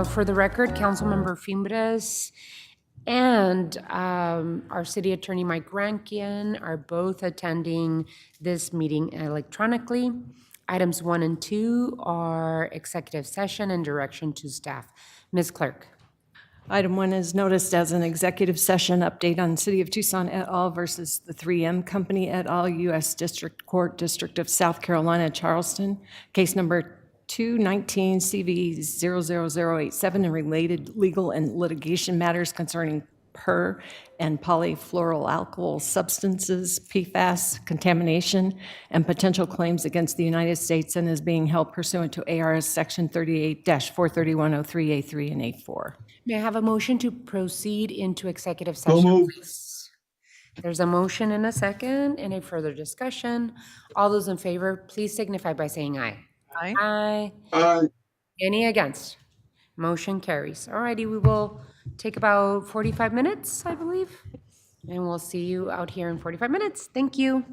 For the record, Councilmember Fimbres and our City Attorney Mike Rankin are both attending this meeting electronically. Items 1 and 2 are executive session and direction to staff. Ms. Clerk. Item 1 is noticed as an executive session update on City of Tucson et al. Versus the 3M Company et al., U.S. District Court, District of South Carolina, Charleston. Case number 219 CV 00087 and related legal and litigation matters concerning per and polyfluoroalkyl substances, PFAS, contamination, and potential claims against the United States, and is being held pursuant to ARS Section 38-43103A3 and A4. May I have a motion to proceed into executive session, please? There's a motion and a second. Any further discussion? All those in favor, please signify by saying aye. Aye. Aye. Aye. Any against? Motion carries. All righty, we will take about 45 minutes, I believe, and we'll see you out here in 45 minutes. Thank you.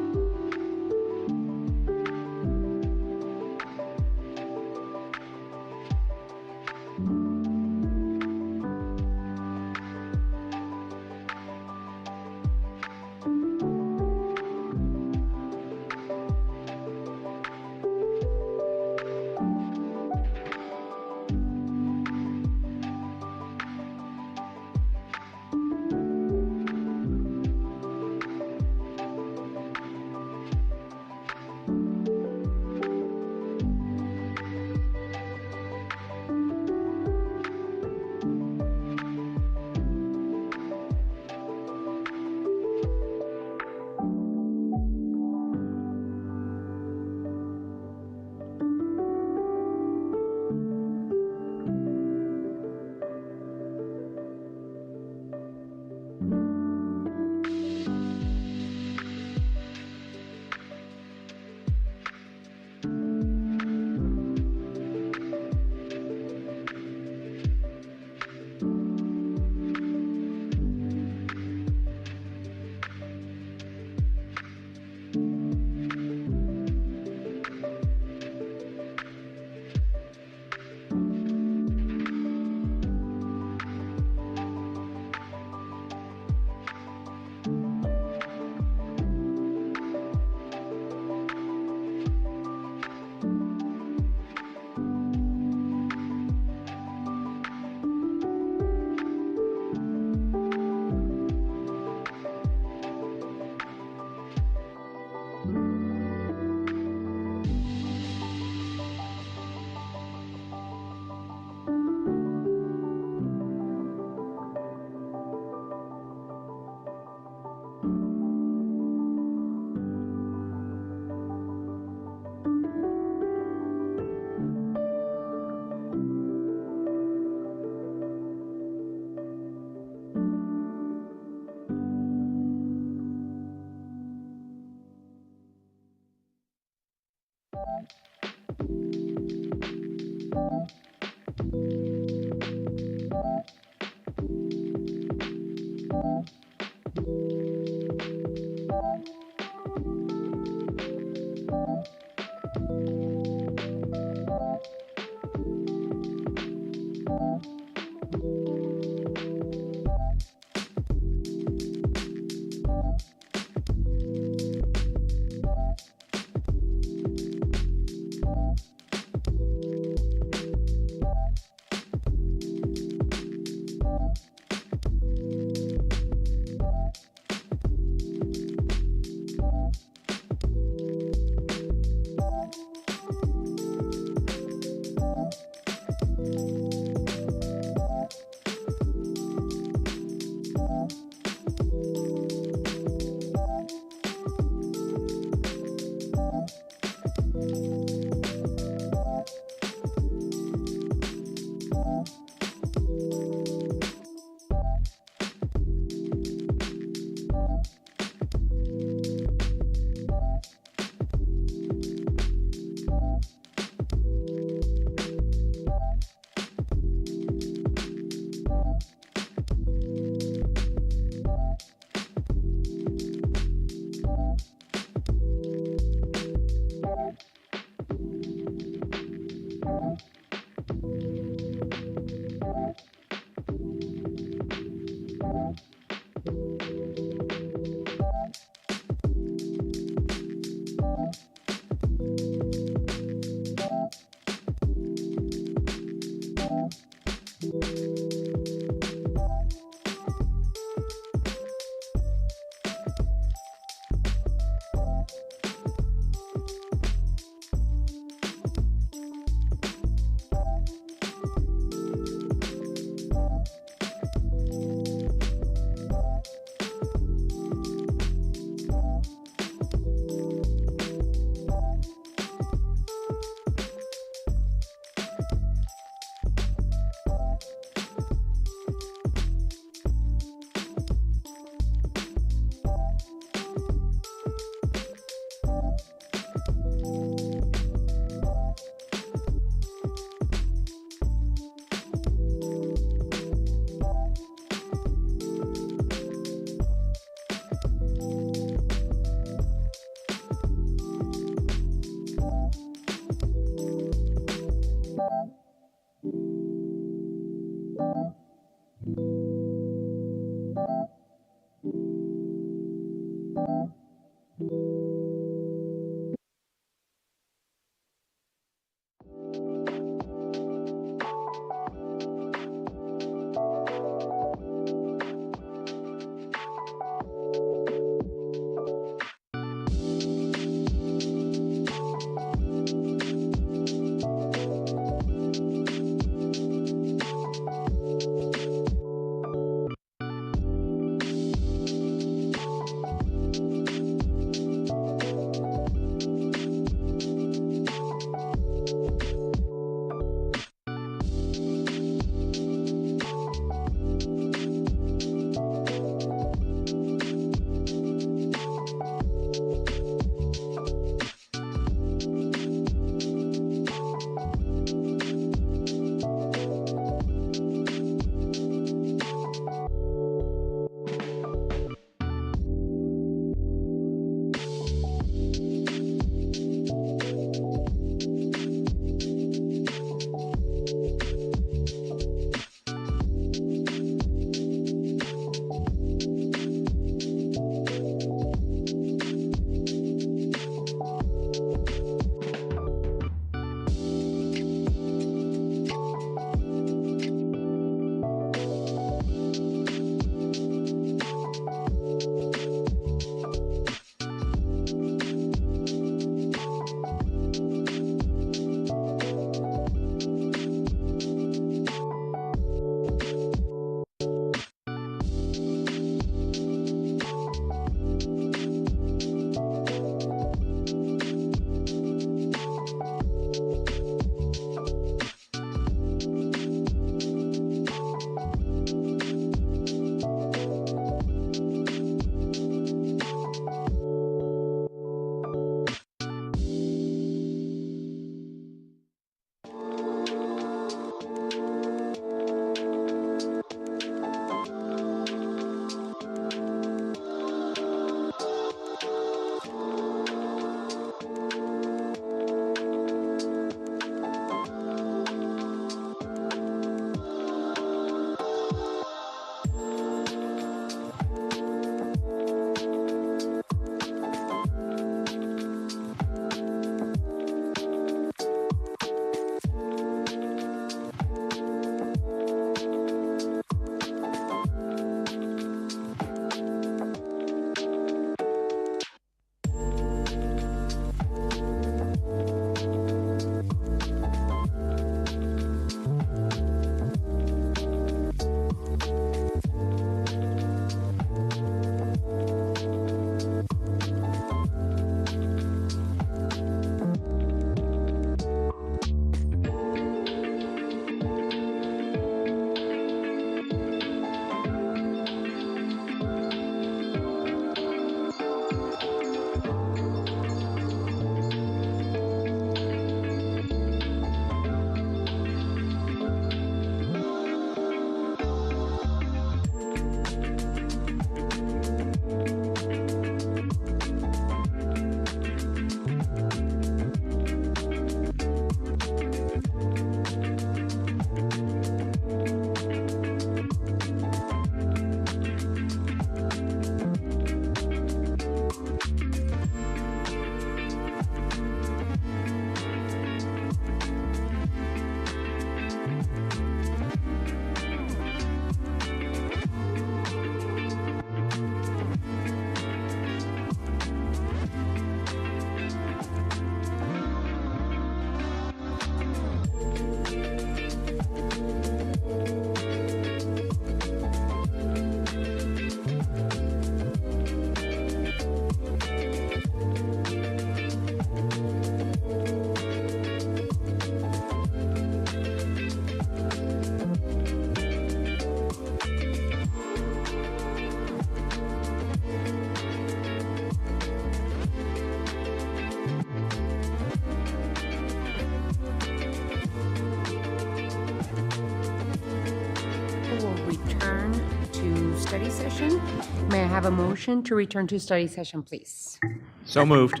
study session. May I have a motion to return to study session, please? So moved.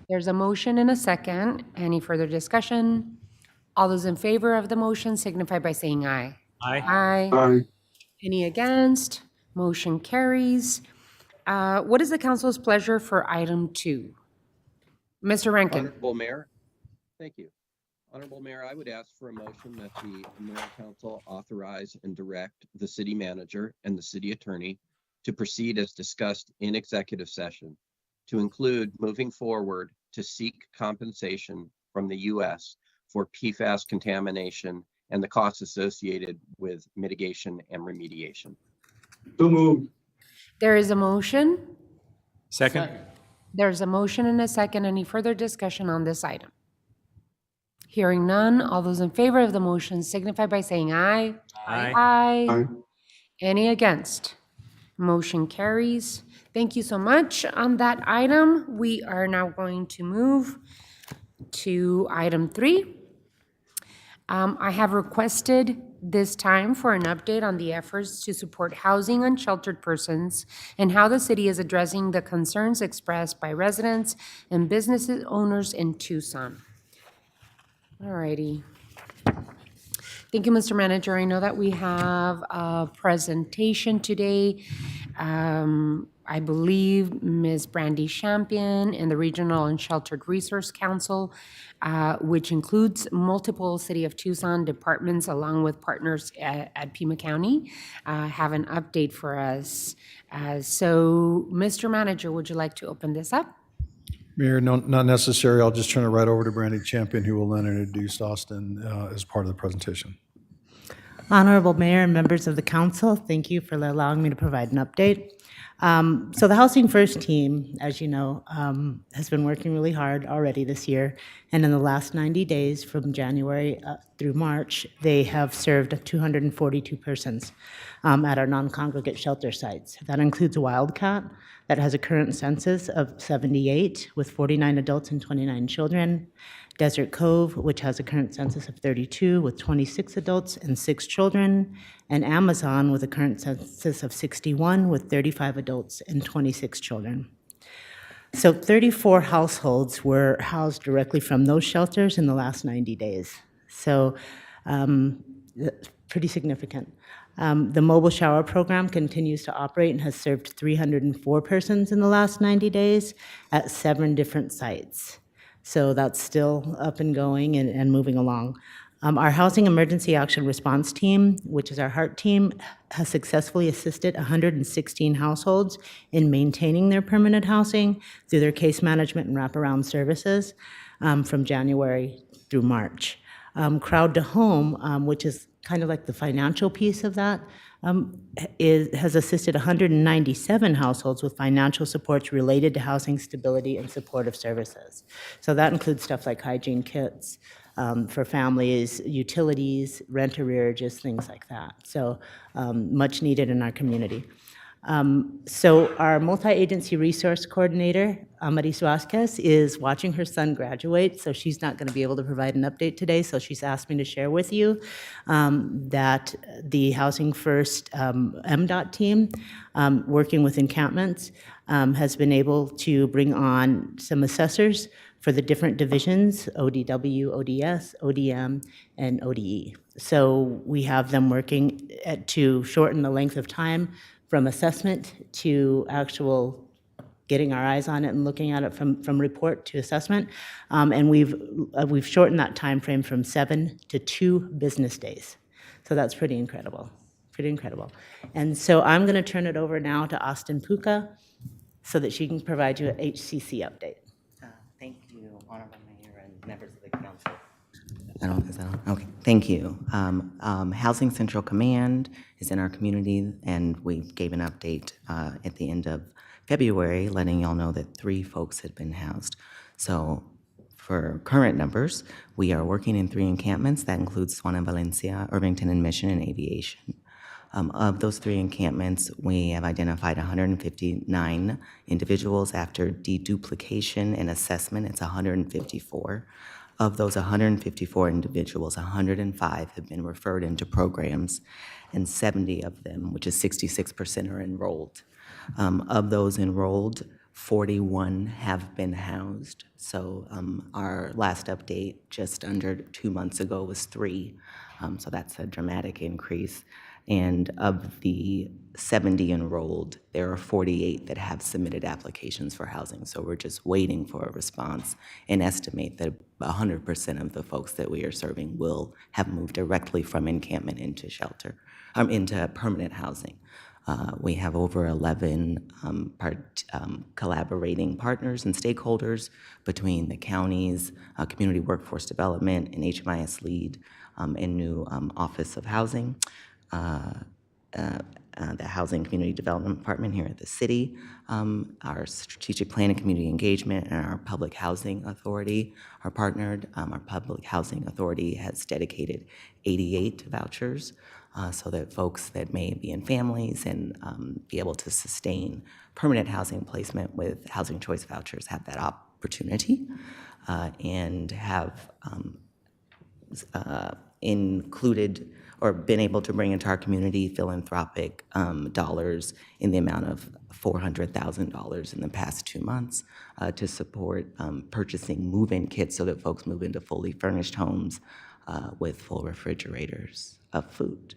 There's a motion and a second. Any further discussion? All those in favor of the motion signify by saying aye. Aye. Aye. Any against? Motion carries. What is the council's pleasure for item 2? Mr. Rankin? Honorable Mayor, thank you. Honorable Mayor, I would ask for a motion that the Mayor Council authorize and direct the city manager and the city attorney to proceed as discussed in executive session, to include moving forward to seek compensation from the U.S. for PFAS contamination and the costs associated with mitigation and remediation. So moved. There is a motion. Second. There's a motion and a second. Any further discussion on this item? Hearing none, all those in favor of the motion signify by saying aye. Aye. Aye. Aye. Any against? Motion carries. Thank you so much on that item. We are now going to move to item 3. I have requested this time for an update on the efforts to support housing unsheltered persons and how the city is addressing the concerns expressed by residents and business owners in Tucson. All righty. Thank you, Mr. Manager. I know that we have a presentation today. I believe Ms. Brandy Champion and the Regional Unsheltered Resource Council, which includes multiple City of Tucson departments along with partners at Pima County, have an update for us. So, Mr. Manager, would you like to open this up? Mayor, no, not necessary. I'll just turn it right over to Brandy Champion, who will then introduce Austin as part of the presentation. Honorable Mayor and members of the council, thank you for allowing me to provide an update. So the Housing First team, as you know, has been working really hard already this year. And in the last 90 days, from January through March, they have served 242 persons at our non-congregate shelter sites. That includes Wildcat, that has a current census of 78 with 49 adults and 29 children. Desert Cove, which has a current census of 32 with 26 adults and 6 children, and Amazon with a current census of 61 with 35 adults and 26 children. So 34 households were housed directly from those shelters in the last 90 days. So pretty significant. The mobile shower program continues to operate and has served 304 persons in the last 90 days at 7 different sites. So that's still up and going and moving along. Our Housing Emergency Action Response Team, which is our HEART team, has successfully assisted 116 households in maintaining their permanent housing through their case management and wraparound services from January through March. Crowd to Home, which is kind of like the financial piece of that, has assisted 197 households with financial supports related to housing stability and supportive services. So that includes stuff like hygiene kits for families, utilities, rent arrearages, things like that. So much needed in our community. So our multi-agency resource coordinator, Amaris Vasquez, is watching her son graduate, so she's not going to be able to provide an update today, so she's asked me to share with you that the Housing First MDOT team, working with encampments, has been able to bring on some assessors for the different divisions, ODW, ODS, ODM, and ODE. So we have them working to shorten the length of time from assessment to actual getting our eyes on it and looking at it from report to assessment. And we've shortened that time frame from 7 to 2 business days. So that's pretty incredible, pretty incredible. And so I'm going to turn it over now to Austin Puka so that she can provide you an HCC update. Thank you, Honorable Mayor and members of the council. Is that on? Okay, thank you. Housing Central Command is in our community, and we gave an update at the end of February, letting y'all know that 3 folks had been housed. So for current numbers, we are working in 3 encampments. That includes Swan and Valencia, Irvington and Mission, and Aviation. Of those 3 encampments, we have identified 159 individuals. After deduplication and assessment, it's 154. Of those 154 individuals, 105 have been referred into programs, and 70 of them, which is 66%, are enrolled. Of those enrolled, 41 have been housed. So our last update just under 2 months ago was 3. So that's a dramatic increase. And of the 70 enrolled, there are 48 that have submitted applications for housing. So we're just waiting for a response and estimate that 100% of the folks that we are serving will have moved directly from encampment into shelter, into permanent housing. We have over 11 collaborating partners and stakeholders between the counties, Community Workforce Development, and HMIS LEAD, and new Office of Housing, the Housing Community Development Department here at the city, our Strategic Plan and Community Engagement, and our Public Housing Authority are partnered. Our Public Housing Authority has dedicated 88 vouchers so that folks that may be in families and be able to sustain permanent housing placement with housing choice vouchers have that opportunity and have included or been able to bring into our community philanthropic dollars in the amount of $400,000 in the past 2 months to support purchasing move-in kits so that folks move into fully furnished homes with full refrigerators of food.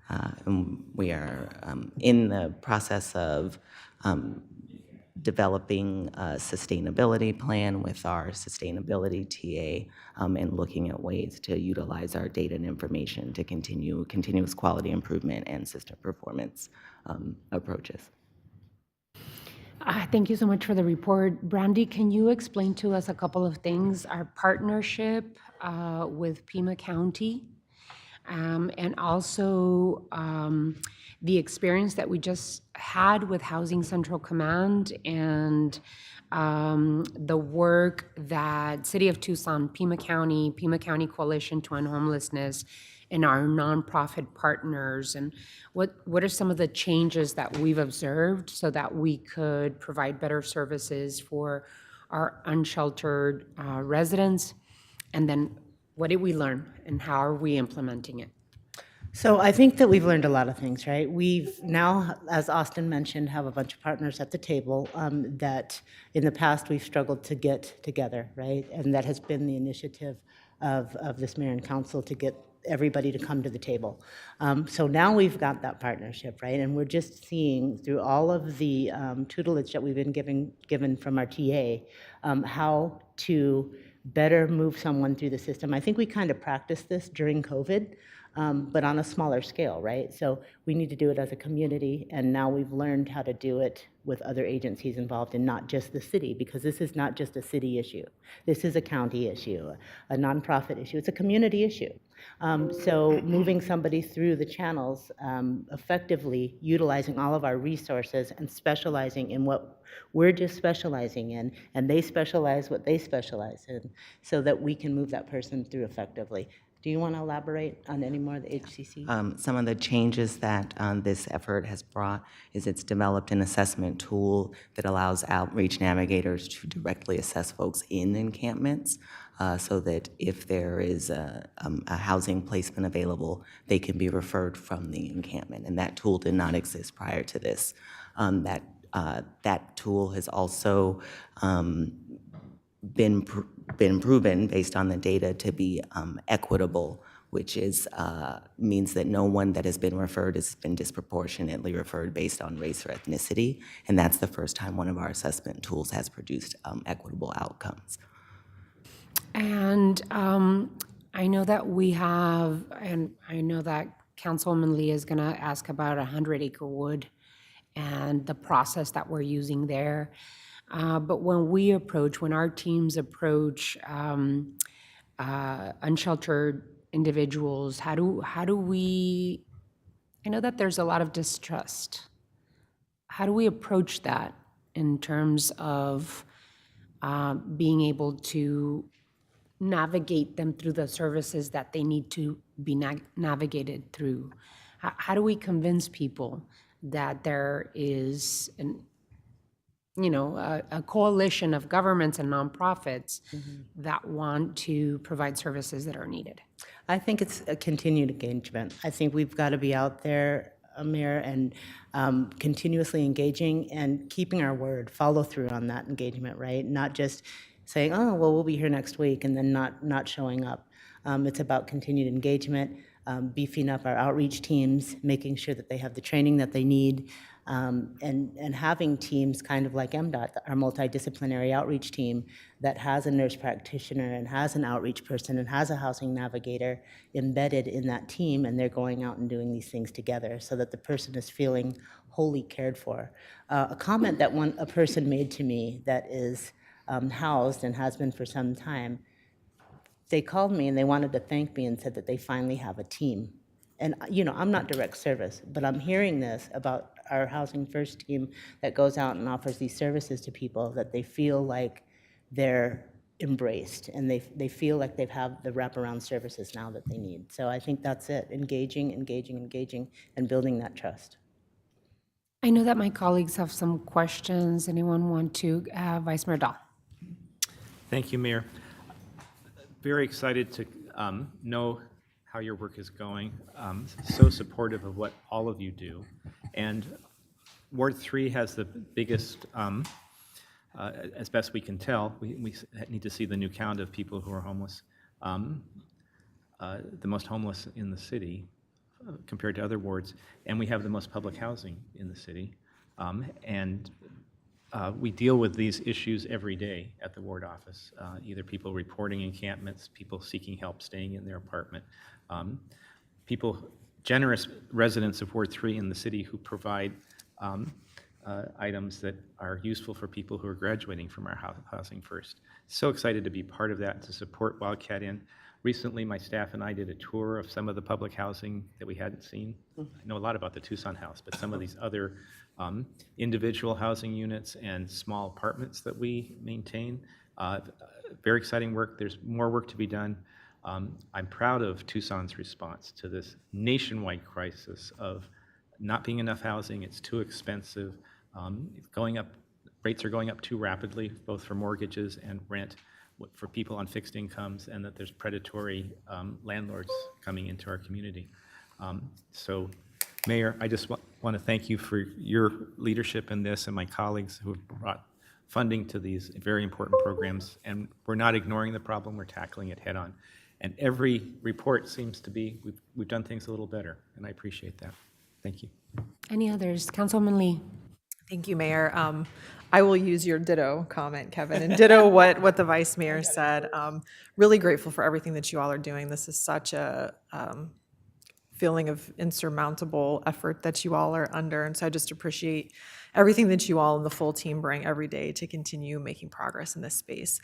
And we are in the process of developing a sustainability plan with our sustainability TA and looking at ways to utilize our data and information to continue continuous quality improvement and system performance approaches. Thank you so much for the report. Brandy, can you explain to us a couple of things? Our partnership with Pima County, and also the experience that we just had with Housing Central Command and the work that City of Tucson, Pima County Coalition to End Homelessness, and our nonprofit partners, and what are some of the changes that we've observed so that we could provide better services for our unsheltered residents? And then what did we learn and how are we implementing it? So I think that we've learned a lot of things, right? We've now, as Austin mentioned, have a bunch of partners at the table that in the past we've struggled to get together, right? And that has been the initiative of this mayor and council to get everybody to come to the table. So now we've got that partnership, right? And we're just seeing through all of the tutelage that we've been given from our TA, how to better move someone through the system. I think we kind of practiced this during COVID, but on a smaller scale, right? So we need to do it as a community, and now we've learned how to do it with other agencies involved and not just the city, because this is not just a city issue. This is a county issue, a nonprofit issue. It's a community issue. So moving somebody through the channels, effectively utilizing all of our resources and specializing in what we're just specializing in, and they specialize what they specialize in, so that we can move that person through effectively. Do you want to elaborate on any more of the HCC? Some of the changes that this effort has brought is it's developed an assessment tool that allows outreach navigators to directly assess folks in encampments so that if there is a housing placement available, they can be referred from the encampment. And that tool did not exist prior to this. That tool has also been proven based on the data to be equitable, which is means that no one that has been referred has been disproportionately referred based on race or ethnicity, and that's the first time one of our assessment tools has produced equitable outcomes. And I know that we have, and I know that Councilwoman Lee is going to ask about 100-acre wood and the process that we're using there. But when our teams approach unsheltered individuals, how do we, I know that there's a lot of distrust. How do we approach that in terms of being able to navigate them through the services that they need to be navigated through? How do we convince people that there is a coalition of governments and nonprofits that want to provide services that are needed. I think it's a continued engagement. I think we've got to be out there, Mayor, and continuously engaging and keeping our word, follow through on that engagement, right? Not just saying, oh, well, we'll be here next week, and then not showing up. It's about continued engagement, beefing up our outreach teams, making sure that they have the training that they need, and having teams kind of like MDOT, our multidisciplinary outreach team that has a nurse practitioner and has an outreach person and has a housing navigator embedded in that team, and they're going out and doing these things together so that the person is feeling wholly cared for. A comment that a person made to me that is housed and has been for some time, they called me and they wanted to thank me and said that they finally have a team. And, I'm not direct service, but I'm hearing this about our Housing First team that goes out and offers these services to people, that they feel like they're embraced and they feel like they have the wraparound services now that they need. So I think that's it, engaging, and building that trust. I know that my colleagues have some questions. Anyone want to, Vice Mayor Dahl? Thank you, Mayor. Very excited to know how your work is going. So supportive of what all of you do. And Ward 3 has the biggest, as best we can tell, we need to see the new count of people who are homeless, the most homeless in the city compared to other wards. And we have the most public housing in the city. We deal with these issues every day at the ward office, either people reporting encampments, people seeking help staying in their apartment, generous residents of Ward 3 in the city who provide items that are useful for people who are graduating from our Housing First. So excited to be part of that, to support Wildcat Inn. Recently, my staff and I did a tour of some of the public housing that we hadn't seen. I know a lot about the Tucson house, but some of these other individual housing units and small apartments that we maintain. Very exciting work. There's more work to be done. I'm proud of Tucson's response to this nationwide crisis of not being enough housing. It's too expensive. It's going up. Rates are going up too rapidly, both for mortgages and rent for people on fixed incomes, and that there's predatory landlords coming into our community. So, Mayor, I just want to thank you for your leadership in this and my colleagues who have brought funding to these very important programs. And we're not ignoring the problem, we're tackling it head on. And every report seems to be, we've done things a little better, and I appreciate that. Thank you. Any others? Councilwoman Lee. Thank you, Mayor. I will use your ditto comment, Kevin, and ditto what the Vice Mayor said. Really grateful for everything that you all are doing. This is such a feeling of insurmountable effort that you all are under, and so I just appreciate everything that you all and the full team bring every day to continue making progress in this space.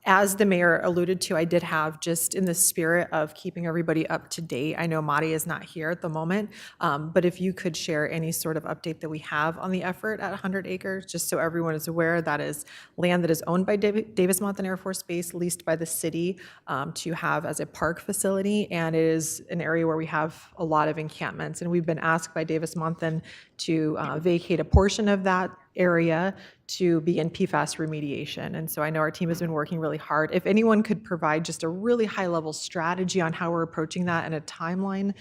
As the mayor alluded to, I did have, just in the spirit of keeping everybody up to date, I know Madi is not here at the moment, but if you could share any sort of update that we have on the effort at 100 acres, just so everyone is aware, that is land that is owned by Davis-Monthan Air Force Base, leased by the city to have as a park facility, and it is an area where we have a lot of encampments, and we've been asked by Davis-Monthan to vacate a portion of that area to begin PFAS remediation. And so I know our team has been working really hard. If anyone could provide just a really high-level strategy on how we're approaching that and a timeline,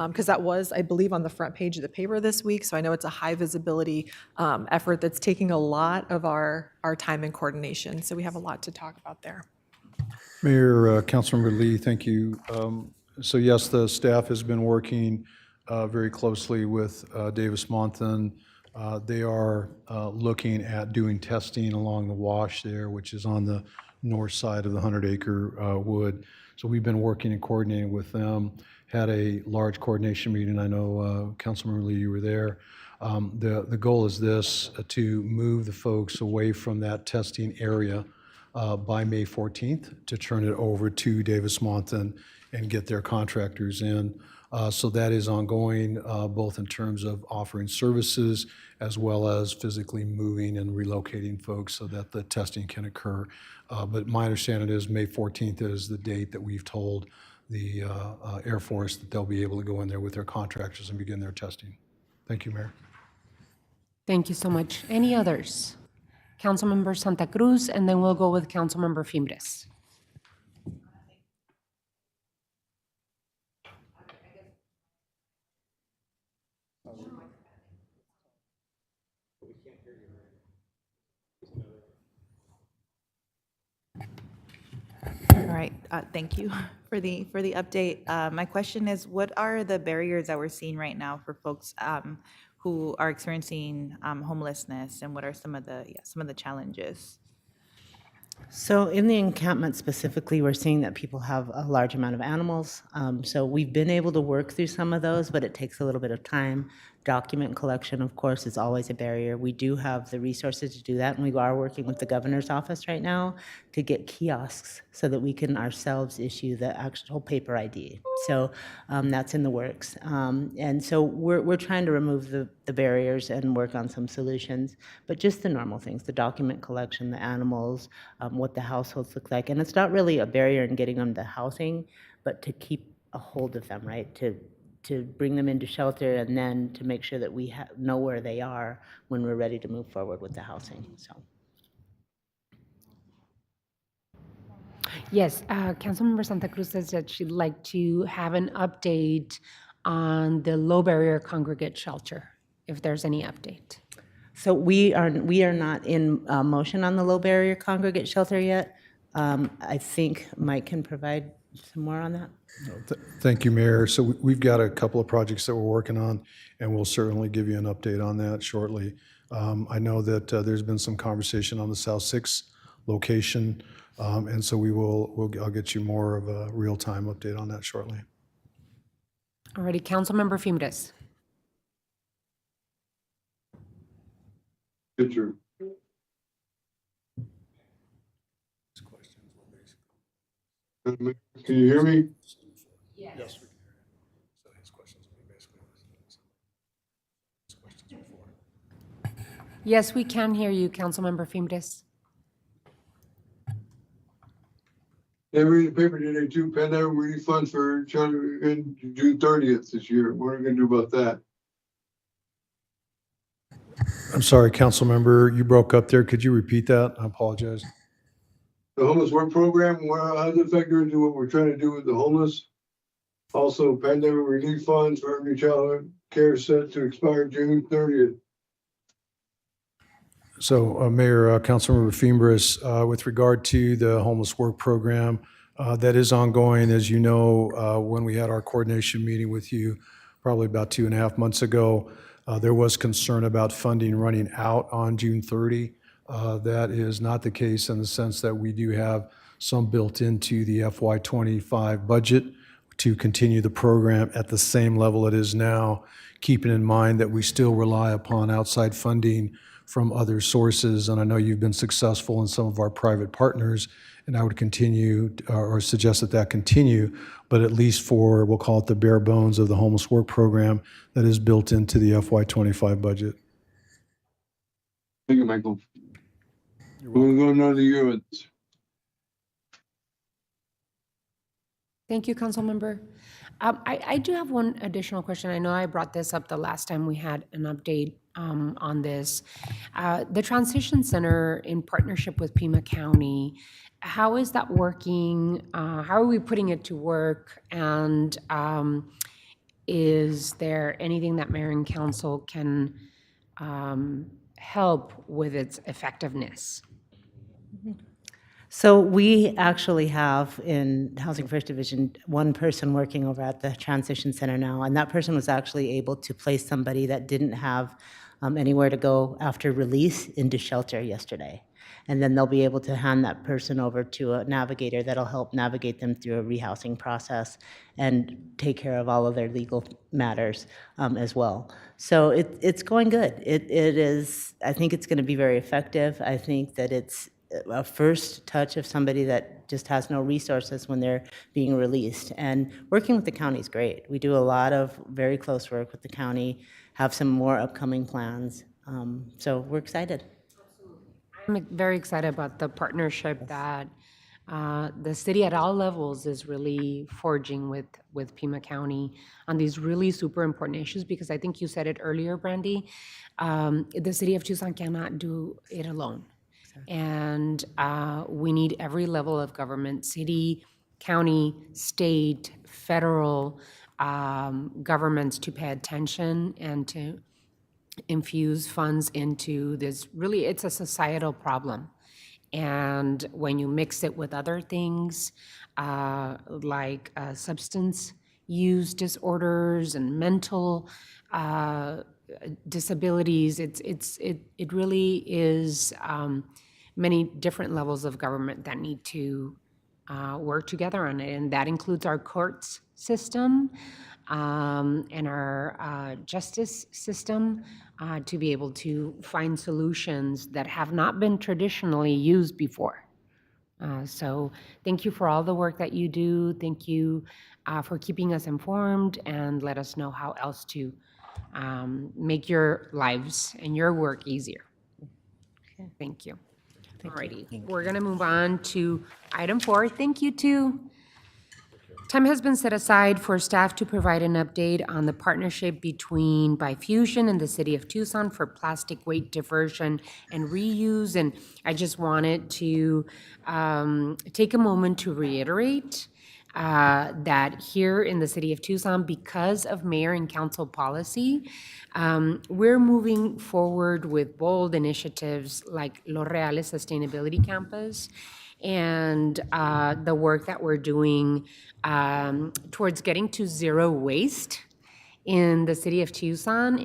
because that was, I believe, on the front page of the paper this week. So I know it's a high-visibility effort that's taking a lot of our time and coordination. So we have a lot to talk about there. Mayor, Councilmember Lee, thank you. So yes, the staff has been working very closely with Davis-Monthan. They are looking at doing testing along the wash there, which is on the north side of the 100-acre wood. So we've been working and coordinating with them. Had a large coordination meeting. I know, Councilmember Lee, you were there. The goal is this, to move the folks away from that testing area by May 14th, to turn it over to Davis-Monthan and get their contractors in. So that is ongoing, both in terms of offering services as well as physically moving and relocating folks so that the testing can occur. But my understanding is May 14th is the date that we've told the Air Force that they'll be able to go in there with their contractors and begin their testing. Thank you, Mayor. Thank you so much. Any others? Councilmember Santa Cruz, and then we'll go with Councilmember Fimbres. All right, thank you for the update. My question is, what are the barriers that we're seeing right now for folks who are experiencing homelessness, and what are some of the challenges? So in the encampment specifically, we're seeing that people have a large amount of animals. So we've been able to work through some of those, but it takes a little bit of time. Document collection, of course, is always a barrier. We do have the resources to do that, and we are working with the governor's office right now to get kiosks so that we can ourselves issue the actual paper ID. So that's in the works. And so we're trying to remove the barriers and work on some solutions, but just the normal things, the document collection, the animals, what the households look like. And it's not really a barrier in getting them to housing, but to keep a hold of them, right? To bring them into shelter and then to make sure that we know where they are when we're ready to move forward with the housing, so. Yes, Councilmember Santa Cruz says that she'd like to have an update on the low barrier congregate shelter, if there's any update. So we are not in motion on the low barrier congregate shelter yet. I think Mike can provide some more on that. Thank you, Mayor. So we've got a couple of projects that we're working on, and we'll certainly give you an update on that shortly. I know that there's been some conversation on the South 6 location, and so I'll get you more of a real-time update on that shortly. Alrighty, Councilmember Fimbres. Picture. Can you hear me? Yes. Yes, we can hear you, Councilmember Fimbres. I read the paper today too, pandemic relief funds for Charter in June 30th this year. What are we gonna do about that? I'm sorry, council member, you broke up there. Could you repeat that? I apologize. The homeless work program, how does it factor into what we're trying to do with the homeless? Also, pandemic relief funds for early childhood care set to expire June 30th. So, Mayor, Councilmember Fimbres, with regard to the homeless work program, that is ongoing. As you know, when we had our coordination meeting with you, probably about 2.5 months ago, there was concern about funding running out on June 30. That is not the case in the sense that we do have some built into the FY25 budget to continue the program at the same level it is now, keeping in mind that we still rely upon outside funding from other sources. And I know you've been successful in some of our private partners, and I would continue or suggest that continue, but at least for, we'll call it the bare bones of the homeless work program that is built into the FY25 budget. Thank you, Michael. We'll go another year with this. Thank you, Councilmember. I do have one additional question. I know I brought this up the last time we had an update on this. The Transition Center in partnership with Pima County, how is that working? How are we putting it to work? And is there anything that Mayor and Council can help with its effectiveness? So we actually have in Housing First Division one person working over at the Transition Center now, and that person was actually able to place somebody that didn't have anywhere to go after release into shelter yesterday. And then they'll be able to hand that person over to a navigator that'll help navigate them through a rehousing process and take care of all of their legal matters as well. So it's going good. It is, I think it's going to be very effective. I think that it's a first touch of somebody that just has no resources when they're being released. And working with the county is great. We do a lot of very close work with the county, have some more upcoming plans. So we're excited. I'm very excited about the partnership that the city at all levels is really forging with Pima County on these really super important issues, because I think you said it earlier, Brandy, the city of Tucson cannot do it alone. And we need every level of government, city, county, state, federal governments to pay attention and to infuse funds into this. Really, it's a societal problem. And when you mix it with other things like substance use disorders and mental disabilities, it really is many different levels of government that need to work together on it. And that includes our courts system and our justice system to be able to find solutions that have not been traditionally used before. So thank you for all the work that you do. Thank you for keeping us informed and let us know how else to make your lives and your work easier. Thank you. Alrighty, we're gonna move on to item 4. Thank you too. Time has been set aside for staff to provide an update on the partnership between Bifusion and the City of Tucson for plastic waste diversion and reuse. And I just wanted to take a moment to reiterate that here in the City of Tucson, because of mayor and council policy, we're moving forward with bold initiatives like Los Reales Sustainability Campus and the work that we're doing towards getting to zero waste in the City of Tucson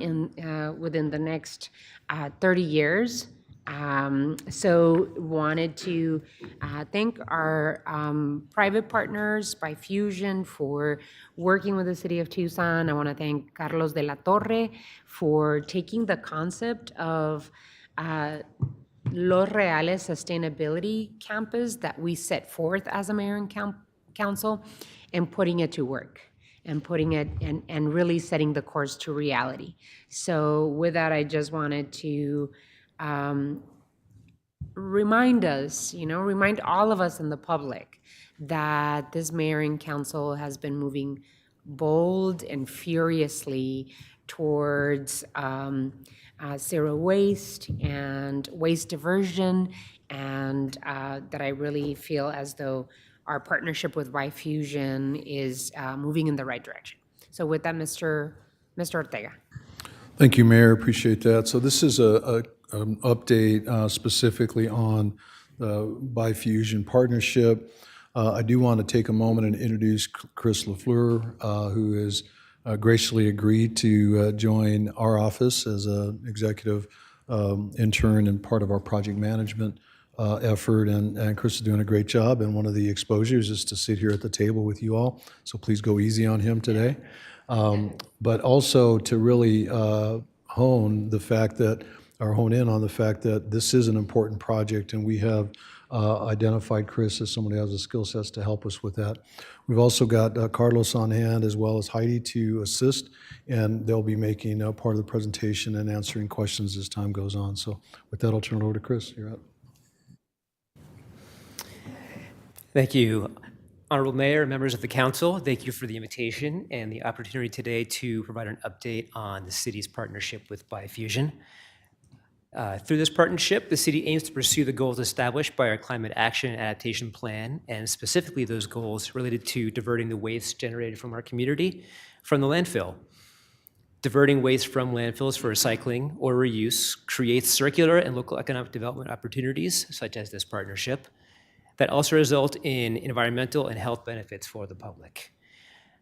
within the next 30 years. So wanted to thank our private partners, Bifusion, for working with the City of Tucson. I want to thank Carlos de la Torre for taking the concept of Los Reales Sustainability Campus that we set forth as a mayor and council and putting it to work and putting it and really setting the course to reality. So with that, I just wanted to remind us, remind all of us in the public that this mayor and council has been moving bold and furiously towards zero waste and waste diversion, and that I really feel as though our partnership with Bifusion is moving in the right direction. So with that, Mr. Ortega. Thank you, Mayor. Appreciate that. So this is an update specifically on the Bifusion partnership. I do want to take a moment and introduce Chris LaFleur, who has graciously agreed to join our office as an executive intern and part of our project management effort. And Chris is doing a great job. And one of the exposures is to sit here at the table with you all. So please go easy on him today. But also to really hone in on the fact that this is an important project, and we have identified Chris as someone who has the skill sets to help us with that. We've also got Carlos on hand as well as Heidi to assist, and they'll be making part of the presentation and answering questions as time goes on. So with that, I'll turn it over to Chris. You're up. Thank you. Honorable Mayor, members of the council, thank you for the invitation and the opportunity today to provide an update on the city's partnership with Bifusion. Through this partnership, the city aims to pursue the goals established by our Climate Action and Adaptation Plan, and specifically those goals related to diverting the waste generated from our community from the landfill. Diverting waste from landfills for recycling or reuse creates circular and local economic development opportunities, such as this partnership, that also result in environmental and health benefits for the public.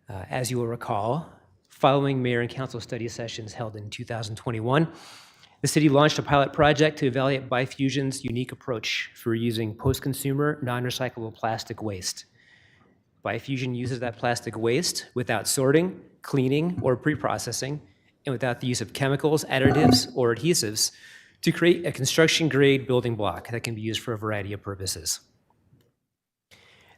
As you will recall, following mayor and council study sessions held in 2021, the city launched a pilot project to evaluate Bifusion's unique approach for using post-consumer, non-recyclable plastic waste. Bifusion uses that plastic waste without sorting, cleaning, or pre-processing, and without the use of chemicals, additives, or adhesives to create a construction-grade building block that can be used for a variety of purposes.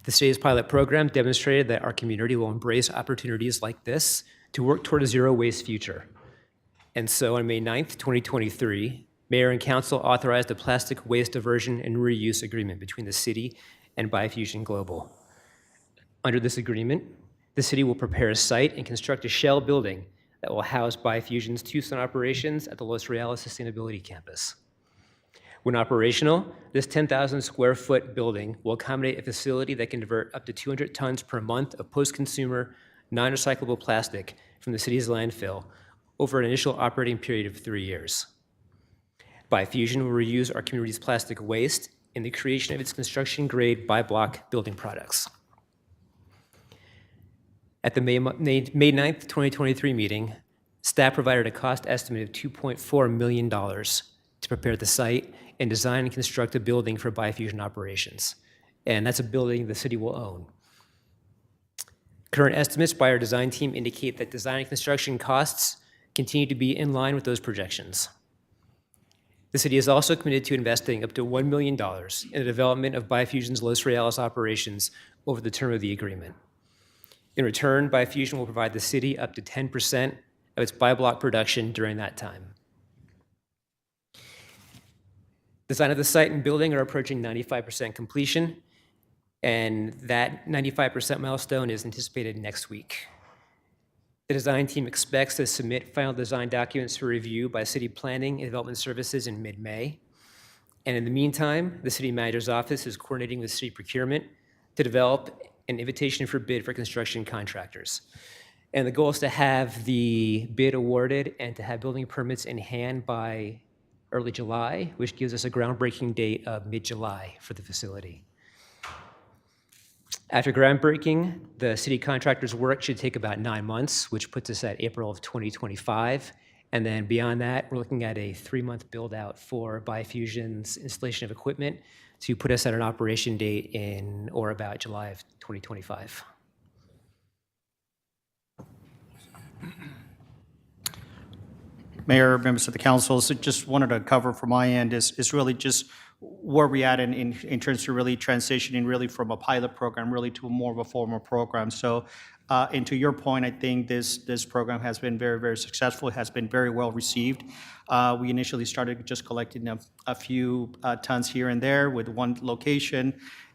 The city's pilot program demonstrated that our community will embrace opportunities like this to work toward a zero waste future. And so on May 9th, 2023, Mayor and Council authorized a plastic waste diversion and reuse agreement between the city and Bifusion Global. Under this agreement, the city will prepare a site and construct a shell building that will house Bifusion's Tucson operations at the Los Reales Sustainability Campus. When operational, this 10,000 square foot building will accommodate a facility that can divert up to 200 tons per month of post-consumer, non-recyclable plastic from the city's landfill over an initial operating period of 3 years. Bifusion will reuse our community's plastic waste in the creation of its construction-grade bi-block building products. At the May 9th, 2023 meeting, staff provided a cost estimate of $2.4 million to prepare the site and design and construct a building for Bifusion operations. And that's a building the city will own. Current estimates by our design team indicate that design and construction costs continue to be in line with those projections. The city is also committed to investing up to $1 million in the development of Bifusion's Los Reales operations over the term of the agreement. In return, Bifusion will provide the city up to 10% of its bi-block production during that time. Design of the site and building are approaching 95% completion, and that 95% milestone is anticipated next week. The design team expects to submit final design documents for review by City Planning and Development Services in mid-May. And in the meantime, the city manager's office is coordinating with city procurement to develop an invitation for bid for construction contractors. And the goal is to have the bid awarded and to have building permits in hand by early July, which gives us a groundbreaking date of mid-July for the facility. After groundbreaking, the city contractor's work should take about 9 months, which puts us at April of 2025. And then beyond that, we're looking at a 3-month build-out for Bifusion's installation of equipment to put us at an operation date in or about July of 2025. Mayor, members of the council, so just wanted to cover from my end is really just where we at in terms of really transitioning really from a pilot program really to more of a formal program. So, and to your point, I think this program has been very, very successful. It has been very well received. We initially started just collecting a few tons here and there with one location,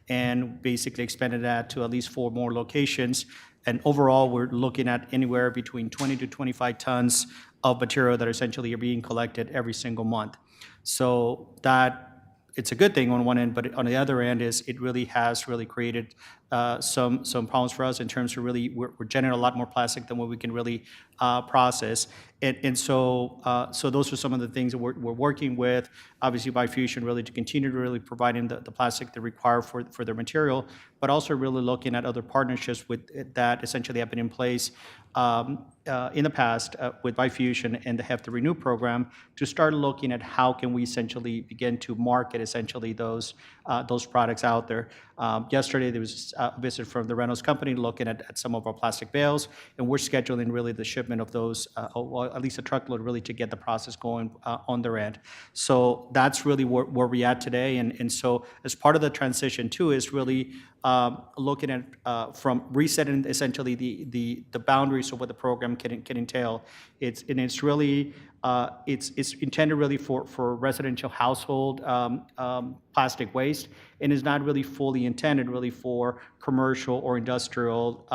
and basically expanded that to at least 4 more locations. And overall, we're looking at anywhere between 20 to 25 tons of material that essentially are being collected every single month. So that it's a good thing on one end, but on the other end is it really has really created some problems for us in terms of really we're generating a lot more plastic than what we can really process. And so those are some of the things that we're working with, obviously Bifusion really to continue to really providing the plastic they require for their material, but also really looking at other partnerships with that essentially have been in place in the past with Bifusion and the Have to Renew program to start looking at how can we essentially begin to market essentially those products out there. Yesterday there was a visit from the Reynolds company looking at some of our plastic bales, and we're scheduling really the shipment of those, or at least a truckload really to get the process going on their end. So that's really where we're at today, and so as part of the transition too is really looking at from resetting essentially the boundaries of what the program can entail. It's really it's intended really for residential household plastic waste, and is not really fully intended really for commercial or industrial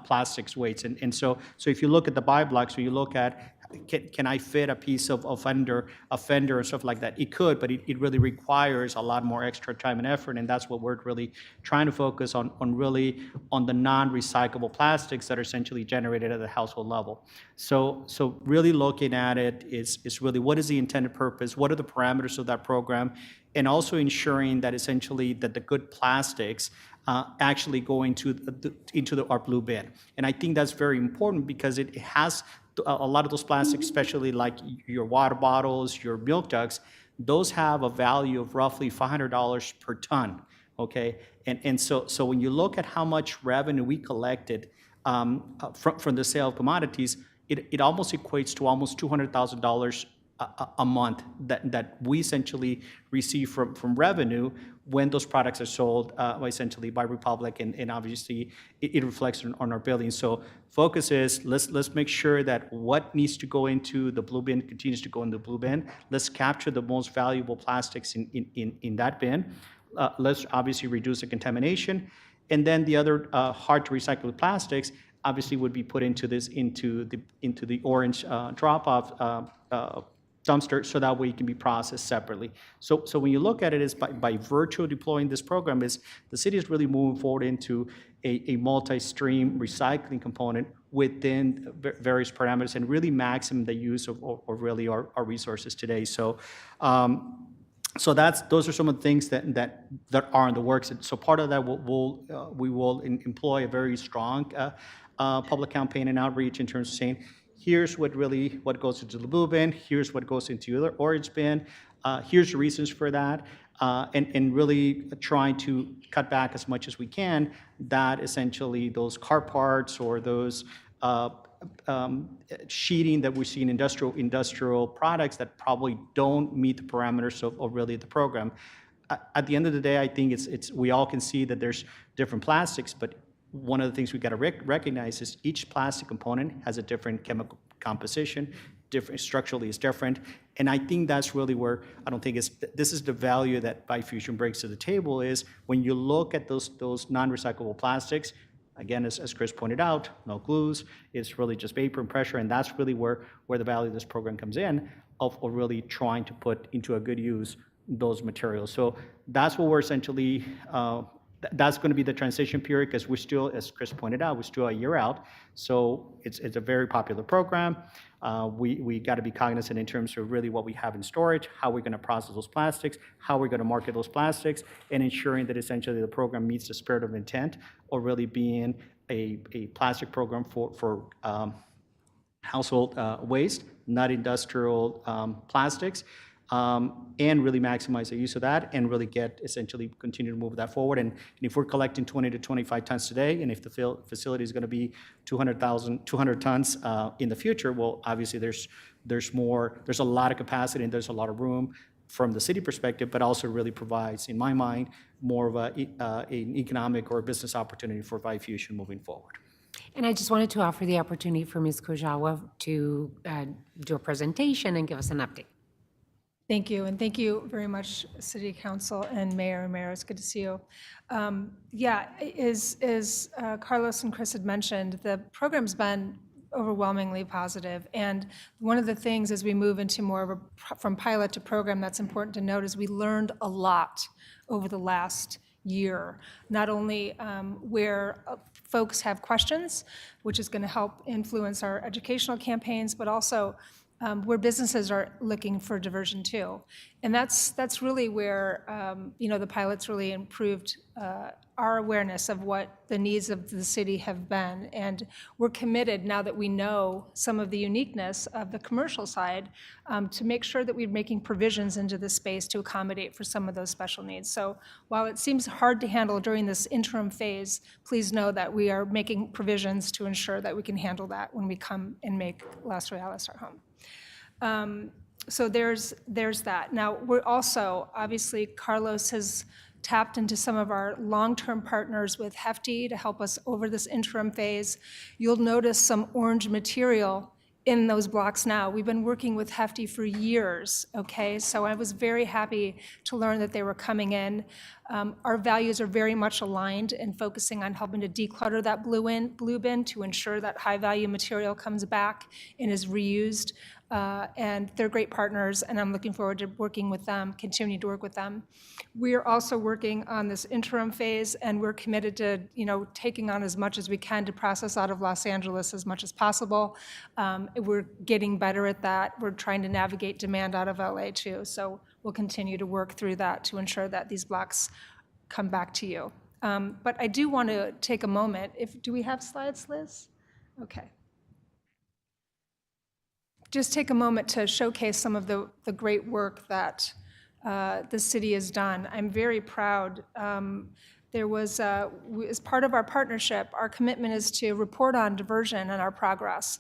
plastics waste. And so if you look at the buy blocks, so you look at can I fit a piece of a fender and stuff like that? It could, but it really requires a lot more extra time and effort, and that's what we're really trying to focus on really on the non-recyclable plastics that are essentially generated at the household level. So really looking at it is really what is the intended purpose, what are the parameters of that program, and also ensuring that essentially that the good plastics actually go into our blue bin. And I think that's very important because it has a lot of those plastics, especially like your water bottles, your milk jugs, those have a value of roughly $500 per ton, okay? And so when you look at how much revenue we collected from the sale of commodities, it almost equates to almost $200,000 a month that we essentially receive from revenue when those products are sold essentially by Republic, and obviously it reflects on our billing. So focus is let's make sure that what needs to go into the blue bin continues to go in the blue bin. Let's capture the most valuable plastics in that bin. Let's obviously reduce the contamination, and then the other hard to recycle plastics obviously would be put into the orange drop-off dumpster so that way it can be processed separately. So when you look at it, is by virtue of deploying this program, is the city is really moving forward into a multi-stream recycling component within various parameters and really maximum the use of really our resources today. So those are some of the things that are in the works. And so part of that we will employ a very strong public campaign and outreach in terms of saying, here's what goes into the blue bin, here's what goes into the orange bin, here's the reasons for that, and really trying to cut back as much as we can that essentially those car parts or those sheeting that we see in industrial products that probably don't meet the parameters of really the program. At the end of the day, I think we all can see that there's different plastics, but one of the things we got to recognize is each plastic component has a different chemical composition, different structurally is different, and I think that's really where I don't think this is the value that Bifusion brings to the table is when you look at those non-recyclable plastics. Again, as Chris pointed out, no glues. It's really just vapor and pressure, and that's really where the value of this program comes in of really trying to put into a good use those materials. So that's what we're essentially. That's going to be the transition period because we're still, as Chris pointed out, we're still a year out. So it's a very popular program. We got to be cognizant in terms of really what we have in storage, how we're going to process those plastics, how we're going to market those plastics, and ensuring that essentially the program meets the spirit of intent or really being a plastic program for household waste, not industrial plastics. And really maximize the use of that and really essentially continue to move that forward. And if we're collecting 20 to 25 tons today, and if the facility is going to be 200 tons in the future, well, obviously there's a lot of capacity and there's a lot of room from the city perspective, but also really provides, in my mind, more of an economic or business opportunity for Bifusion moving forward. And I just wanted to offer the opportunity for Ms. Kujawa to do a presentation and give us an update. Thank you, and thank you very much, City Council and Mayor Romero. It's good to see you. As Carlos and Chris had mentioned, the program's been overwhelmingly positive. And one of the things as we move into more of from pilot to program that's important to note is we learned a lot over the last year, not only where folks have questions, which is going to help influence our educational campaigns, but also where businesses are looking for diversion too. And that's really where, the pilots really improved our awareness of what the needs of the city have been. And we're committed, now that we know some of the uniqueness of the commercial side, to make sure that we're making provisions into the space to accommodate for some of those special needs. So while it seems hard to handle during this interim phase, please know that we are making provisions to ensure that we can handle that when we come and make Las Reales our home. So there's that. Now, we're also, obviously, Carlos has tapped into some of our long-term partners with Hefty to help us over this interim phase. You'll notice some orange material in those blocks now. We've been working with Hefty for years, okay? So I was very happy to learn that they were coming in. Our values are very much aligned in focusing on helping to declutter that blue bin to ensure that high-value material comes back and is reused. And they're great partners, and I'm looking forward to working with them, continuing to work with them. We are also working on this interim phase, and we're committed to, taking on as much as we can to process out of Los Angeles as much as possible. We're getting better at that. We're trying to navigate demand out of LA too. So we'll continue to work through that to ensure that these blocks come back to you. But I do want to take a moment. Do we have slides, Liz? Okay. Just take a moment to showcase some of the great work that the city has done. I'm very proud. There was, as part of our partnership, our commitment is to report on diversion and our progress.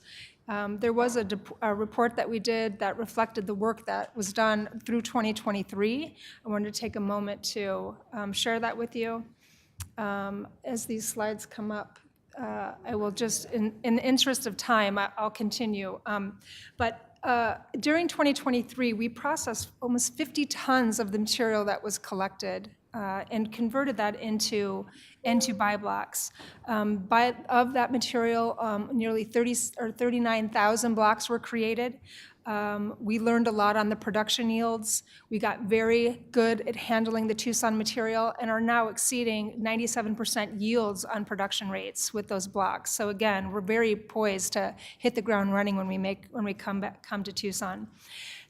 There was a report that we did that reflected the work that was done through 2023. I wanted to take a moment to share that with you. As these slides come up, I will just, in the interest of time, I'll continue. But during 2023, we processed almost 50 tons of the material that was collected and converted that into buy blocks. Of that material, nearly 39,000 blocks were created. We learned a lot on the production yields. We got very good at handling the Tucson material and are now exceeding 97% yields on production rates with those blocks. So again, we're very poised to hit the ground running when we come to Tucson.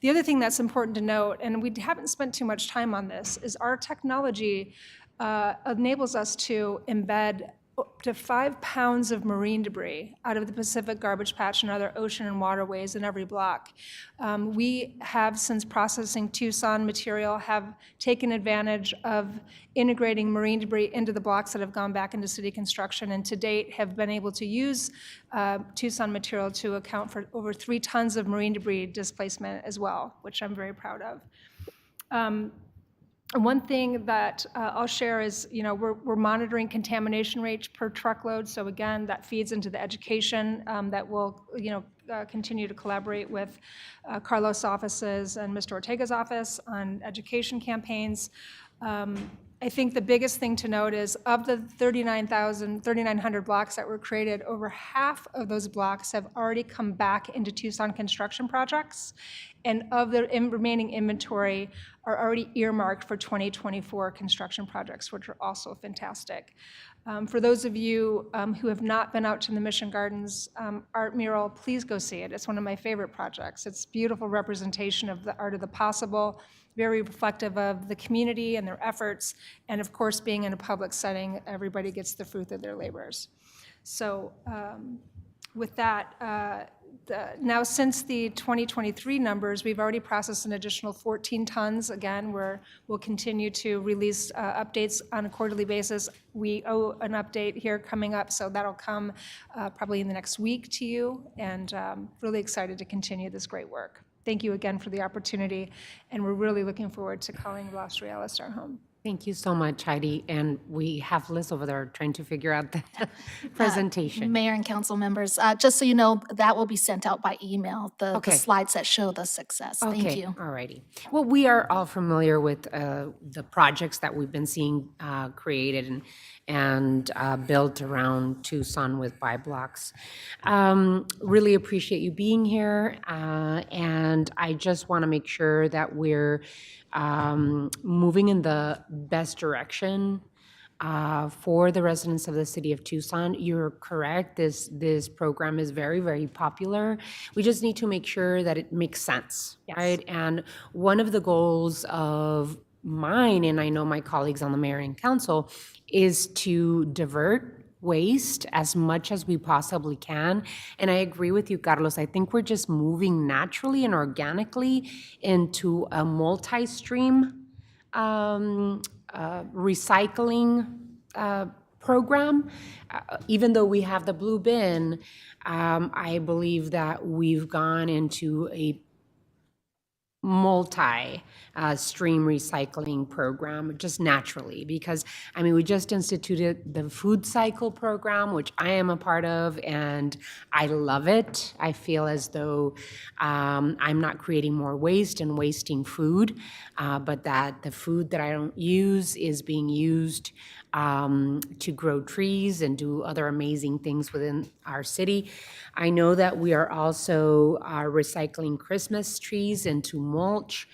The other thing that's important to note, and we haven't spent too much time on this, is our technology enables us to embed up to 5 pounds of marine debris out of the Pacific garbage patch and other ocean and waterways in every block. We have, since processing Tucson material, have taken advantage of integrating marine debris into the blocks that have gone back into city construction, and to date have been able to use Tucson material to account for over 3 tons of marine debris displacement as well, which I'm very proud of. One thing that I'll share is, we're monitoring contamination rates per truckload. So again, that feeds into the education that we'll, continue to collaborate with Carlos' offices and Mr. Ortega's office on education campaigns. I think the biggest thing to note is of the 3,900 blocks that were created, over half of those blocks have already come back into Tucson construction projects. And of the remaining inventory are already earmarked for 2024 construction projects, which are also fantastic. For those of you who have not been out to the Mission Gardens art mural, please go see it. It's one of my favorite projects. It's a beautiful representation of the art of the possible, very reflective of the community and their efforts, and of course, being in a public setting, everybody gets the fruit of their labors. So with that, now since the 2023 numbers, we've already processed an additional 14 tons. Again, we'll continue to release updates on a quarterly basis. We owe an update here coming up, so that'll come probably in the next week to you, and really excited to continue this great work. Thank you again for the opportunity, and we're really looking forward to calling Los Reales our home. Thank you so much, Heidi. And we have Liz over there trying to figure out the presentation. Mayor and council members, just so you know, that will be sent out by email, the slides that show the success. Thank you. All righty. Well, we are all familiar with the projects that we've been seeing created and built around Tucson with buy blocks. Really appreciate you being here. And I just want to make sure that we're moving in the best direction for the residents of the city of Tucson. You're correct. This program is very, very popular. We just need to make sure that it makes sense, right? And one of the goals of mine, and I know my colleagues on the mayor and council, is to divert waste as much as we possibly can. And I agree with you, Carlos. I think we're just moving naturally and organically into a multi-stream recycling program. Even though we have the blue bin, I believe that we've gone into a multi-stream recycling program just naturally, because we just instituted the food cycle program, which I am a part of, and I love it. I feel as though I'm not creating more waste and wasting food, but that the food that I don't use is being used to grow trees and do other amazing things within our city. I know that we are also recycling Christmas trees into mulch.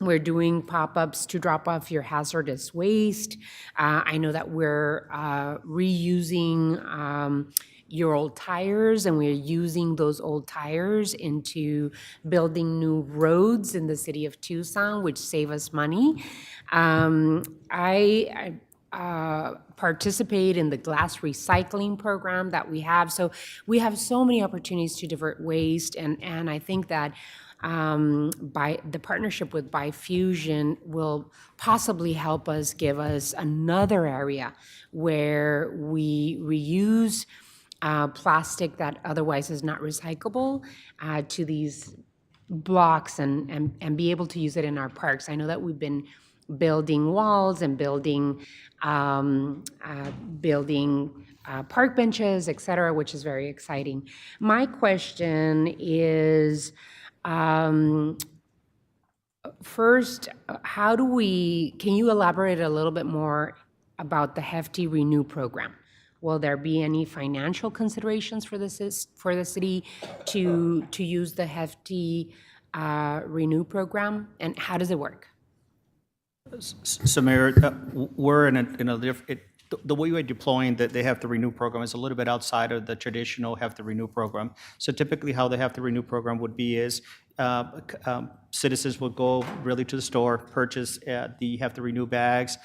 We're doing pop-ups to drop off your hazardous waste. I know that we're reusing your old tires, and we're using those old tires into building new roads in the city of Tucson, which save us money. I participate in the glass recycling program that we have. So we have so many opportunities to divert waste, and I think that by the partnership with Bifusion will possibly help us, give us another area where we reuse plastic that otherwise is not recyclable to these blocks and be able to use it in our parks. I know that we've been building walls and building park benches, et cetera, which is very exciting. My question is, first, can you elaborate a little bit more about the Hefty Renew program? Will there be any financial considerations for for the city to use the Hefty Renew program? And how does it work? So Mayor, we're in a different, the way we're deploying that they have to renew program is a little bit outside of the traditional have to renew program. So typically how the have to renew program would be is citizens would go really to the store, purchase the have to renew bags,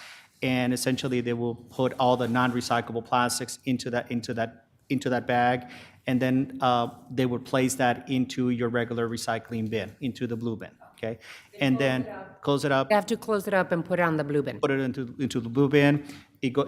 and essentially they will put all the non-recyclable plastics into that bag, and then they would place that into your regular recycling bin, into the blue bin, okay? And then close it up. You have to close it up and put it on the blue bin. Put it into the blue bin.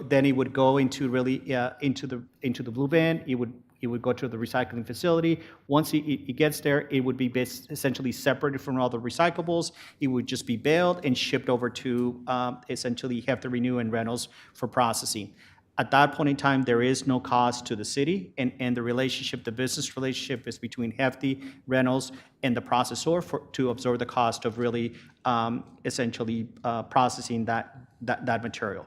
Then it would go into really into the blue bin. It would go to the recycling facility. Once it gets there, it would be essentially separated from all the recyclables. It would just be baled and shipped over to essentially have to renew and rentals for processing. At that point in time, there is no cost to the city, and the relationship, the business relationship is between Hefty Rentals and the processor to absorb the cost of really essentially processing that material.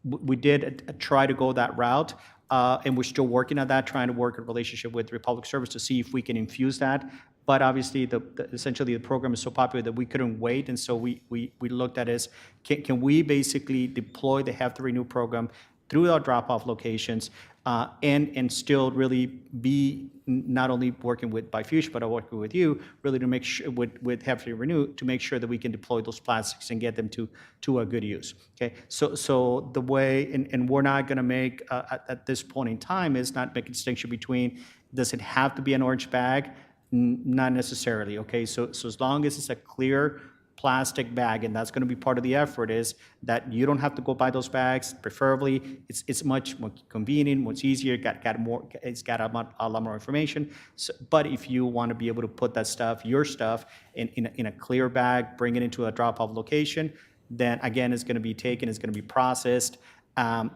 We did try to go that route, and we're still working on that, trying to work a relationship with Republic Service to see if we can infuse that. But obviously, essentially the program is so popular that we couldn't wait, and so we looked at it as can we basically deploy the Have to Renew program through our drop-off locations, and still really be not only working with Bifusion, but working with you, really to make sure with Have to Renew to make sure that we can deploy those plastics and get them to a good use. Okay, so the way, and we're not going to make at this point in time is not make a distinction between does it have to be an orange bag? Not necessarily. Okay, so as long as it's a clear plastic bag, and that's going to be part of the effort, is that you don't have to go buy those bags. Preferably, it's much more convenient, much easier. It's got a lot more information. So, but if you want to be able to put that stuff, your stuff, in a clear bag, bring it into a drop-off location, then again, it's going to be taken, it's going to be processed,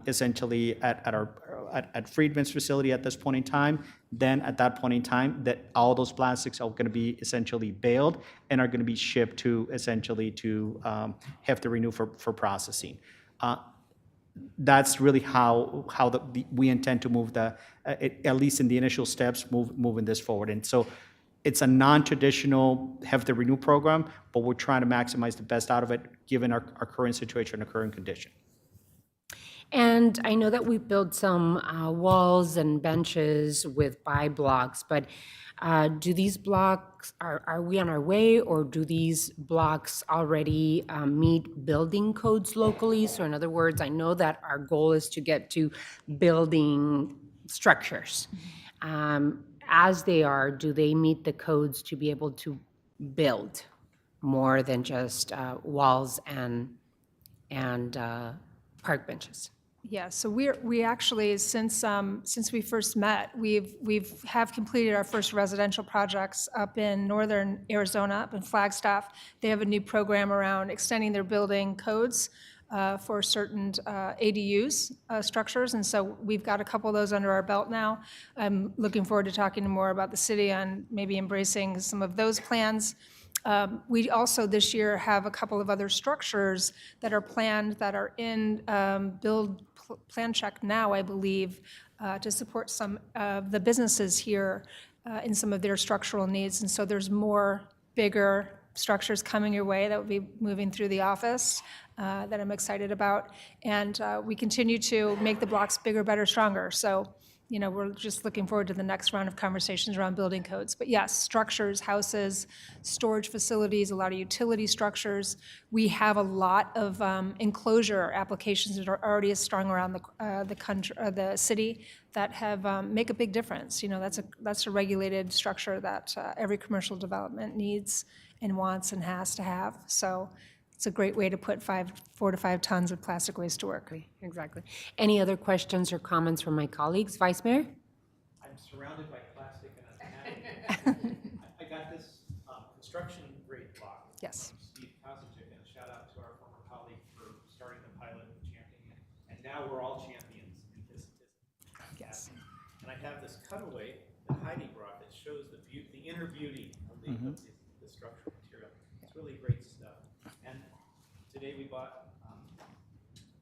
essentially at Friedman's facility at this point in time. Then at that point in time, that all those plastics are going to be essentially baled and are going to be shipped to essentially to have to renew for processing. That's really how we intend to move at least in the initial steps, moving this forward. And so it's a non-traditional have to renew program, but we're trying to maximize the best out of it given our current situation, our current condition. And I know that we built some walls and benches with buy blocks, but do these blocks, are we on our way, or do these blocks already meet building codes locally? So in other words, I know that our goal is to get to building structures. As they are, do they meet the codes to be able to build more than just walls and park benches? Yeah, so we actually, since we first met, we've completed our first residential projects up in northern Arizona, up in Flagstaff. They have a new program around extending their building codes for certain ADUs structures, and so we've got a couple of those under our belt now. I'm looking forward to talking more about the city on maybe embracing some of those plans. We also this year have a couple of other structures that are planned that are in build plan check now, I believe, to support some of the businesses here in some of their structural needs. And so there's more bigger structures coming your way that will be moving through the office that I'm excited about. And we continue to make the blocks bigger, better, stronger. So, you know, we're just looking forward to the next round of conversations around building codes. But yes, structures, houses, storage facilities, a lot of utility structures. We have a lot of enclosure applications that are already strung around the country, the city, that have make a big difference. You know, that's a regulated structure that every commercial development needs and wants and has to have. So it's a great way to put 4 to 5 tons of plastic waste to work. Exactly. Any other questions or comments from my colleagues? Vice Mayor? I'm surrounded by plastic and I'm I got this construction grade block. Yes. From Steve Kosicek, and a shout out to our former colleague for starting the pilot and championing it. And now we're all champions in this. Yes. And I have this cutaway that Heidi brought that shows the inner beauty of the structural material. It's really great stuff. And today we bought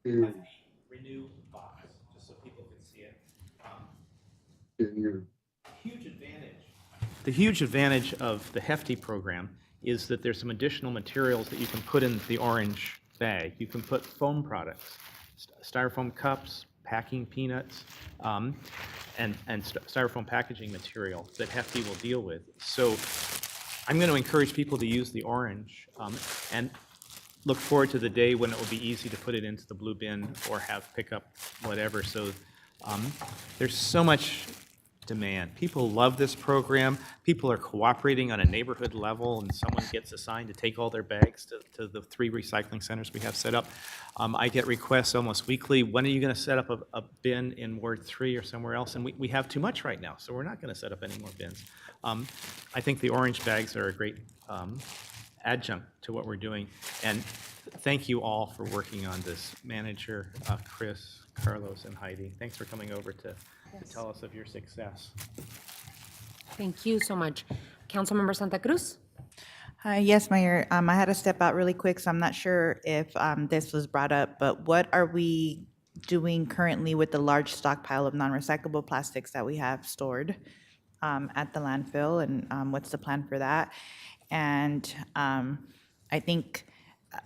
a Renew box, just so people could see it. in your The huge advantage of the Hefty program is that there's some additional materials that you can put in the orange bag. You can put foam products, styrofoam cups, packing peanuts, and styrofoam packaging material that Hefty will deal with. So I'm going to encourage people to use the orange and look forward to the day when it will be easy to put it into the blue bin or have pickup, whatever. So there's so much demand. People love this program. People are cooperating on a neighborhood level, and someone gets assigned to take all their bags to the 3 recycling centers we have set up. I get requests almost weekly, when are you going to set up a bin in Ward 3 or somewhere else? And we have too much right now, so we're not going to set up any more bins. I think the orange bags are a great adjunct to what we're doing. And thank you all for working on this. Manager, Chris, Carlos, and Heidi, thanks for coming over to tell us of your success. Thank you so much. Councilmember Santa Cruz? Yes, Mayor. I had to step out really quick, so I'm not sure if this was brought up, but what are we doing currently with the large stockpile of non-recyclable plastics that we have stored at the landfill, and what's the plan for that? And I think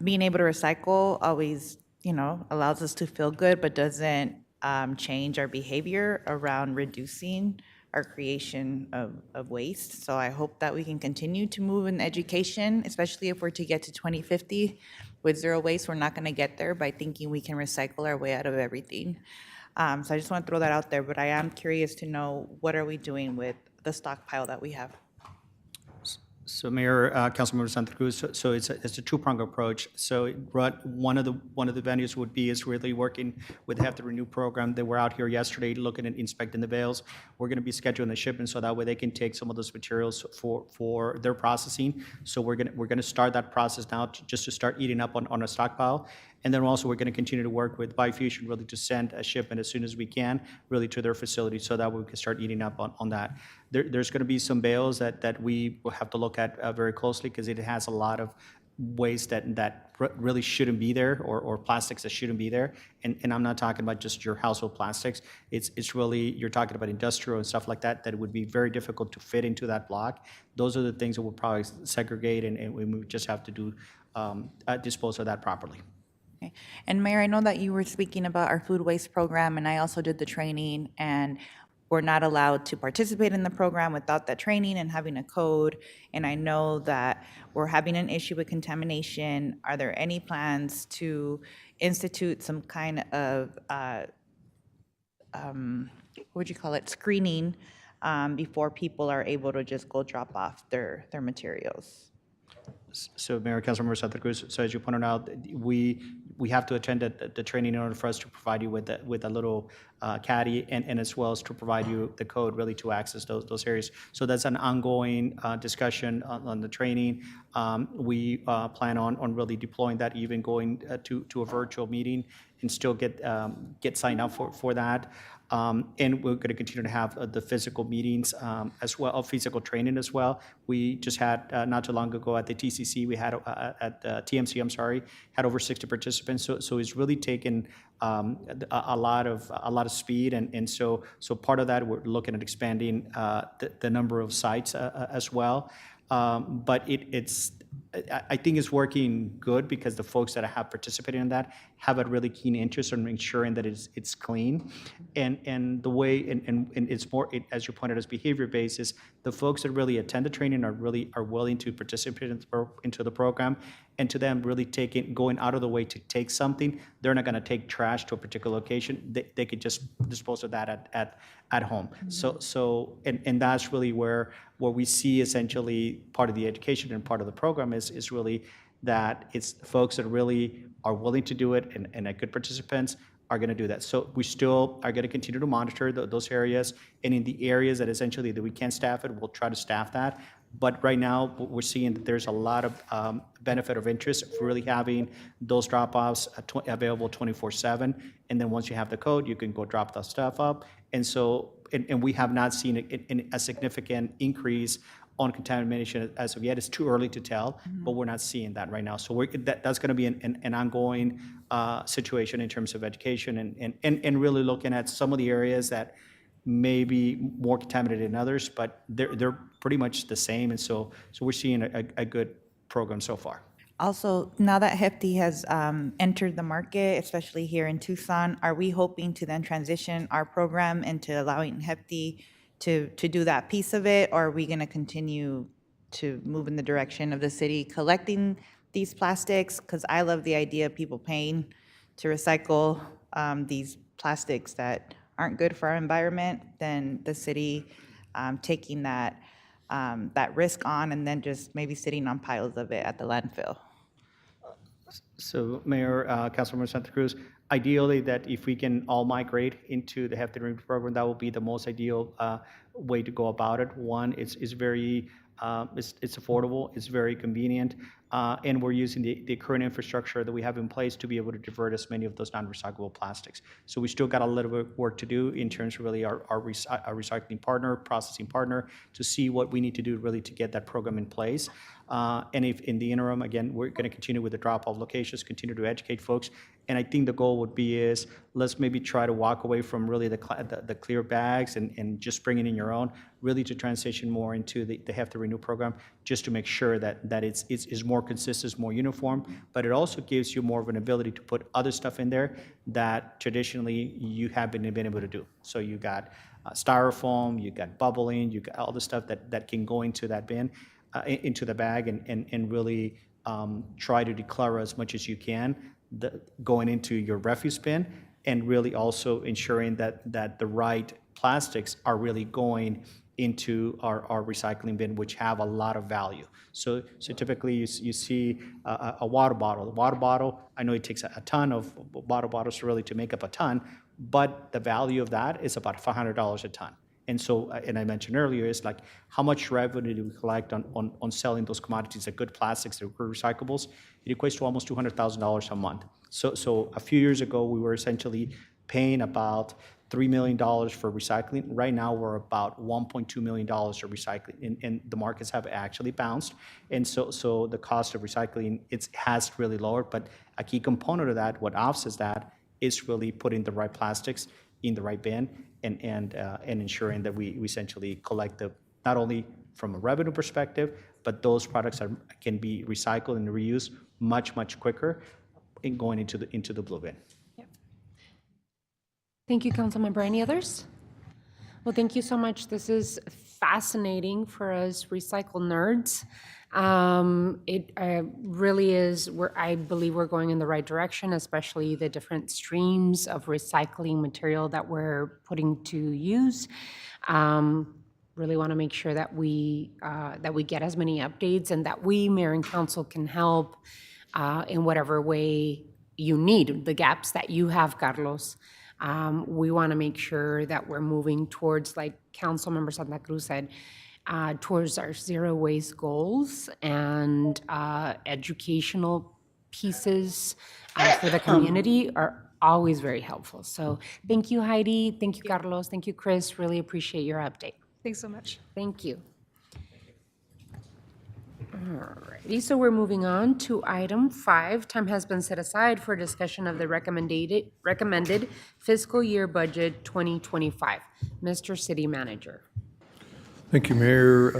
being able to recycle always, allows us to feel good, but doesn't change our behavior around reducing our creation of waste. So I hope that we can continue to move in education, especially if we're to get to 2050 with zero waste. We're not going to get there by thinking we can recycle our way out of everything. So I just want to throw that out there, but I am curious to know, what are we doing with the stockpile that we have? So Mayor, Councilmember Santa Cruz, so it's a two-pronged approach. So one of the venues would be is really working with the Have to Renew program. They were out here yesterday looking at inspecting the bales. We're going to be scheduling the shipment so that way they can take some of those materials for their processing. So we're going to start that process now just to start eating up on a stockpile. And then also we're going to continue to work with Biofusion really to send a shipment as soon as we can really to their facility so that we can start eating up on that. There's going to be some bales that we will have to look at very closely because it has a lot of waste that really shouldn't be there or plastics that shouldn't be there. And I'm not talking about just your household plastics. It's really, you're talking about industrial and stuff like that it would be very difficult to fit into that block. Those are the things that we'll probably segregate and we just have to do dispose of that properly. Okay. And Mayor, I know that you were speaking about our food waste program, and I also did the training, and we're not allowed to participate in the program without that training and having a code. And I know that we're having an issue with contamination. Are there any plans to institute some kind of, what would you call it, screening before people are able to just go drop off their materials? So Mayor, Councilmember Santa Cruz, so as you pointed out, we have to attend the training in order for us to provide you with a little caddy and as well as to provide you the code really to access those areas. So that's an ongoing discussion on the training. We plan on really deploying that, even going to a virtual meeting and still get signed up for that. And we're going to continue to have the physical meetings as well, physical training as well. We just had, not too long ago at the TCC, we had, at TMC, I'm sorry, had over 60 participants. So it's really taken a lot of speed. And so part of that, we're looking at expanding the number of sites as well. But I think it's working good because the folks that have participated in that have a really keen interest in ensuring that it's clean, and the way and it's more, as you pointed, as behavior based, is the folks that really attend the training are willing to participate into the program, and to them really going out of the way to take something. They're not going to take trash to a particular location. They could just dispose of that at home. Mm-hmm. So that's really where we see essentially part of the education and part of the program is really that it's folks that really are willing to do it and are good participants are going to do that. So we still are going to continue to monitor those areas, and in the areas that essentially that we can't staff it, we'll try to staff that. But right now, we're seeing that there's a lot of benefit of interest for really having those drop-offs available 24/7. And then once you have the code, you can go drop the stuff up. And so, and we have not seen a significant increase on contamination as of yet. It's too early to tell, but we're not seeing that right now. So that's going to be an ongoing situation in terms of education and really looking at some of the areas that may be more contaminated than others, but they're pretty much the same. And so we're seeing a good program so far. Also, now that Hefty has entered the market, especially here in Tucson, are we hoping to then transition our program into allowing Hefty to do that piece of it? Or are we going to continue to move in the direction of the city collecting these plastics? Because I love the idea of people paying to recycle these plastics that aren't good for our environment, than the city taking that risk on and then just maybe sitting on piles of it at the landfill. So Mayor, Councilmember Santa Cruz, ideally that if we can all migrate into the Hefty Renew program, that will be the most ideal way to go about it. One, it's very, it's affordable, it's very convenient, and we're using the current infrastructure that we have in place to be able to divert as many of those non-recyclable plastics. So we still got a little bit of work to do in terms of really our recycling partner, processing partner, to see what we need to do really to get that program in place. And if in the interim, again, we're going to continue with the drop-off locations, continue to educate folks. And I think the goal would be is let's maybe try to walk away from really the clear bags and just bringing in your own, really to transition more into the Hefty Renew program, just to make sure that it's more consistent, more uniform, but it also gives you more of an ability to put other stuff in there that traditionally you haven't been able to do. So you got styrofoam, you got bubbling, you got all the stuff that can go into that bin, into the bag, and really try to declutter as much as you can going into your refuse bin, and really also ensuring that the right plastics are really going into our recycling bin, which have a lot of value. So typically you see a water bottle. The water bottle, I know it takes a ton of water bottles really to make up a ton, but the value of that is about $500 a ton. And so, and I mentioned earlier, is like how much revenue do we collect on selling those commodities, the good plastics, the good recyclables? It equates to almost $200,000 a month. So a few years ago, we were essentially paying about $3 million for recycling. Right now, we're about $1.2 million for recycling, and the markets have actually bounced. And so the cost of recycling, it has really lowered, but a key component of that, what offsets that, is really putting the right plastics in the right bin, and ensuring that we essentially collect not only from a revenue perspective, but those products can be recycled and reused much quicker in going into the blue bin. Thank you, Councilmember. Any others? Well, thank you so much. This is fascinating for us recycle nerds. It really is, I believe we're going in the right direction, especially the different streams of recycling material that we're putting to use. Really want to make sure that we get as many updates, and that we, Mayor and Council, can help in whatever way you need, the gaps that you have, Carlos. We want to make sure that we're moving towards, like Councilmember Santa Cruz said, towards our zero waste goals, and educational pieces for the community are always very helpful. So thank you, Heidi. Thank you, Carlos. Thank you, Chris. Really appreciate your update. Thanks so much. Thank you. Alrighty, so we're moving on to item 5. Time has been set aside for discussion of the recommended fiscal year budget 2025. Mr. City Manager. Thank you, Mayor.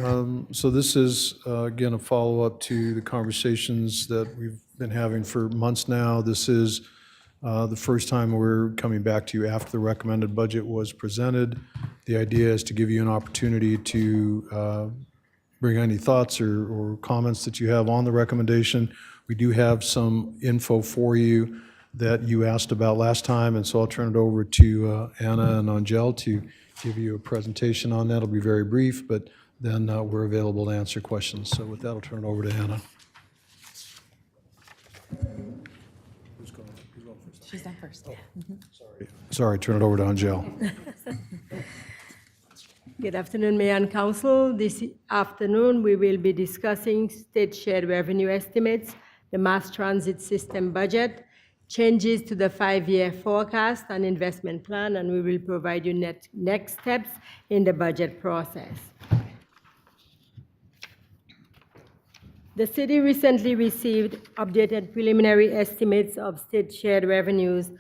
So this is, again, a follow-up to the conversations that we've been having for months now. This is the first time we're coming back to you after the recommended budget was presented. The idea is to give you an opportunity to bring any thoughts or comments that you have on the recommendation. We do have some info for you that you asked about last time, and so I'll turn it over to Anna and Angel to give you a presentation on that. It'll be very brief, but then we're available to answer questions. So with that, I'll turn it over to Anna. Who's going first? She's not first. Sorry, turn it over to Angel. Good afternoon, Mayor and Council. This afternoon, we will be discussing state shared revenue estimates, the mass transit system budget, changes to the 5-year forecast and investment plan, and we will provide you next steps in the budget process. The city recently received updated preliminary estimates of state shared revenues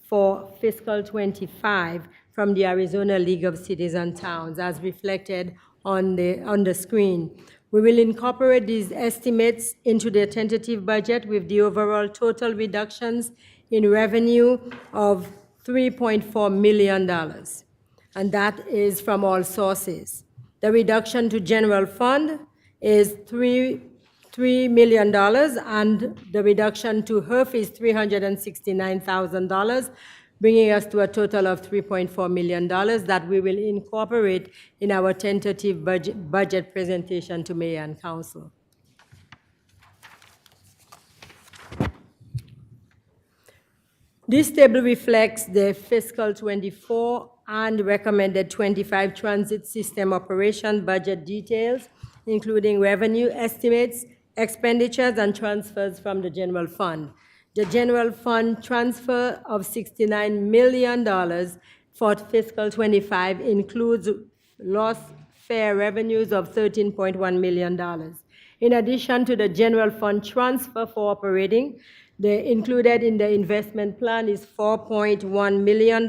for fiscal '25 from the Arizona League of Cities and Towns, as reflected on the screen. We will incorporate these estimates into the tentative budget with the overall total reductions in revenue of $3.4 million, and that is from all sources. The reduction to general fund is $3 million, and the reduction to HERF is $369,000, bringing us to a total of $3.4 million that we will incorporate in our tentative budget presentation to Mayor and Council. This table reflects the fiscal 24 and recommended 25 transit system operation budget details, including revenue estimates, expenditures, and transfers from the general fund. The general fund transfer of $69 million for fiscal 25 includes lost fare revenues of $13.1 million. In addition to the general fund transfer for operating, included in the investment plan is $4.1 million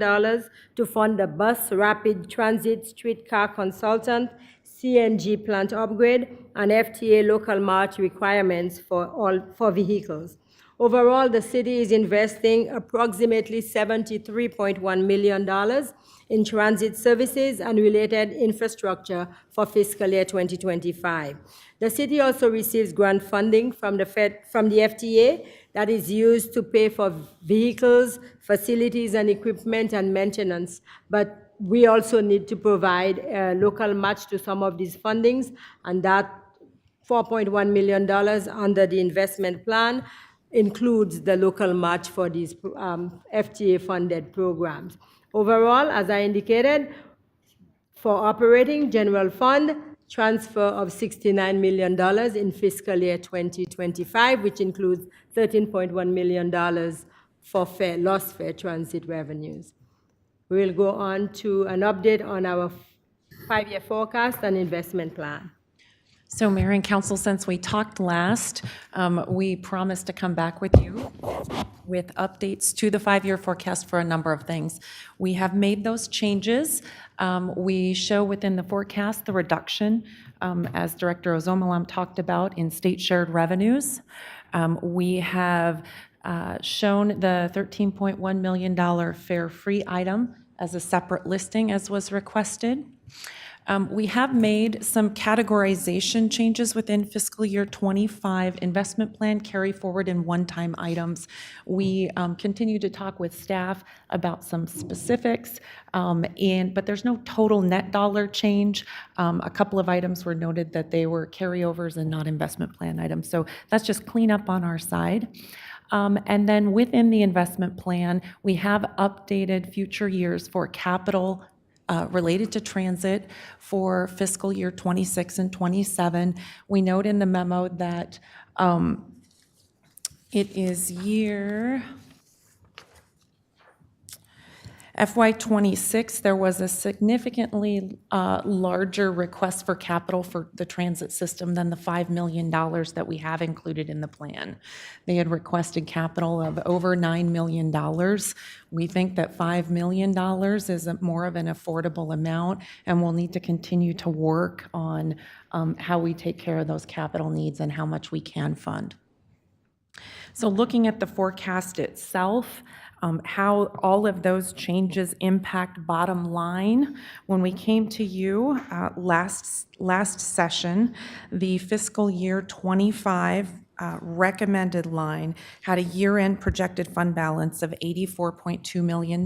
to fund the bus rapid transit streetcar consultant, CNG plant upgrade, and FTA local march requirements for vehicles. Overall, the city is investing approximately $73.1 million in transit services and related infrastructure for fiscal year 2025. The city also receives grant funding from the FTA that is used to pay for vehicles, facilities, and equipment and maintenance. But we also need to provide a local match to some of these fundings, and that $4.1 million under the investment plan includes the local match for these FTA-funded programs. Overall, as I indicated, for operating general fund, transfer of $69 million in fiscal year 2025, which includes $13.1 million for lost fare transit revenues. We will go on to an update on our 5-year forecast and investment plan. So Mayor and Council, since we talked last, we promised to come back with you with updates to the 5-year forecast for a number of things. We have made those changes. We show within the forecast the reduction, as Director Ozomalam talked about, in state shared revenues. We have shown the $13.1 million fare-free item as a separate listing, as was requested. We have made some categorization changes within fiscal year 25 investment plan carry forward in one-time items. We continue to talk with staff about some specifics, but there's no total net dollar change. A couple of items were noted that they were carryovers and not investment plan items. So that's just cleanup on our side. And then within the investment plan, we have updated future years for capital related to transit for fiscal year 26 and 27. We note in the memo that it is year FY26, there was a significantly larger request for capital for the transit system than the $5 million that we have included in the plan. They had requested capital of over $9 million. We think that $5 million is more of an affordable amount, and we'll need to continue to work on how we take care of those capital needs and how much we can fund. So looking at the forecast itself, how all of those changes impact bottom line. When we came to you last session, the fiscal year 25 recommended line had a year-end projected fund balance of $84.2 million.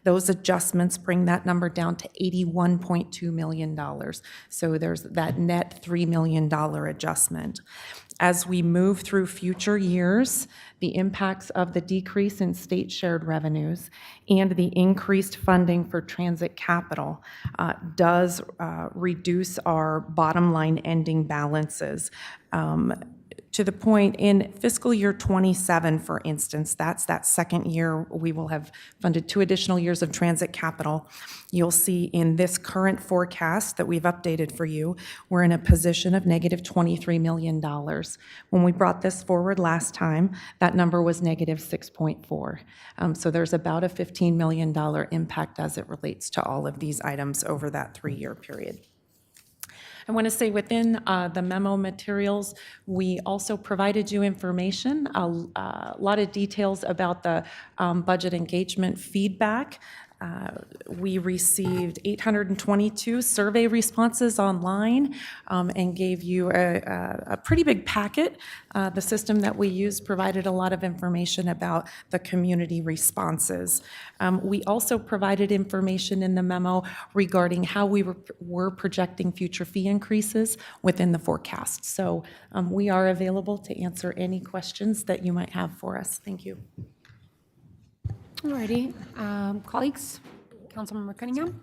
Those adjustments bring that number down to $81.2 million. So there's that net $3 million adjustment. As we move through future years, the impacts of the decrease in state shared revenues and the increased funding for transit capital does reduce our bottom line ending balances. to the point in fiscal year '27, for instance, that's that second year we will have funded 2 additional years of transit capital. You'll see in this current forecast that we've updated for you, we're in a position of negative $23 million. When we brought this forward last time, that number was negative 6.4. So there's about a $15 million impact as it relates to all of these items over that 3-year period. I want to say within the memo materials, we also provided you information, a lot of details about the budget engagement feedback. We received 822 survey responses online and gave you a pretty big packet. The system that we use provided a lot of information about the community responses. We also provided information in the memo regarding how we were projecting future fee increases within the forecast. So we are available to answer any questions that you might have for us. Thank you. All righty. Colleagues, Councilmember Cunningham?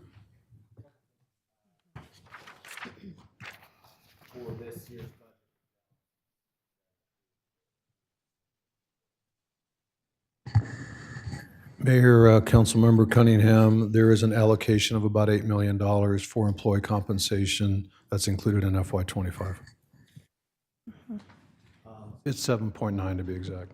Mayor, Councilmember Cunningham, there is an allocation of about $8 million for employee compensation that's included in FY '25. It's 7.9 to be exact.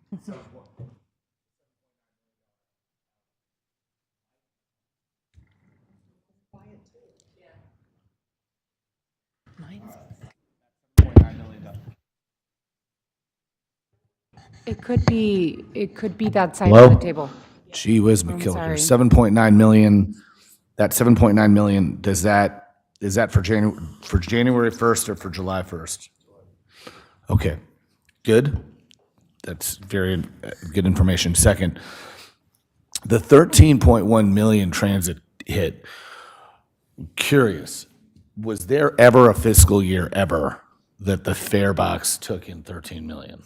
It could be that side Hello? of the table. Gee whiz, I'm McKill sorry. here. 7.9 million, that 7.9 million, is that for January 1st or for July 1st? Okay, good. That's very good information. Second, the 13.1 million transit hit, curious, was there ever a fiscal year ever that the fare box took in 13 million?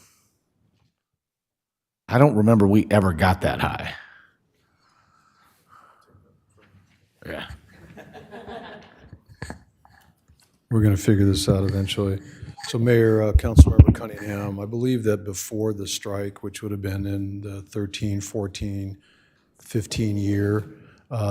I don't remember we ever got that high. Yeah. We're going to figure this out eventually. So Mayor, Councilmember Cunningham, I believe that before the strike, which would have been in the 13, 14, 15 year,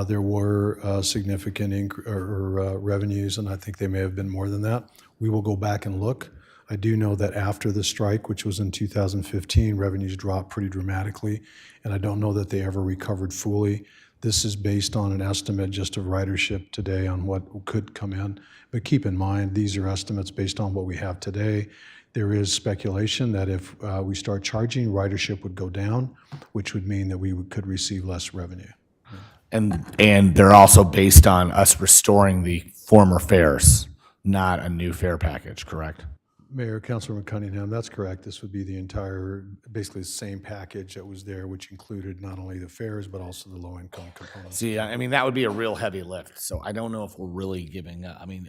there were significant revenues, and I think they may have been more than that. We will go back and look. I do know that after the strike, which was in 2015, revenues dropped pretty dramatically, and I don't know that they ever recovered fully. This is based on an estimate just of ridership today on what could come in. But keep in mind, these are estimates based on what we have today. There is speculation that if we start charging, ridership would go down, which would mean that we could receive less revenue. And they're also based on us restoring the former fares, not a new fare package, correct? Mayor, Councilman Cunningham, that's correct. This would be the entire, basically the same package that was there, which included not only the fares, but also the low-income components. See, I mean, that would be a real heavy lift, so I don't know if we're really giving up. I mean,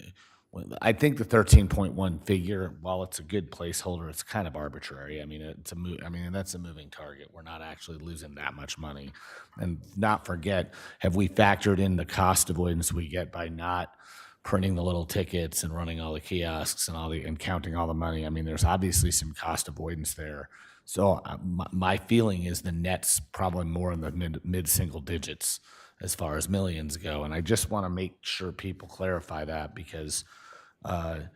I think the 13.1 figure, while it's a good placeholder, it's kind of arbitrary. I mean, that's a moving target. We're not actually losing that much money. And not forget, have we factored in the cost avoidance we get by not printing the little tickets and running all the kiosks and counting all the money? I mean, there's obviously some cost avoidance there. So my feeling is the net's probably more in the mid-single digits as far as millions go. And I just want to make sure people clarify that, because I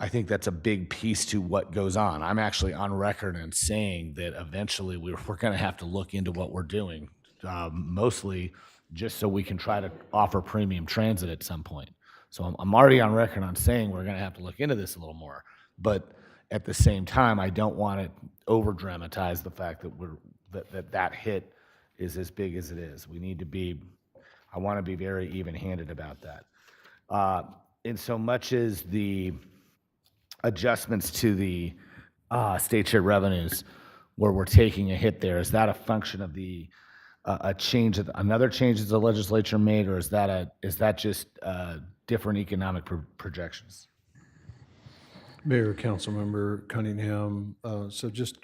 think that's a big piece to what goes on. I'm actually on record and saying that eventually we're going to have to look into what we're doing, mostly just so we can try to offer premium transit at some point. So I'm already on record on saying we're going to have to look into this a little more. But at the same time, I don't want to over-dramatize the fact that that hit is as big as it is. We need to be, I want to be very even-handed about that. In so much as the adjustments to the state share revenues, where we're taking a hit there, is that a function of the another change that the legislature made, or is that just different economic projections? Mayor, Councilmember Cunningham, so just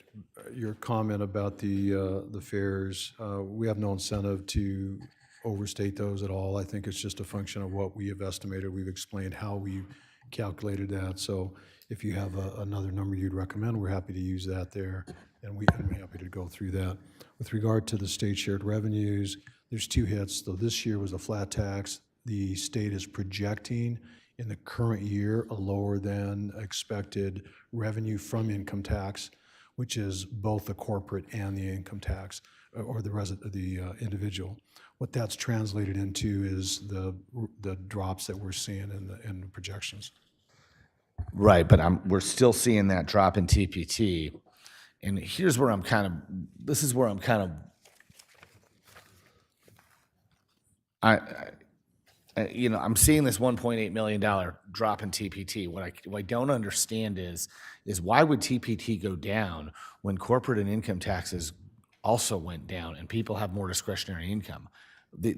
your comment about the fares, we have no incentive to overstate those at all. I think it's just a function of what we have estimated. We've explained how we calculated that. So if you have another number you'd recommend, we're happy to use that there, and we're happy to go through that. With regard to the state shared revenues, there's two hits. So this year was a flat tax. The state is projecting in the current year a lower than expected revenue from income tax, which is both the corporate and the income tax, or the individual. What that's translated into is the drops that we're seeing in the projections. Right, but we're still seeing that drop in TPT. And here's where I'm kind of, I'm seeing this $1.8 million drop in TPT. What I don't understand is why would TPT go down when corporate and income taxes also went down and people have more discretionary income? Well,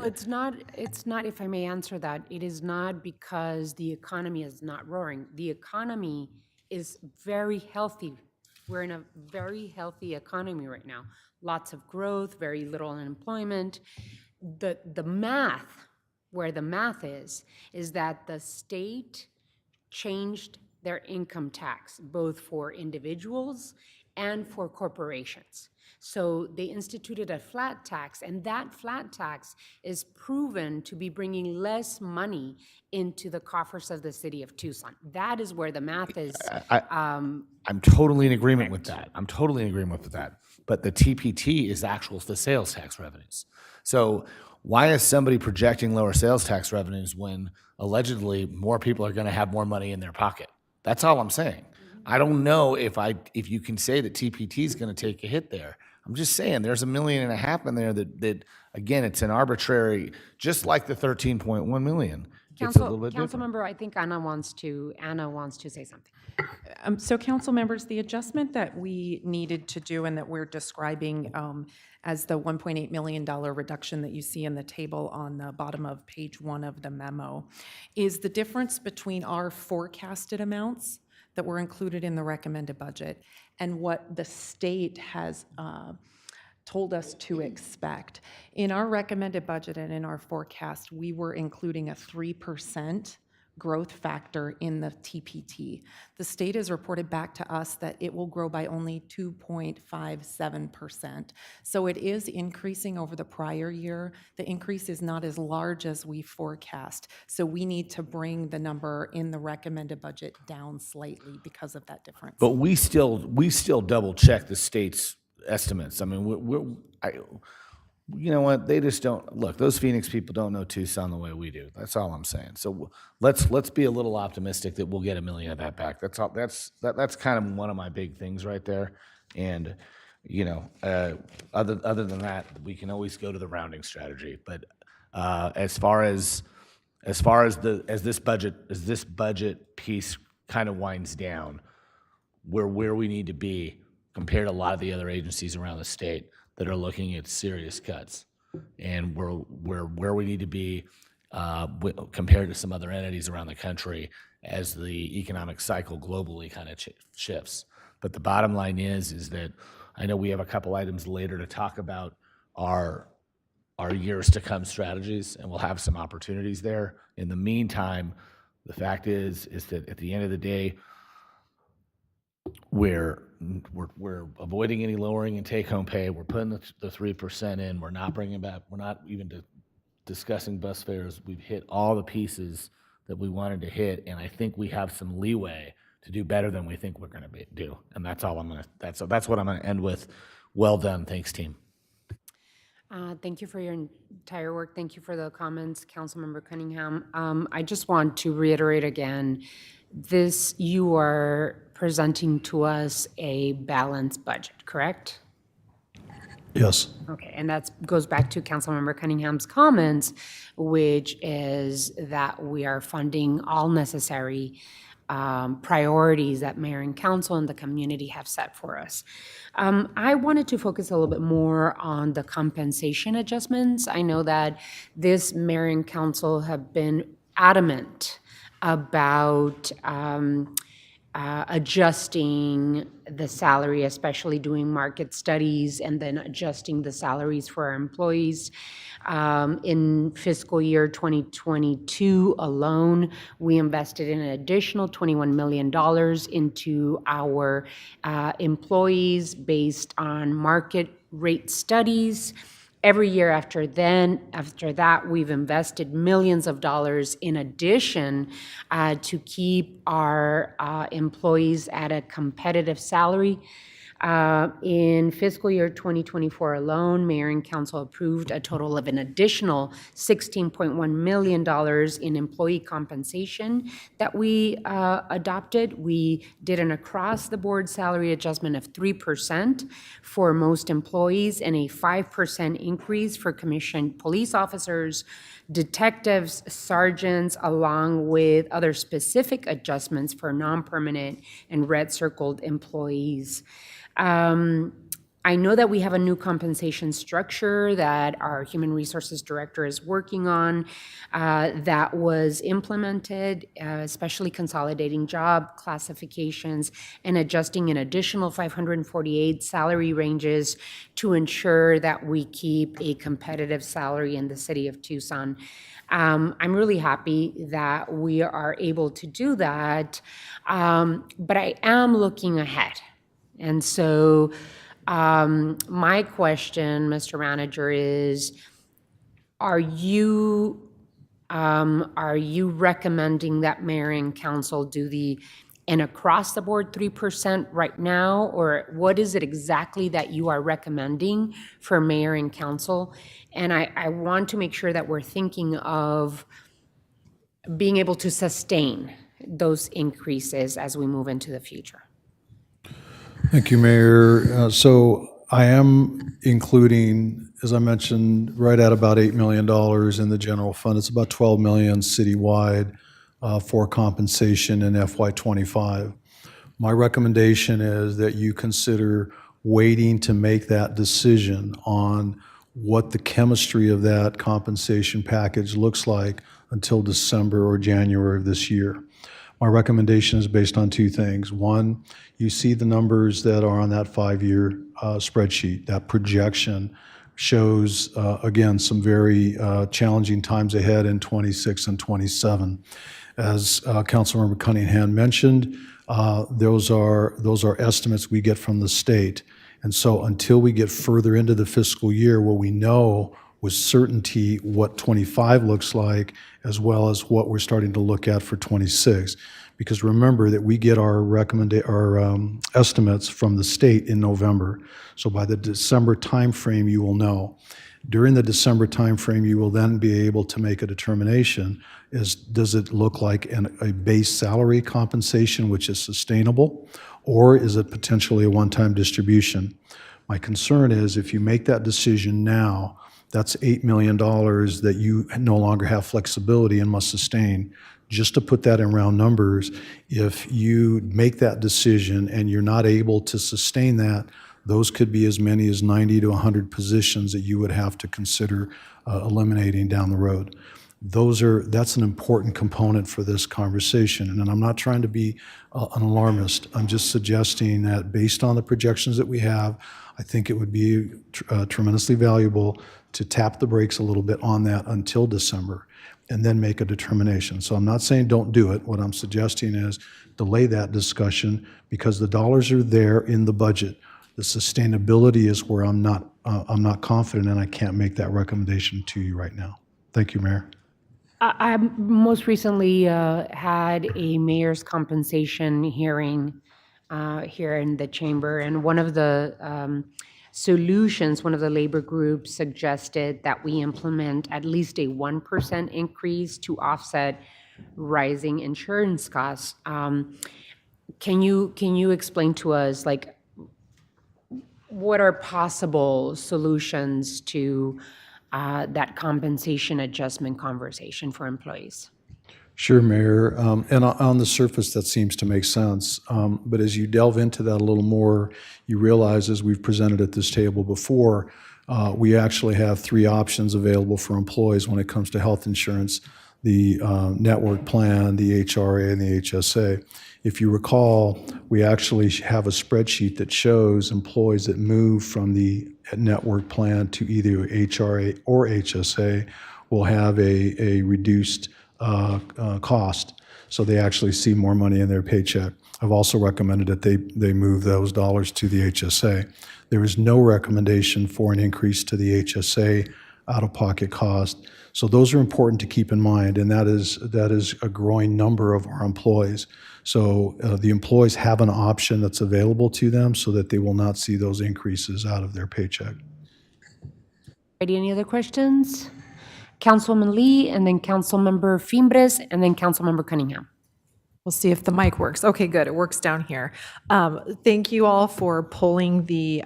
it's not, if I may answer that, it is not because the economy is not roaring. The economy is very healthy. We're in a very healthy economy right now. Lots of growth, very little unemployment. The math, where the math is that the state changed their income tax, both for individuals and for corporations. So they instituted a flat tax, and that flat tax is proven to be bringing less money into the coffers of the city of Tucson. That is where the math is. I'm totally in agreement with that. But the TPT is the sales tax revenues. So why is somebody projecting lower sales tax revenues when allegedly more people are going to have more money in their pocket? That's all I'm saying. I don't know if you can say that TPT is going to take a hit there. I'm just saying there's $1.5 million in there that again, it's an arbitrary, just like the 13.1 million. It's a little bit different. Councilmember, I think Anna wants to say something. So council members, the adjustment that we needed to do and that we're describing as the $1.8 million reduction that you see in the table on the bottom of page 1 of the memo is the difference between our forecasted amounts that were included in the recommended budget and what the state has told us to expect. In our recommended budget and in our forecast, we were including a 3% growth factor in the TPT. The state has reported back to us that it will grow by only 2.57%. So it is increasing over the prior year. The increase is not as large as we forecast. So we need to bring the number in the recommended budget down slightly because of that difference. But we still double check the state's estimates. I mean, you know what? They just don't look. Those Phoenix people don't know Tucson the way we do. That's all I'm saying. So let's be a little optimistic that we'll get $1 million of that back. That's all. That's kind of one of my big things right there. And other than that, we can always go to the rounding strategy. But as far as this budget piece kind of winds down, we're where we need to be compared to a lot of the other agencies around the state that are looking at serious cuts, and we're where we need to be compared to some other entities around the country as the economic cycle globally kind of shifts. But the bottom line is that I know we have a couple items later to talk about our years to come strategies, and we'll have some opportunities there. In the meantime, the fact is that at the end of the day, we're avoiding any lowering in take-home pay. We're putting the 3% in. We're not bringing back. We're not even discussing bus fares. We've hit all the pieces that we wanted to hit, and I think we have some leeway to do better than we think we're going to do. And that's all that's what I'm going to end with. Well done. Thanks, team. Thank you for your entire work. Thank you for the comments, Councilmember Cunningham. I just want to reiterate again, you are presenting to us a balanced budget, correct? Yes. Okay, and that goes back to Councilmember Cunningham's comments, which is that we are funding all necessary priorities that mayor and council and the community have set for us. I wanted to focus a little bit more on the compensation adjustments. I know that this mayor and council have been adamant about adjusting the salary, especially doing market studies and then adjusting the salaries for our employees. In fiscal year 2022 alone, we invested in an additional $21 million into our employees based on market rate studies. Every year after that, we've invested millions of dollars in addition to keep our employees at a competitive salary. In fiscal year 2024 alone, Mayor and Council approved a total of an additional $16.1 million in employee compensation that we adopted. We did an across-the-board salary adjustment of 3% for most employees and a 5% increase for commissioned police officers, detectives, sergeants, along with other specific adjustments for non-permanent and red-circled employees. I know that we have a new compensation structure that our Human Resources Director is working on that was implemented, especially consolidating job classifications and adjusting an additional 548 salary ranges to ensure that we keep a competitive salary in the city of Tucson. I'm really happy that we are able to do that, but I am looking ahead. And so my question, Mr. Manager, is, are you recommending that Mayor and Council do an across-the-board 3% right now? Or what is it exactly that you are recommending for Mayor and Council? And I want to make sure that we're thinking of being able to sustain those increases as we move into the future. Thank you, Mayor. So I am including, as I mentioned, right at about $8 million in the general fund. It's about $12 million citywide for compensation in FY25. My recommendation is that you consider waiting to make that decision on what the chemistry of that compensation package looks like until December or January of this year. My recommendation is based on two things. One, you see the numbers that are on that 5-year spreadsheet. That projection shows, again, some very challenging times ahead in 26 and 27. As Councilmember Cunningham mentioned, those are estimates we get from the state. And so until we get further into the fiscal year where we know with certainty what 25 looks like, as well as what we're starting to look at for 26. Because remember that we get our estimates from the state in November. So by the December timeframe, you will know. During the December timeframe, you will then be able to make a determination. Does it look like a base salary compensation which is sustainable, or is it potentially a one-time distribution? My concern is if you make that decision now, that's $8 million that you no longer have flexibility and must sustain. Just to put that in round numbers, if you make that decision and you're not able to sustain that, those could be as many as 90 to 100 positions that you would have to consider eliminating down the road. That's an important component for this conversation. And I'm not trying to be an alarmist. I'm just suggesting that based on the projections that we have, I think it would be tremendously valuable to tap the brakes a little bit on that until December and then make a determination. So I'm not saying don't do it. What I'm suggesting is delay that discussion because the dollars are there in the budget. The sustainability is where I'm not confident, and I can't make that recommendation to you right now. Thank you, Mayor. I most recently had a mayor's compensation hearing here in the chamber, and one of the solutions, one of the labor groups suggested that we implement at least a 1% increase to offset rising insurance costs. Can you explain to us, like, what are possible solutions to that compensation adjustment conversation for employees? Sure, Mayor. And on the surface, that seems to make sense. But as you delve into that a little more, you realize, as we've presented at this table before, we actually have 3 options available for employees when it comes to health insurance: the network plan, the HRA, and the HSA. If you recall, we actually have a spreadsheet that shows employees that move from the network plan to either HRA or HSA will have a reduced cost. So they actually see more money in their paycheck. I've also recommended that they move those dollars to the HSA. There is no recommendation for an increase to the HSA out-of-pocket cost. So those are important to keep in mind, and that is a growing number of our employees. So the employees have an option that's available to them so that they will not see those increases out of their paycheck. Ready, any other questions? Councilwoman Lee, and then Councilmember Fimbres, and then Councilmember Cunningham. We'll see if the mic works. Okay, good. It works down here. Thank you all for pulling the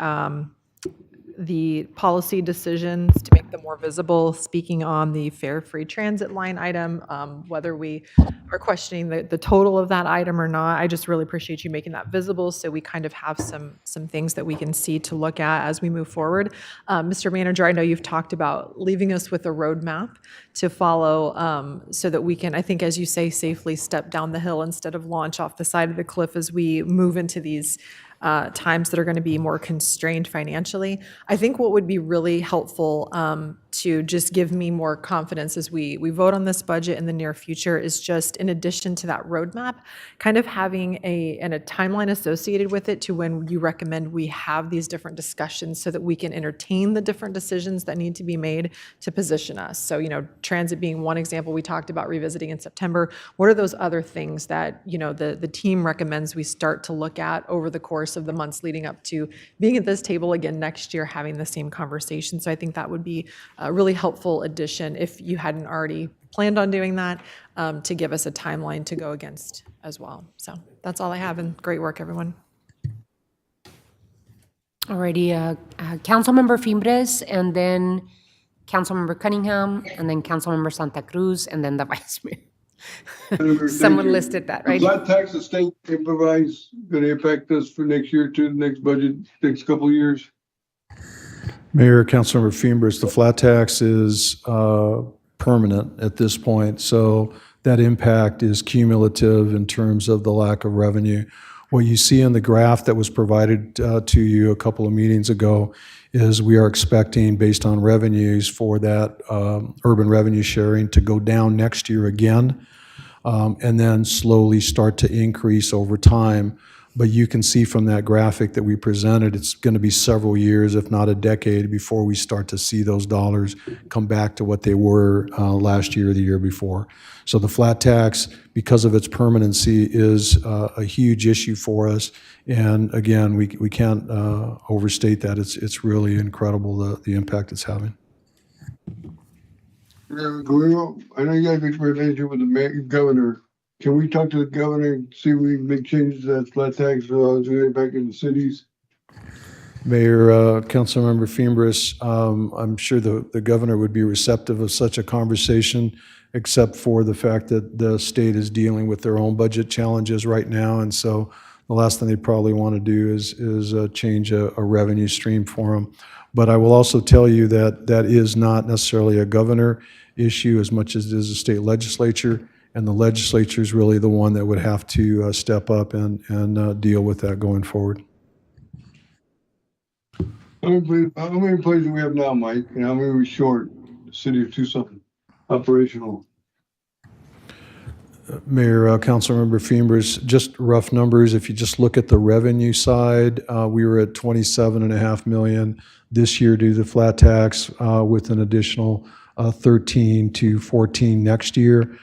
policy decisions to make them more visible, speaking on the fare free transit line item, whether we are questioning the total of that item or not. I just really appreciate you making that visible so we kind of have some things that we can see to look at as we move forward. Mr. Manager, I know you've talked about leaving us with a roadmap to follow so that we can, I think, as you say, safely step down the hill instead of launch off the side of the cliff as we move into these times that are going to be more constrained financially. I think what would be really helpful to just give me more confidence as we vote on this budget in the near future is just, in addition to that roadmap, kind of having a timeline associated with it to when you recommend we have these different discussions so that we can entertain the different decisions that need to be made to position us. So, transit being one example we talked about revisiting in September. What are those other things that, the team recommends we start to look at over the course of the months leading up to being at this table again next year, having the same conversation? So I think that would be a really helpful addition if you hadn't already planned on doing that, to give us a timeline to go against as well. So that's all I have, and great work, everyone. Alrighty, Councilmember Fimbres, and then Councilmember Cunningham, and then Councilmember Santa Cruz, and then the Vice Mayor. Someone listed that, right? The flat tax the state provides going to impact us for next year to the next budget, next couple of years? Mayor, Councilmember Fimbres, the flat tax is permanent at this point, so that impact is cumulative in terms of the lack of revenue. What you see in the graph that was provided to you a couple of meetings ago is we are expecting, based on revenues for that urban revenue sharing, to go down next year again, and then slowly start to increase over time. But you can see from that graphic that we presented, it's going to be several years, if not a decade, before we start to see those dollars come back to what they were last year or the year before. So the flat tax, because of its permanency, is a huge issue for us. And again, we can't overstate that. It's really incredible, the impact it's having. I know you got a good relationship with the governor. Can we talk to the governor and see if we can make changes to that flat tax so it's going to impact in the cities? Mayor, Councilmember Fimbres, I'm sure the governor would be receptive of such a conversation, except for the fact that the state is dealing with their own budget challenges right now. And so the last thing they probably want to do is change a revenue stream for them. But I will also tell you that that is not necessarily a governor issue as much as it is a state legislature. And the legislature is really the one that would have to step up and deal with that going forward. How many employees do we have now, Mike? And how many are we short? The city of Tucson, operational. Mayor, Councilmember Fimbres, just rough numbers. If you just look at the revenue side, we were at 27.5 million this year due to the flat tax, with an additional 13 to 14 next year.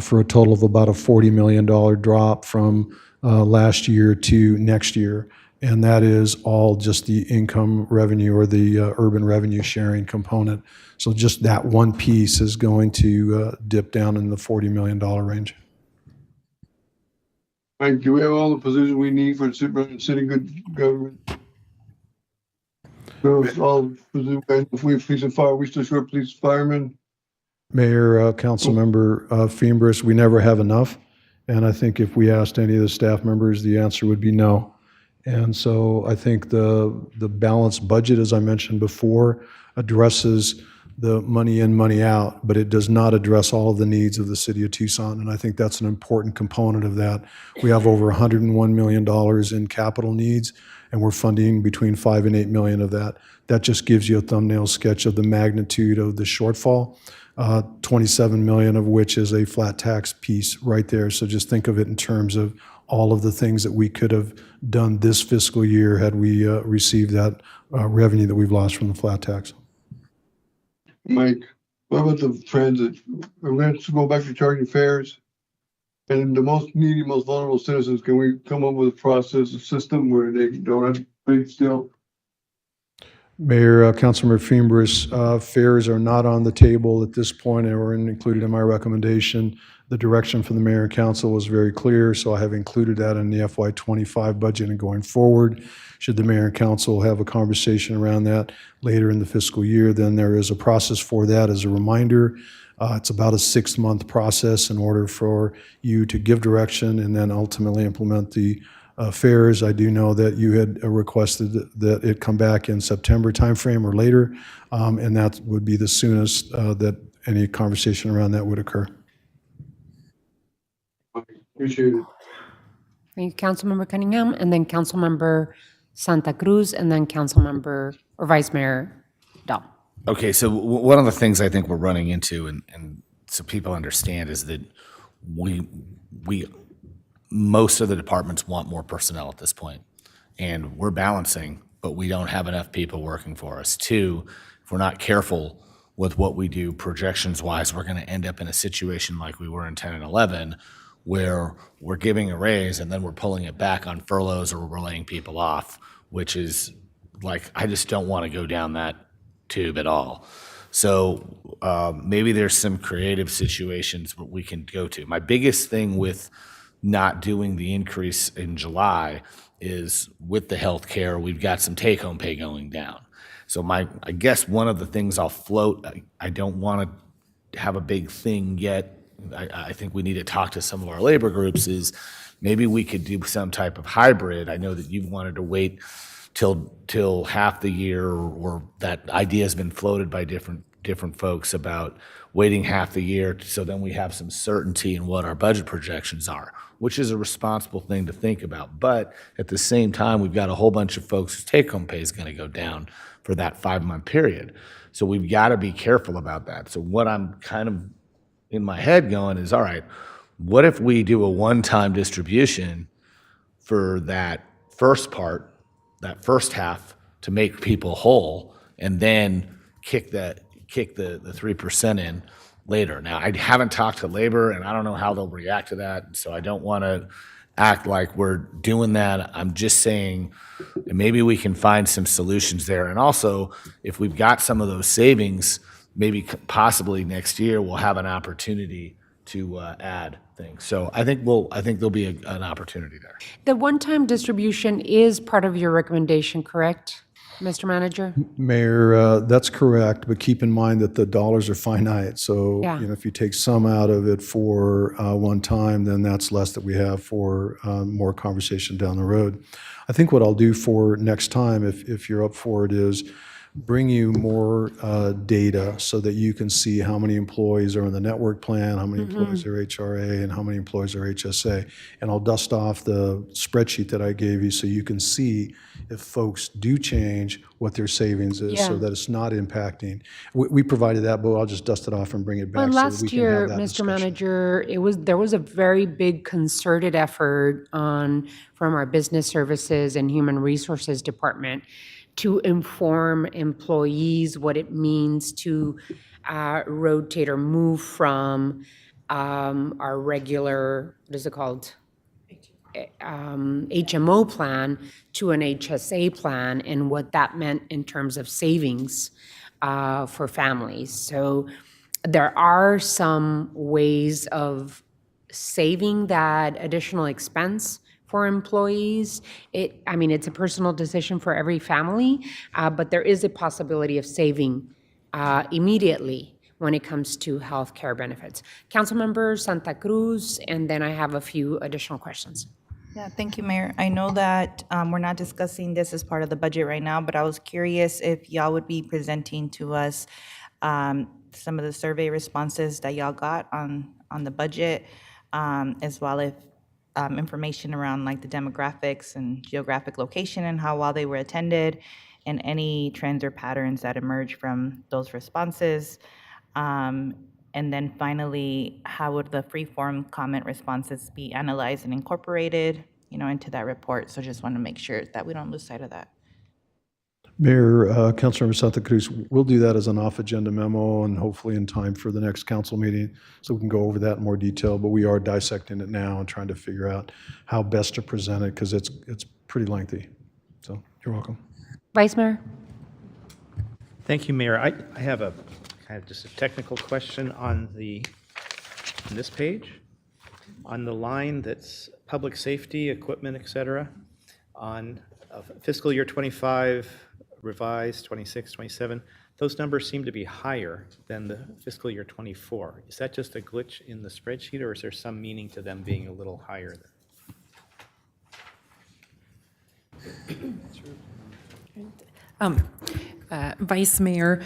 For a total of about a $40 million drop from last year to next year. And that is all just the income revenue or the urban revenue sharing component. So just that one piece is going to dip down in the $40 million range. Mike, do we have all the positions we need for city good government? Those all positions, if we have police and fire, we still short police and firemen? Mayor, Councilmember Fimbres, we never have enough. And I think if we asked any of the staff members, the answer would be no. And so I think the balanced budget, as I mentioned before, addresses the money in, money out, but it does not address all of the needs of the city of Tucson, and I think that's an important component of that. We have over $101 million in capital needs, and we're funding between 5 and 8 million of that. That just gives you a thumbnail sketch of the magnitude of the shortfall, 27 million of which is a flat tax piece right there. So just think of it in terms of all of the things that we could have done this fiscal year had we received that revenue that we've lost from the flat tax. Mike, what about the transit? We're going to go back to charging fares. And the most needy, most vulnerable citizens, can we come up with a process, a system where they don't have to pay still? Mayor, Councilmember Fimbres, fares are not on the table at this point and were included in my recommendation. The direction from the mayor and council was very clear, so I have included that in the FY25 budget and going forward. Should the mayor and council have a conversation around that later in the fiscal year, then there is a process for that. As a reminder, it's about a 6-month process in order for you to give direction and then ultimately implement the fares. I do know that you had requested that it come back in September timeframe or later, and that would be the soonest that any conversation around that would occur. Appreciate it. Thank you, Councilmember Cunningham, and then Councilmember Santa Cruz, and then Councilmember or Vice Mayor Dahl. Okay, so one of the things I think we're running into, and so people understand, is that we most of the departments want more personnel at this point, and we're balancing, but we don't have enough people working for us. Two, if we're not careful with what we do projections-wise, we're going to end up in a situation like we were in 10 and 11, where we're giving a raise and then we're pulling it back on furloughs or we're laying people off, which is like, I just don't want to go down that tube at all. So maybe there's some creative situations that we can go to. My biggest thing with not doing the increase in July is with the healthcare, we've got some take-home pay going down. So I guess one of the things I'll float, I don't want to have a big thing yet. I think we need to talk to some of our labor groups, is maybe we could do some type of hybrid. I know that you've wanted to wait till half the year, or that idea has been floated by different folks about waiting half the year, so then we have some certainty in what our budget projections are, which is a responsible thing to think about. But at the same time, we've got a whole bunch of folks whose take-home pay is going to go down for that 5-month period. So we've got to be careful about that. So what I'm kind of in my head going is, all right, what if we do a one-time distribution for that first part, that first half, to make people whole, and then kick the 3% in later. Now, I haven't talked to labor, and I don't know how they'll react to that, so I don't want to act like we're doing that. I'm just saying maybe we can find some solutions there. And also, if we've got some of those savings, maybe possibly next year we'll have an opportunity to add things. So I think there'll be an opportunity there. The one-time distribution is part of your recommendation, correct, Mr. Manager? Mayor, that's correct, but keep in mind that the dollars are finite. So, Yeah. if you take some out of it for one time, then that's less that we have for more conversation down the road. I think what I'll do for next time, if you're up for it, is bring you more data so that you can see how many employees are in the network plan, how many employees are HRA, and how many employees are HSA. And I'll dust off the spreadsheet that I gave you so you can see if folks do change, what their savings is, so that it's not impacting. We provided that, but I'll just dust it off and bring it back. Well, so that we last can year, have that Mr. discussion. Manager, there was a very big concerted effort from our Business Services and Human Resources Department to inform employees what it means to rotate or move from our regular, what is it called? HMO plan to an HSA plan, and what that meant in terms of savings for families. So there are some ways of saving that additional expense for employees. It's a personal decision for every family, but there is a possibility of saving immediately when it comes to health care benefits. Councilmember Santa Cruz, and then I have a few additional questions. Yeah, thank you, Mayor. I know that we're not discussing this as part of the budget right now, but I was curious if y'all would be presenting to us some of the survey responses that y'all got on the budget, as well as information around like the demographics and geographic location and how well they were attended, and any trends or patterns that emerge from those responses. And then finally, how would the free-form comment responses be analyzed and incorporated, into that report? So just want to make sure that we don't lose sight of that. Mayor, Councilmember Santa Cruz, we'll do that as an off-agenda memo and hopefully in time for the next council meeting, so we can go over that in more detail. But we are dissecting it now and trying to figure out how best to present it, because it's pretty lengthy. So you're welcome. Vice Mayor? Thank you, Mayor. I have a kind of just a technical question on this page, on the line that's public safety, equipment, et cetera, on fiscal year 25, revised 26, 27. Those numbers seem to be higher than the fiscal year 24. Is that just a glitch in the spreadsheet, or is there some meaning to them being a little higher? Vice Mayor,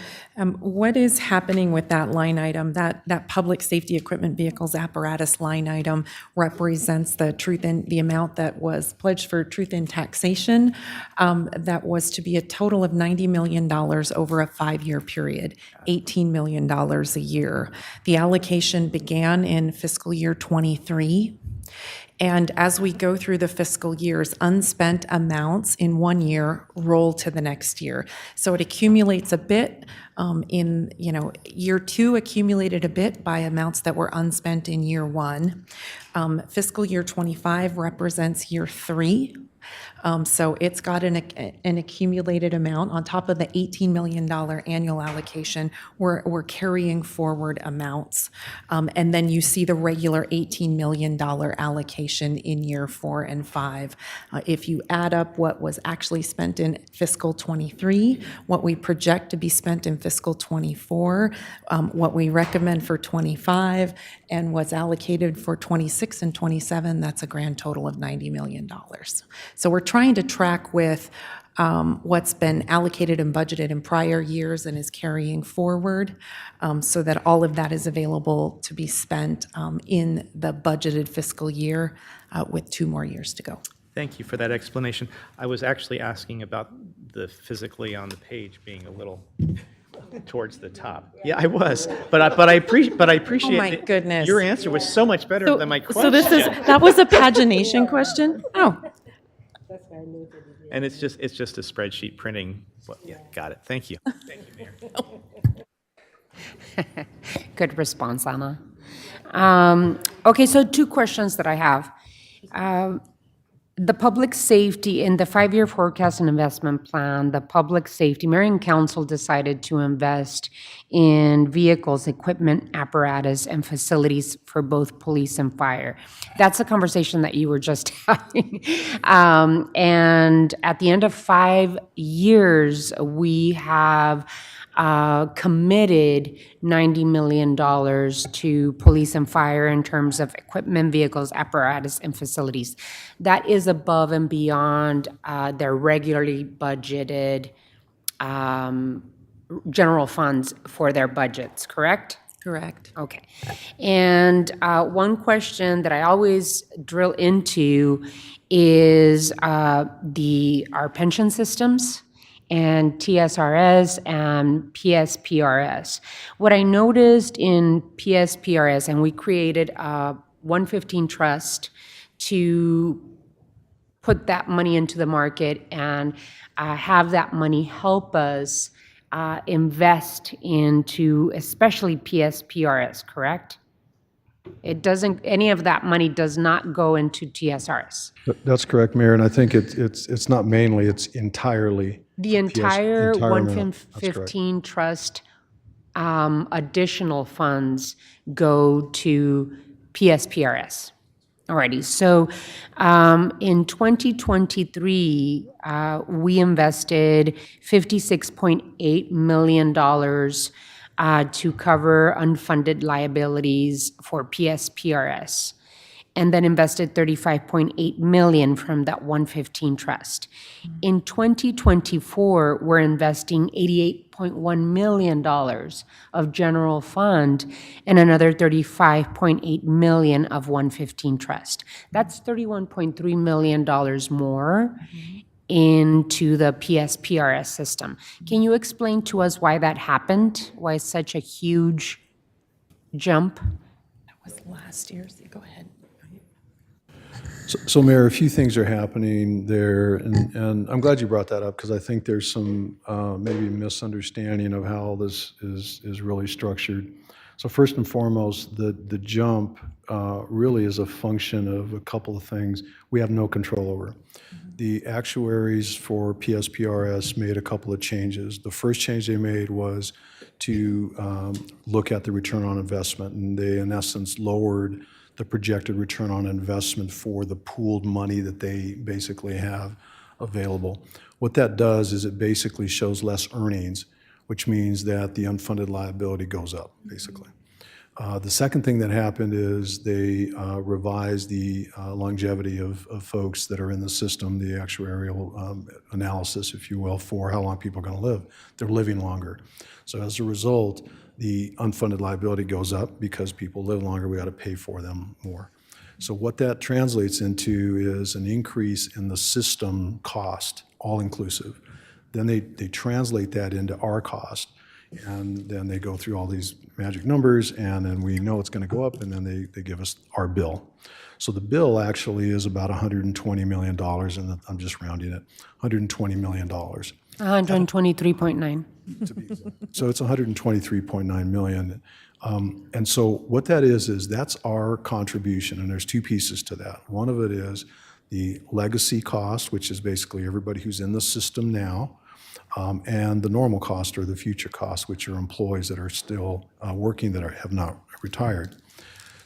what is happening with that line item? That public safety equipment vehicles apparatus line item represents the amount that was pledged for truth in taxation. That was to be a total of $90 million over a 5-year period, $18 million a year. The allocation began in fiscal year 23. And as we go through the fiscal years, unspent amounts in one year roll to the next year. So it accumulates a bit year 2 accumulated a bit by amounts that were unspent in year 1. Fiscal year 25 represents year 3. So it's got an accumulated amount on top of the $18 million annual allocation. We're carrying forward amounts. And then you see the regular $18 million allocation in year 4 and 5. If you add up what was actually spent in fiscal 23, what we project to be spent in fiscal 24, what we recommend for 25, and what's allocated for 26 and 27, that's a grand total of $90 million. So we're trying to track with what's been allocated and budgeted in prior years and is carrying forward, so that all of that is available to be spent in the budgeted fiscal year with 2 more years to go. Thank you for that explanation. I was actually asking about the physically on the page being a little towards the top. Yeah, I was, but I appreciate. Oh my goodness! Your answer was so much better than my question. So that was a pagination question? Oh. And it's just a spreadsheet printing. Well, yeah, got it. Thank you. Thank you, Mayor. Good response, Anna. Okay, so 2 questions that I have. The public safety, in the 5-year forecast and investment plan, the public safety, Mayor and Council decided to invest in vehicles, equipment, apparatus, and facilities for both police and fire. That's a conversation that you were just having. And at the end of 5 years, we have committed $90 million to police and fire in terms of equipment, vehicles, apparatus, and facilities. That is above and beyond their regularly budgeted general funds for their budgets, correct? Correct. Okay. And one question that I always drill into is our pension systems and TSRS and PSPRS. What I noticed in PSPRS, and we created a 115 trust to put that money into the market and have that money help us invest into especially PSPRS, correct? It doesn't, any of that money does not go into TSRS. That's correct, Mayor, and I think it's not mainly, it's entirely. The entire amount. 115 trust additional funds go to PSPRS. Alrighty, so in 2023, we invested $56.8 million to cover unfunded liabilities for PSPRS. and then invested 35.8 million from that 115 trust. In 2024, we're investing $88.1 million of general fund and another 35.8 million of 115 trust. That's $31.3 million more into the PSPRS system. Can you explain to us why that happened? Why such a huge jump? That was last year's. Go ahead. So Mayor, a few things are happening there, and I'm glad you brought that up because I think there's some maybe misunderstanding of how this is really structured. So first and foremost, the jump really is a function of a couple of things we have no control over. The actuaries for PSPRS made a couple of changes. The first change they made was to look at the return on investment, and they, in essence, lowered the projected return on investment for the pooled money that they basically have available. What that does is it basically shows less earnings, which means that the unfunded liability goes up, basically. The second thing that happened is they revised the longevity of folks that are in the system, the actuarial analysis, if you will, for how long people are going to live. They're living longer. So as a result, the unfunded liability goes up because people live longer, we got to pay for them more. So what that translates into is an increase in the system cost, all inclusive. Then they translate that into our cost, and then they go through all these magic numbers, and then we know it's going to go up, and then they give us our bill. So the bill actually is about $120 million, and I'm just rounding it, $120 million. 123.9. So it's 123.9 million. And so what that is that's our contribution, and there's two pieces to that. One of it is the legacy cost, which is basically everybody who's in the system now, and the normal cost or the future cost, which are employees that are still working that have not retired.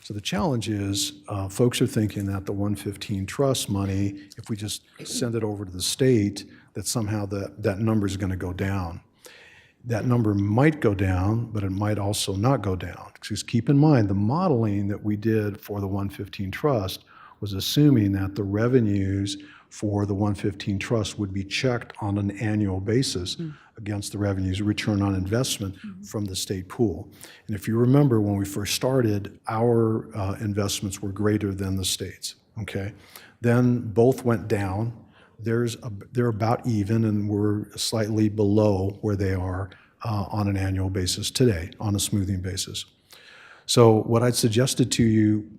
So the challenge is folks are thinking that the 115 trust money, if we just send it over to the state, that somehow that number is going to go down. That number might go down, but it might also not go down. Because keep in mind, the modeling that we did for the 115 trust was assuming that the revenues for the 115 trust would be checked on an annual basis against the revenues return on investment from the state pool. And if you remember, when we first started, our investments were greater than the state's, okay? Then both went down. They're about even, and we're slightly below where they are on an annual basis today, on a smoothing basis. So what I'd suggested to you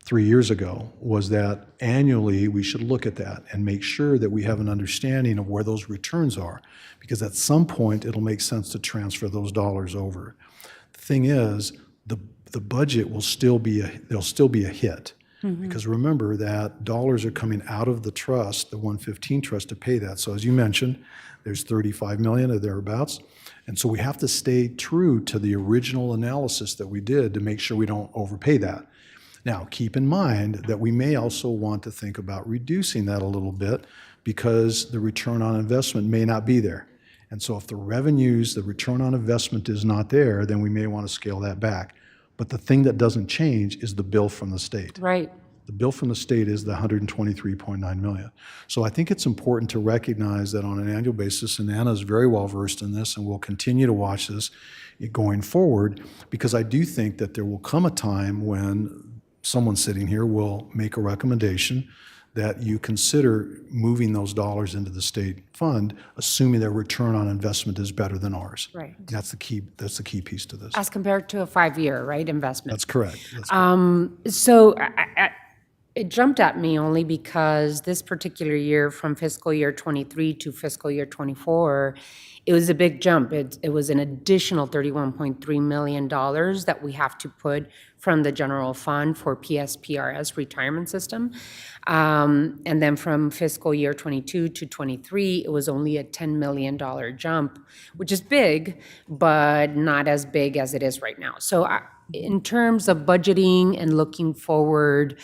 3 years ago was that annually we should look at that and make sure that we have an understanding of where those returns are, because at some point it'll make sense to transfer those dollars over. The thing is, the budget will still be there'll still be a hit. Because remember that dollars are coming out of the trust, the 115 trust, to pay that. So as you mentioned, there's 35 million or thereabouts. And so we have to stay true to the original analysis that we did to make sure we don't overpay that. Now, keep in mind that we may also want to think about reducing that a little bit because the return on investment may not be there. And so if the revenues, the return on investment is not there, then we may want to scale that back. But the thing that doesn't change is the bill from the state. Right. The bill from the state is the 123.9 million. So I think it's important to recognize that on an annual basis, and Anna is very well versed in this, and we'll continue to watch this going forward, because I do think that there will come a time when someone sitting here will make a recommendation that you consider moving those dollars into the state fund, assuming their return on investment is better than ours. Right. That's the key piece to this. As compared to a 5-year, right, investment? That's correct. So it jumped at me only because this particular year, from fiscal year 23 to fiscal year 24, it was a big jump. It was an additional $31.3 million that we have to put from the general fund for PSPRS retirement system. And then from fiscal year 22 to 23, it was only a $10 million jump, which is big, but not as big as it is right now. So in terms of budgeting and looking forward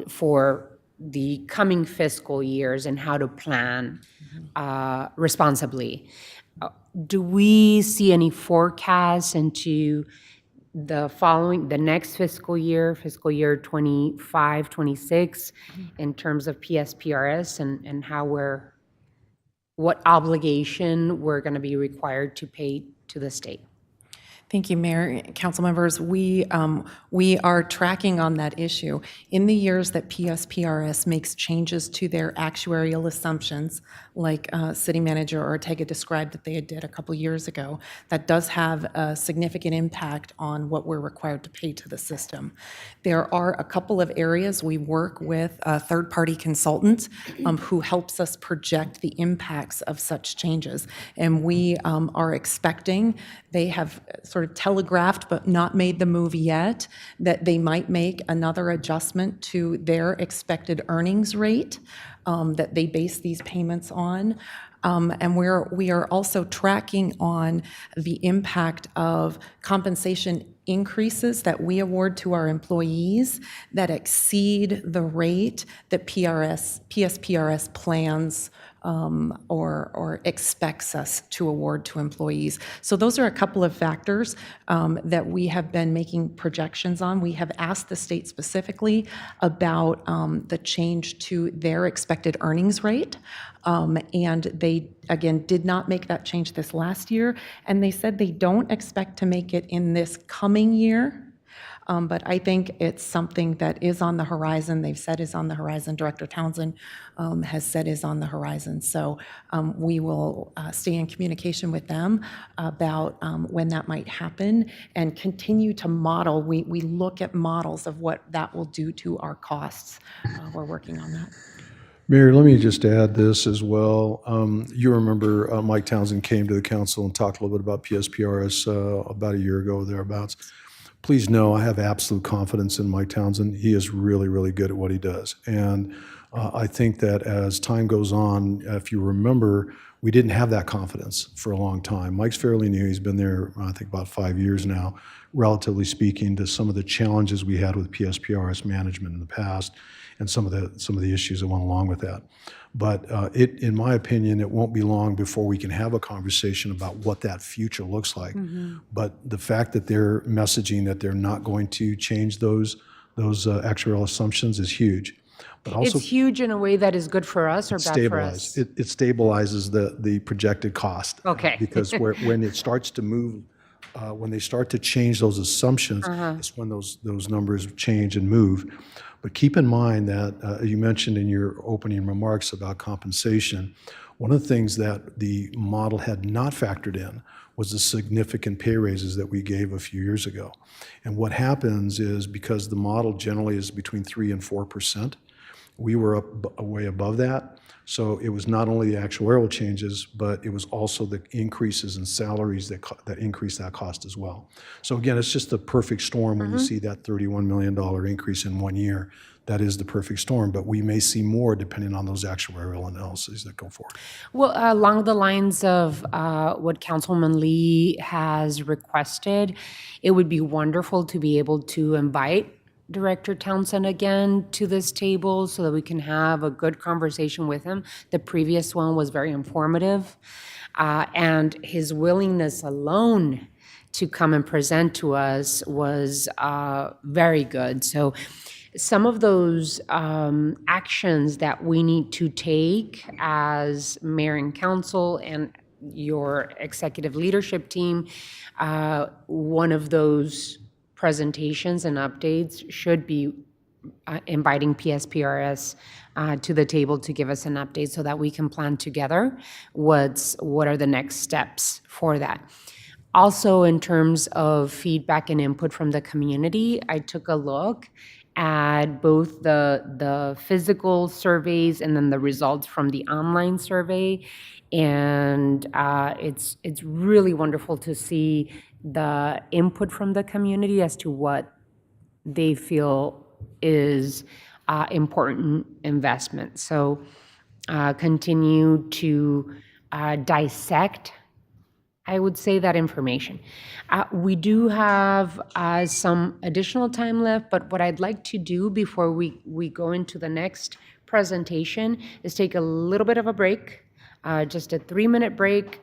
for the coming fiscal years and how to plan responsibly, do we see any forecasts into the next fiscal year 25, 26, in terms of PSPRS and what obligation we're going to be required to pay to the state. Thank you, Mayor, council members. We are tracking on that issue. In the years that PSPRS makes changes to their actuarial assumptions, like City Manager Ortega described that they did a couple years ago, that does have a significant impact on what we're required to pay to the system. There are a couple of areas we work with a third-party consultant who helps us project the impacts of such changes. And we are expecting, they have sort of telegraphed but not made the move yet, that they might make another adjustment to their expected earnings rate that they base these payments on. And we are also tracking on the impact of compensation increases that we award to our employees that exceed the rate that PSPRS plans or expects us to award to employees. So those are a couple of factors that we have been making projections on. We have asked the state specifically about the change to their expected earnings rate. And they, again, did not make that change this last year. And they said they don't expect to make it in this coming year. But I think it's something that is on the horizon. They've said is on the horizon. Director Townsend has said is on the horizon. So we will stay in communication with them about when that might happen and continue to model. We look at models of what that will do to our costs. We're working on that. Mayor, let me just add this as well. You remember Mike Townsend came to the council and talked a little bit about PSPRS about a year ago, thereabouts. Please know I have absolute confidence in Mike Townsend. He is really, really good at what he does. And I think that as time goes on, if you remember, we didn't have that confidence for a long time. Mike's fairly new. He's been there, I think, about 5 years now, relatively speaking, to some of the challenges we had with PSPRS management in the past and some of the issues that went along with that. But in my opinion, it won't be long before we can have a conversation about what that future looks like. Mm-hmm. But the fact that they're messaging that they're not going to change those actuarial assumptions is huge. But also, it's huge in a way that is good for us or bad for us? It stabilizes the projected cost. Okay. Because when it starts to move, when they start to change those assumptions, it's when those numbers change and move. But keep in mind that you mentioned in your opening remarks about compensation, one of the things that the model had not factored in was the significant pay raises that we gave a few years ago. And what happens is, because the model generally is between 3% and 4%, we were up way above that. So it was not only the actuarial changes, but it was also the increases in salaries that increased that cost as well. So again, it's just the perfect storm when you see that $31 million increase in 1 year. That is the perfect storm, but we may see more depending on those actuarial analyses that go forward. Well, along the lines of what Councilman Lee has requested, it would be wonderful to be able to invite Director Townsend again to this table so that we can have a good conversation with him. The previous one was very informative, and his willingness alone to come and present to us was very good. So some of those actions that we need to take as mayor and council and your executive leadership team, one of those presentations and updates should be inviting PSPRS to the table to give us an update so that we can plan together what are the next steps for that. Also, in terms of feedback and input from the community, I took a look at both the physical surveys and then the results from the online survey, and it's really wonderful to see the input from the community as to what they feel is important investment. So continue to dissect, I would say, that information. We do have some additional time left, but what I'd like to do before we go into the next presentation is take a little bit of a break, just a 3-minute break,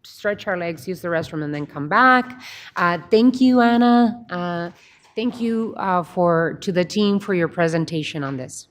stretch our legs, use the restroom, and then come back. Thank you, Anna. Thank you to the team for your presentation on this.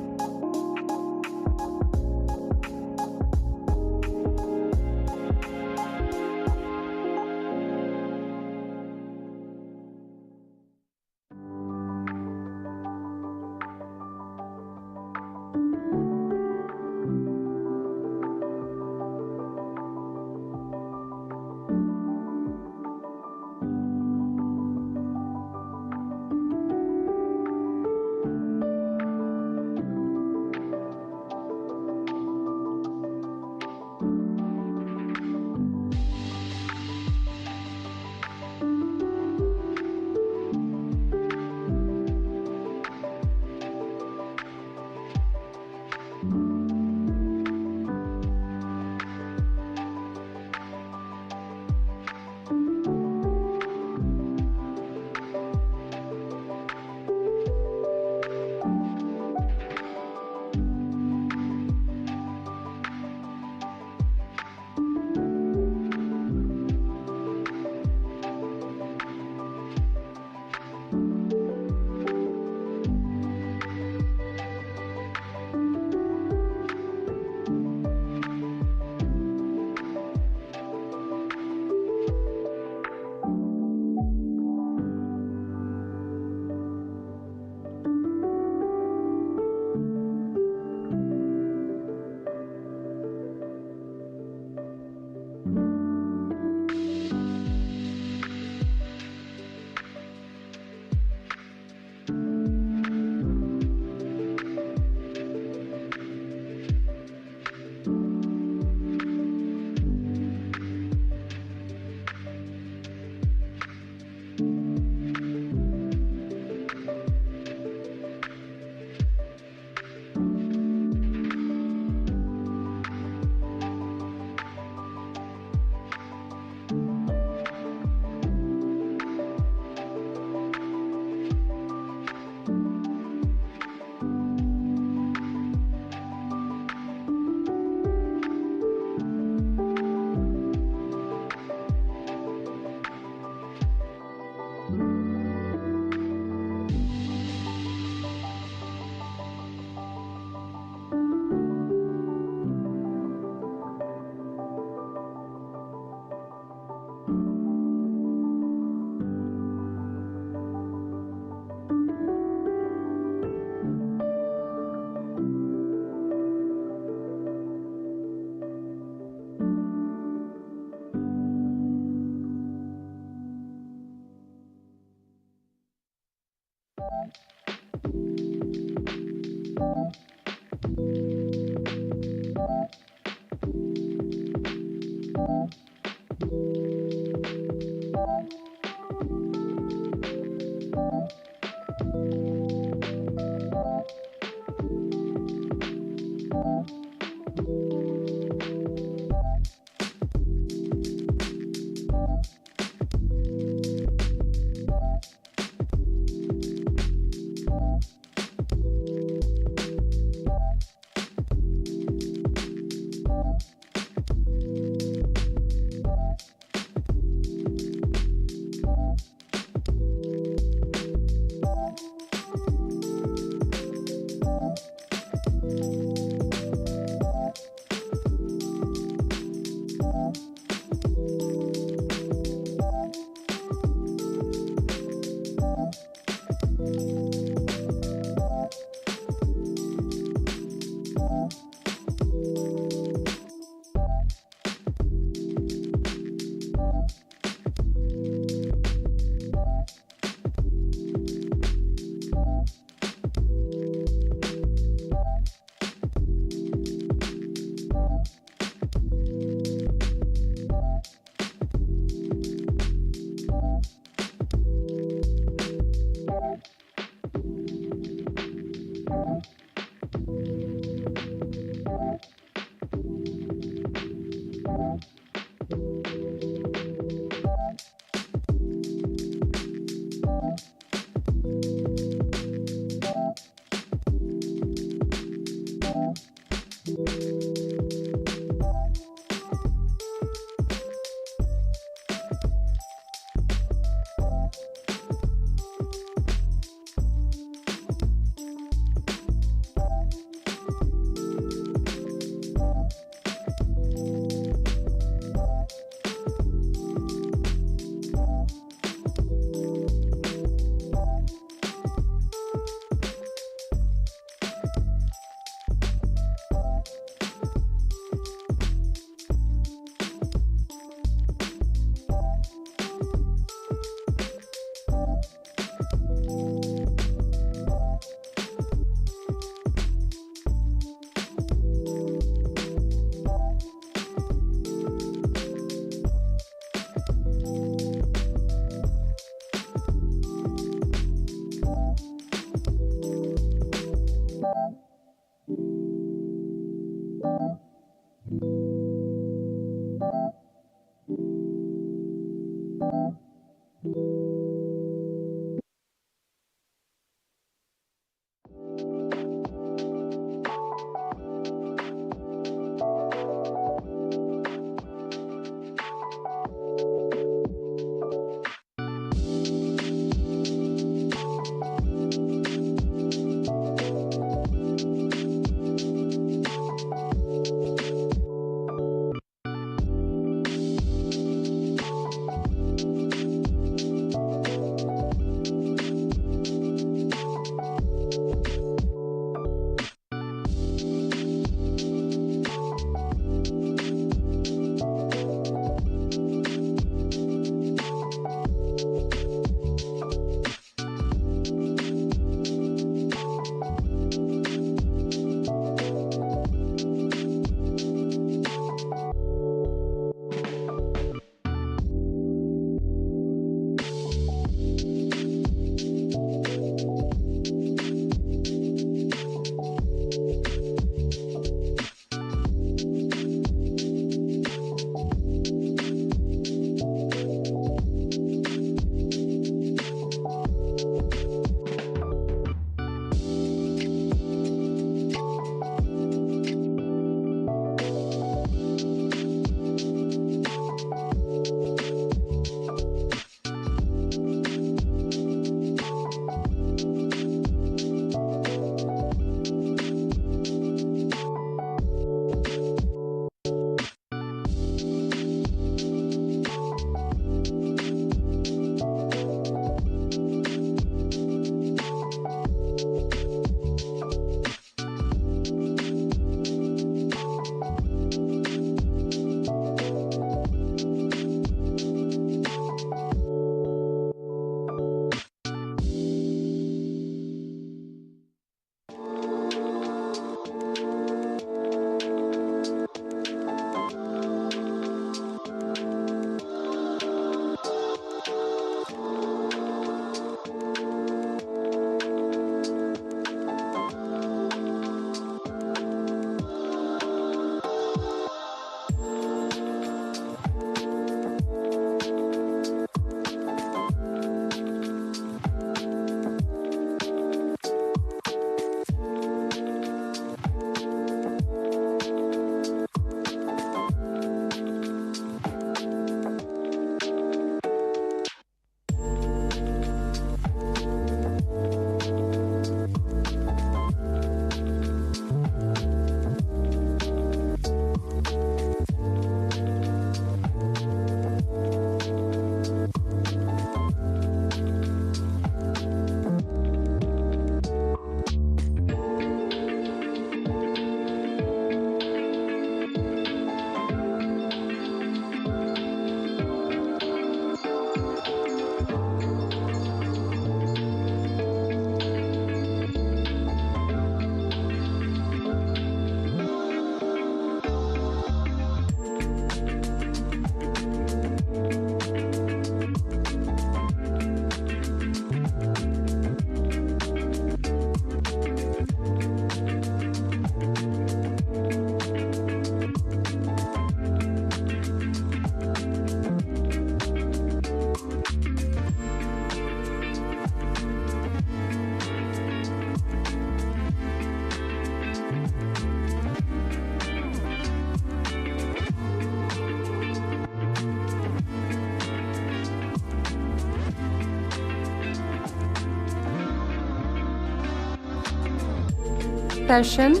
session.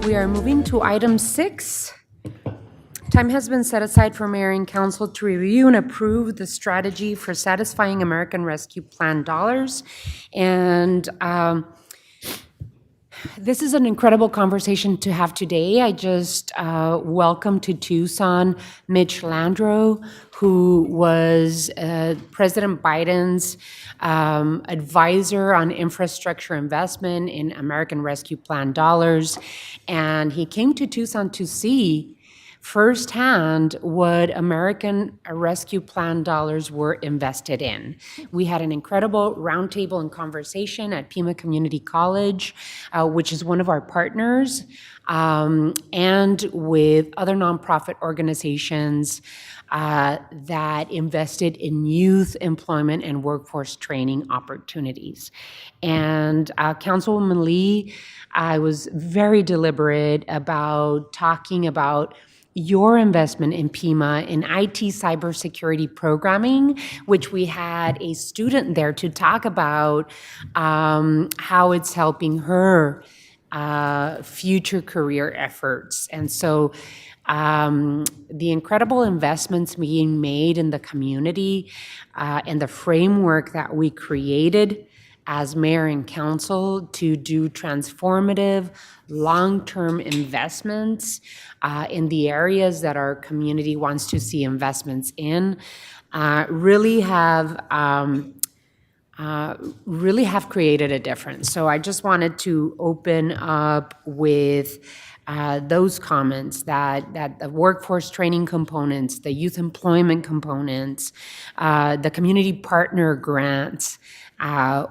We are moving to item 6. Time has been set aside for mayor and council to review and approve the strategy for satisfying American Rescue Plan dollars. And this is an incredible conversation to have today. I just welcome to Tucson Mitch Landrieu, who was President Biden's advisor on infrastructure investment in American Rescue Plan dollars. And he came to Tucson to see firsthand what American Rescue Plan dollars were invested in. We had an incredible roundtable and conversation at Pima Community College, which is one of our partners, and with other nonprofit organizations that invested in youth employment and workforce training opportunities. And Councilwoman Lee, I was very deliberate about talking about your investment in Pima in IT cybersecurity programming, which we had a student there to talk about how it's helping her future career efforts. And so the incredible investments being made in the community and the framework that we created as mayor and council to do transformative, long-term investments in the areas that our community wants to see investments in, really have created a difference. So I just wanted to open up with those comments that the workforce training components, the youth employment components, the community partner grants,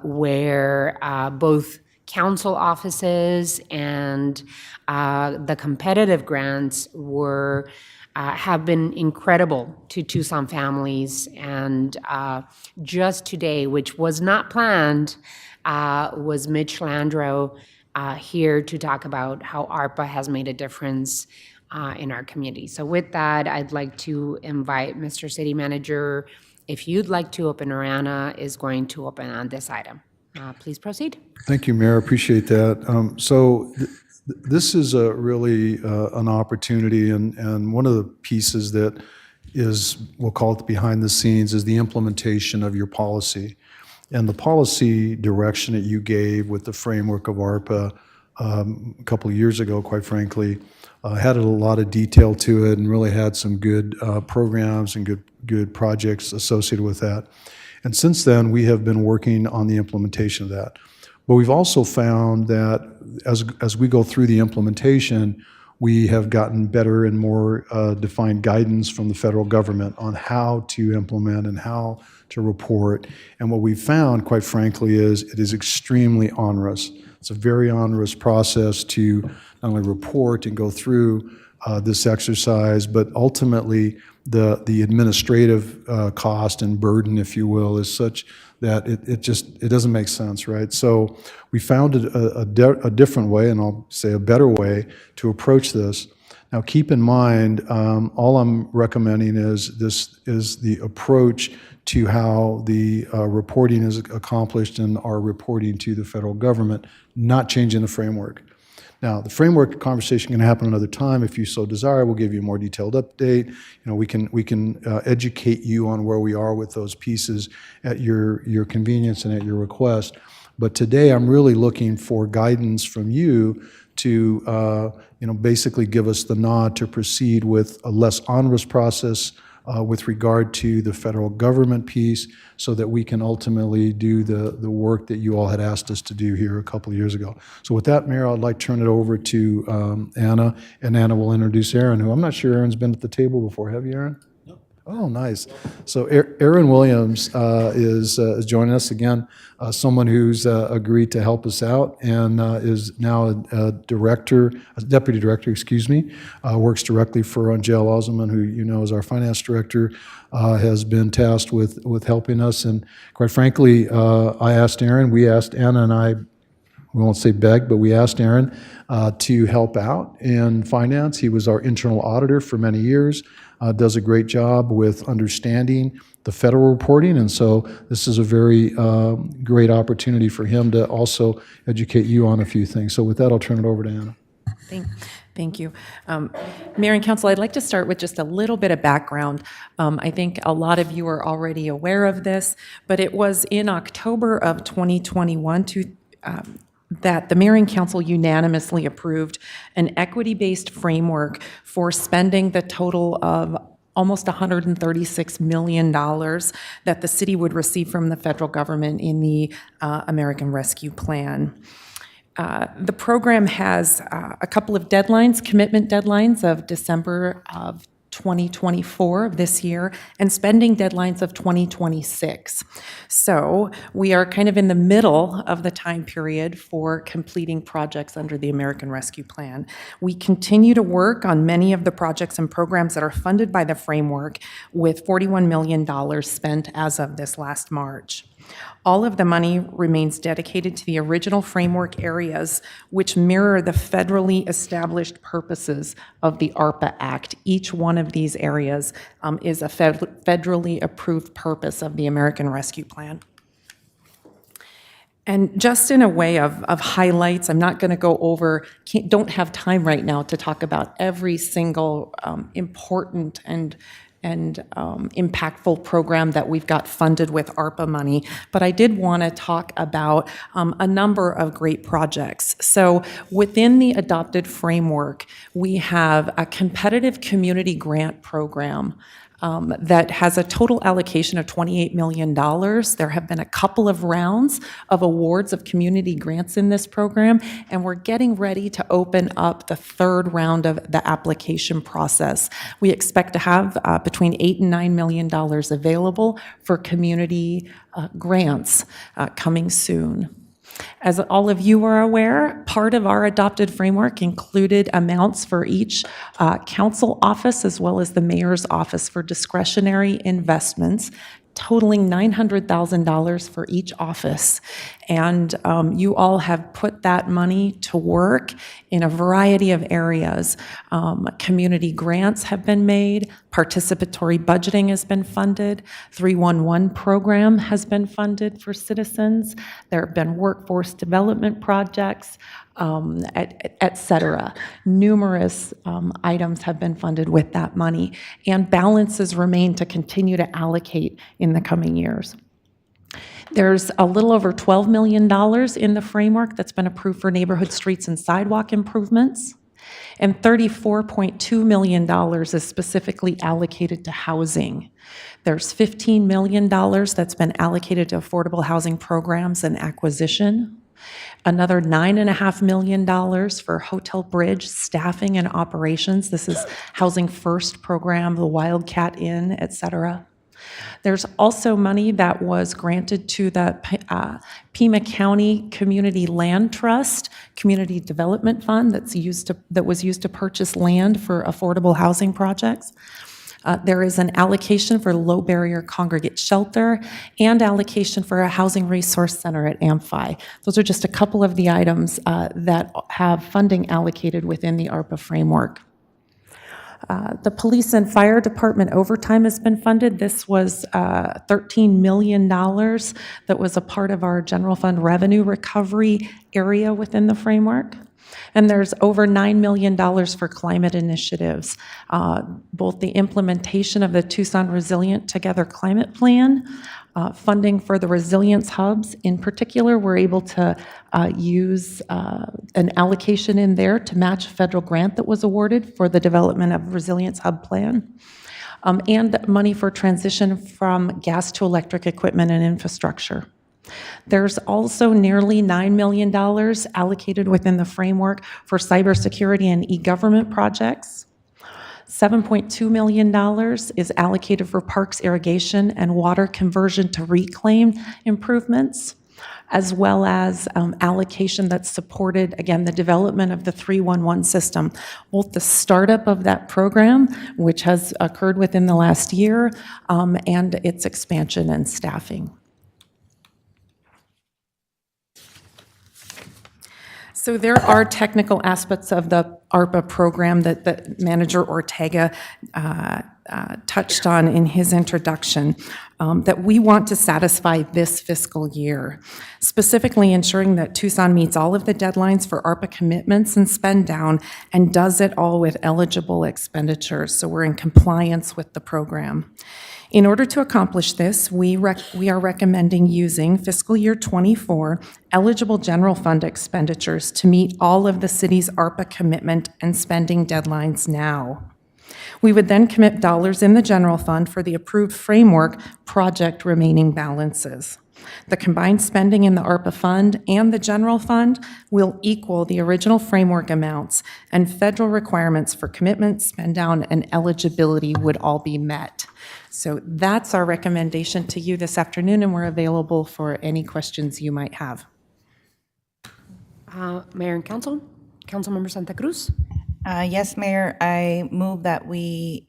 where both council offices and the competitive grants have been incredible to Tucson families. And just today, which was not planned, was Mitch Landrieu here to talk about how ARPA has made a difference in our community. So with that, I'd like to invite Mr. City Manager, if you'd like to open, or Anna is going to open on this item. Please proceed. Thank you, Mayor. Appreciate that. So this is really an opportunity, and one of the pieces that is, we'll call it behind the scenes, is the implementation of your policy. And the policy direction that you gave with the framework of ARPA a couple of years ago, quite frankly, had a lot of detail to it and really had some good programs and good projects associated with that. And since then, we have been working on the implementation of that. But we've also found that as we go through the implementation, we have gotten better and more defined guidance from the federal government on how to implement and how to report. And what we've found, quite frankly, is it is extremely onerous. It's a very onerous process to not only report and go through this exercise, but ultimately the administrative cost and burden, if you will, is such that it doesn't make sense, right? So we found a different way, and I'll say a better way, to approach this. Now, keep in mind, all I'm recommending is this is the approach to how the reporting is accomplished and our reporting to the federal government, not changing the framework. Now, the framework conversation can happen another time if you so desire. We'll give you a more detailed update. You know, we can educate you on where we are with those pieces at your convenience and at your request. But today, I'm really looking for guidance from you to basically give us the nod to proceed with a less onerous process with regard to the federal government piece, so that we can ultimately do the work that you all had asked us to do here a couple of years ago. So with that, Mayor, I'd like to turn it over to Anna, and Anna will introduce Aaron, who I'm not sure Aaron's been at the table before. Have you, Aaron? No. Oh, nice. So Aaron Williams is joining us again, someone who's agreed to help us out and is now a deputy director, works directly for Angel Osman, who you know is our finance director, has been tasked with helping us. And quite frankly, we asked Anna and I, we won't say beg, but we asked Aaron to help out in finance. He was our internal auditor for many years, does a great job with understanding the federal reporting, and so this is a very great opportunity for him to also educate you on a few things. So with that, I'll turn it over to Anna. Thank you. Mayor and Council, I'd like to start with just a little bit of background. I think a lot of you are already aware of this, but it was in October of 2021 that the Mayor and Council unanimously approved an equity-based framework for spending the total of almost $136 million that the city would receive from the federal government in the American Rescue Plan. The program has a couple of deadlines, commitment deadlines of December of 2024 of this year, and spending deadlines of 2026. So we are kind of in the middle of the time period for completing projects under the American Rescue Plan. We continue to work on many of the projects and programs that are funded by the framework, with $41 million spent as of this last March. All of the money remains dedicated to the original framework areas, which mirror the federally established purposes of the ARPA Act. Each one of these areas is a federally approved purpose of the American Rescue Plan. And just in a way of highlights, I'm not going to go over, don't have time right now to talk about every single important and impactful program that we've got funded with ARPA money, but I did want to talk about a number of great projects. So within the adopted framework, we have a competitive community grant program that has a total allocation of $28 million. There have been a couple of rounds of awards of community grants in this program, and we're getting ready to open up the third round of the application process. We expect to have between $8 and $9 million available for community grants coming soon. As all of you are aware, part of our adopted framework included amounts for each council office as well as the mayor's office for discretionary investments, totaling $900,000 for each office. And you all have put that money to work in a variety of areas. Community grants have been made, participatory budgeting has been funded, 311 program has been funded for citizens, there have been workforce development projects, et cetera. Numerous items have been funded with that money, and balances remain to continue to allocate in the coming years. There's a little over $12 million in the framework that's been approved for neighborhood streets and sidewalk improvements, and $34.2 million is specifically allocated to housing. There's $15 million that's been allocated to affordable housing programs and acquisition, another $9.5 million for Hotel Bridge staffing and operations. This is Housing First program, the Wildcat Inn, et cetera. There's also money that was granted to the Pima County Community Land Trust Community Development Fund that was used to purchase land for affordable housing projects. There is an allocation for low barrier congregate shelter and allocation for a housing resource center at Amphi. Those are just a couple of the items that have funding allocated within the ARPA framework. The police and fire department overtime has been funded. This was $13 million that was a part of our general fund revenue recovery area within the framework. And there's over $9 million for climate initiatives, both the implementation of the Tucson Resilient Together Climate Plan, funding for the resilience hubs. In particular, we're able to use an allocation in there to match a federal grant that was awarded for the development of Resilience Hub Plan, and money for transition from gas to electric equipment and infrastructure. There's also nearly $9 million allocated within the framework for cybersecurity and e-government projects. $7.2 million is allocated for parks irrigation and water conversion to reclaim improvements, as well as allocation that supported, again, the development of the 311 system, both the startup of that program, which has occurred within the last year, and its expansion and staffing. So there are technical aspects of the ARPA program that Manager Ortega touched on in his introduction that we want to satisfy this fiscal year, specifically ensuring that Tucson meets all of the deadlines for ARPA commitments and spend down and does it all with eligible expenditures, so we're in compliance with the program. In order to accomplish this, we are recommending using fiscal year '24 eligible general fund expenditures to meet all of the city's ARPA commitment and spending deadlines now. We would then commit dollars in the general fund for the approved framework project remaining balances. The combined spending in the ARPA fund and the general fund will equal the original framework amounts, and federal requirements for commitment, spend down, and eligibility would all be met. So that's our recommendation to you this afternoon, and we're available for any questions you might have. Mayor and Council, Councilmember Santa Cruz. Yes, Mayor, I move that we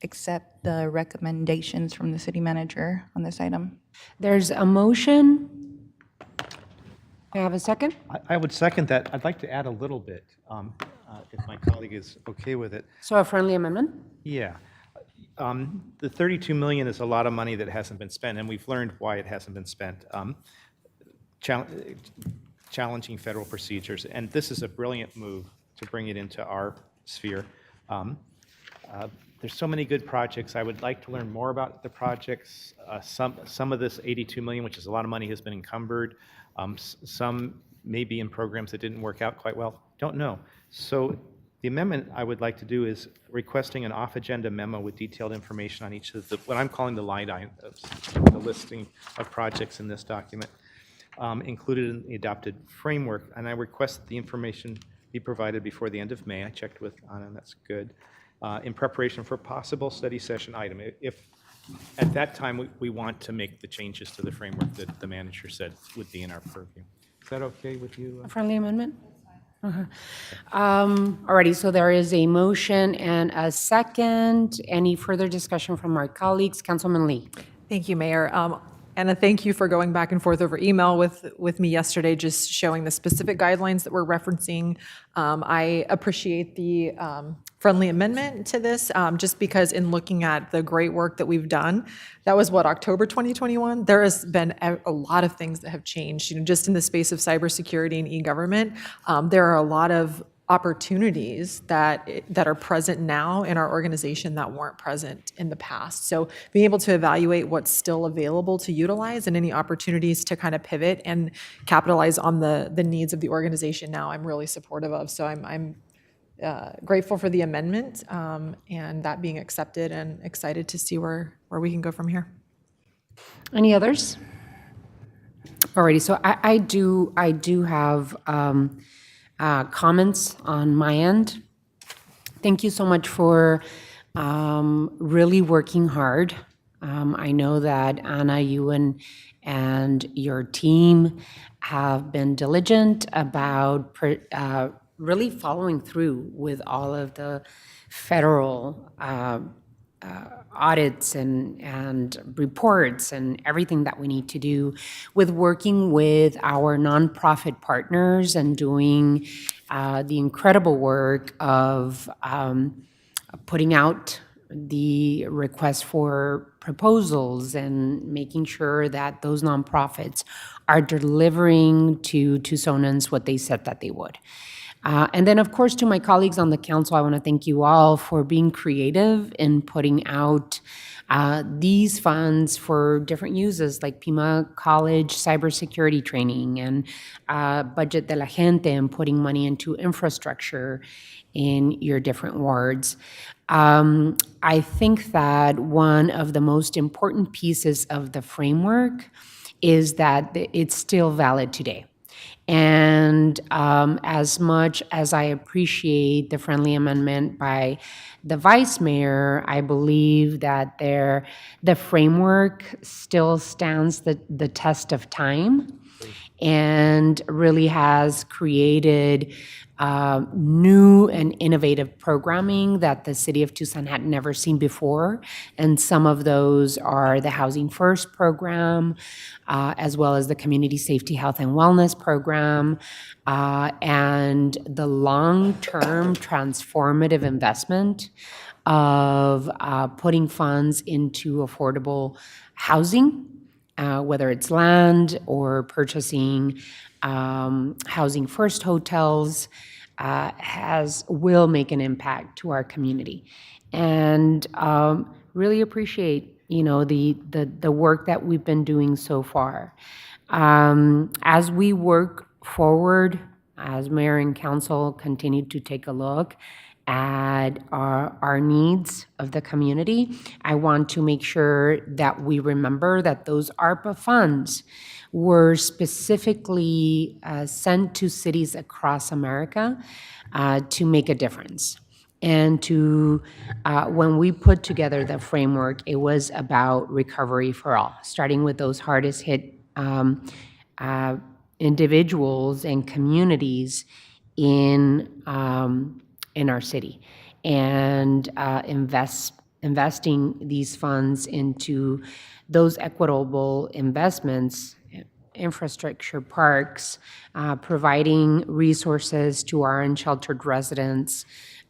accept the recommendations from the city manager on this item. There's a motion. May I have a second? I would second that. I'd like to add a little bit, if my colleague is okay with it. So a friendly amendment? Yeah. The 32 million is a lot of money that hasn't been spent, and we've learned why it hasn't been spent. Challenging federal procedures, and this is a brilliant move to bring it into our sphere. There's so many good projects. I would like to learn more about the projects. Some of this 82 million, which is a lot of money, has been encumbered. Some may be in programs that didn't work out quite well. Don't know. So the amendment I would like to do is requesting an off-agenda memo with detailed information on each of the, what I'm calling the line items, the listing of projects in this document, included in the adopted framework. And I request that the information be provided before the end of May. I checked with Anna, and that's good. In preparation for a possible study session item. If at that time we want to make the changes to the framework that the manager said would be in our purview. Is that okay with you? A friendly amendment? Alrighty, so there is a motion and a second. Any further discussion from our colleagues? Councilman Lee. Thank you, Mayor. Anna, thank you for going back and forth over email with me yesterday, just showing the specific guidelines that we're referencing. I appreciate the friendly amendment to this, just because in looking at the great work that we've done, that was what, October 2021? There has been a lot of things that have changed, just in the space of cybersecurity and e-government. There are a lot of opportunities that are present now in our organization that weren't present in the past. So being able to evaluate what's still available to utilize and any opportunities to kind of pivot and capitalize on the needs of the organization now, I'm really supportive of. So I'm grateful for the amendment and that being accepted, and excited to see where we can go from here. Any others? Alrighty, so I do have comments on my end. Thank you so much for really working hard. I know that Anna, you and your team have been diligent about really following through with all of the federal audits and reports and everything that we need to do with working with our nonprofit partners and doing the incredible work of putting out the request for proposals and making sure that those nonprofits are delivering to Tucsonans what they said that they would. And then, of course, to my colleagues on the council, I want to thank you all for being creative in putting out these funds for different uses, like Pima College cybersecurity training and Budget de la Gente, and putting money into infrastructure in your different wards. I think that one of the most important pieces of the framework is that it's still valid today. And as much as I appreciate the friendly amendment by the vice mayor, I believe that the framework still stands the test of time. and really has created new and innovative programming that the city of Tucson had never seen before. And some of those are the Housing First program, as well as the Community Safety, Health, and Wellness program, and the long-term transformative investment of putting funds into affordable housing, whether it's land or purchasing Housing First hotels, will make an impact to our community. And really appreciate, the work that we've been doing so far. As we work forward, as mayor and council continue to take a look at our needs of the community, I want to make sure that we remember that those ARPA funds were specifically sent to cities across America to make a difference. And when we put together the framework, it was about recovery for all, starting with those hardest hit individuals and communities in our city, and investing these funds into those equitable investments, infrastructure, parks, providing resources to our unsheltered residents,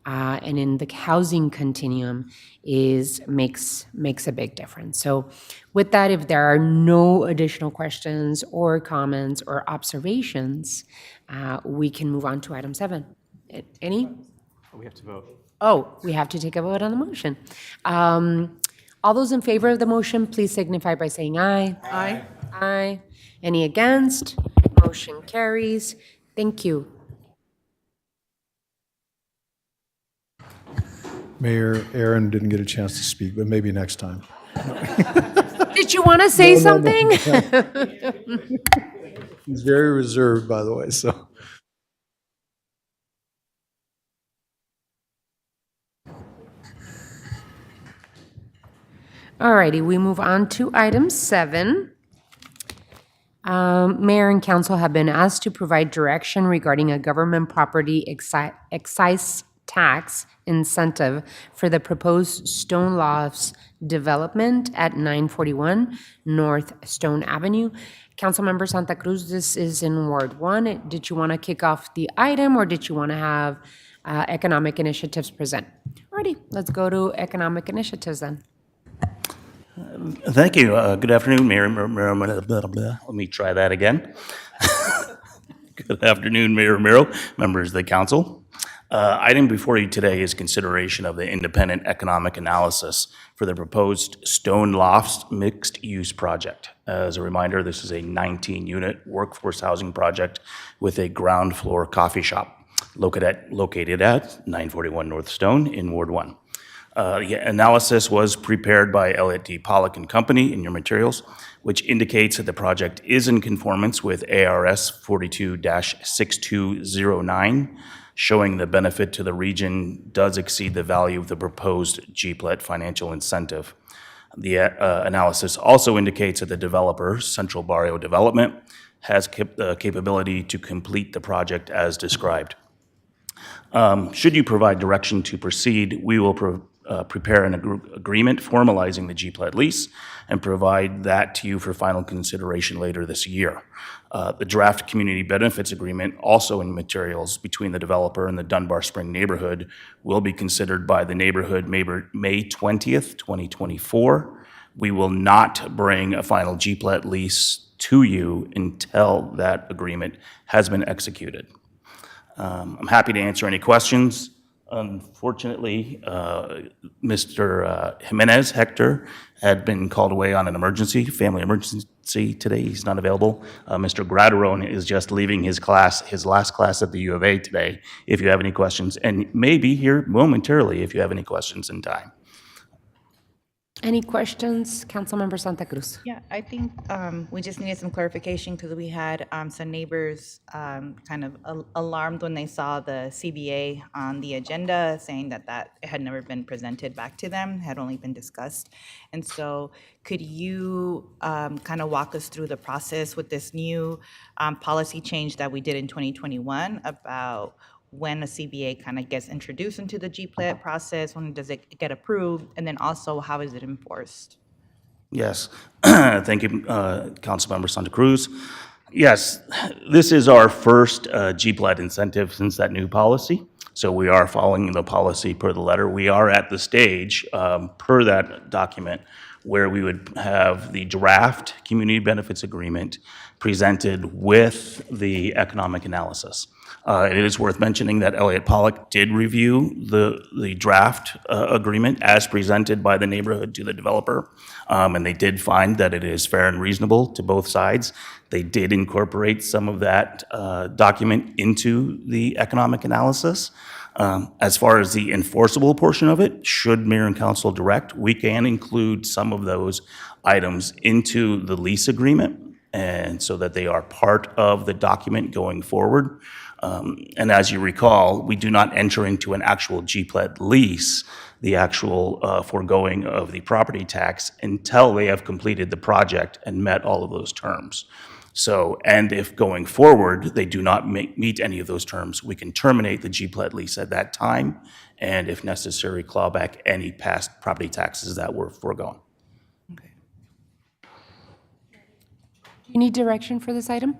and in the housing continuum makes a big difference. So with that, if there are no additional questions or comments or observations, we can move on to item 7. Any? We have to vote. Oh, we have to take a vote on the motion. All those in favor of the motion, please signify by saying aye. Aye. Aye. Any against? Motion carries. Thank you. Mayor, Aaron didn't get a chance to speak, but maybe next time. Did you want to say No. something? He's very reserved, by the way, so. All righty, we move on to item 7. Mayor and council have been asked to provide direction regarding a government property excise tax incentive for the proposed Stone Lofts development at 941 North Stone Avenue. Councilmember Santa Cruz, this is in Ward 1. Did you want to kick off the item, or did you want to have economic initiatives present? Alrighty, let's go to economic initiatives then. Thank you. Good afternoon, Mayor. Let me try that again. Good afternoon, Mayor Romero, members of the council. Item before you today is consideration of the independent economic analysis for the proposed Stone Lofts mixed-use project. As a reminder, this is a 19-unit workforce housing project with a ground floor coffee shop located at 941 North Stone in Ward 1. The analysis was prepared by Elliott D. Pollock and Company in your materials, which indicates that the project is in conformance with ARS 42-6209, showing the benefit to the region does exceed the value of the proposed GPLET financial incentive. The analysis also indicates that the developer, Central Barrio Development, has the capability to complete the project as described. Should you provide direction to proceed, we will prepare an agreement formalizing the GPLET lease and provide that to you for final consideration later this year. The draft community benefits agreement, also in materials between the developer and the Dunbar Spring neighborhood, will be considered by the neighborhood May 20th, 2024. We will not bring a final GPLET lease to you until that agreement has been executed. I'm happy to answer any questions. Unfortunately, Mr. Jimenez Hector had been called away on an family emergency today. He's not available. Mr. Graderone is just leaving his last class at the U of A today, if you have any questions, and may be here momentarily if you have any questions in time. Any questions? Councilmember Santa Cruz. Yeah, I think we just needed some clarification because we had some neighbors kind of alarmed when they saw the CBA on the agenda, saying that it had never been presented back to them, had only been discussed. And so could you kind of walk us through the process with this new policy change that we did in 2021 about when a CBA kind of gets introduced into the GPLET process, when does it get approved, and then also how is it enforced? Yes. Thank you, Councilmember Santa Cruz. Yes, this is our first GPLAT incentive since that new policy. So we are following the policy per the letter. We are at the stage per that document where we would have the draft community benefits agreement presented with the economic analysis. It is worth mentioning that Elliott Pollock did review the draft agreement as presented by the neighborhood to the developer, and they did find that it is fair and reasonable to both sides. They did incorporate some of that document into the economic analysis. As far as the enforceable portion of it, should mayor and council direct, we can include some of those items into the lease agreement, and so that they are part of the document going forward. And as you recall, we do not enter into an actual GPLET lease, the actual foregoing of the property tax, until they have completed the project and met all of those terms. So, and if going forward, they do not meet any of those terms, we can terminate the GPLET lease at that time, and if necessary, claw back any past property taxes that were foregone. Do you need direction for this item?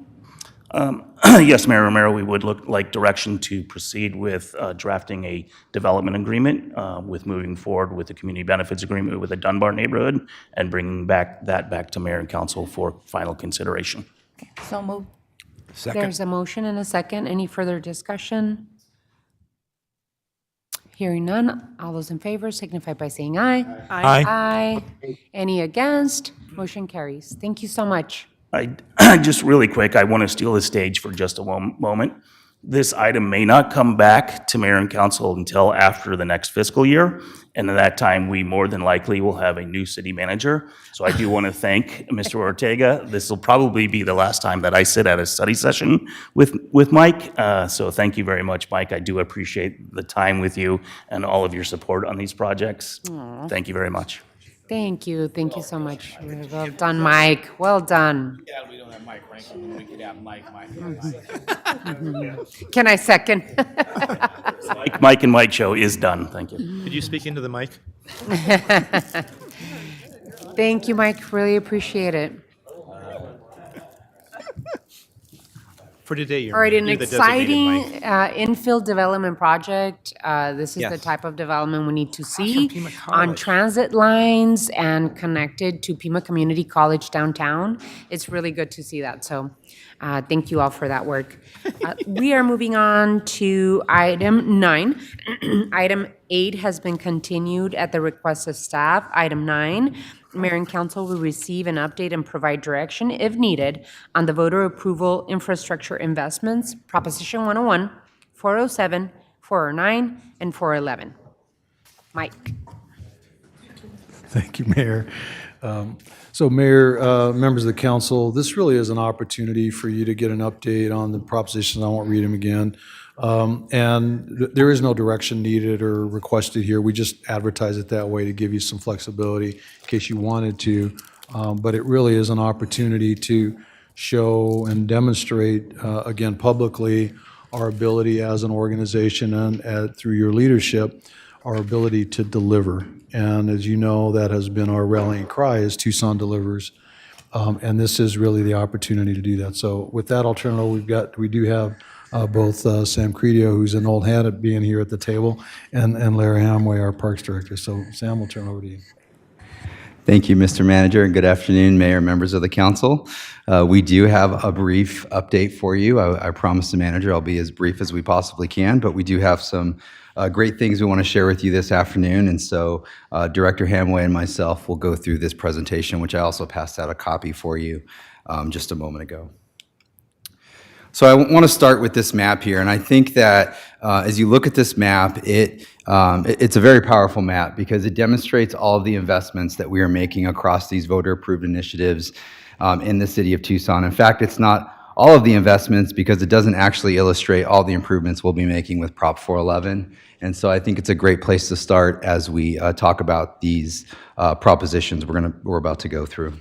Yes, Mayor Romero, we would like direction to proceed with drafting a development agreement with moving forward with the community benefits agreement with the Dunbar neighborhood and bringing that back to mayor and council for final consideration. So moved. There's a motion and a second. Any further discussion? Hearing none, all those in favor signify by saying aye. Aye. Any against? Motion carries. Thank you so much. Just really quick, I want to steal the stage for just a moment. This item may not come back to mayor and council until after the next fiscal year, and at that time, we more than likely will have a new city manager. So I do want to thank Mr. Ortega. This will probably be the last time that I sit at a study session with Mike. So thank you very much, Mike. I do appreciate the time with you and all of your support on these projects. Aw. Thank you very much. Thank you so much. Well done, Mike. Well done. Yeah, we don't have Mike Rankin, we could have Mike. Can I second? Mike and Mike show is done. Thank you. Could you speak into the mic? Thank you, Mike. Really appreciate it. For today, All right, an you're the designated exciting Mike. infill development project. This is the Yes. type of development we need to see on transit lines and connected to Pima Community College downtown. It's really good to see that, so thank you all for that work. We are moving on to item 9. Item 8 has been continued at the request of staff. Item 9, Mayor and Council will receive an update and provide direction, if needed, on the voter approval infrastructure investments, Proposition 101, 407, 409, and 411. Mike. Thank you, Mayor. So Mayor, members of the council, this really is an opportunity for you to get an update on the propositions. I won't read them again. And there is no direction needed or requested here. We just advertise it that way to give you some flexibility in case you wanted to. But it really is an opportunity to show and demonstrate, again, publicly, our ability as an organization and through your leadership, our ability to deliver. And as you know, that has been our rallying cry is Tucson delivers. And this is really the opportunity to do that. So with that, I'll turn it over. We do have both Sam Credio, who's an old hand at being here at the table, and Larry Hamway, our Parks Director. So Sam, we'll turn it over to you. Thank you, Mr. Manager, and good afternoon, Mayor, members of the council. We do have a brief update for you. I promised the manager I'll be as brief as we possibly can, but we do have some great things we want to share with you this afternoon. And so Director Hamway and myself will go through this presentation, which I also passed out a copy for you just a moment ago. So I want to start with this map here, and I think that as you look at this map, it's a very powerful map because it demonstrates all of the investments that we are making across these voter-approved initiatives in the city of Tucson. In fact, it's not all of the investments because it doesn't actually illustrate all the improvements we'll be making with Prop 411. And so I think it's a great place to start as we talk about these propositions we're about to go through.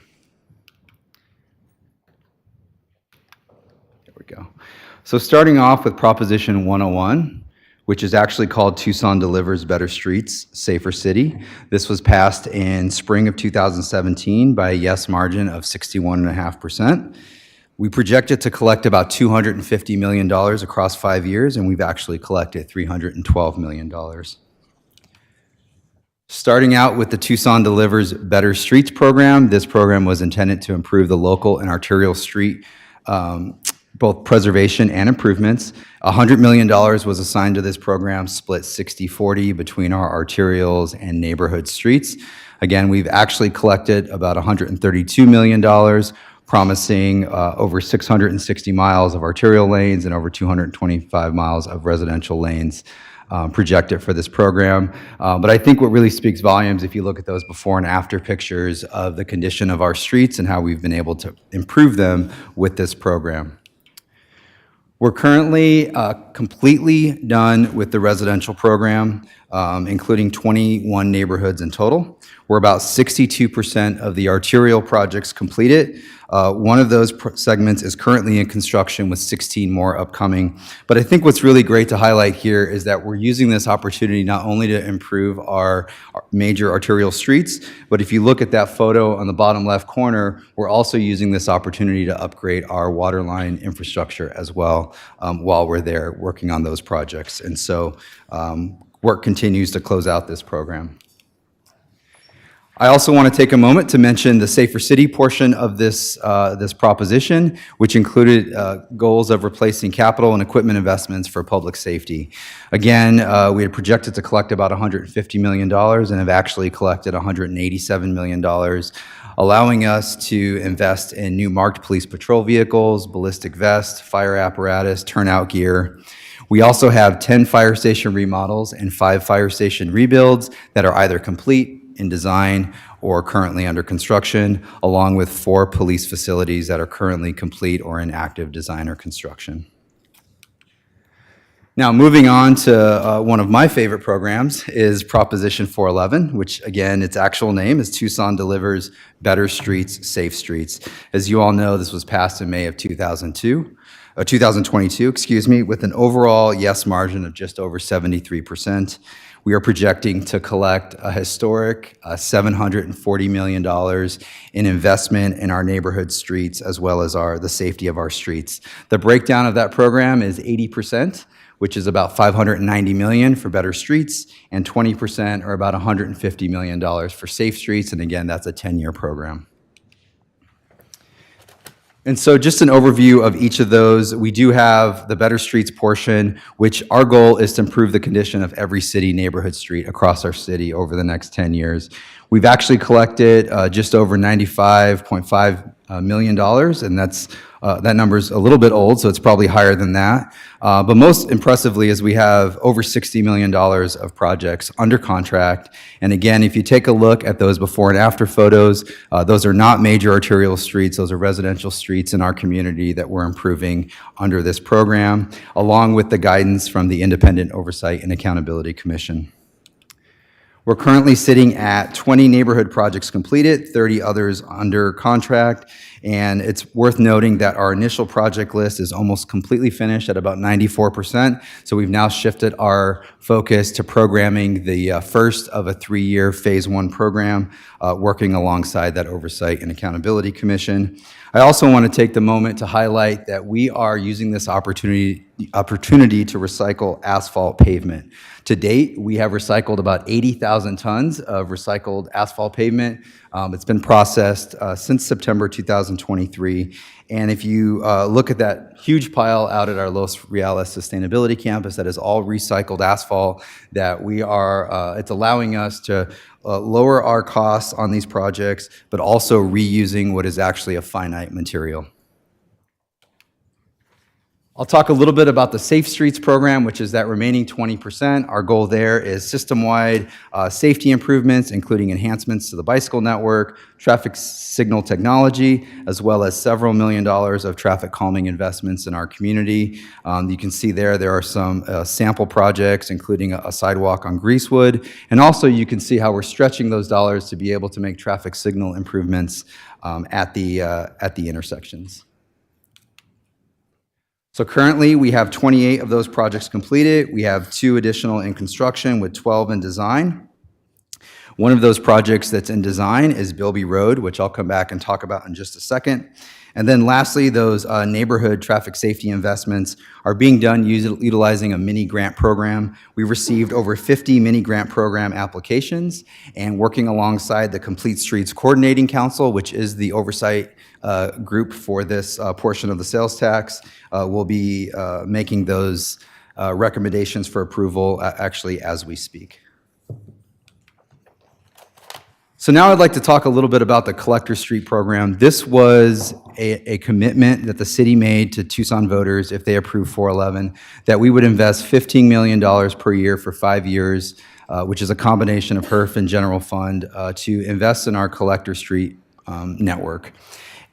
There we go. So starting off with Proposition 101, which is actually called Tucson Delivers Better Streets, Safer City. This was passed in spring of 2017 by a yes margin of 61.5%. We projected to collect about $250 million across 5 years, and we've actually collected $312 million. Starting out with the Tucson Delivers Better Streets program, this program was intended to improve the local and arterial street both preservation and improvements. $100 million was assigned to this program, split 60-40 between our arterials and neighborhood streets. Again, we've actually collected about $132 million, promising over 660 miles of arterial lanes and over 225 miles of residential lanes projected for this program. But I think what really speaks volumes, if you look at those before and after pictures of the condition of our streets and how we've been able to improve them with this program. We're currently completely done with the residential program, including 21 neighborhoods in total. We're about 62% of the arterial projects completed. One of those segments is currently in construction with 16 more upcoming. But I think what's really great to highlight here is that we're using this opportunity not only to improve our major arterial streets, but if you look at that photo on the bottom left corner, we're also using this opportunity to upgrade our water line infrastructure as well while we're there working on those projects. And so work continues to close out this program. I also want to take a moment to mention the Safer City portion of this proposition, which included goals of replacing capital and equipment investments for public safety. Again, we had projected to collect about $150 million and have actually collected $187 million, allowing us to invest in new marked police patrol vehicles, ballistic vests, fire apparatus, turnout gear. We also have 10 fire station remodels and 5 fire station rebuilds that are either complete, in design, or currently under construction, along with 4 police facilities that are currently complete or in active design or construction. Now, moving on to one of my favorite programs is Proposition 411, which again, its actual name is Tucson Delivers Better Streets, Safe Streets. As you all know, this was passed in May of 2022, excuse me, with an overall yes margin of just over 73%. We are projecting to collect a historic $740 million in investment in our neighborhood streets, as well as the safety of our streets. The breakdown of that program is 80%, which is about $590 million for better streets, and 20%, or about $150 million for safe streets, and again, that's a 10-year program. And so just an overview of each of those. We do have the Better Streets portion, which our goal is to improve the condition of every city neighborhood street across our city over the next 10 years. We've actually collected just over $95.5 million, and that number's a little bit old, so it's probably higher than that. But most impressively is we have over $60 million of projects under contract. And again, if you take a look at those before and after photos, those are not major arterial streets, those are residential streets in our community that we're improving under this program, along with the guidance from the Independent Oversight and Accountability Commission. We're currently sitting at 20 neighborhood projects completed, 30 others under contract, and it's worth noting that our initial project list is almost completely finished at about 94%, so we've now shifted our focus to programming the first of a 3-year Phase 1 program, working alongside that Oversight and Accountability Commission. I also want to take the moment to highlight that we are using this opportunity to recycle asphalt pavement. To date, we have recycled about 80,000 tons of recycled asphalt pavement. It's been processed since September 2023. And if you look at that huge pile out at our Los Reales Sustainability Campus, that is all recycled asphalt that we are, it's allowing us to lower our costs on these projects, but also reusing what is actually a finite material. I'll talk a little bit about the Safe Streets program, which is that remaining 20%. Our goal there is system-wide safety improvements, including enhancements to the bicycle network, traffic signal technology, as well as several $1 million of traffic calming investments in our community. You can see there are some sample projects, including a sidewalk on Greasewood. And also you can see how we're stretching those dollars to be able to make traffic signal improvements at the intersections. So currently, we have 28 of those projects completed. We have 2 additional in construction with 12 in design. One of those projects that's in design is Bilby Road, which I'll come back and talk about in just a second. And then lastly, those neighborhood traffic safety investments are being done utilizing a mini grant program. We received over 50 mini grant program applications, and working alongside the Complete Streets Coordinating Council, which is the oversight group for this portion of the sales tax, we'll be making those recommendations for approval actually as we speak. So now I'd like to talk a little bit about the Collector Street program. This was a commitment that the city made to Tucson voters if they approved 411, that we would invest $15 million per year for 5 years, which is a combination of HERF and general fund, to invest in our Collector Street network.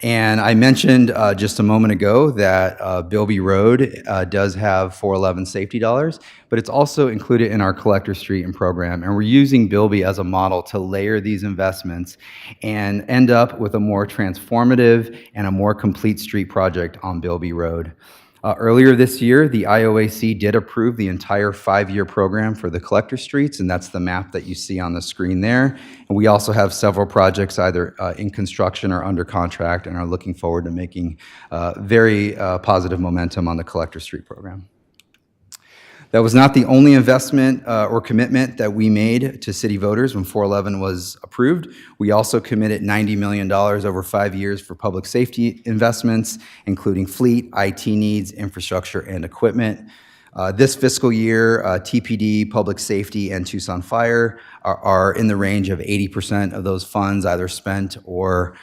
And I mentioned just a moment ago that Bilby Road does have 411 safety dollars, but it's also included in our Collector Street and program. And we're using Bilby as a model to layer these investments and end up with a more transformative and a more complete street project on Bilby Road. Earlier this year, the IOAC did approve the entire 5-year program for the collector streets, and that's the map that you see on the screen there. And we also have several projects either in construction or under contract, and are looking forward to making very positive momentum on the collector street program. That was not the only investment or commitment that we made to city voters when 411 was approved. We also committed $90 million over 5 years for public safety investments, including fleet, IT needs, infrastructure, and equipment. This fiscal year, TPD, Public Safety, and Tucson Fire are in the range of 80% of those funds either spent or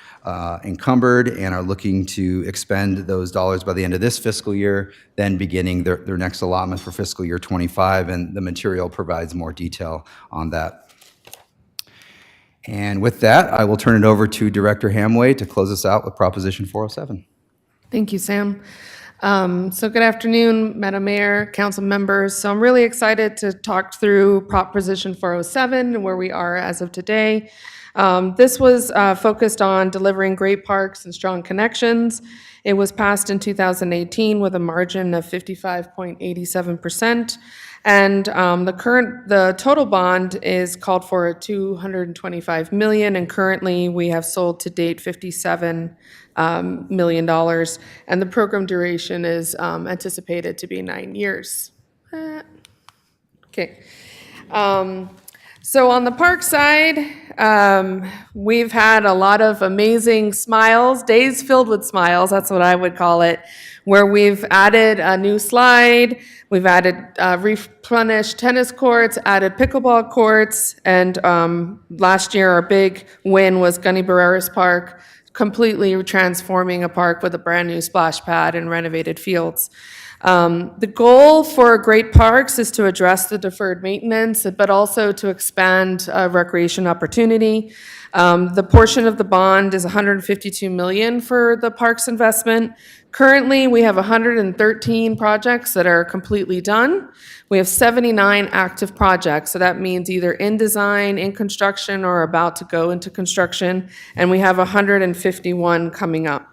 encumbered, and are looking to expend those dollars by the end of this fiscal year, then beginning their next allotment for fiscal year 25, and the material provides more detail on that. And with that, I will turn it over to Director Hamway to close us out with Proposition 407. Thank you, Sam. So good afternoon, Madam Mayor, council members. So I'm really excited to talk through Proposition 407 and where we are as of today. This was focused on delivering great parks and strong connections. It was passed in 2018 with a margin of 55.87%. And the total bond is called for at $225 million, and currently we have sold to date $57 million, and the program duration is anticipated to be 9 years. Okay. So on the park side, we've had a lot of amazing smiles, days filled with smiles, that's what I would call it, where we've added a new slide, we've added replenished tennis courts, added pickleball courts, and last year our big win was Gunny Barreras Park, completely transforming a park with a brand new splash pad and renovated fields. The goal for great parks is to address the deferred maintenance, but also to expand recreation opportunity. The portion of the bond is $152 million for the parks investment. Currently, we have 113 projects that are completely done. We have 79 active projects, so that means either in design, in construction, or about to go into construction, and we have 151 coming up.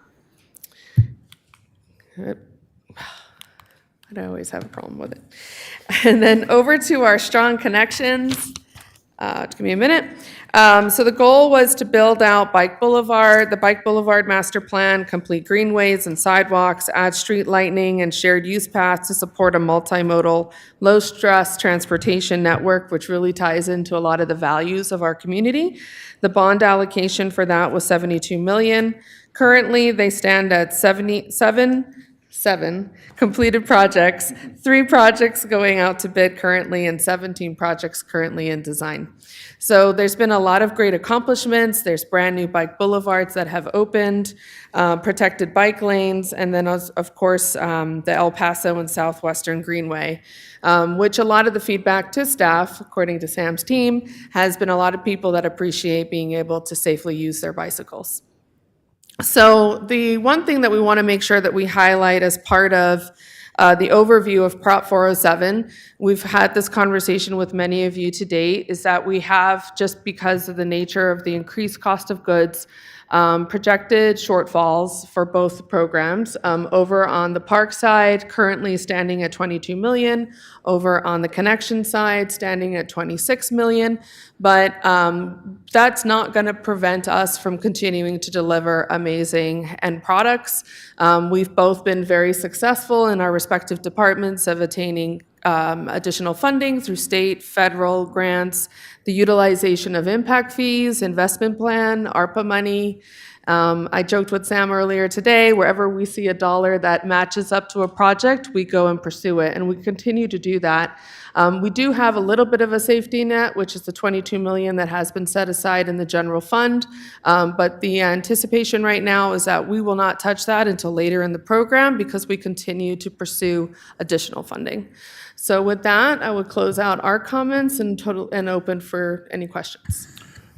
I always have a problem with it. And then over to our strong connections. Give me a minute. So the goal was to build out Bike Boulevard, the Bike Boulevard Master Plan, complete greenways and sidewalks, add street lighting and shared use paths to support a multimodal, low-stress transportation network, which really ties into a lot of the values of our community. The bond allocation for that was $72 million. Currently, they stand at 77 7 completed projects, 3 projects going out to bid currently, and 17 projects currently in design. So there's been a lot of great accomplishments. There's brand new bike boulevards that have opened, protected bike lanes, and then of course the El Paso and Southwestern Greenway, which a lot of the feedback to staff, according to Sam's team, has been a lot of people that appreciate being able to safely use their bicycles. So the one thing that we want to make sure that we highlight as part of the overview of Prop 407, we've had this conversation with many of you to date, is that we have, just because of the nature of the increased cost of goods, projected shortfalls for both programs. Over on the park side, currently standing at 22 million. Over on the connection side, standing at 26 million. But that's not going to prevent us from continuing to deliver amazing end products. We've both been very successful in our respective departments of attaining additional funding through state, federal grants, the utilization of impact fees, investment plan, ARPA money. I joked with Sam earlier today, wherever we see a dollar that matches up to a project, we go and pursue it, and we continue to do that. We do have a little bit of a safety net, which is the 22 million that has been set aside in the general fund, but the anticipation right now is that we will not touch that until later in the program because we continue to pursue additional funding. So with that, I would close out our comments and open for any questions.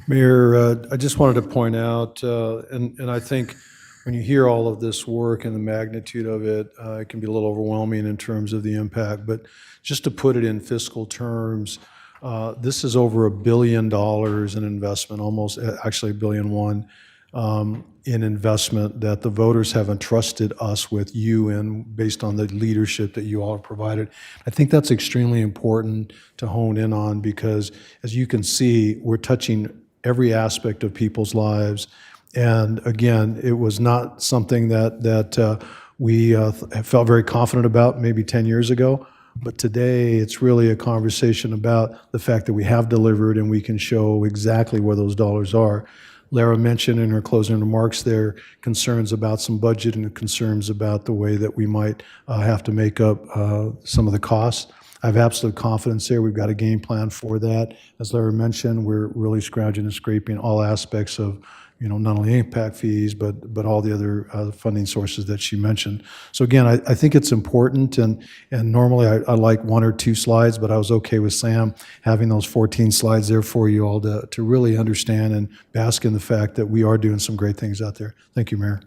Mayor, I just wanted to point out, and I think when you hear all of this work and the magnitude of it, it can be a little overwhelming in terms of the impact. But just to put it in fiscal terms, this is over $1 billion in investment, almost actually $1.1 billion in investment that the voters have entrusted us with you in based on the leadership that you all have provided. I think that's extremely important to hone in on because, as you can see, we're touching every aspect of people's lives. And again, it was not something that we felt very confident about maybe 10 years ago. But today, it's really a conversation about the fact that we have delivered and we can show exactly where those dollars are. Lara mentioned in her closing remarks there concerns about some budget and concerns about the way that we might have to make up some of the costs. I have absolute confidence there. We've got a game plan for that. As Lara mentioned, we're really scrounging and scraping all aspects of, not only impact fees, but all the other funding sources that she mentioned. So again, I think it's important, and normally I like 1 or 2 slides, but I was okay with Sam having those 14 slides there for you all to really understand and bask in the fact that we are doing some great things out there. Thank you, Mayor.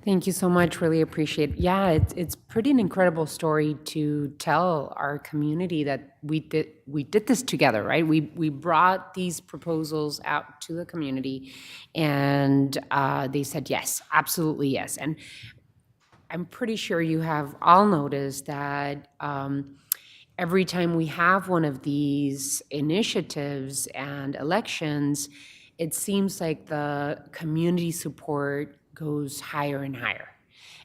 Thank you so much. Really appreciate it. Yeah, it's pretty an incredible story to tell our community that we did this together, right? We brought these proposals out to the community, and they said yes, absolutely yes. And I'm pretty sure you have all noticed that every time we have one of these initiatives and elections, it seems like the community support goes higher and higher.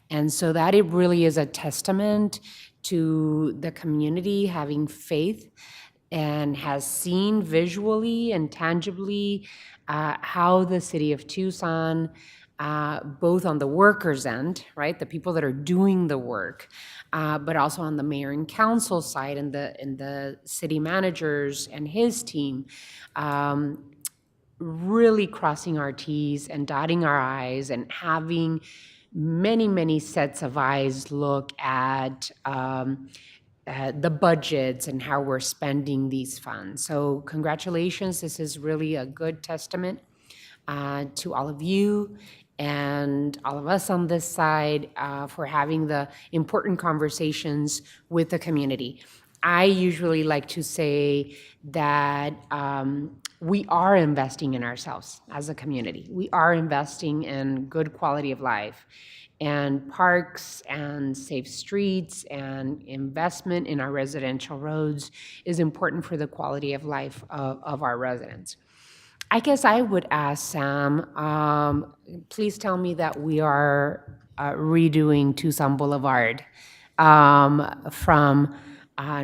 And so that it really is a testament to the community having faith and has seen visually and tangibly how the city of Tucson, both on the workers' end, right, the people that are doing the work, but also on the mayor and council side and the city managers and his team, really crossing our T's and dotting our I's and having many, many sets of eyes look at the budgets and how we're spending these funds. So congratulations. This is really a good testament to all of you and all of us on this side for having the important conversations with the community. I usually like to say that we are investing in ourselves as a community. We are investing in good quality of life and parks and safe streets, and investment in our residential roads is important for the quality of life of our residents. I guess I would ask Sam, please tell me that we are redoing Tucson Boulevard from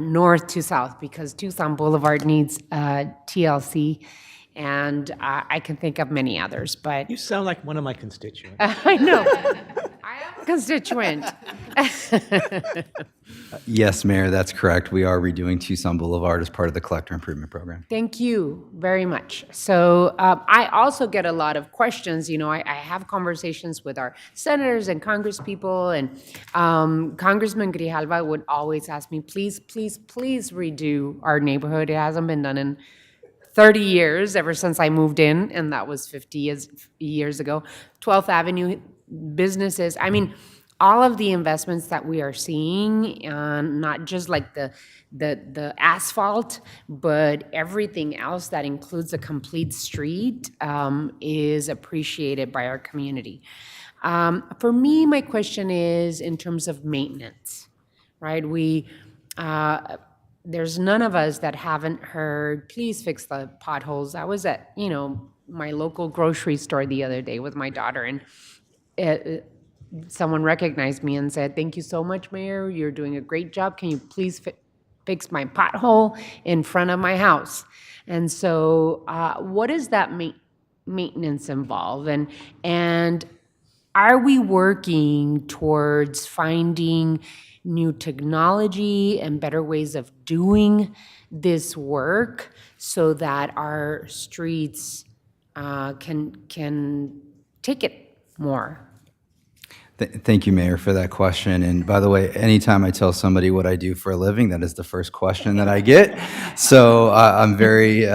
north to south, because Tucson Boulevard needs TLC, and I can think of many others, but... You sound like one of my constituents. I know. I constituent. Yes, Mayor, that's correct. We are redoing Tucson Boulevard as part of the collector improvement program. Thank you very much. So I also get a lot of questions. You know, I have conversations with our senators and congresspeople, and Congressman Grijalva would always ask me, please, please, please redo our neighborhood. It hasn't been done in 30 years, ever since I moved in, and that was 50 years ago. 12th Avenue businesses. I mean, all of the investments that we are seeing, not just like the asphalt, but everything else that includes a complete street, is appreciated by our community. For me, my question is in terms of maintenance, right? There's none of us that haven't heard, please fix the potholes. I was at, my local grocery store the other day with my daughter, and someone recognized me and said, thank you so much, Mayor. You're doing a great job. Can you please fix my pothole in front of my house? And so what does that maintenance involve? And are we working towards finding new technology and better ways of doing this work so that our streets can take it more? Thank you, Mayor, for that question. And by the way, anytime I tell somebody what I do for a living, that is the first question that I get. So I'm very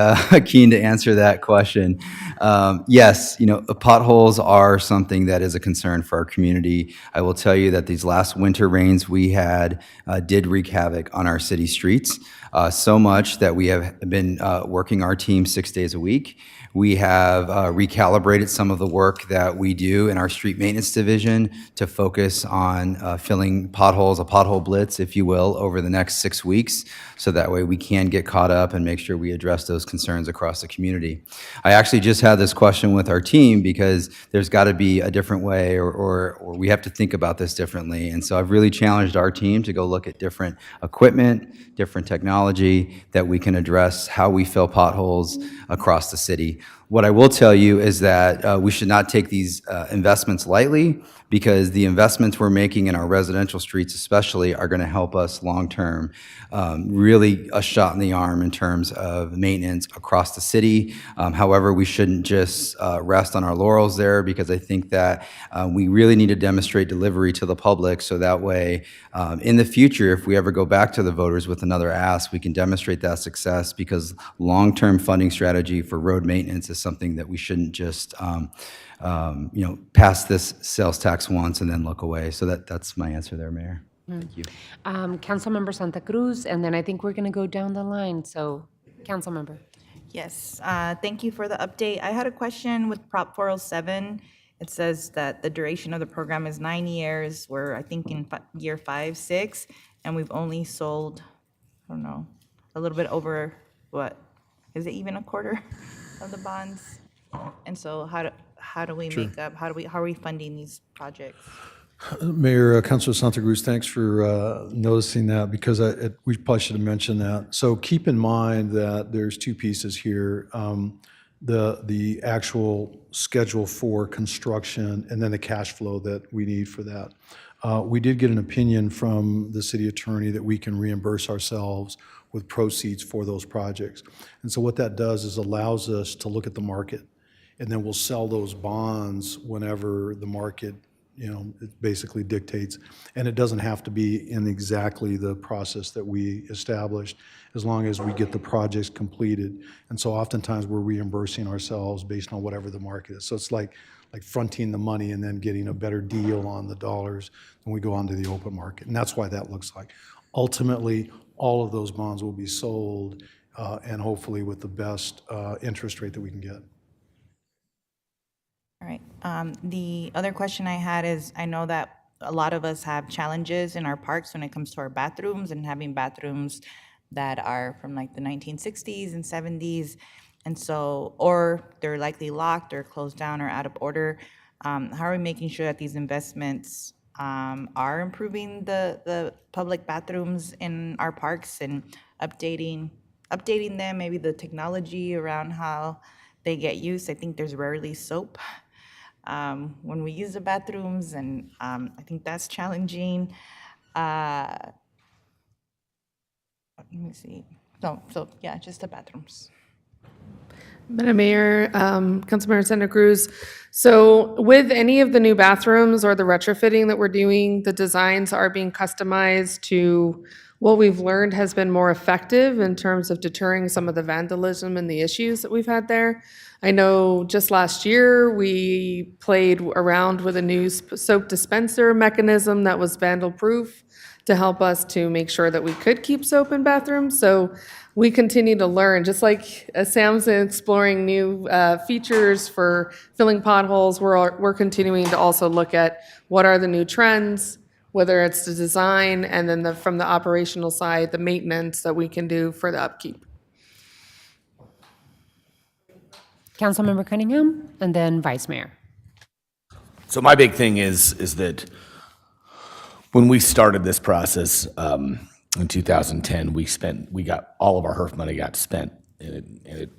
keen to answer that question. Yes, potholes are something that is a concern for our community. I will tell you that these last winter rains we had did wreak havoc on our city streets, so much that we have been working our team 6 days a week. We have recalibrated some of the work that we do in our street maintenance division to focus on filling potholes, a pothole blitz, if you will, over the next 6 weeks. So that way we can get caught up and make sure we address those concerns across the community. I actually just had this question with our team because there's got to be a different way or we have to think about this differently. And so I've really challenged our team to go look at different equipment, different technology that we can address how we fill potholes across the city. What I will tell you is that we should not take these investments lightly, because the investments we're making in our residential streets especially are going to help us long-term. Really a shot in the arm in terms of maintenance across the city. However, we shouldn't just rest on our laurels there, because I think that we really need to demonstrate delivery to the public, so that way in the future, if we ever go back to the voters with another ask, we can demonstrate that success, because long-term funding strategy for road maintenance is something that we shouldn't just pass this sales tax once and then look away. So that's my answer there, Mayor. Thank you. Councilmember Santa Cruz, and then I think we're going to go down the line. So, Councilmember. Yes, thank you for the update. I had a question with Prop 407. It says that the duration of the program is 9 years. We're, I think, in year 5, 6, and we've only sold, I don't know, a little bit over, what, is it even a quarter of the bonds? And so how do we make up, how are we funding these projects? Mayor, Councilor Santa Cruz, thanks for noticing that, because we probably should have mentioned that. So keep in mind that there's two pieces here. The actual schedule for construction and then the cash flow that we need for that. We did get an opinion from the city attorney that we can reimburse ourselves with proceeds for those projects. And so what that does is allows us to look at the market, and then we'll sell those bonds whenever the market, it basically dictates. And it doesn't have to be in exactly the process that we established, as long as we get the projects completed. And so oftentimes we're reimbursing ourselves based on whatever the market is. So it's like fronting the money and then getting a better deal on the dollars when we go onto the open market. And that's why that looks like. Ultimately, all of those bonds will be sold, and hopefully with the best interest rate that we can get. All right. The other question I had is, I know that a lot of us have challenges in our parks when it comes to our bathrooms, and having bathrooms that are from like the 1960s and 70s, and so, or they're likely locked or closed down or out of order. How are we making sure that these investments are improving the public bathrooms in our parks and updating them, maybe the technology around how they get used? I think there's rarely soap. when we use the bathrooms, and I think that's challenging. Let me see. No, so yeah, just the bathrooms. Madam Mayor, Councilmember Santa Cruz. So with any of the new bathrooms or the retrofitting that we're doing, the designs are being customized to what we've learned has been more effective in terms of deterring some of the vandalism and the issues that we've had there. I know just last year, we played around with a new soap dispenser mechanism that was vandal-proof to help us to make sure that we could keep soap in bathrooms. So we continue to learn, just like Sam's exploring new features for filling potholes, we're continuing to also look at what are the new trends, whether it's the design and then from the operational side, the maintenance that we can do for the upkeep. Councilmember Cunningham, and then Vice Mayor. So my big thing is that when we started this process in 2010, we got all of our HERF money got spent, and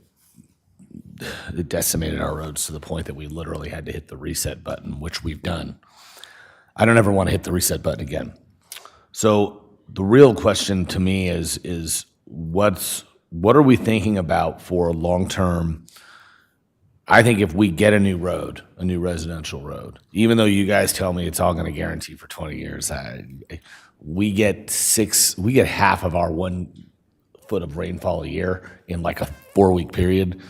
it decimated our roads to the point that we literally had to hit the reset button, which we've done. I don't ever want to hit the reset button again. So the real question to me is what are we thinking about for long-term? I think if we get a new road, a new residential road, even though you guys tell me it's all going to guarantee for 20 years, we get half of our 1 foot of rainfall a year in like a 4-week period.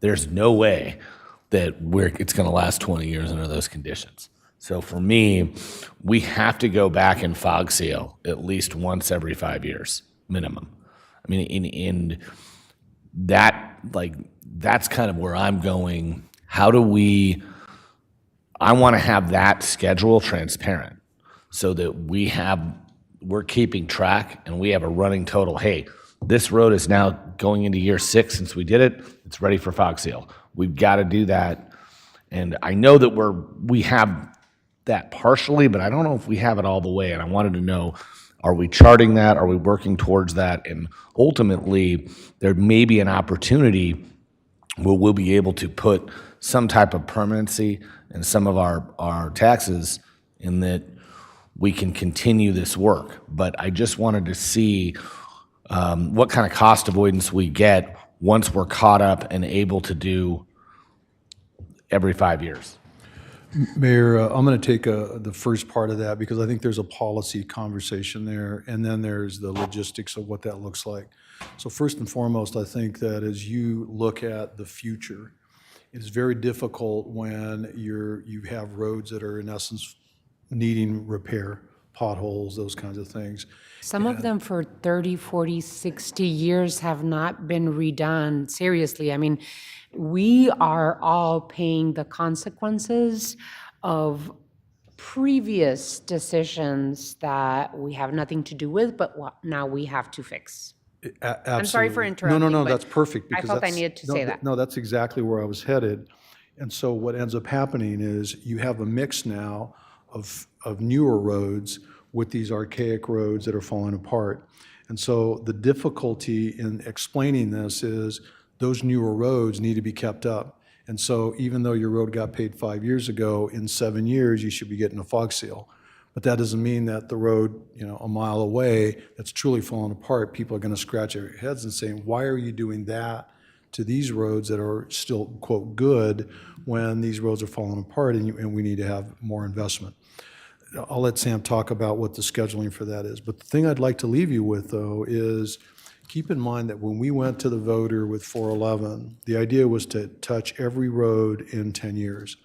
There's no way that it's going to last 20 years under those conditions. So for me, we have to go back and fog seal at least once every 5 years, minimum. I mean, in that, like, that's kind of where I'm going. I want to have that schedule transparent so that we're keeping track and we have a running total. Hey, this road is now going into year 6 since we did it. It's ready for fog seal. We've got to do that. And I know that we have that partially, but I don't know if we have it all the way. And I wanted to know, are we charting that? Are we working towards that? And ultimately, there may be an opportunity where we'll be able to put some type of permanency in some of our taxes in that we can continue this work. But I just wanted to see what kind of cost avoidance we get once we're caught up and able to do every 5 years. Mayor, I'm going to take the first part of that because I think there's a policy conversation there, and then there's the logistics of what that looks like. So first and foremost, I think that as you look at the future, it's very difficult when you have roads that are in essence needing repair, potholes, those kinds of things. Some of them for 30, 40, 60 years have not been redone. Seriously, I mean, we are all paying the consequences of previous decisions that we have nothing to do with, but now we have to fix. Absolutely. I'm sorry for interrupting. No, but that's perfect. I Because felt I that's- needed to no, say that. No, that's exactly where I was headed. And so what ends up happening is you have a mix now of newer roads with these archaic roads that are falling apart. And so the difficulty in explaining this is those newer roads need to be kept up. And so even though your road got paid 5 years ago, in 7 years, you should be getting a fog seal. But that doesn't mean that the road, a mile away that's truly falling apart, people are going to scratch their heads and saying, why are you doing that to these roads that are still, quote, good when these roads are falling apart and we need to have more investment? I'll let Sam talk about what the scheduling for that is. But the thing I'd like to leave you with, though, is keep in mind that when we went to the voter with 411, the idea was to touch every road in 10 years.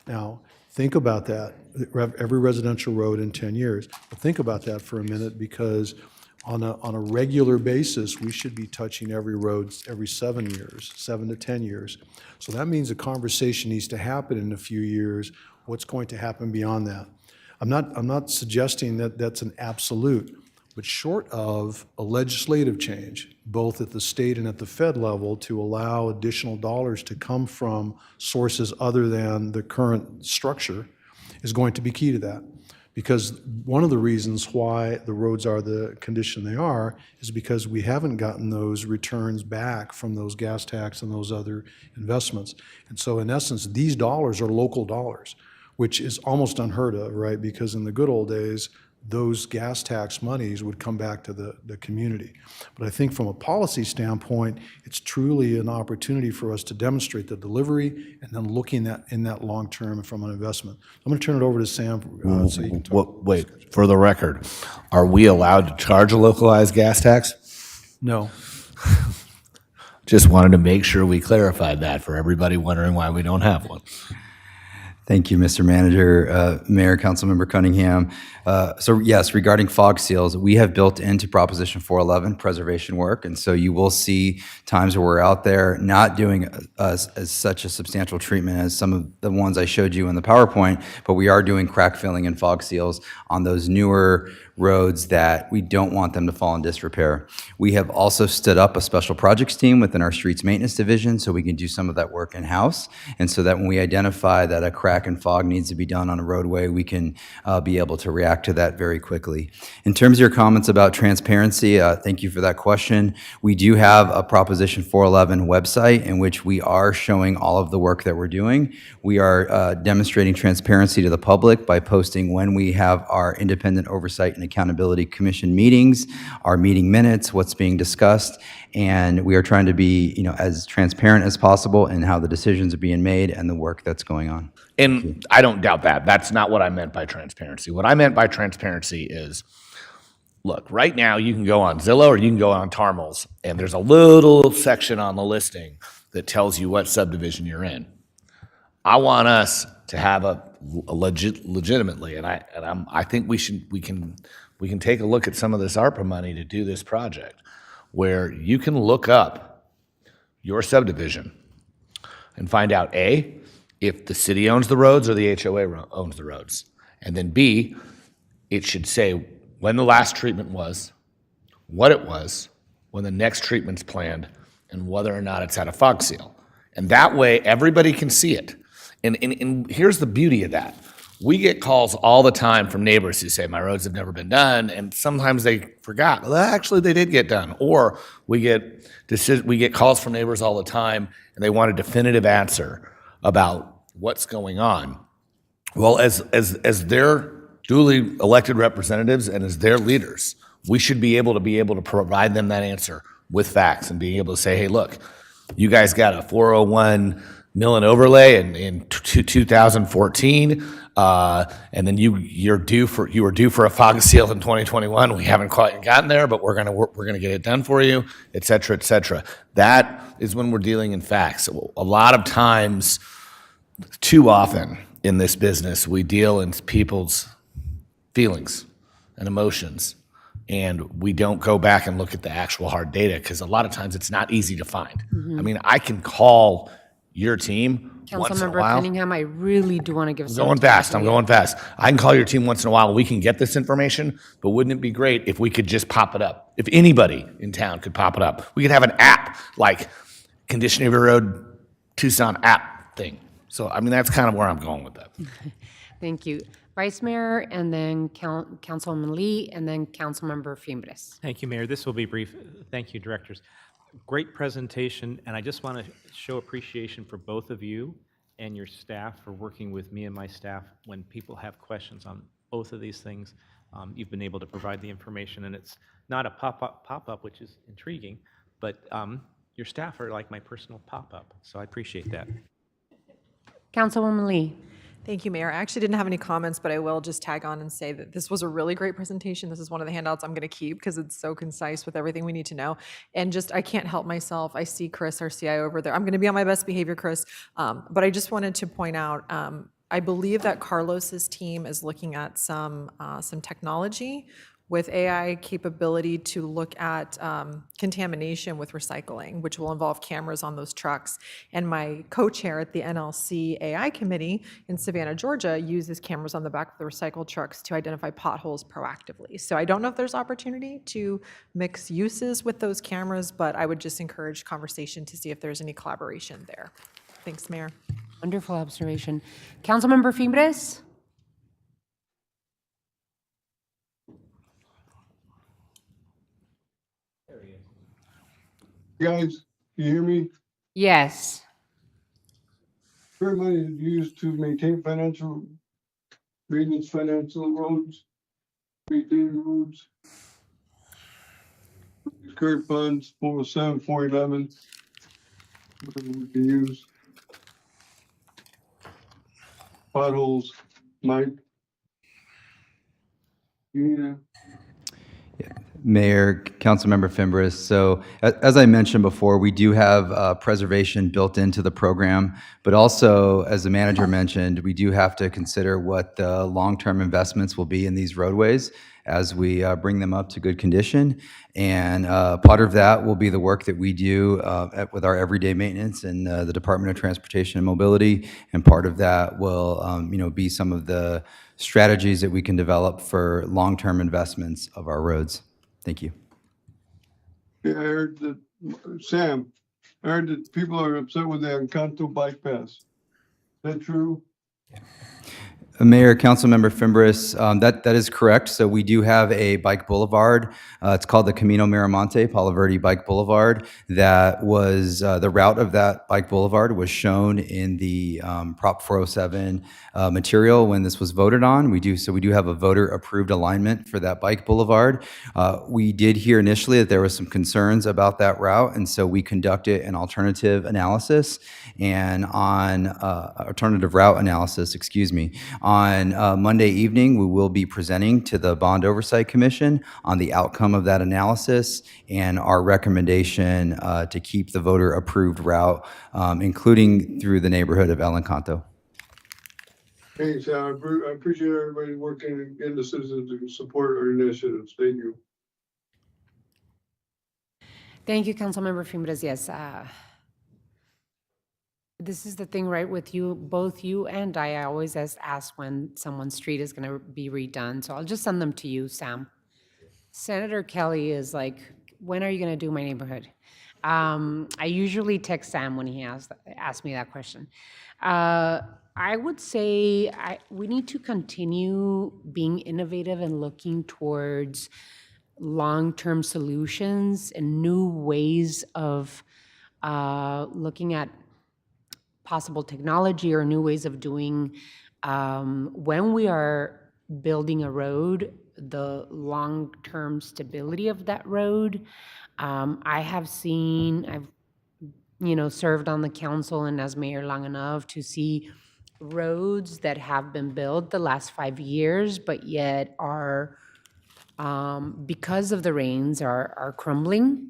Now, think about that, every residential road in 10 years. But think about that for a minute, because on a regular basis, we should be touching every road every 7 years, 7 to 10 years. So that means a conversation needs to happen in a few years. What's going to happen beyond that? I'm not suggesting that that's an absolute, but short of a legislative change, both at the state and at the Fed level, to allow additional dollars to come from sources other than the current structure, is going to be key to that. Because one of the reasons why the roads are the condition they are is because we haven't gotten those returns back from those gas tax and those other investments. And so in essence, these dollars are local dollars, which is almost unheard of, right? Because in the good old days, those gas tax monies would come back to the community. But I think from a policy standpoint, it's truly an opportunity for us to demonstrate the delivery and then looking at in that long term from an investment. I'm going to turn it over to Sam so you can talk. Wait, for the record, are we allowed to charge a localized gas tax? No. Just wanted to make sure we clarified that for everybody wondering why we don't have one. Thank you, Mr. Manager, Mayor, Councilmember Cunningham. So yes, regarding fog seals, we have built into Proposition 411 preservation work, and so you will see times where we're out there not doing as such a substantial treatment as some of the ones I showed you in the PowerPoint, but we are doing crack filling and fog seals on those newer roads that we don't want them to fall in disrepair. We have also stood up a special projects team within our streets maintenance division so we can do some of that work in-house, and so that when we identify that a crack and fog needs to be done on a roadway, we can be able to react to that very quickly. In terms of your comments about transparency, thank you for that question. We do have a Proposition 411 website in which we are showing all of the work that we're doing. We are demonstrating transparency to the public by posting when we have our Independent Oversight and Accountability Commission meetings, our meeting minutes, what's being discussed, and we are trying to be, as transparent as possible in how the decisions are being made and the work that's going on. And I don't doubt that. That's not what I meant by transparency. What I meant by transparency is, look, right now you can go on Zillow or you can go on Tarmals, and there's a little section on the listing that tells you what subdivision you're in. I want us to have a legitimately, and I think we can take a look at some of this ARPA money to do this project, where you can look up your subdivision and find out A, if the city owns the roads or the HOA owns the roads, and then B, it should say when the last treatment was, what it was, when the next treatment's planned, and whether or not it's had a fog seal. And that way, everybody can see it. And here's the beauty of that. We get calls all the time from neighbors who say, my roads have never been done, and sometimes they forgot. Well, actually, they did get done. Or we get calls from neighbors all the time, and they want a definitive answer about what's going on. Well, as their duly elected representatives and as their leaders, we should be able to provide them that answer with facts and being able to say, hey, look, you guys got a 401 mill and overlay in 2014, and then you were due for a fog seal in 2021. We haven't quite gotten there, but we're gonna get it done for you, et cetera, et cetera. That is when we're dealing in facts. A lot of times, too often in this business, we deal in people's feelings and emotions, and we don't go back and look at the actual hard data because a lot of times it's not easy to find. I mean, I can call your team once in a Councilmember while. Cunningham, I really do want to give some I'm going fast. I can call your team once in a while. We can get this information, but wouldn't it be great if we could just pop it up? If anybody in town could pop it up, we could have an app like Condition of Your Road Tucson app thing. So, I mean, that's kind of where I'm going with that. Thank you. Vice Mayor, and then Councilwoman Lee, and then Councilmember Fimbres. Thank you, Mayor. This will be brief. Thank you, directors. Great presentation, and I just want to show appreciation for both of you and your staff for working with me and my staff when people have questions on both of these things. You've been able to provide the information, and it's not a pop-up, which is intriguing, but your staff are like my personal pop-up, so I appreciate that. Councilwoman Lee. Thank you, Mayor. I actually didn't have any comments, but I will just tag on and say that this was a really great presentation. This is one of the handouts I'm going to keep because it's so concise with everything we need to know. And just, I can't help myself. I see Chris, our CIO over there. I'm going to be on my best behavior, Chris. But I just wanted to point out, I believe that Carlos's team is looking at some technology with AI capability to look at contamination with recycling, which will involve cameras on those trucks. And my co-chair at the NLC AI committee in Savannah, Georgia, uses cameras on the back of the recycled trucks to identify potholes proactively. So I don't know if there's opportunity to mix uses with those cameras, but I would just encourage conversation to see if there's any collaboration there. Thanks, Mayor. Wonderful observation. Councilmember Fimbres? Guys, can you hear me? Yes. Fair money is used to maintain financial, maintenance financial roads, maintain roads. Current funds, 407, 411. Whatever we can use. Potholes, Mike. Yeah. Mayor, Councilmember Fimbres. So as I mentioned before, we do have preservation built into the program, but also, as the manager mentioned, we do have to consider what the long-term investments will be in these roadways as we bring them up to good condition. And part of that will be the work that we do with our everyday maintenance in the Department of Transportation and Mobility. And part of that will, be some of the strategies that we can develop for long-term investments of our roads. Thank you. Yeah, I heard that, Sam, I heard that people are upset with the Encanto bike pass. Is that true? Mayor, Councilmember Fimbres, that is correct. So we do have a bike boulevard. It's called the Camino Miramonte, Palo Verde Bike Boulevard. That was, the route of that bike boulevard was shown in the Prop 407 material when this was voted on. We do have a voter-approved alignment for that bike boulevard. We did hear initially that there was some concerns about that route, and so we conducted an alternative analysis and on alternative route analysis, excuse me. On Monday evening, we will be presenting to the Bond Oversight Commission on the outcome of that analysis and our recommendation to keep the voter-approved route, including through the neighborhood of El Encanto. Hey, Sam, I appreciate everybody working in the citizens to support our initiatives. Thank you. Thank you, Councilmember Fimbres. Yes. This is the thing, right, with you, both you and I always ask when someone's street is going to be redone. So I'll just send them to you, Sam. Senator Kelly is like, when are you going to do my neighborhood? I usually text Sam when he asks me that question. I would say we need to continue being innovative and looking towards long-term solutions and new ways of looking at possible technology or new ways of doing when we are building a road, the long-term stability of that road. I've served on the council and as mayor long enough to see roads that have been built the last 5 years, but yet are, because of the rains, are crumbling.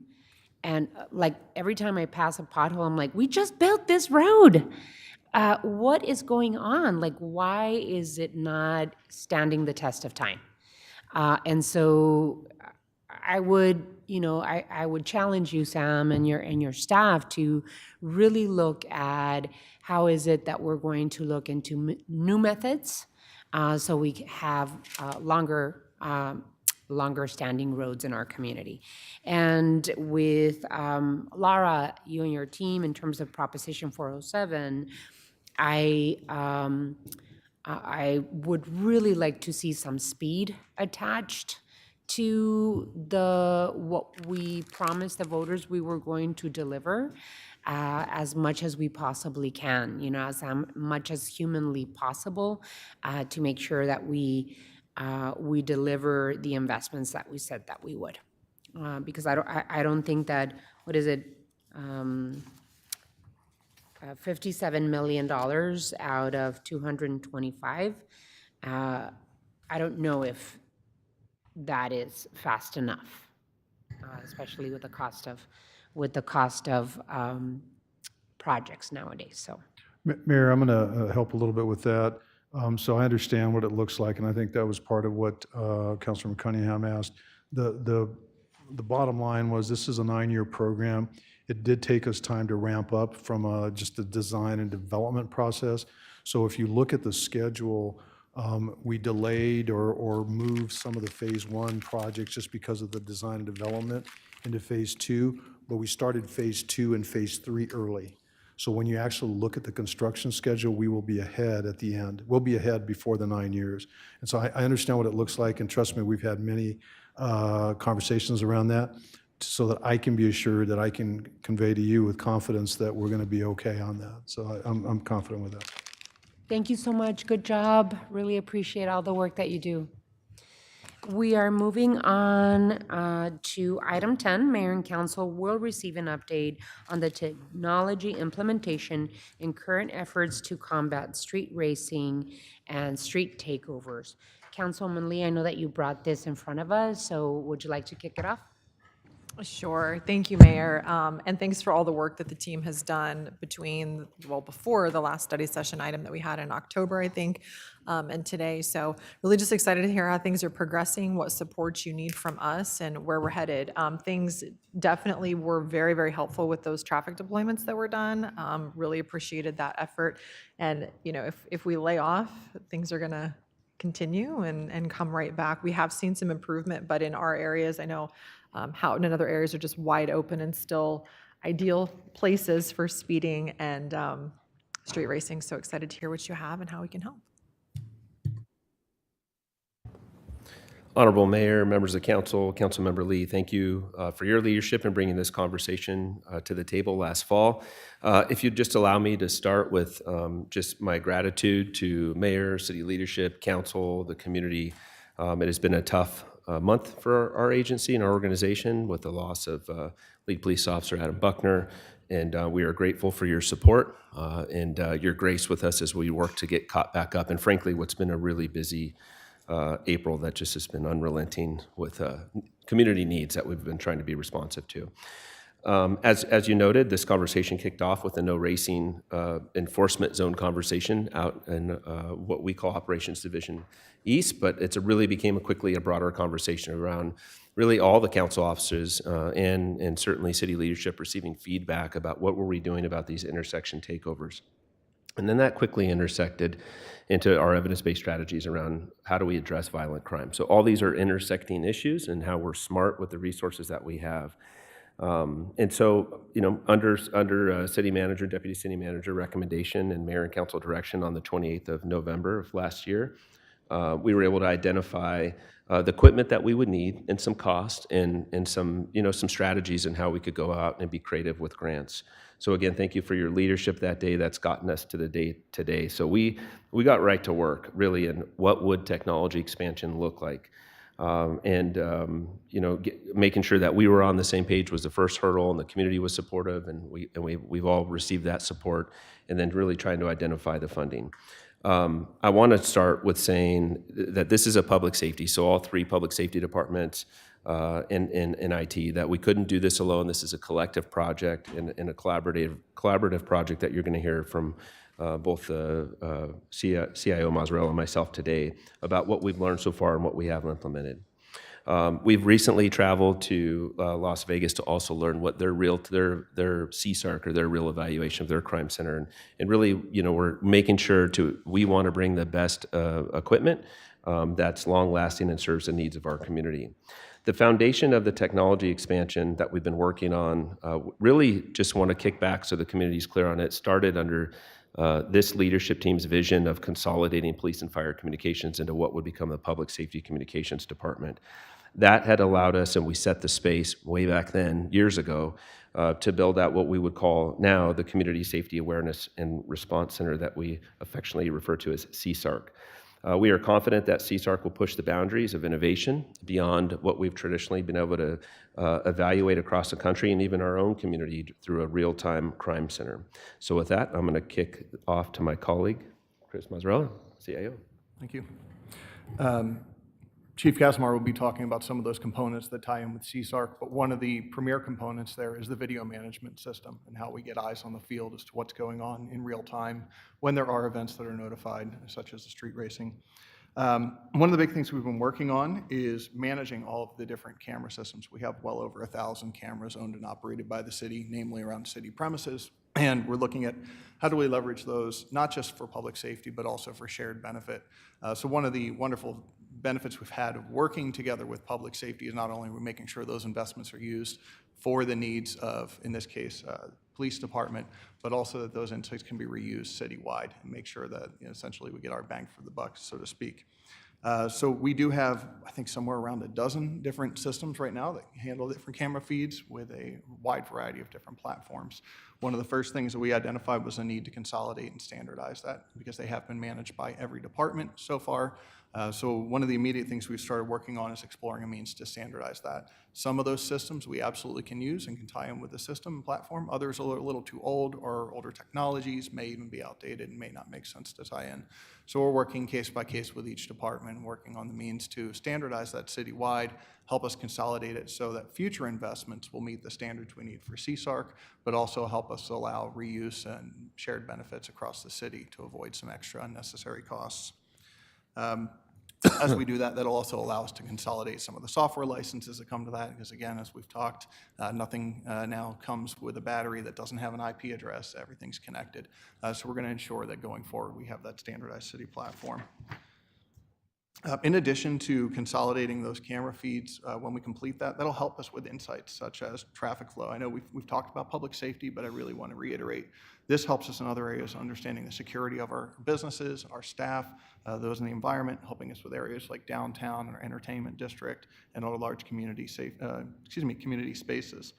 And like every time I pass a pothole, I'm like, we just built this road. What is going on? Like, why is it not standing the test of time? And so I would, I would challenge you, Sam, and your staff to really look at how is it that we're going to look into new methods so we have longer standing roads in our community. And with Laura, you and your team, in terms of Proposition 407, I would really like to see some speed attached to what we promised the voters we were going to deliver as much as we possibly can, as much as humanly possible to make sure that we deliver the investments that we said that we would. Because I don't think that, what is it, $57 million out of 225. I don't know if that is fast enough, especially with the cost of projects nowadays. So, Mayor, I'm going to help a little bit with that. So I understand what it looks like, and I think that was part of what Councilor Cunningham asked. The bottom line was this is a 9-year program. It did take us time to ramp up from just the design and development process. So if you look at the schedule, we delayed or moved some of the phase 1 projects just because of the design and development into phase 2, but we started phase 2 and phase 3 early. So when you actually look at the construction schedule, we will be ahead at the end. We'll be ahead before the 9 years. And so I understand what it looks like, and trust me, we've had many conversations around that. so that I can be assured that I can convey to you with confidence that we're going to be okay on that. So I'm confident with that. Thank you so much. Good job. Really appreciate all the work that you do. We are moving on to item 10. Mayor and council will receive an update on the technology implementation and current efforts to combat street racing and street takeovers. Councilwoman Lee, I know that you brought this in front of us, so would you like to kick it off? Sure. Thank you, Mayor. And thanks for all the work that the team has done before the last study session item that we had in October, I think, and today. So really just excited to hear how things are progressing, what support you need from us, and where we're headed. Things definitely were very, very helpful with those traffic deployments that were done. Really appreciated that effort. And, if we lay off, things are going to continue and come right back. We have seen some improvement, but in our areas, I know Houghton and other areas are just wide open and still ideal places for speeding and street racing. So excited to hear what you have and how we can help. Honorable Mayor, members of the council, Councilmember Lee, thank you for your leadership in bringing this conversation to the table last fall. If you'd just allow me to start with just my gratitude to Mayor, city leadership, council, the community. It has been a tough month for our agency and our organization with the loss of lead police officer Adam Buckner, and we are grateful for your support and your grace with us as we work to get caught back up. And frankly, what's been a really busy April that just has been unrelenting with community needs that we've been trying to be responsive to. As you noted, this conversation kicked off with a no racing enforcement zone conversation out in what we call Operations Division East, but it really became quickly a broader conversation around really all the council officers and certainly city leadership receiving feedback about what were we doing about these intersection takeovers. And then that quickly intersected into our evidence-based strategies around how do we address violent crime. So all these are intersecting issues and how we're smart with the resources that we have. And so, under city manager, deputy city manager recommendation and mayor and council direction on the 28th of November of last year, we were able to identify the equipment that we would need and some cost and some strategies and how we could go out and be creative with grants. So again, thank you for your leadership that day. That's gotten us to the date today. So we got right to work really in what would technology expansion look like. Making sure that we were on the same page was the first hurdle, and the community was supportive, and we've all received that support, and then really trying to identify the funding. I want to start with saying that this is a public safety, so all three public safety departments in IT, that we couldn't do this alone. This is a collective project and a collaborative project that you're going to hear from both the CIO Mazzarella and myself today about what we've learned so far and what we have implemented. We've recently traveled to Las Vegas to also learn what their CSARC or their real evaluation of their crime center, and really, we're making sure we want to bring the best equipment that's long lasting and serves the needs of our community. The foundation of the technology expansion that we've been working on, really just want to kick back so the community's clear on it, started under this leadership team's vision of consolidating police and fire communications into what would become the Public Safety Communications Department. That had allowed us, and we set the space way back then, years ago, to build out what we would call now the Community Safety Awareness and Response Center that we affectionately refer to as CSARC. We are confident that CSARC will push the boundaries of innovation beyond what we've traditionally been able to evaluate across the country and even our own community through a real-time crime center. So with that, I'm going to kick off to my colleague, Chris Mazzarella, CIO. Thank you. Chief Casimir will be talking about some of those components that tie in with CSARC, but one of the premier components there is the video management system and how we get eyes on the field as to what's going on in real time when there are events that are notified, such as the street racing. One of the big things we've been working on is managing all of the different camera systems. We have well over 1,000 cameras owned and operated by the city, namely around city premises, and we're looking at how do we leverage those, not just for public safety, but also for shared benefit. So one of the wonderful benefits we've had of working together with public safety is not only we're making sure those investments are used for the needs of, in this case, police department, but also that those insights can be reused citywide and make sure that essentially we get our bang for the buck, so to speak. So we do have, I think, somewhere around a dozen different systems right now that handle different camera feeds with a wide variety of different platforms. One of the first things that we identified was a need to consolidate and standardize that because they have been managed by every department so far. So one of the immediate things we've started working on is exploring a means to standardize that. Some of those systems we absolutely can use and can tie in with the system and platform. Others are a little too old, or older technologies may even be outdated and may not make sense to tie in. So we're working case by case with each department, working on the means to standardize that citywide, help us consolidate it so that future investments will meet the standards we need for CSARC, but also help us allow reuse and shared benefits across the city to avoid some extra unnecessary costs. As we do that, that'll also allow us to consolidate some of the software licenses that come to that, because again, as we've talked, nothing now comes with a battery that doesn't have an IP address. Everything's connected. So we're going to ensure that going forward, we have that standardized city platform. In addition to consolidating those camera feeds, when we complete that, that'll help us with insights such as traffic flow. I know we've talked about public safety, but I really want to reiterate, this helps us in other areas, understanding the security of our businesses, our staff, those in the environment, helping us with areas like downtown or entertainment district and other large community spaces.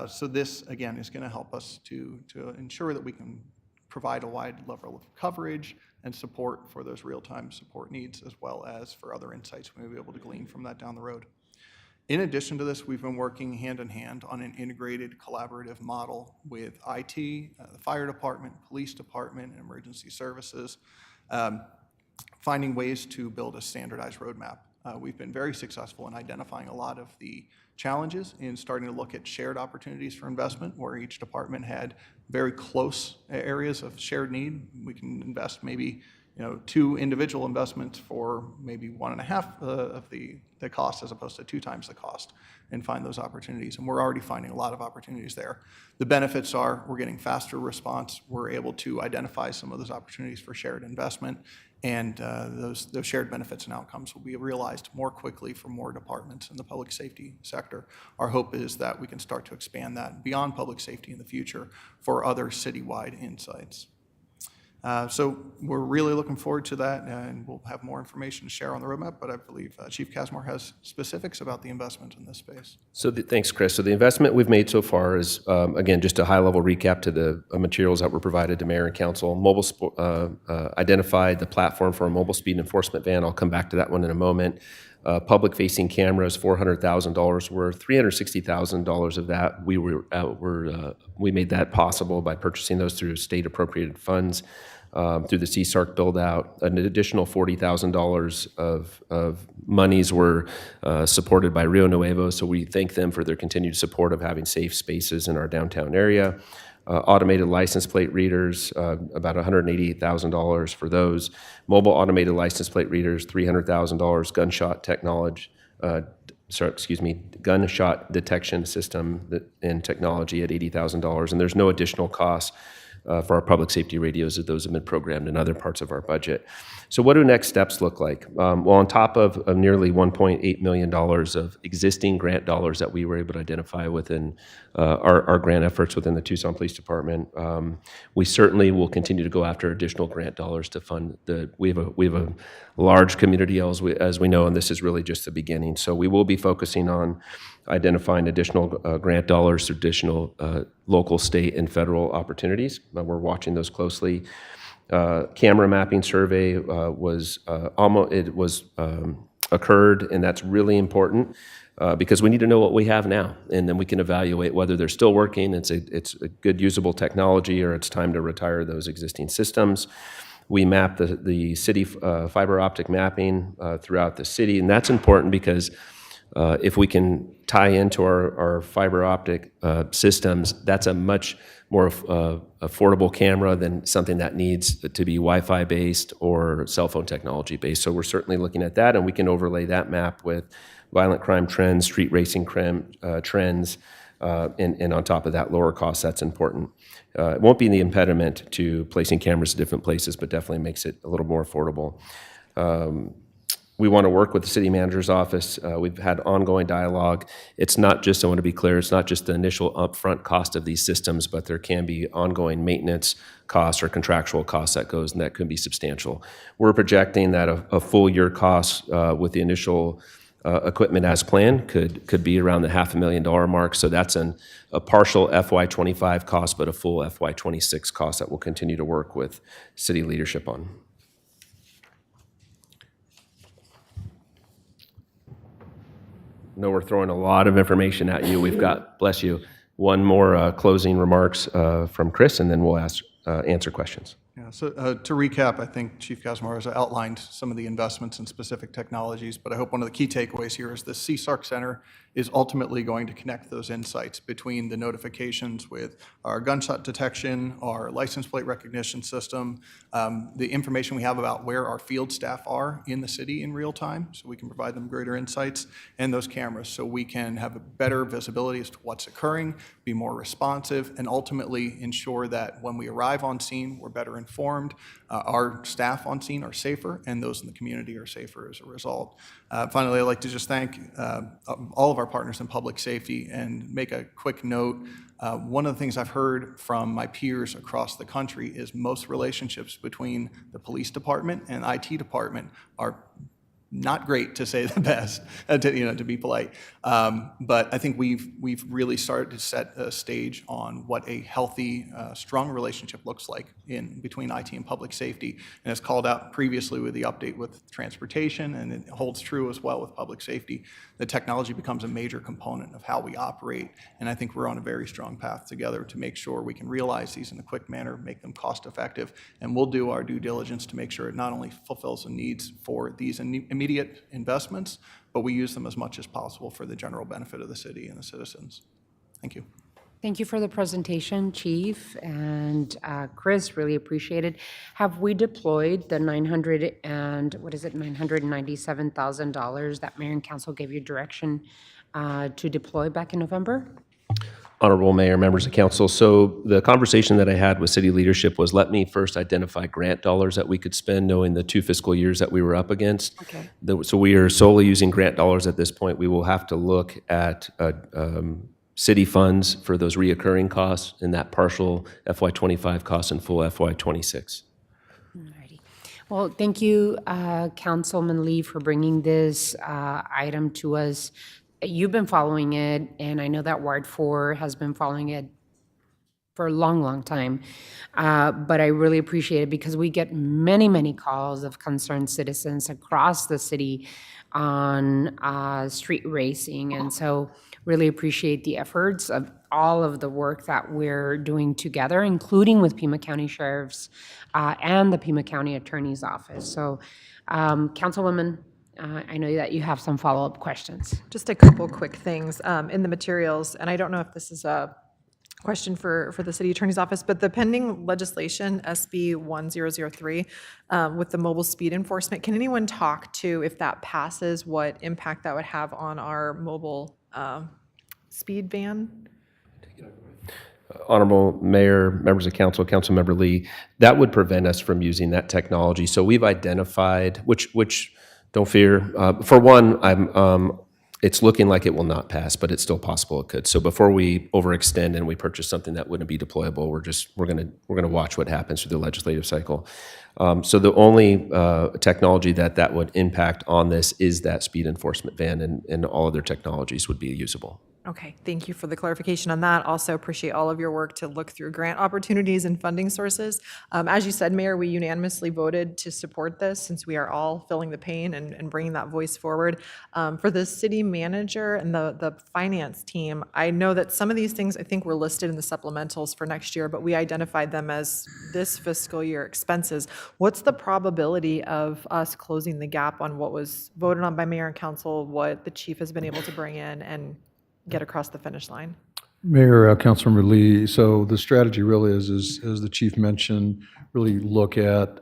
So this, again, is going to help us to ensure that we can provide a wide level of coverage and support for those real-time support needs, as well as for other insights we may be able to glean from that down the road. In addition to this, we've been working hand in hand on an integrated collaborative model with IT, the fire department, police department, and emergency services, finding ways to build a standardized roadmap. We've been very successful in identifying a lot of the challenges in starting to look at shared opportunities for investment, where each department had very close areas of shared need. We can invest maybe 2 individual investments for maybe 1.5 of the cost, as opposed to 2 times the cost, and find those opportunities. And we're already finding a lot of opportunities there. The benefits are we're getting faster response. We're able to identify some of those opportunities for shared investment, and those shared benefits and outcomes will be realized more quickly for more departments in the public safety sector. Our hope is that we can start to expand that beyond public safety in the future for other citywide insights. So we're really looking forward to that, and we'll have more information to share on the roadmap, but I believe Chief Casmore has specifics about the investment in this space. So thanks, Chris. So the investment we've made so far is, again, just a high-level recap to the materials that were provided to Mayor and Council. Identified the platform for a mobile speed enforcement van. I'll come back to that one in a moment. Public-facing cameras, $400,000 worth. $360,000 of that we made that possible by purchasing those through state-appropriated funds. Through the CSARC build-out. An additional $40,000 of monies were supported by Rio Nuevo, so we thank them for their continued support of having safe spaces in our downtown area. Automated license plate readers, about $188,000 for those. Mobile automated license plate readers, $300,000. Gunshot technology, gunshot detection system and technology at $80,000, and there's no additional cost for our public safety radios, as those have been programmed in other parts of our budget. So what do next steps look like? Well, on top of nearly $1.8 million of existing grant dollars that we were able to identify within our grant efforts within the Tucson Police Department, we certainly will continue to go after additional grant dollars to fund we have a large community as we know, and this is really just the beginning. So we will be focusing on identifying additional grant dollars through additional local, state, and federal opportunities. We're watching those closely. Camera mapping survey occurred, and that's really important because we need to know what we have now, and then we can evaluate whether they're still working, it's a good usable technology, or it's time to retire those existing systems. We map the city fiber optic mapping throughout the city, and that's important because if we can tie into our fiber optic systems, that's a much more affordable camera than something that needs to be Wi-Fi based or cell phone technology based. So we're certainly looking at that, and we can overlay that map with violent crime trends, street racing trends, and on top of that, lower costs. That's important. It won't be the impediment to placing cameras in different places, but definitely makes it a little more affordable. we want to work with the city manager's office. We've had ongoing dialogue. It's not just, I want to be clear, it's not just the initial upfront cost of these systems, but there can be ongoing maintenance costs or contractual costs that goes, and that could be substantial. We're projecting that a full year cost with the initial equipment as planned could be around the $500,000 mark. So that's a partial FY25 cost, but a full FY26 cost that we'll continue to work with city leadership on. I know we're throwing a lot of information at you. We've got, bless you, one more closing remarks from Chris, and then we'll answer questions. Yeah, so to recap, I think Chief Casimir has outlined some of the investments in specific technologies, but I hope one of the key takeaways here is the CSARC Center is ultimately going to connect those insights between the notifications with our gunshot detection, our license plate recognition system, the information we have about where our field staff are in the city in real time, so we can provide them greater insights, and those cameras, so we can have a better visibility as to what's occurring, be more responsive, and ultimately ensure that when we arrive on scene, we're better informed, our staff on scene are safer, and those in the community are safer as a result. Finally, I'd like to just thank all of our partners in public safety and make a quick note. One of the things I've heard from my peers across the country is most relationships between the police department and IT department are not great, to say the best, to be polite. But I think we've really started to set a stage on what a healthy, strong relationship looks like between IT and public safety. And it's called out previously with the update with transportation, and it holds true as well with public safety. The technology becomes a major component of how we operate. And I think we're on a very strong path together to make sure we can realize these in a quick manner, make them cost effective. And we'll do our due diligence to make sure it not only fulfills the needs for these immediate investments, but we use them as much as possible for the general benefit of the city and the citizens. Thank you. Thank you for the presentation, Chief, and Chris, really appreciate it. Have we deployed the $997,000 that Mayor and Council gave you direction to deploy back in November? Honorable Mayor, members of council, so the conversation that I had with city leadership was, let me first identify grant dollars that we could spend, knowing the 2 fiscal years that we were up against. Okay. So we are solely using grant dollars at this point. We will have to look at city funds for those reoccurring costs and that partial FY25 costs and full FY26. Alrighty. Well, thank you, Councilman Lee, for bringing this item to us. You've been following it, and I know that Ward 4 has been following it for a long, long time. But I really appreciate it because we get many, many calls of concerned citizens across the city on street racing. And so really appreciate the efforts of all of the work that we're doing together, including with Pima County Sheriff's and the Pima County Attorney's Office. So, Councilwoman, I know that you have some follow-up questions. Just a couple quick things in the materials, and I don't know if this is a question for the city attorney's office, but the pending legislation, SB 1003, with the mobile speed enforcement, can anyone talk to, if that passes, what impact that would have on our mobile speed ban? Honorable Mayor, members of council, Councilmember Lee, that would prevent us from using that technology. So we've identified, which don't fear. For one, it's looking like it will not pass, but it's still possible it could. So before we overextend and we purchase something that wouldn't be deployable, we're gonna watch what happens through the legislative cycle. So the only technology that would impact on this is that speed enforcement van, and all other technologies would be usable. Okay, thank you for the clarification on that. Also appreciate all of your work to look through grant opportunities and funding sources. As you said, Mayor, we unanimously voted to support this since we are all feeling the pain and bringing that voice forward. For the city manager and the finance team, I know that some of these things I think were listed in the supplementals for next year, but we identified them as this fiscal year expenses. What's the probability of us closing the gap on what was voted on by Mayor and Council, what the chief has been able to bring in and get across the finish line? Mayor, Councilmember Lee, so the strategy really is, as the chief mentioned, really look at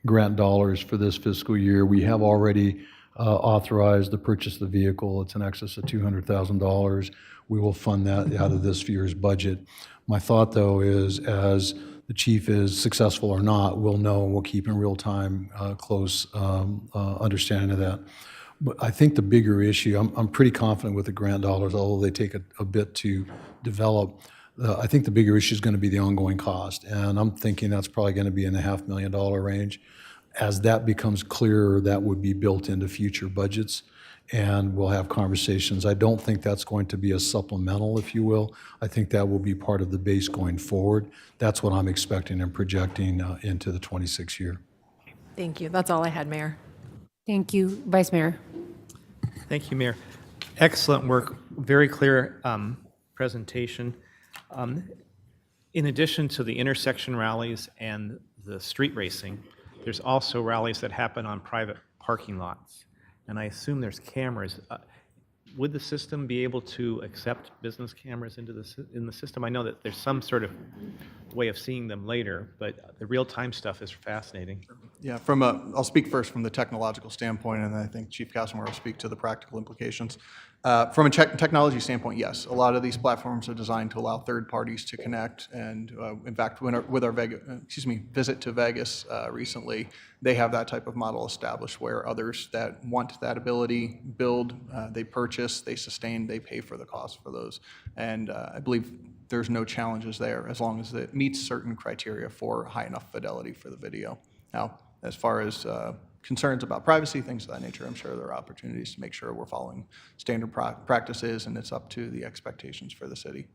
grant dollars for this fiscal year. We have already authorized the purchase of the vehicle. It's in excess of $200,000. We will fund that out of this year's budget. My thought, though, is as the chief is successful or not, we'll know, and we'll keep in real time close understanding of that. But I think the bigger issue, I'm pretty confident with the grant dollars, although they take a bit to develop. I think the bigger issue is going to be the ongoing cost, and I'm thinking that's probably going to be in the $500,000 range. As that becomes clearer, that would be built into future budgets, and we'll have conversations. I don't think that's going to be a supplemental, if you will. I think that will be part of the base going forward. That's what I'm expecting and projecting into the 26 year. Thank you. That's all I had, Mayor. Thank you, Vice Mayor. Thank you, Mayor. Excellent work. Very clear presentation. In addition to the intersection rallies and the street racing, there's also rallies that happen on private parking lots. And I assume there's cameras. Would the system be able to accept business cameras in the system? I know that there's some sort of way of seeing them later, but the real-time stuff is fascinating. Yeah, I'll speak first from the technological standpoint, and I think Chief Castlemore will speak to the practical implications. From a technology standpoint, yes, a lot of these platforms are designed to allow third parties to connect. And in fact, with our visit to Vegas recently, they have that type of model established where others that want that ability build, they purchase, they sustain, they pay for the cost for those. And I believe there's no challenges there as long as it meets certain criteria for high enough fidelity for the video. Now, as far as concerns about privacy, things of that nature, I'm sure there are opportunities to make sure we're following standard practices and it's up to the expectations for the city.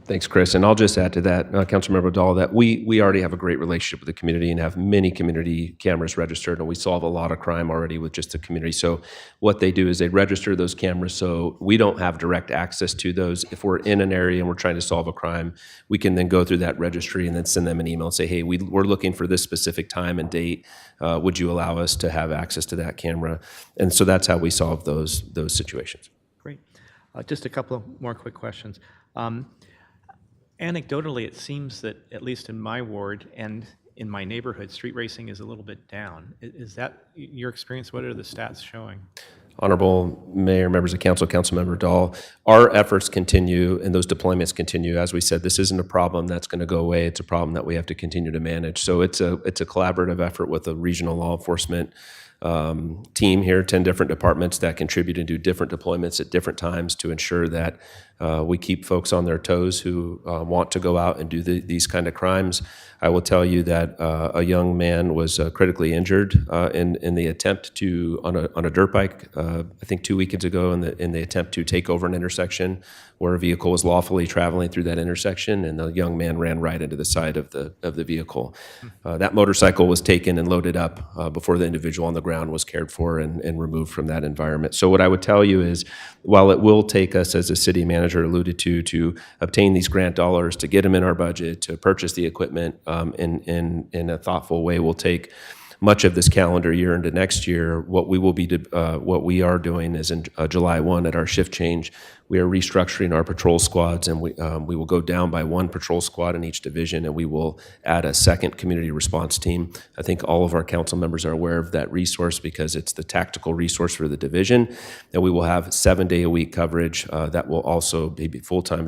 Thanks, Chris. And I'll just add to that, Councilmember Dahl, that we already have a great relationship with the community and have many community cameras registered, and we solve a lot of crime already with just the community. So what they do is they register those cameras so we don't have direct access to those. If we're in an area and we're trying to solve a crime, we can then go through that registry and then send them an email and say, hey, we're looking for this specific time and date. Would you allow us to have access to that camera? And so that's how we solve those situations. Great. Just a couple of more quick questions. Anecdotally, it seems that, at least in my ward and in my neighborhood, street racing is a little bit down. Is that your experience? What are the stats showing? Honorable Mayor, members of council, Councilmember Dahl, our efforts continue and those deployments continue. As we said, this isn't a problem that's going to go away. It's a problem that we have to continue to manage. So it's a collaborative effort with the regional law enforcement team here, 10 different departments that contribute and do different deployments at different times to ensure that we keep folks on their toes who want to go out and do these kind of crimes. I will tell you that a young man was critically injured in the attempt to, on a dirt bike, I think 2 weekends ago, in the attempt to take over an intersection where a vehicle was lawfully traveling through that intersection, and the young man ran right into the side of the vehicle. That motorcycle was taken and loaded up before the individual on the ground was cared for and removed from that environment. So what I would tell you is, while it will take us, as a city manager alluded to obtain these grant dollars, to get them in our budget, to purchase the equipment in a thoughtful way, will take much of this calendar year into next year. What we are doing is in July 1 at our shift change, we are restructuring our patrol squads, and we will go down by one patrol squad in each division, and we will add a second community response team. I think all of our council members are aware of that resource because it's the tactical resource for the division, and we will have 7-day-a-week coverage that will also be full-time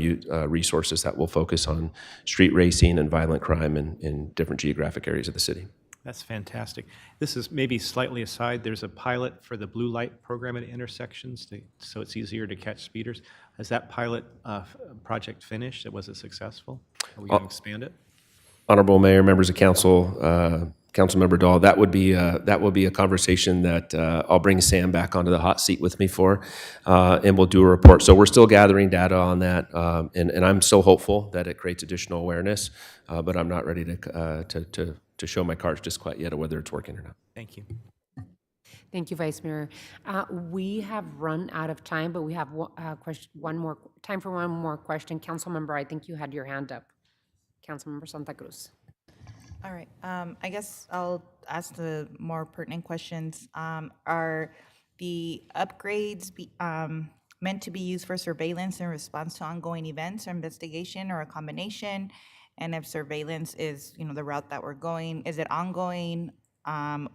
resources that will focus on street racing and violent crime in different geographic areas of the city. That's fantastic. This is maybe slightly aside. There's a pilot for the blue light program at intersections, so it's easier to catch speeders. Has that pilot project finished? Was it successful? Are we going to expand it? Honorable Mayor, members of council, Councilmember Dahl, that would be a conversation that I'll bring Sam back onto the hot seat with me for, and we'll do a report. So we're still gathering data on that, and I'm so hopeful that it creates additional awareness, but I'm not ready to show my cards just quite yet of whether it's working or not. Thank you. Thank you, Vice Mayor. We have run out of time, but we have time for one more question. Councilmember, I think you had your hand up. Councilmember Santa Cruz. All right. I guess I'll ask the more pertinent questions. Are the upgrades meant to be used for surveillance in response to ongoing events or investigation, or a combination? And if surveillance is, the route that we're going, is it ongoing,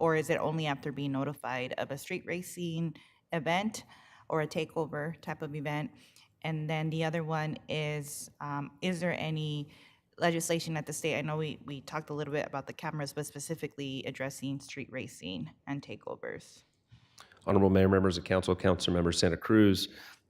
or is it only after being notified of a street racing event or a takeover type of event? And then the other one is there any legislation at the state? I know we talked a little bit about the cameras, but specifically addressing street racing and takeovers. Honorable Mayor, members of council, Councilmember Santa Cruz,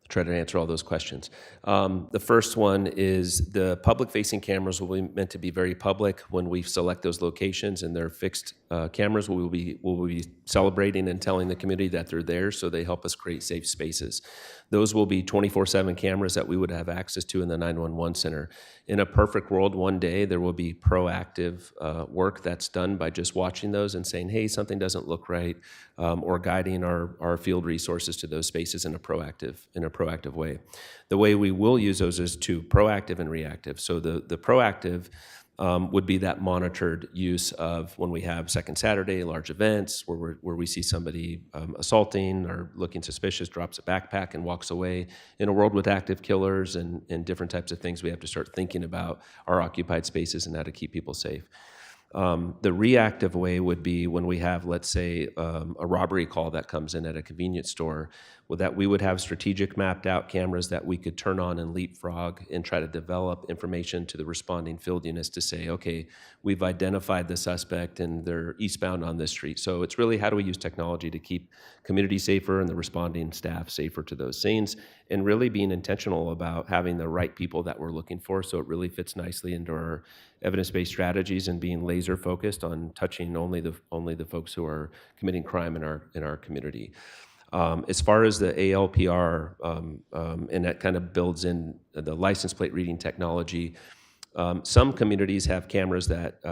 try to answer all those questions. The first one is the public-facing cameras will be meant to be very public when we select those locations, and they're fixed cameras. We'll be celebrating and telling the community that they're there, so they help us create safe spaces. Those will be 24/7 cameras that we would have access to in the 911 center. In a perfect world, one day there will be proactive work that's done by just watching those and saying, hey, something doesn't look right, or guiding our field resources to those spaces in a proactive way. The way we will use those is to proactive and reactive. So the proactive would be that monitored use of when we have Second Saturday, large events where we see somebody assaulting or looking suspicious, drops a backpack and walks away. In a world with active killers and different types of things, we have to start thinking about our occupied spaces and how to keep people safe. The reactive way would be when we have, let's say, a robbery call that comes in at a convenience store, that we would have strategic mapped out cameras that we could turn on and leapfrog and try to develop information to the responding field units to say, okay, we've identified the suspect and they're eastbound on this street. So it's really how do we use technology to keep community safer and the responding staff safer to those scenes, and really being intentional about having the right people that we're looking for, so it really fits nicely into our evidence-based strategies and being laser focused on touching only the folks who are committing crime in our community. As far as the ALPR, and that kind of builds in the license plate reading technology, some communities have cameras that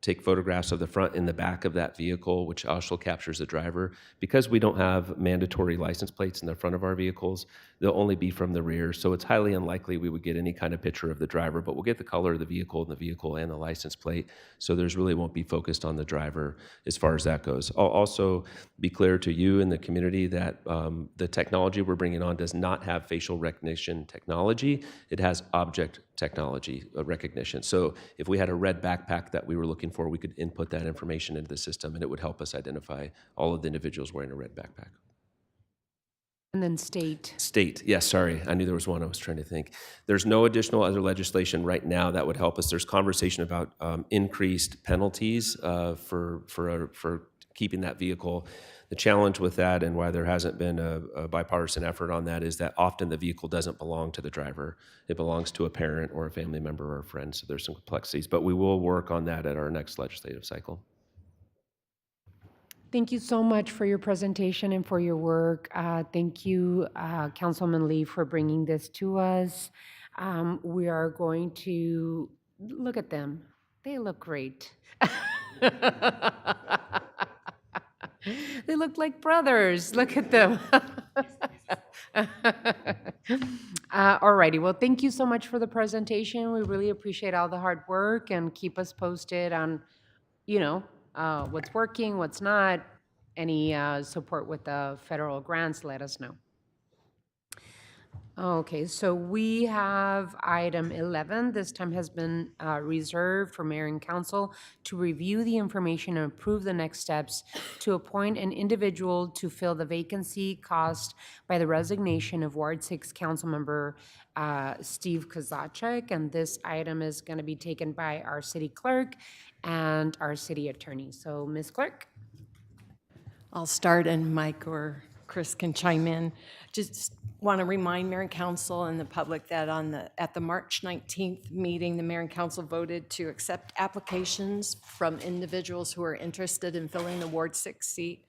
take photographs of the front and the back of that vehicle, which also captures the driver. Because we don't have mandatory license plates in the front of our vehicles, they'll only be from the rear, so it's highly unlikely we would get any kind of picture of the driver, but we'll get the color of the vehicle and the license plate, so there's really won't be focused on the driver as far as that goes. I'll also be clear to you and the community that the technology we're bringing on does not have facial recognition technology. It has object technology recognition. So if we had a red backpack that we were looking for, we could input that information into the system and it would help us identify all of the individuals wearing a red backpack. And then state. State, yes, sorry. I knew there was one I was trying to think. There's no additional other legislation right now that would help us. There's conversation about increased penalties for keeping that vehicle. The challenge with that and why there hasn't been a bipartisan effort on that is that often the vehicle doesn't belong to the driver. It belongs to a parent or a family member or a friend, so there's some complexities. But we will work on that at our next legislative cycle. Thank you so much for your presentation and for your work. Thank you, Councilman Lee, for bringing this to us. We are going to look at them. They look great. They look like brothers. Look at them. All righty. Well, thank you so much for the presentation. We really appreciate all the hard work, and keep us posted on, what's working, what's not. Any support with the federal grants, let us know. Okay, so we have item 11. This time has been reserved for mayor and council to review the information and approve the next steps to appoint an individual to fill the vacancy caused by the resignation of Ward 6 Councilmember Steve Kozachek. And this item is going to be taken by our city clerk and our city attorney. So, Ms. Clerk. I'll start and Mike or Chris can chime in. Just want to remind Mayor and Council and the public that at the March 19th meeting, the Mayor and Council voted to accept applications from individuals who are interested in filling the Ward 6 seat.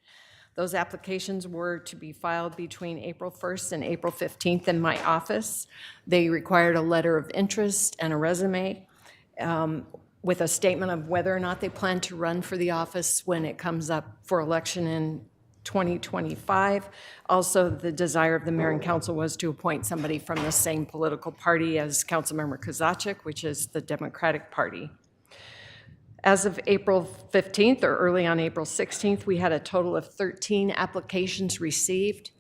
Those applications were to be filed between April 1st and April 15th in my office. They required a letter of interest and a resume with a statement of whether or not they plan to run for the office when it comes up for election in 2025. Also, the desire of the mayor and council was to appoint somebody from the same political party as Councilmember Kozachek, which is the Democratic Party. As of April 15th or early on April 16th, we had a total of 13 applications received.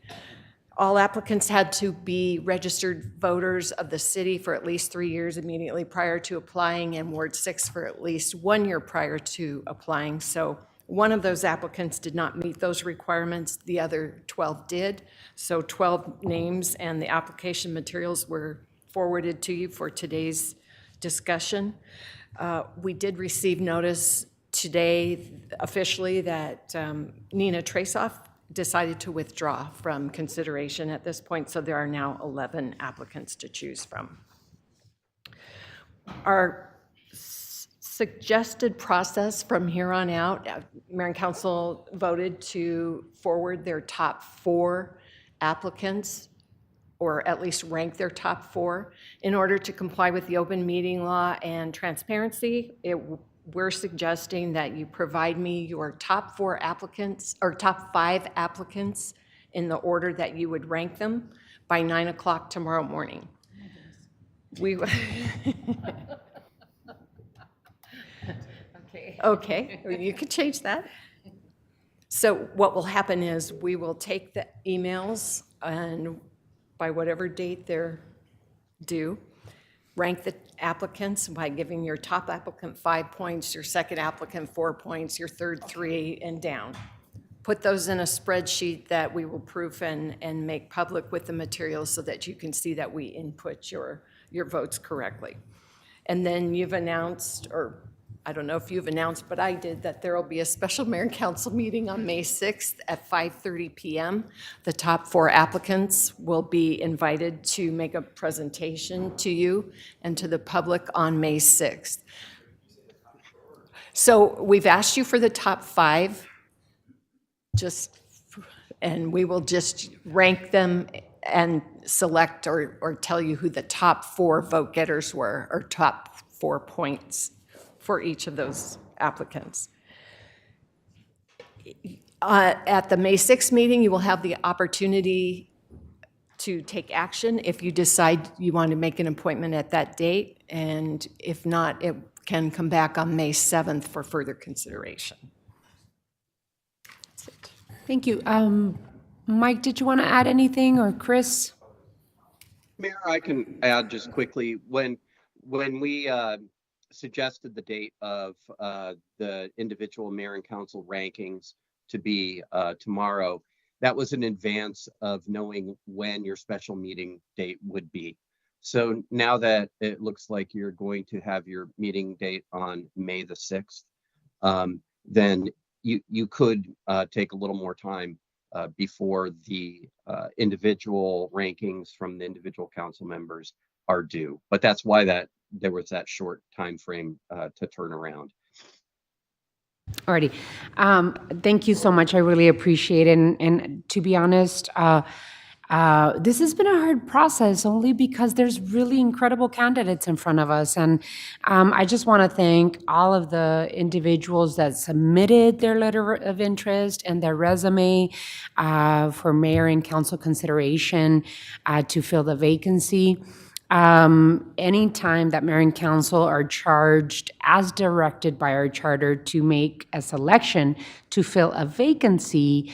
All applicants had to be registered voters of the city for at least 3 years immediately prior to applying, and Ward 6 for at least 1 year prior to applying. So one of those applicants did not meet those requirements. The other 12 did. So 12 names and the application materials were forwarded to you for today's discussion. We did receive notice today officially that Nina Trasoff decided to withdraw from consideration at this point, so there are now 11 applicants to choose from. Our suggested process from here on out, Mayor and Council voted to forward their top 4 applicants, or at least rank their top 4, in order to comply with the open meeting law and transparency. We're suggesting that you provide me your top 4 applicants, or top 5 applicants, in the order that you would rank them by 9 o'clock tomorrow morning. Okay, you could change that. So what will happen is we will take the emails and by whatever date they're due, rank the applicants by giving your top applicant 5 points, your second applicant 4 points, your third 3, and down. Put those in a spreadsheet that we will proof and make public with the materials so that you can see that we input your votes correctly. And then you've announced, or I don't know if you've announced, but I did, that there will be a special mayor and council meeting on May 6th at 5:30 p.m. The top 4 applicants will be invited to make a presentation to you and to the public on May 6th. So we've asked you for the top 5, and we will just rank them and select or tell you who the top 4 vote getters were, or top 4 points for each of those applicants. At the May 6th meeting, you will have the opportunity to take action if you decide you want to make an appointment at that date, and if not, it can come back on May 7th for further consideration. That's it. Thank you. Mike, did you want to add anything, or Chris? Mayor, I can add just quickly. When we suggested the date of the individual mayor and council rankings to be tomorrow, that was in advance of knowing when your special meeting date would be. So now that it looks like you're going to have your meeting date on May the 6th, then you could take a little more time before the individual rankings from the individual council members are due. But that's why there was that short time frame to turn around. Alrighty. Thank you so much. I really appreciate it. And to be honest, this has been a hard process only because there's really incredible candidates in front of us. And I just want to thank all of the individuals that submitted their letter of interest and their resume for mayor and council consideration to fill the vacancy. Anytime that mayor and council are charged as directed by our charter to make a selection to fill a vacancy,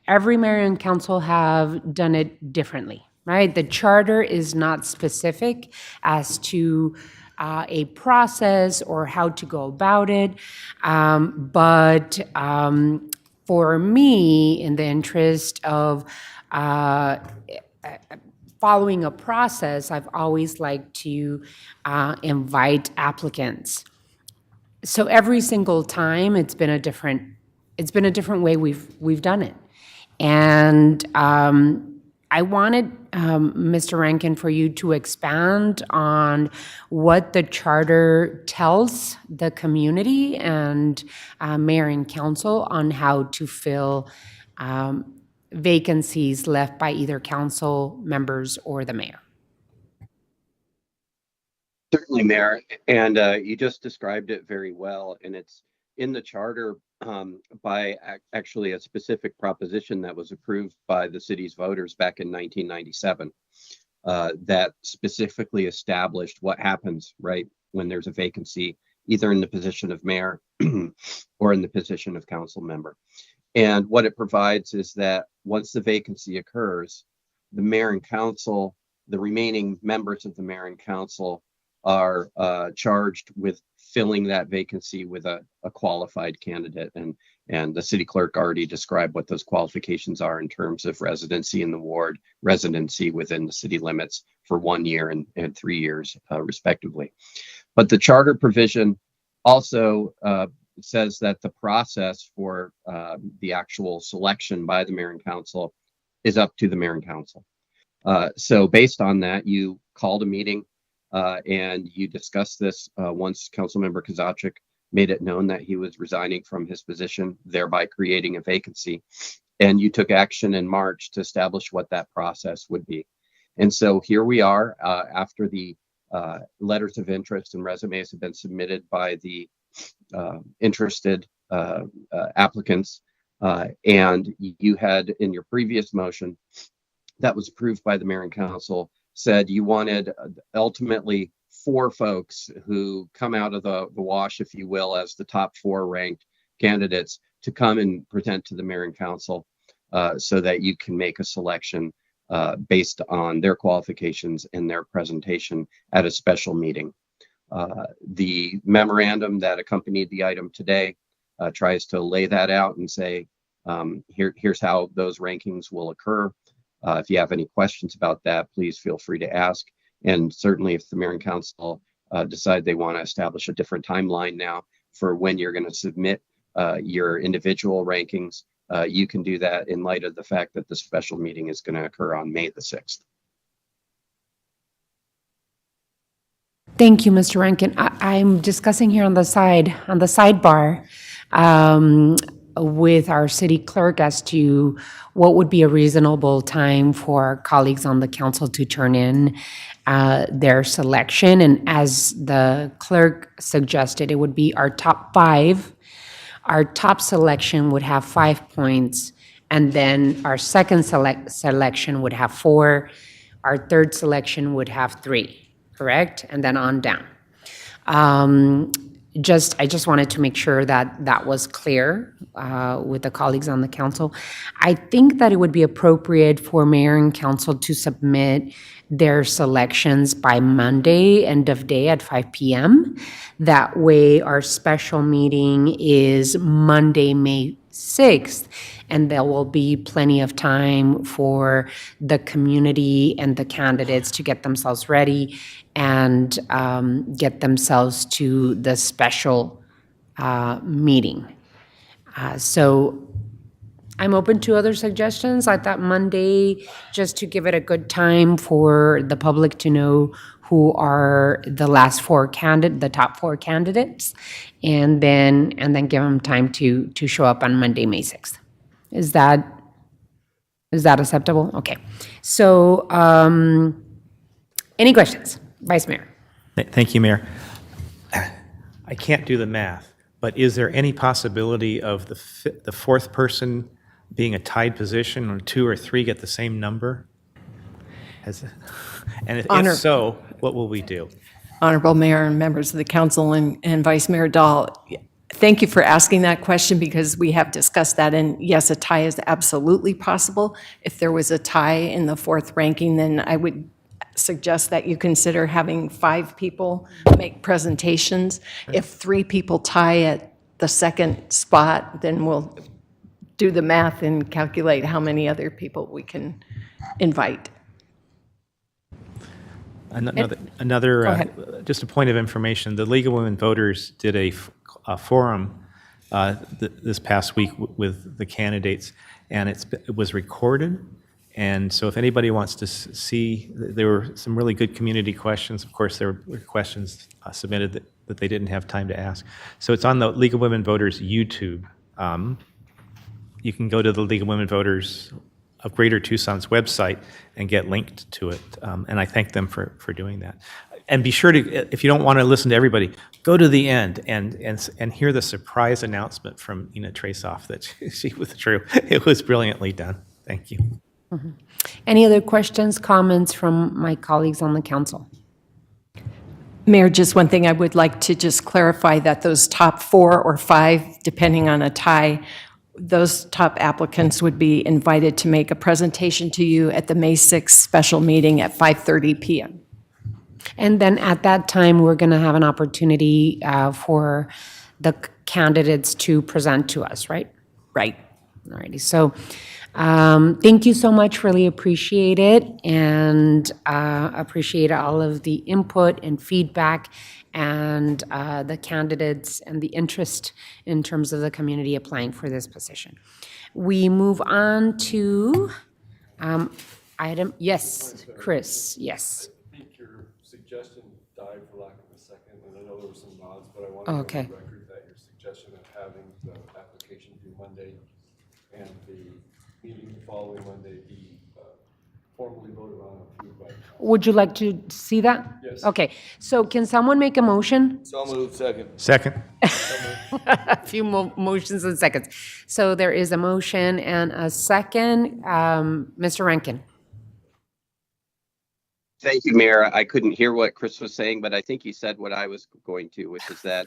every mayor and council have done it differently, right? The charter is not specific as to a process or how to go about it. But for me, in the interest of following a process, I've always liked to invite applicants. So every single time, it's been a different way we've done it. And I wanted, Mr. Rankin, for you to expand on what the charter tells the community and mayor and council on how to fill vacancies left by either council members or the mayor. Certainly, Mayor. And you just described it very well. And it's in the charter by actually a specific proposition that was approved by the city's voters back in 1997 that specifically established what happens, right, when there's a vacancy, either in the position of mayor or in the position of council member. And what it provides is that once the vacancy occurs, the mayor and council, the remaining members of the mayor and council are charged with filling that vacancy with a qualified candidate. And And the city clerk already described what those qualifications are in terms of residency in the ward, residency within the city limits for 1 year and 3 years, respectively. But the charter provision also says that the process for the actual selection by the mayor and council is up to the mayor and council. So based on that, you called a meeting and you discussed this once Councilmember Kozaczek made it known that he was resigning from his position, thereby creating a vacancy. And you took action in March to establish what that process would be. And so here we are after the letters of interest and resumes have been submitted by the interested applicants. And you had in your previous motion that was approved by the mayor and council said you wanted ultimately 4 folks who come out of the wash, if you will, as the top 4 ranked candidates to come and present to the mayor and council so that you can make a selection based on their qualifications and their presentation at a special meeting. The memorandum that accompanied the item today tries to lay that out and say, here's how those rankings will occur. If you have any questions about that, please feel free to ask. And certainly if the mayor and council decide they want to establish a different timeline now for when you're going to submit your individual rankings, you can do that in light of the fact that the special meeting is going to occur on May the 6th. Thank you, Mr. Rankin. I'm discussing here on the sidebar, with our city clerk as to what would be a reasonable time for colleagues on the council to turn in their selection. And as the clerk suggested, it would be our top 5. Our top selection would have 5 points, and then our second selection would have 4. Our third selection would have 3, correct? And then on down. I just wanted to make sure that that was clear with the colleagues on the council. I think that it would be appropriate for mayor and council to submit their selections by Monday, end of day at 5 p.m. That way our special meeting is Monday, May 6th, and there will be plenty of time for the community and the candidates to get themselves ready and get themselves to the special meeting. So I'm open to other suggestions. I thought Monday, just to give it a good time for the public to know who are the the top 4 candidates, and then give them time to show up on Monday, May 6th. Is that acceptable? Okay. So any questions? Vice Mayor. Thank you, Mayor. I can't do the math, but is there any possibility of the 4th person being a tied position, or 2 or 3 get the same number? And if so, what will we do? Honorable Mayor and members of the council and Vice Mayor Dahl, thank you for asking that question because we have discussed that. And yes, a tie is absolutely possible. If there was a tie in the 4th ranking, then I would suggest that you consider having 5 people make presentations. If 3 people tie at the 2nd spot, then we'll do the math and calculate how many other people we can invite. Just a point of information, the League of Women Voters did a forum this past week with the candidates, and it was recorded. And so if anybody wants to see, there were some really good community questions. Of course, there were questions submitted that they didn't have time to ask. So it's on the League of Women Voters YouTube. You can go to the League of Women Voters of Greater Tucson's website and get linked to it. And I thank them for doing that. And be sure to, if you don't want to listen to everybody, go to the end and hear the surprise announcement from Ina Trasoff that she withdrew. It was brilliantly done. Thank you. Mm-hmm. Any other questions, comments from my colleagues on the council? Mayor, just one thing I would like to just clarify that those top 4 or 5, depending on a tie, those top applicants would be invited to make a presentation to you at the May 6th special meeting at 5:30 p.m. And then at that time, we're going to have an opportunity for the candidates to present to us, right? Right. Alrighty. So thank you so much. Really appreciate it, and appreciate all of the input and feedback and the candidates and the interest in terms of the community applying for this position. We move on to item, yes, Chris, yes. I think your suggestion died for lack of a second, and I know there were some nods, but I want Oh, to okay. go on record that your suggestion of having the application due Monday and the meeting the following Monday be formally voted on and approved by. Would you like to see that? Yes. Okay, so can someone make a motion? So moved, second. Second. A few motions and seconds. So there is a motion and a second. Mr. Rankin? Thank you, Mayor. I couldn't hear what Chris was saying, but I think he said what I was going to, which is that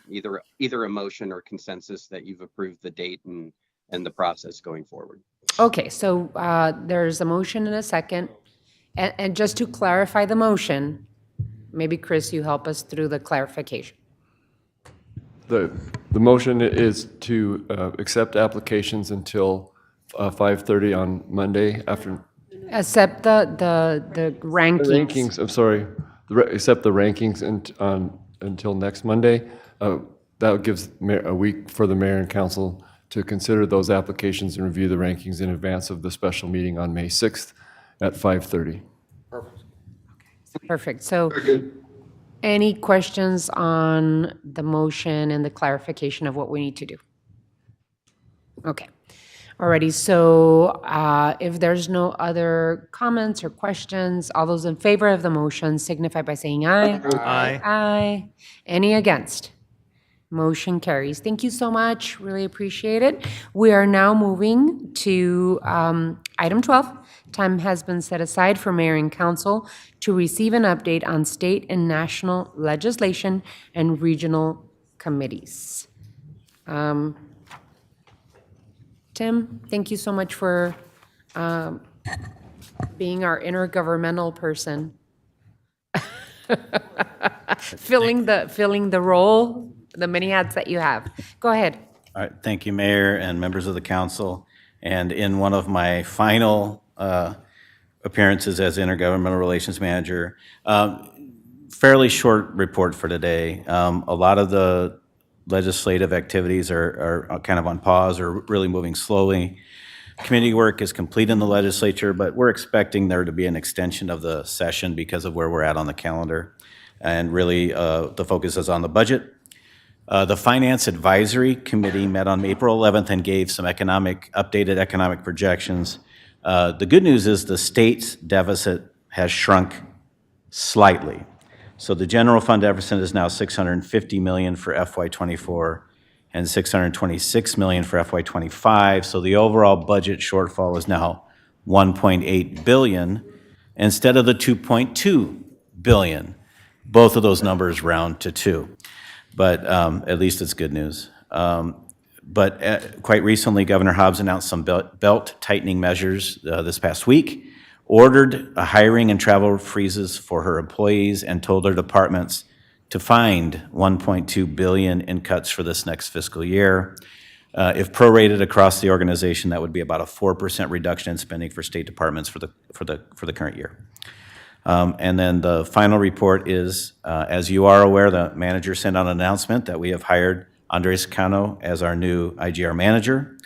either a motion or consensus that you've approved the date and the process going forward. Okay, so there's a motion and a second. And just to clarify the motion, maybe Chris, you help us through the clarification. The motion is to accept applications until 5:30 on Monday after. Accept the rankings. The rankings, I'm sorry, accept the rankings until next Monday. That gives a week for the mayor and council to consider those applications and review the rankings in advance of the special meeting on May 6th at 5:30. Perfect. So any questions on the motion and the clarification of what we need to do? Okay. Alrighty, so if there's no other comments or questions, all those in favor of the motion signify by saying aye. Aye. Aye. Any against? Motion carries. Thank you so much. Really appreciate it. We are now moving to item 12. Time has been set aside for mayor and council to receive an update on state and national legislation and regional committees. Tim, thank you so much for being our intergovernmental person. filling the role, the many hats that you have. Go ahead. All right, thank you, Mayor and members of the council. And in one of my final appearances as Intergovernmental Relations Manager, fairly short report for today. A lot of the legislative activities are kind of on pause or really moving slowly. Committee work is complete in the legislature, but we're expecting there to be an extension of the session because of where we're at on the calendar. And really, the focus is on the budget. The Finance Advisory Committee met on April 11th and gave some updated economic projections. The good news is the state's deficit has shrunk slightly. So the general fund deficit is now $650 million for FY24 and $626 million for FY25. So the overall budget shortfall is now $1.8 billion instead of the $2.2 billion. Both of those numbers round to 2, but at least it's good news. But quite recently, Governor Hobbs announced some belt tightening measures this past week, ordered a hiring and travel freezes for her employees, and told her departments to find $1.2 billion in cuts for this next fiscal year. If prorated across the organization, that would be about a 4% reduction in spending for state departments for the current year. And then the final report is, as you are aware, the manager sent out an announcement that we have hired Andres Cano as our new IGR manager.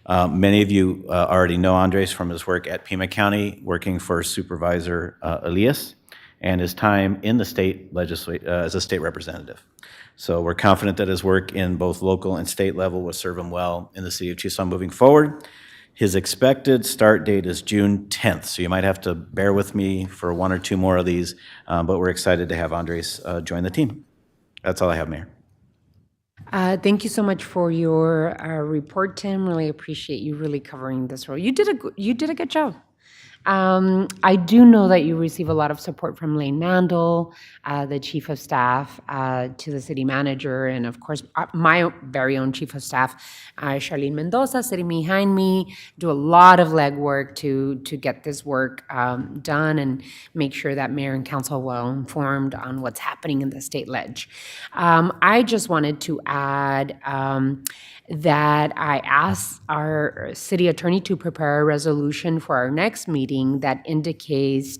Many of you already know Andres from his work at Pima County, working for Supervisor Elias, and his time in the state legislature as a state representative. So we're confident that his work in both local and state level will serve him well in the city of Tucson moving forward. His expected start date is June 10th, so you might have to bear with me for one or two more of these, but we're excited to have Andres join the team. That's all I have, Mayor. Thank you so much for your report, Tim. Really appreciate you really covering this role. You did a good job. I do know that you receive a lot of support from Lane Mandel, the chief of staff to the city manager, and of course, my very own chief of staff, Charlene Mendoza, sitting behind me, do a lot of legwork to get this work done and make sure that mayor and council are well informed on what's happening in the state ledge. I just wanted to add that I asked our city attorney to prepare a resolution for our next meeting that indicates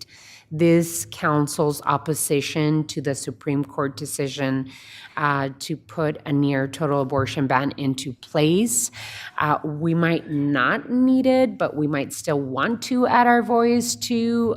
this council's opposition to the Supreme Court decision to put a near total abortion ban into place. We might not need it, but we might still want to add our voice to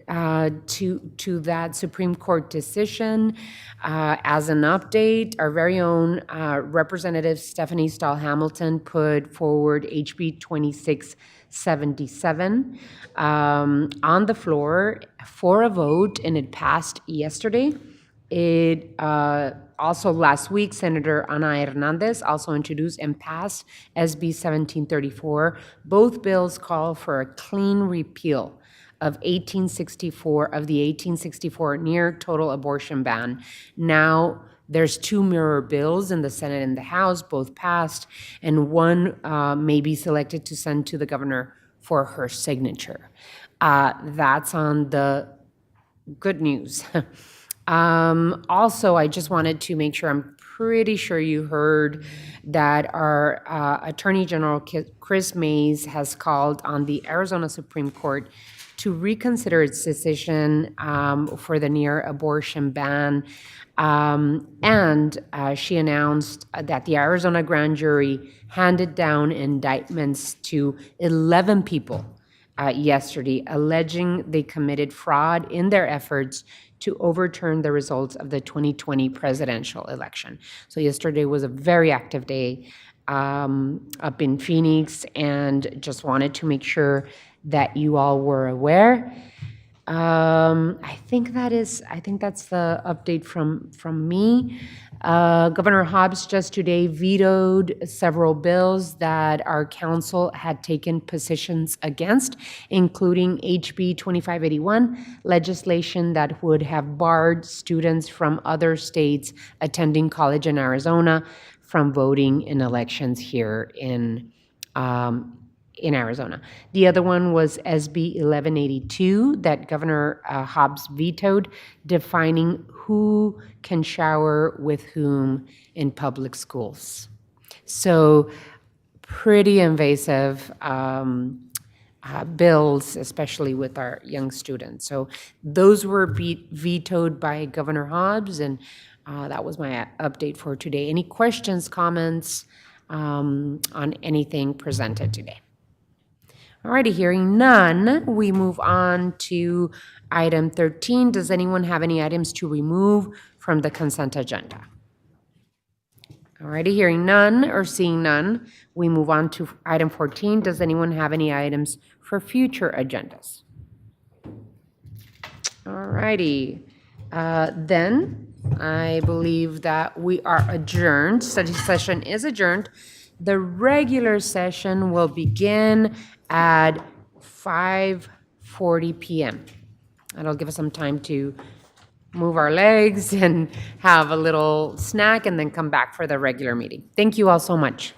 that Supreme Court decision. As an update, our very own Representative Stephanie Stahl-Hamilton put forward HB 2677 on the floor for a vote, and it passed yesterday. It also last week, Senator Ana Hernandez also introduced and passed SB 1734. Both bills call for a clean repeal of the 1864 near total abortion ban. Now, there's two mirror bills in the Senate and the House, both passed, and one may be selected to send to the governor for her signature. That's on the good news. Also, I just wanted to make sure, I'm pretty sure you heard that our Attorney General Chris Mays has called on the Arizona Supreme Court to reconsider its decision for the near abortion ban. And she announced that the Arizona grand jury handed down indictments to 11 people yesterday, alleging they committed fraud in their efforts to overturn the results of the 2020 presidential election. So yesterday was a very active day up in Phoenix, and just wanted to make sure that you all were aware. I think that's the update from me. Governor Hobbs just today vetoed several bills that our council had taken positions against, including HB 2581, legislation that would have barred students from other states attending college in Arizona from voting in elections here in Arizona. The other one was SB 1182 that Governor Hobbs vetoed, defining who can shower with whom in public schools. So pretty invasive bills, especially with our young students. So those were vetoed by Governor Hobbs, and that was my update for today. Any questions, comments on anything presented today? Alrighty, hearing none, we move on to item 13. Does anyone have any items to remove from the consent agenda? Alrighty, hearing none or seeing none, we move on to item 14. Does anyone have any items for future agendas? Alrighty, then I believe that we are adjourned. Study session is adjourned. The regular session will begin at 5:40 p.m. That'll give us some time to move our legs and have a little snack and then come back for the regular meeting. Thank you all so much.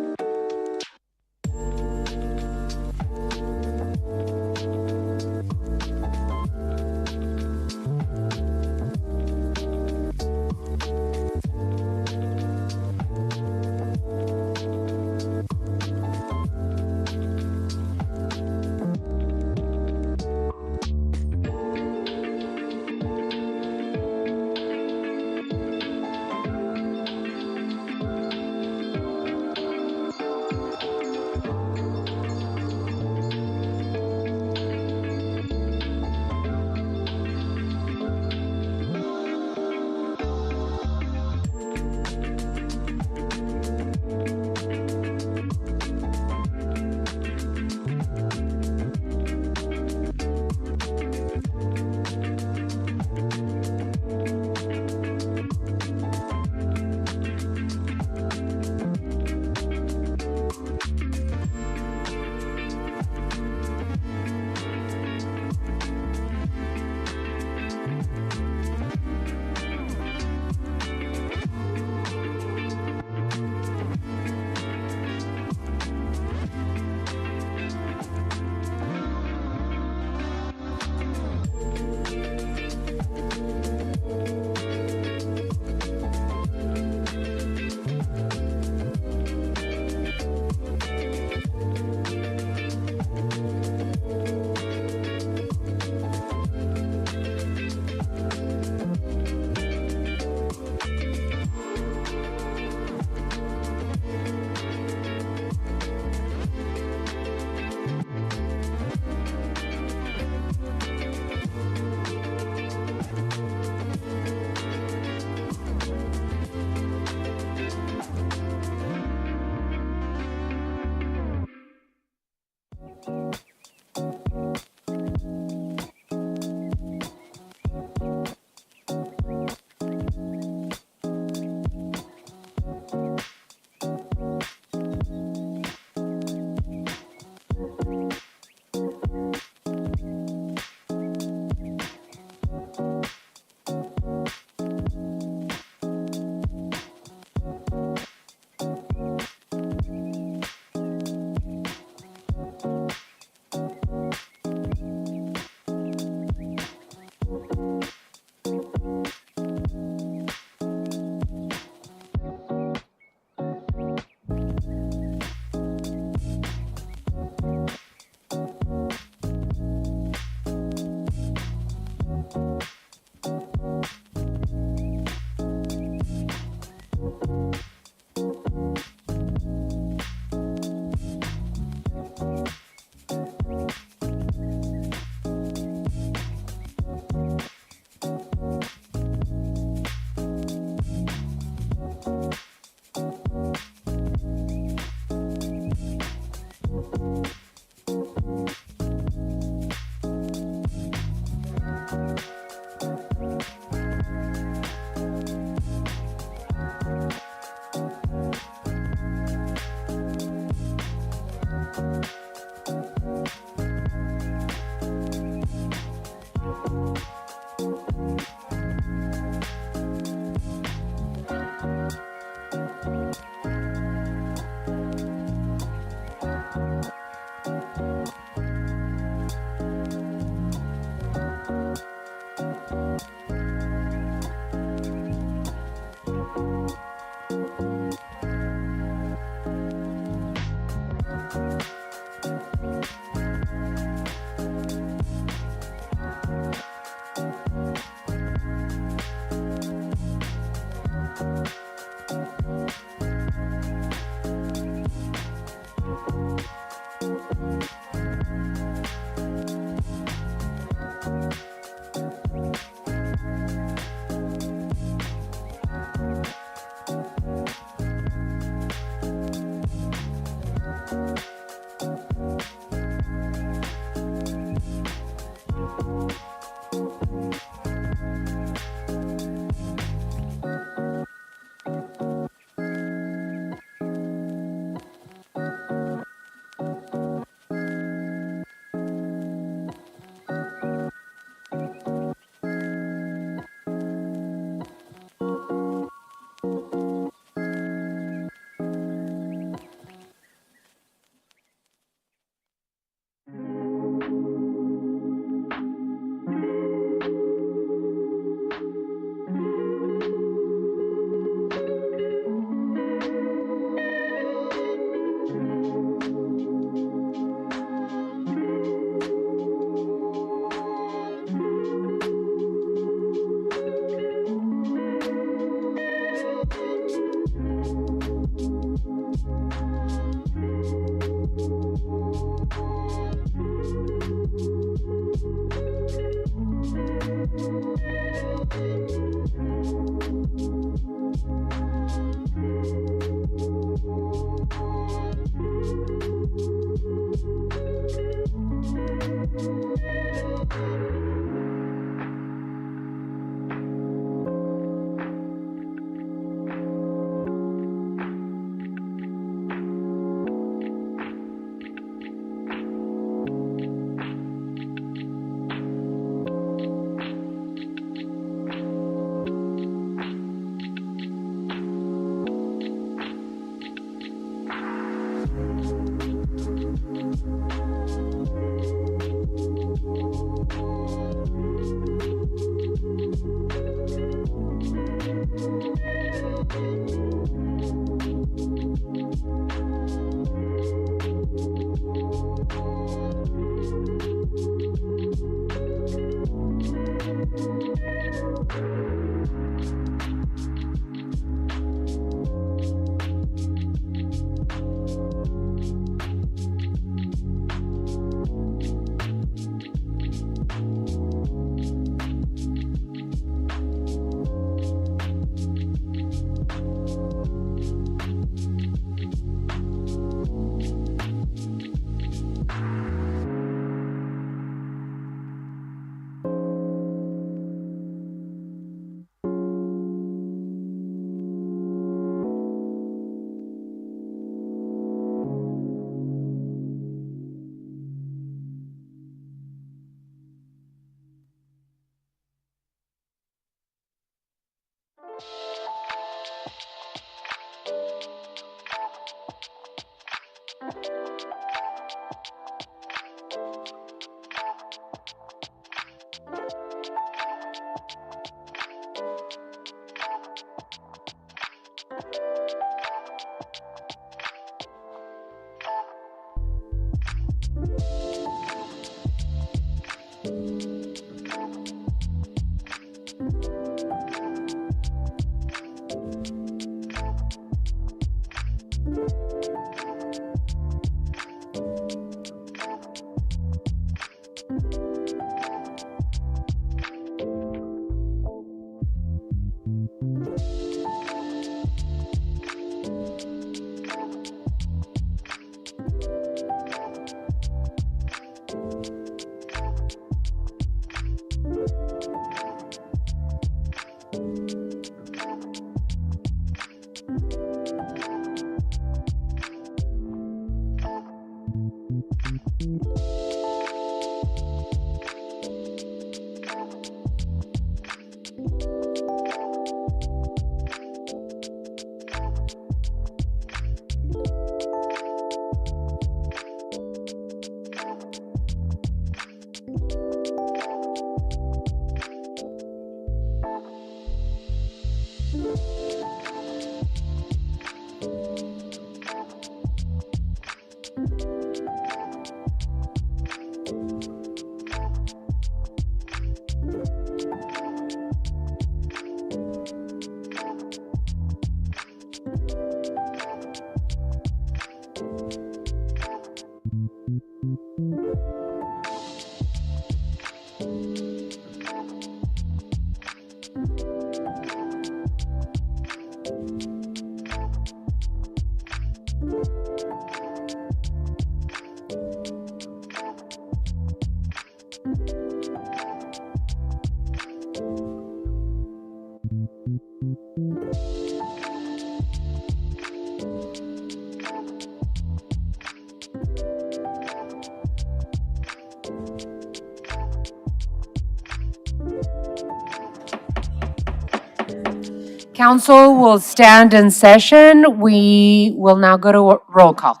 Council will stand in session. We will now go to roll call.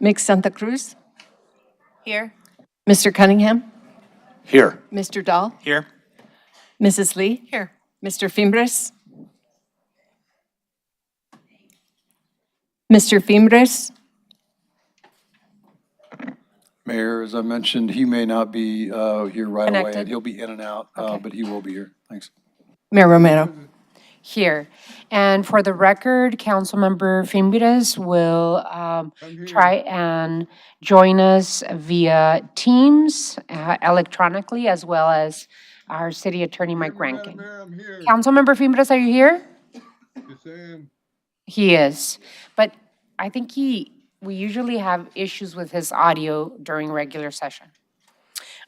Mick Santa Cruz, Here. Mr. Cunningham, Here. Mr. Dahl, Here. Mrs. Lee, Here. Mr. Fimbres, Mr. Fimbres, Mayor, as I mentioned, he may not be here right away, Connected. and he'll be in and out, but he will be here. Thanks. Mayor Romero. Here. And for the record, Councilmember Fimbres will try and join us via Teams electronically, as well as our city attorney, Mike Rankin. Mayor, I'm here. Councilmember Fimbres, are you here? Yes, I am. He is. But I think we usually have issues with his audio during regular session.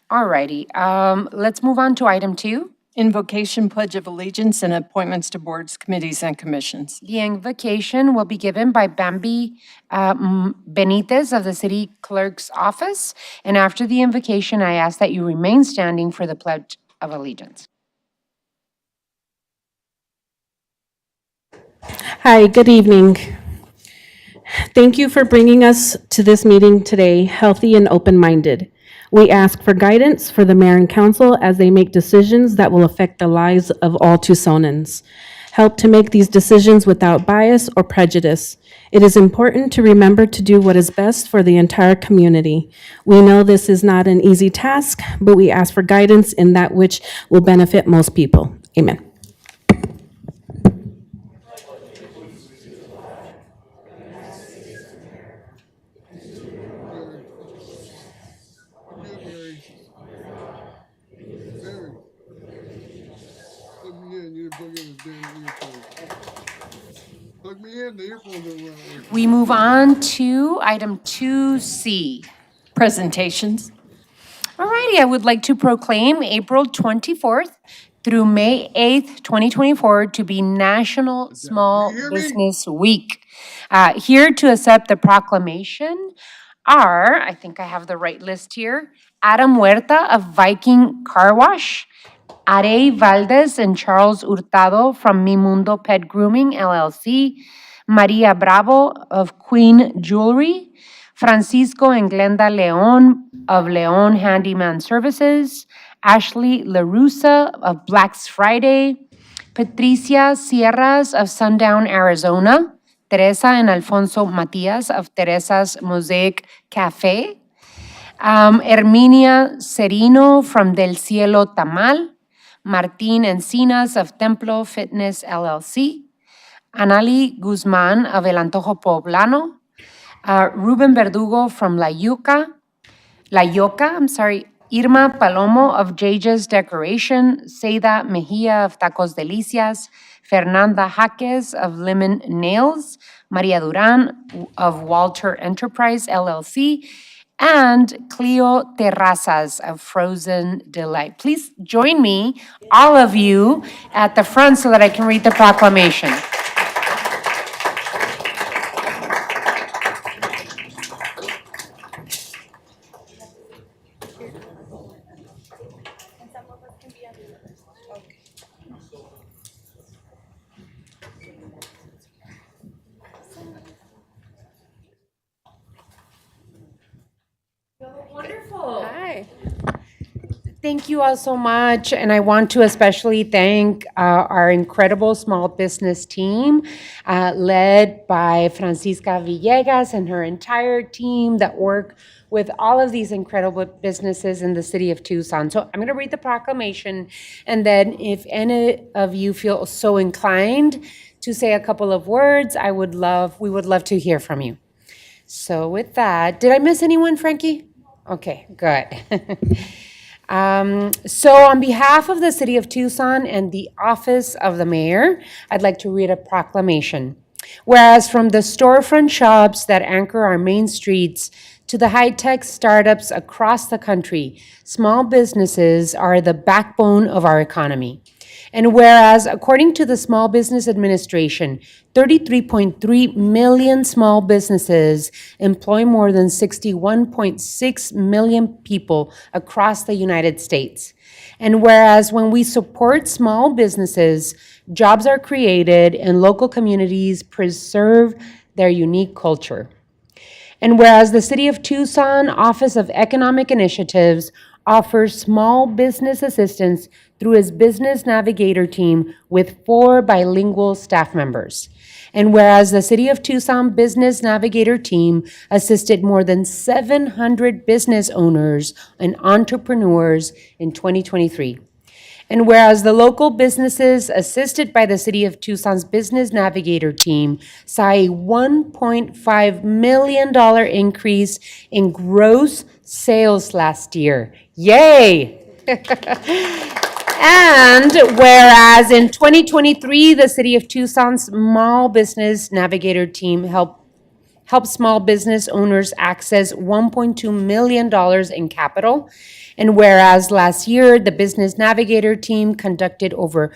All righty. Let's move on to item 2. Invocation, Pledge of Allegiance, and appointments to boards, committees, and commissions. The invocation will be given by Bambi Benitez of the City Clerk's Office. And after the invocation, I ask that you remain standing for the Pledge of Allegiance. Hi, good evening. Thank you for bringing us to this meeting today, healthy and open-minded. We ask for guidance for the mayor and council as they make decisions that will affect the lives of all Tucsonans. Help to make these decisions without bias or prejudice. It is important to remember to do what is best for the entire community. We know this is not an easy task, but we ask for guidance in that which will benefit most people. Amen. Plug me in, you didn't plug in the damn earphones. Plug me in, the earphones don't work. We move on to item 2C. Presentations. All righty, I would like to proclaim April 24th through May 8th, 2024 to be National Small Business Week. Here to accept the proclamation are, I think I have the right list here, Adam Huerta of Viking Car Wash, Arey Valdez and Charles Hurtado from Mi Mundo Pet Grooming, LLC, Maria Bravo of Queen Jewelry, Francisco and Glenda Leon of Leon Handyman Services, Ashley LaRussa of Black's Friday, Patricia Sierras of Sundown, Arizona, Teresa and Alfonso Matias of Teresa's Mosaic Cafe, Herminia Serino from Del Cielo Tamal, Martín Encinas of Templo Fitness LLC, Anali Guzman of El Antojo Poblano, Ruben Verdugo from La Yuca, Irma Palomo of Jaja's Decoration, Seida Mejia of Tacos Delicias, Fernanda Jaques of Lemon Nails, Maria Duran of Walter Enterprise LLC, and Cleo Terrazas of Frozen Delight. Please join me, all of you, at the front so that I can read the proclamation. Wonderful. Hi. Thank you all so much, and I want to especially thank our incredible small business team, led by Francisca Villegas and her entire team that work with all of these incredible businesses in the city of Tucson. So I'm going to read the proclamation, and then if any of you feel so inclined to say a couple of words, we would love to hear from you. So with that, did I miss anyone, Frankie? Okay, good. So on behalf of the City of Tucson and the Office of the Mayor, I'd like to read a proclamation. Whereas from the storefront shops that anchor our main streets to the high-tech startups across the country, small businesses are the backbone of our economy. And whereas, according to the Small Business Administration, 33.3 million small businesses employ more than 61.6 million people across the United States. And whereas when we support small businesses, jobs are created and local communities preserve their unique culture. And whereas the City of Tucson Office of Economic Initiatives offers small business assistance through its Business Navigator team with 4 bilingual staff members. And whereas the City of Tucson Business Navigator team assisted more than 700 business owners and entrepreneurs in 2023. And whereas the local businesses assisted by the City of Tucson's Business Navigator team saw a $1.5 million increase in gross sales last year. Yay! And whereas in 2023, the City of Tucson's Small Business Navigator team helped small business owners access $1.2 million in capital. And whereas last year, the Business Navigator team conducted over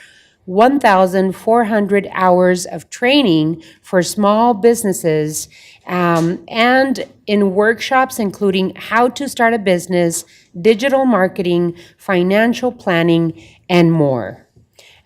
1,400 hours of training for small businesses and in workshops including how to start a business, digital marketing, financial planning, and more.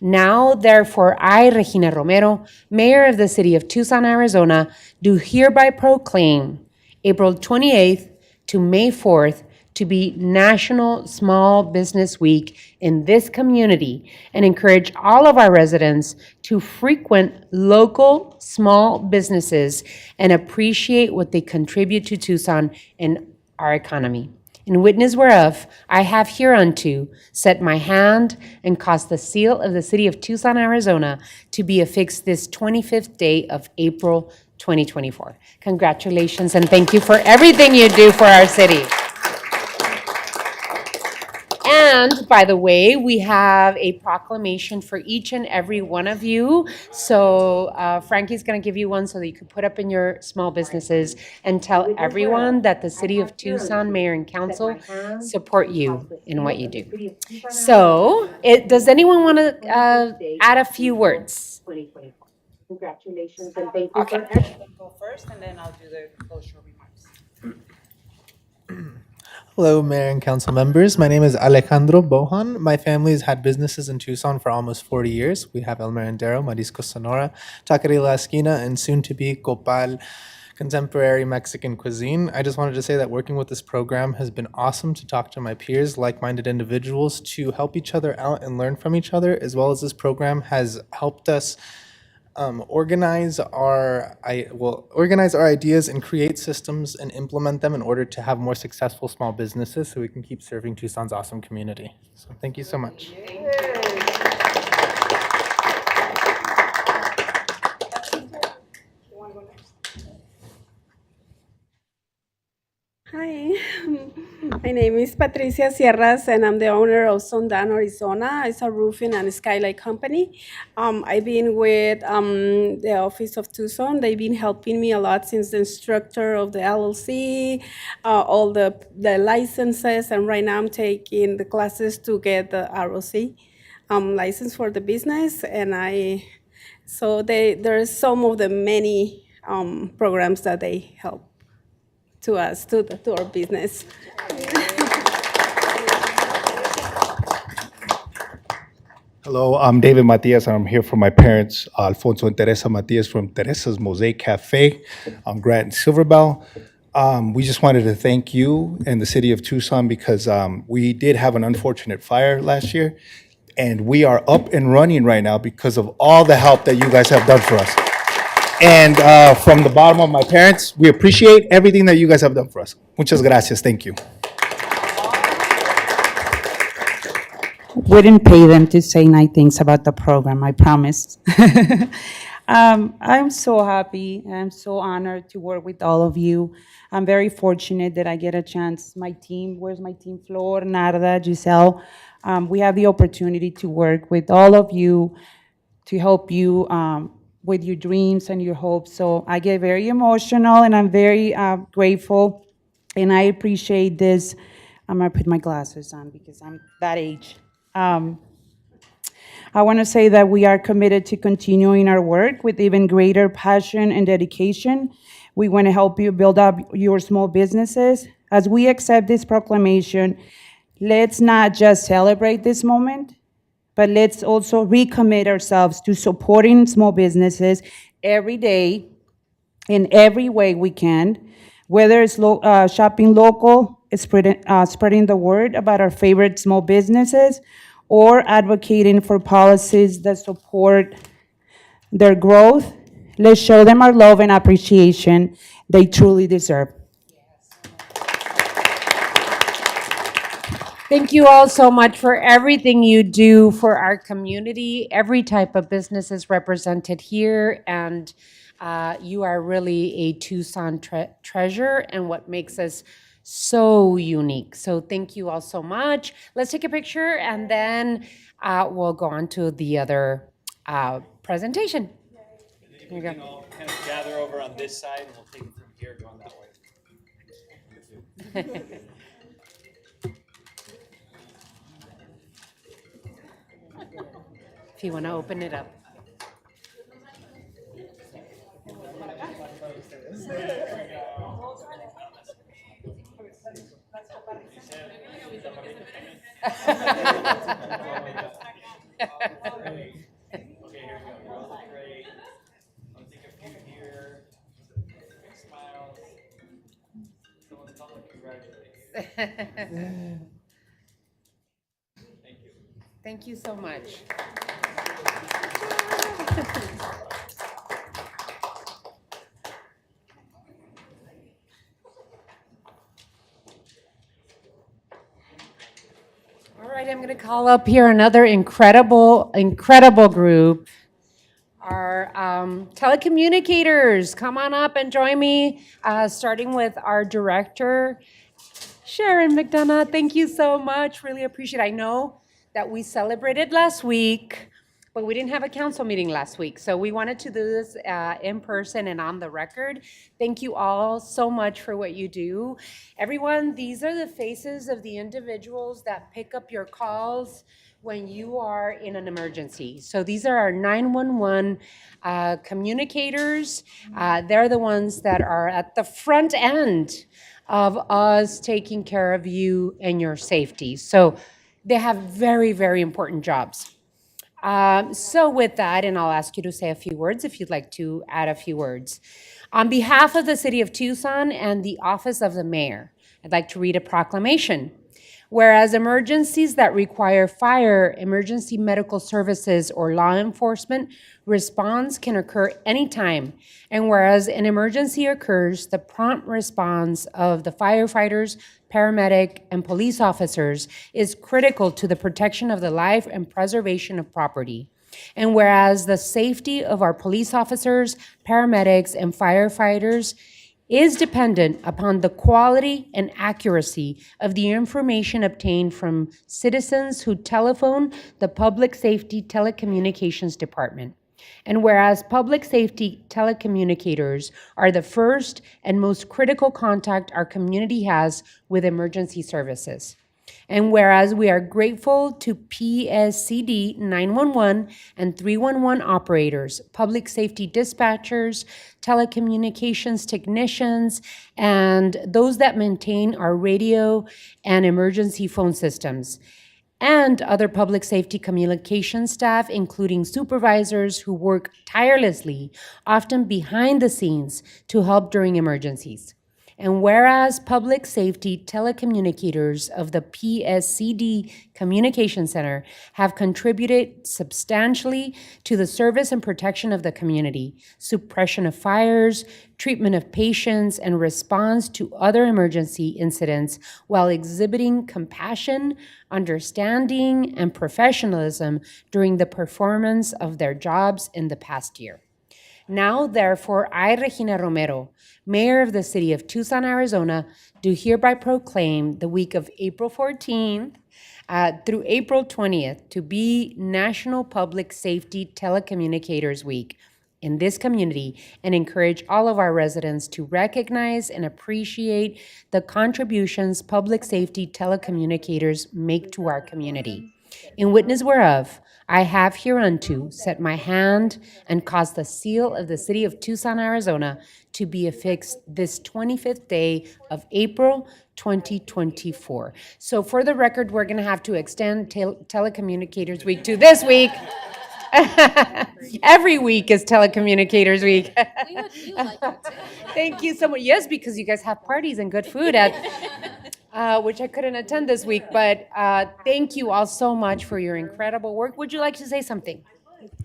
Now, therefore, I, Regina Romero, Mayor of the City of Tucson, Arizona, do hereby proclaim April 28th to May 4th to be National Small Business Week in this community and encourage all of our residents to frequent local small businesses and appreciate what they contribute to Tucson and our economy. In witness whereof, I have hereunto set my hand and caused the seal of the City of Tucson, Arizona to be affixed this 25th day of April 2024. Congratulations and thank you for everything you do for our city. And by the way, we have a proclamation for each and every one of you. So Frankie's going to give you one so that you can put up in your small businesses and tell everyone that the City of Tucson Mayor and Council support you in what you do. So does anyone want to add a few words? Congratulations and thank you for everything. Go first and then I'll do the closure remarks. Hello, Mayor and Council members. My name is Alejandro Bohan. My family has had businesses in Tucson for almost 40 years. We have El Merendero, Marisco Sonora, Taqueria La Esquina, and soon to be Copal, contemporary Mexican cuisine. I just wanted to say that working with this program has been awesome to talk to my peers, like-minded individuals, to help each other out and learn from each other, as well as this program has helped us organize our ideas and create systems and implement them in order to have more successful small businesses so we can keep serving Tucson's awesome community. So thank you so much. Hi, my name is Patricia Sierras, and I'm the owner of Sundan, Arizona. It's a roofing and skylight company. I've been with the Office of Tucson. They've been helping me a lot since the instructor of the LLC, all the licenses, and right now I'm taking the classes to get the ROC license for the business. And there's some of the many programs that they help to us, to our business. Hello, I'm David Matias, and I'm here for my parents, Alfonso and Teresa Matias from Teresa's Mosaic Cafe on Grant and Silverbell. We just wanted to thank you and the City of Tucson because we did have an unfortunate fire last year, and we are up and running right now because of all the help that you guys have done for us. And from the bottom of my parents, we appreciate everything that you guys have done for us. Muchas gracias. Thank you. Wouldn't pay them to say nice things about the program, I promise. I'm so happy. I'm so honored to work with all of you. I'm very fortunate that I get a chance. My team, where's my team? Flor, Narda, Giselle. We have the opportunity to work with all of you to help you with your dreams and your hopes. So I get very emotional and I'm very grateful and I appreciate this. I'm gonna put my glasses on because I'm that age. I want to say that we are committed to continuing our work with even greater passion and dedication. We want to help you build up your small businesses. As we accept this proclamation, let's not just celebrate this moment, but let's also recommit ourselves to supporting small businesses every day in every way we can, whether it's shopping local, spreading the word about our favorite small businesses, or advocating for policies that support their growth. Let's show them our love and appreciation they truly deserve. Thank you all so much for everything you do for our community. Every type of business is represented here, and you are really a Tucson treasure and what makes us so unique. So thank you all so much. Let's take a picture, and then we'll go on to the other presentation. If we can all kind of gather over on this side, and we'll take it from here, going that way. If you want to open it up. Thank you so much. All right, I'm going to call up here another incredible group. Our telecommunicators, come on up and join me, starting with our director, Sharon McDonough. Thank you so much. Really appreciate it. I know that we celebrated last week, but we didn't have a council meeting last week. So we wanted to do this in person and on the record. Thank you all so much for what you do. Everyone, these are the faces of the individuals that pick up your calls when you are in an emergency. So these are our 911 communicators. They're the ones that are at the front end of us taking care of you and your safety. So they have very, very important jobs. So with that, and I'll ask you to say a few words if you'd like to add a few words. On behalf of the City of Tucson and the Office of the Mayor, I'd like to read a proclamation. Whereas emergencies that require fire, emergency medical services, or law enforcement response can occur anytime, and whereas an emergency occurs, the prompt response of the firefighters, paramedic, and police officers is critical to the protection of the life and preservation of property. And whereas the safety of our police officers, paramedics, and firefighters is dependent upon the quality and accuracy of the information obtained from citizens who telephone the Public Safety Telecommunications Department. And whereas public safety telecommunicators are the first and most critical contact our community has with emergency services. And whereas we are grateful to PSCD 911 and 311 operators, public safety dispatchers, telecommunications technicians, and those that maintain our radio and emergency phone systems, and other public safety communication staff, including supervisors who work tirelessly, often behind the scenes, to help during emergencies. And whereas public safety telecommunicators of the PSCD Communication Center have contributed substantially to the service and protection of the community, suppression of fires, treatment of patients, and response to other emergency incidents while exhibiting compassion, understanding, and professionalism during the performance of their jobs in the past year. Now, therefore, I, Regina Romero, Mayor of the City of Tucson, Arizona, do hereby proclaim the week of April 14th through April 20th to be National Public Safety Telecommunicators Week in this community and encourage all of our residents to recognize and appreciate the contributions public safety telecommunicators make to our community. In witness whereof, I have hereunto set my hand and caused the seal of the city of Tucson, Arizona to be affixed this 25th day of April 2024. So for the record, we're going to have to extend Telecommunicators Week to this week. Every week is Telecommunicators Week. Thank you so much. Yes, because you guys have parties and good food at which I couldn't attend this week, but thank you all so much for your incredible work. Would you like to say something?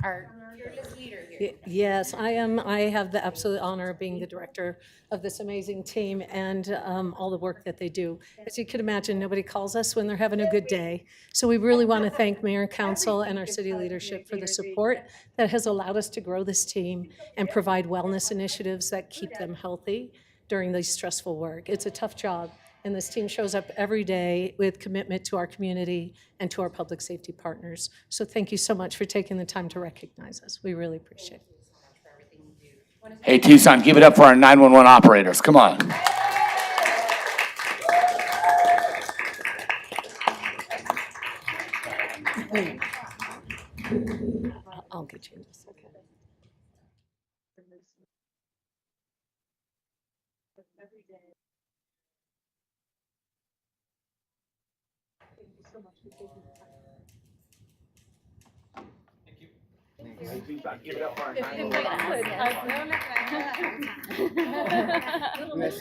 Our fearless leader here. Yes, I am. I have the absolute honor of being the director of this amazing team and all the work that they do. As you can imagine, nobody calls us when they're having a good day. So we really want to thank Mayor and Council and our city leadership for the support that has allowed us to grow this team and provide wellness initiatives that keep them healthy during this stressful work. It's a tough job. And this team shows up every day with commitment to our community and to our public safety partners. So thank you so much for taking the time to recognize us. We really appreciate it. Hey, Tucson, give it up for our 911 operators. Come on. I'll get you in just a second.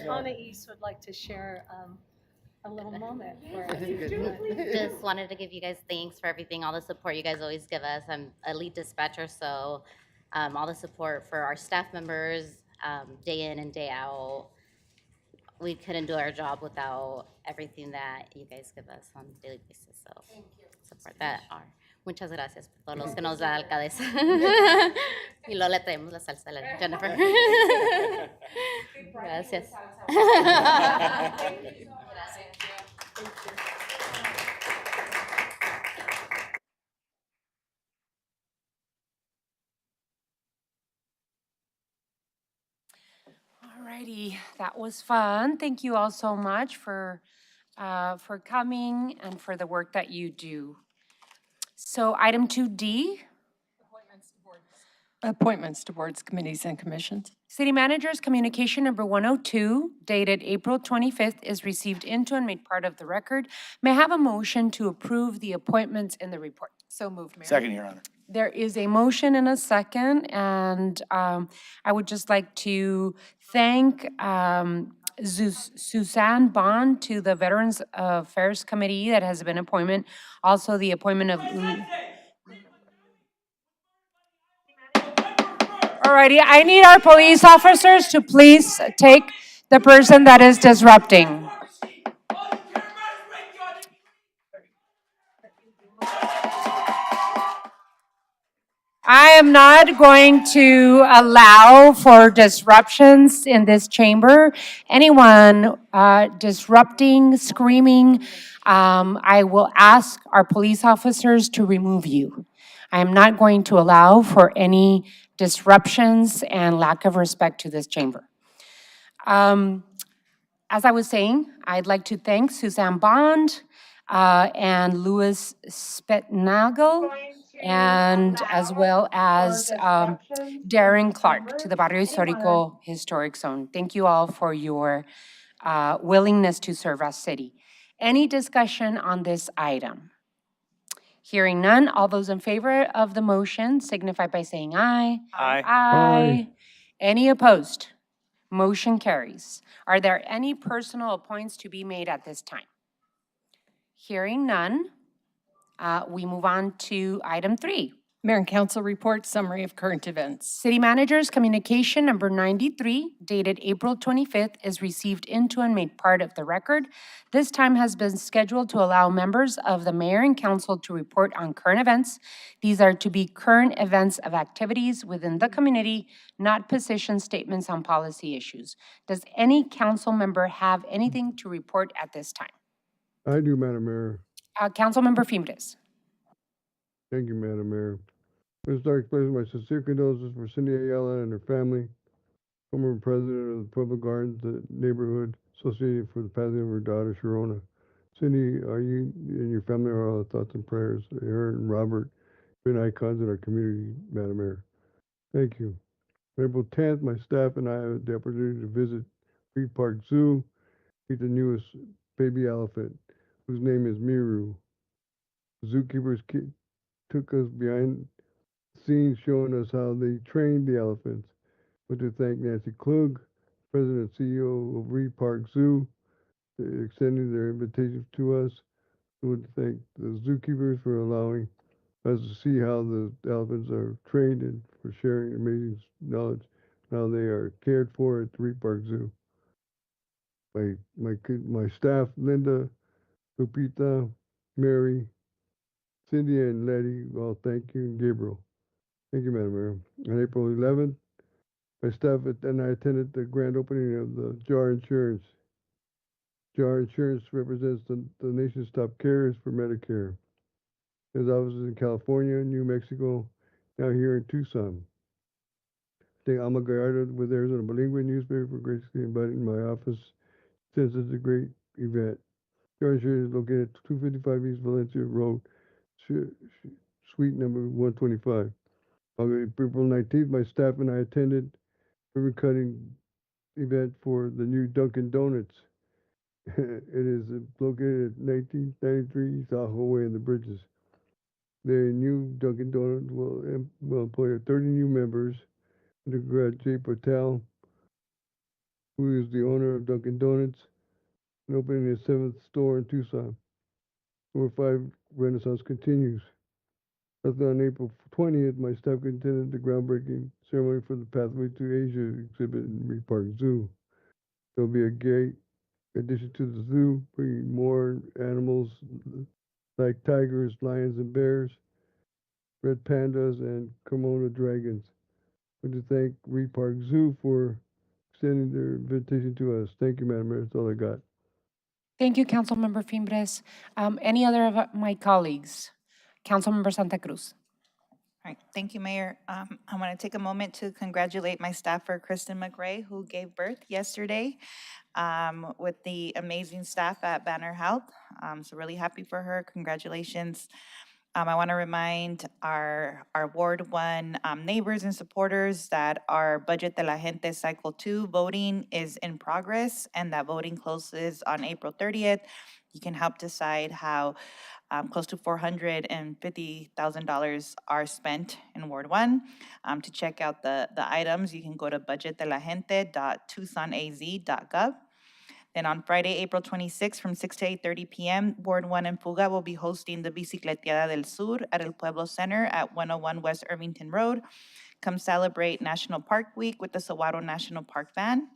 Anna East would like to share a little moment for us. Just wanted to give you guys thanks for everything, all the support you guys always give us. I'm a lead dispatcher, so all the support for our staff members, day in and day out. We couldn't do our job without everything that you guys give us on a daily basis. So support that. Muchas gracias por todos los que nos da alcaldesa. Y luego le traemos la salsa a la Jennifer. Gracias. Alrighty, that was fun. Thank you all so much for coming and for the work that you do. So item 2D. Appointments to boards, committees, and commissions. City Manager's Communication Number 102, dated April 25th, is received into and made part of the record. May I have a motion to approve the appointments in the report? So moved, Mayor. Second, Your Honor. There is a motion and a second, and I would just like to thank Suzanne Bond to the Veterans Affairs Committee that has been appointment. Also, the appointment of... Alrighty, I need our police officers to please take the person that is disrupting. I am not going to allow for disruptions in this chamber. Anyone disrupting, screaming, I will ask our police officers to remove you. I am not going to allow for any disruptions and lack of respect to this chamber. As I was saying, I'd like to thank Suzanne Bond and Louis Spetnagel, and as well as Darren Clark to the Barrio Histórico Historic Zone. Thank you all for your willingness to serve our city. Any discussion on this item? Hearing none, all those in favor of the motion signify by saying aye. Aye. Aye. Any opposed? Motion carries. Are there any personal appoints to be made at this time? Hearing none, we move on to item 3. Mayor and council report, summary of current events. City Manager's Communication Number 93, dated April 25th, is received into and made part of the record. This time has been scheduled to allow members of the mayor and council to report on current events. These are to be current events of activities within the community, not position statements on policy issues. Does any council member have anything to report at this time? I do, Madam Mayor. Councilmember Fimbres. Thank you, Madam Mayor. Let's start expressing my sincere condolences for Cindy Ayala and her family, former president of the Pueblo Gardens, the neighborhood associated for the passing of her daughter, Sharona. Cindy, are you and your family are all our thoughts and prayers. Her and Robert have been icons in our community, Madam Mayor. Thank you. On April 10th, my staff and I had the opportunity to visit Reed Park Zoo, meet the newest baby elephant, whose name is Miru. Zookeepers took us behind the scenes, showing us how they trained the elephants. I want to thank Nancy Klug, President and CEO of Reed Park Zoo, for extending their invitation to us. I want to thank the zookeepers for allowing us to see how the elephants are trained and for sharing amazing knowledge, how they are cared for at the Reed Park Zoo. My staff, Linda, Lupita, Mary, Cindy, and Letty, well, thank you, and Gabriel. Thank you, Madam Mayor. On April 11th, my staff and I attended the grand opening of the JAR Insurance. JAR Insurance represents the nation's top carriers for Medicare. There's offices in California, New Mexico, now here in Tucson. I think Alma Gallardo with Arizona Bilingüe newspaper for graciously inviting my office since it's a great event. JAR Insurance is located at 255 East Valencia Road, suite number 125. On April 19th, my staff and I attended ribbon cutting event for the new Dunkin' Donuts. It is located at 1993 South Way in the Bridges. Their new Dunkin' Donuts will employ 30 new members. Undergrad Jay Patel, who is the owner of Dunkin' Donuts, and opening his 7th store in Tucson. Number 5 Renaissance continues. On April 20th, my staff attended the groundbreaking ceremony for the Pathway to Asia exhibit in Reed Park Zoo. There'll be a great addition to the zoo, bringing more animals like tigers, lions, and bears, red pandas, and Komodo dragons. I want to thank Reed Park Zoo for extending their invitation to us. Thank you, Madam Mayor. That's all I got. Thank you, Councilmember Fimbres. Any other of my colleagues? Councilmember Santa Cruz. All right, thank you, Mayor. I want to take a moment to congratulate my staffer, Kristen McRae, who gave birth yesterday with the amazing staff at Banner Health. So really happy for her. Congratulations. I want to remind our Ward 1 neighbors and supporters that our Budget de la Gente Cycle 2 voting is in progress, and that voting closes on April 30th. You can help decide how close to $450,000 are spent in Ward 1. To check out the items, you can go to budgetdelagente.tucsonaz.gov. Then on Friday, April 26th, from 6 to 8:30 p.m., Ward 1 in Fuga will be hosting the Bicicleteada del Sur at El Pueblo Center at 101 West Irvington Road. Come celebrate National Park Week with the Saguaro National Park Band.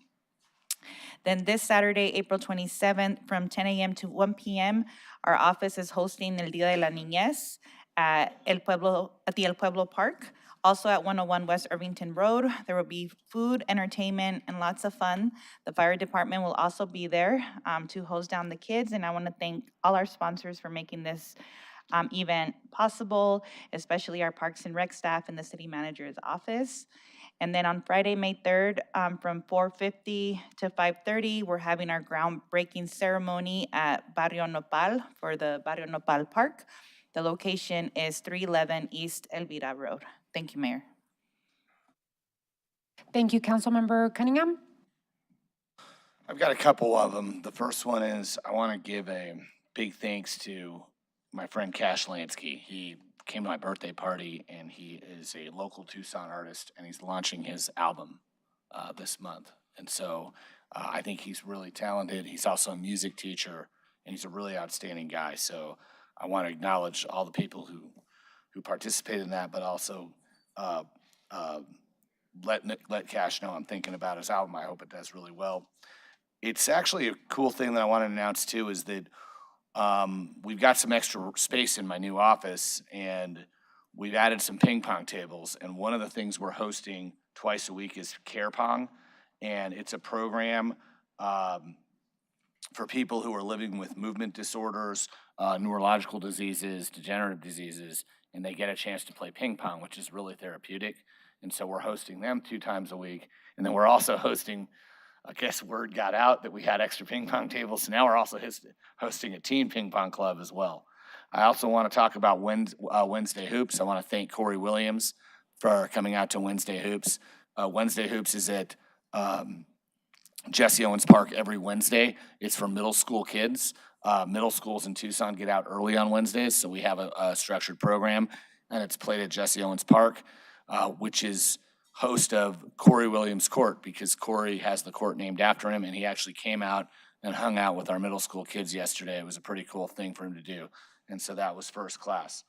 Then this Saturday, April 27th, from 10 a.m. to 1 p.m., our office is hosting El Día de la Niñez at the El Pueblo Park. Also at 101 West Irvington Road, there will be food, entertainment, and lots of fun. The fire department will also be there to hose down the kids, and I want to thank all our sponsors for making this event possible, especially our Parks and Rec staff and the city manager's office. And then on Friday, May 3rd, from 4:50 to 5:30, we're having our groundbreaking ceremony at Barrio Nopal for the Barrio Nopal Park. The location is 311 East Elvira Road. Thank you, Mayor. Thank you, Councilmember Cunningham. I've got a couple of them. The first one is I want to give a big thanks to my friend Cash Lansky. He came to my birthday party, and he is a local Tucson artist, and he's launching his album this month. And so I think he's really talented. He's also a music teacher, and he's a really outstanding guy. So I want to acknowledge all the people who who participated in that, but also uh, uh, let Cash know I'm thinking about his album. I hope it does really well. It's actually a cool thing that I want to announce too is that we've got some extra space in my new office, and we've added some ping pong tables. And one of the things we're hosting twice a week is Care Pong, and it's a program for people who are living with movement disorders, neurological diseases, degenerative diseases, and they get a chance to play ping pong, which is really therapeutic. And so we're hosting them 2 times a week. And then we're also hosting, I guess word got out that we had extra ping pong tables. So now we're also hosting a teen ping pong club as well. I also want to talk about Wednesday Hoops. I want to thank Corey Williams for coming out to Wednesday Hoops. Wednesday Hoops is at Jesse Owens Park every Wednesday. It's for middle school kids. Middle schools in Tucson get out early on Wednesdays, so we have a structured program, and it's played at Jesse Owens Park, which is host of Corey Williams Court, because Corey has the court named after him, and he actually came out and hung out with our middle school kids yesterday. It was a pretty cool thing for him to do, and so that was first class.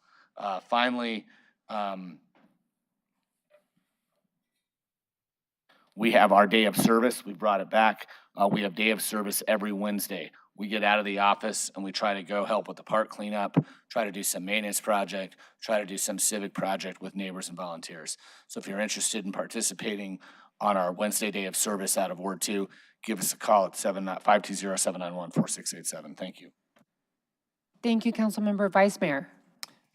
Finally, we have our day of service. We brought it back. We have day of service every Wednesday. We get out of the office and we try to go help with the park cleanup, try to do some maintenance project, try to do some civic project with neighbors and volunteers. So if you're interested in participating on our Wednesday day of service out of Ward 2, give us a call at 520-791-4687. Thank you. Thank you, Councilmember Vice Mayor.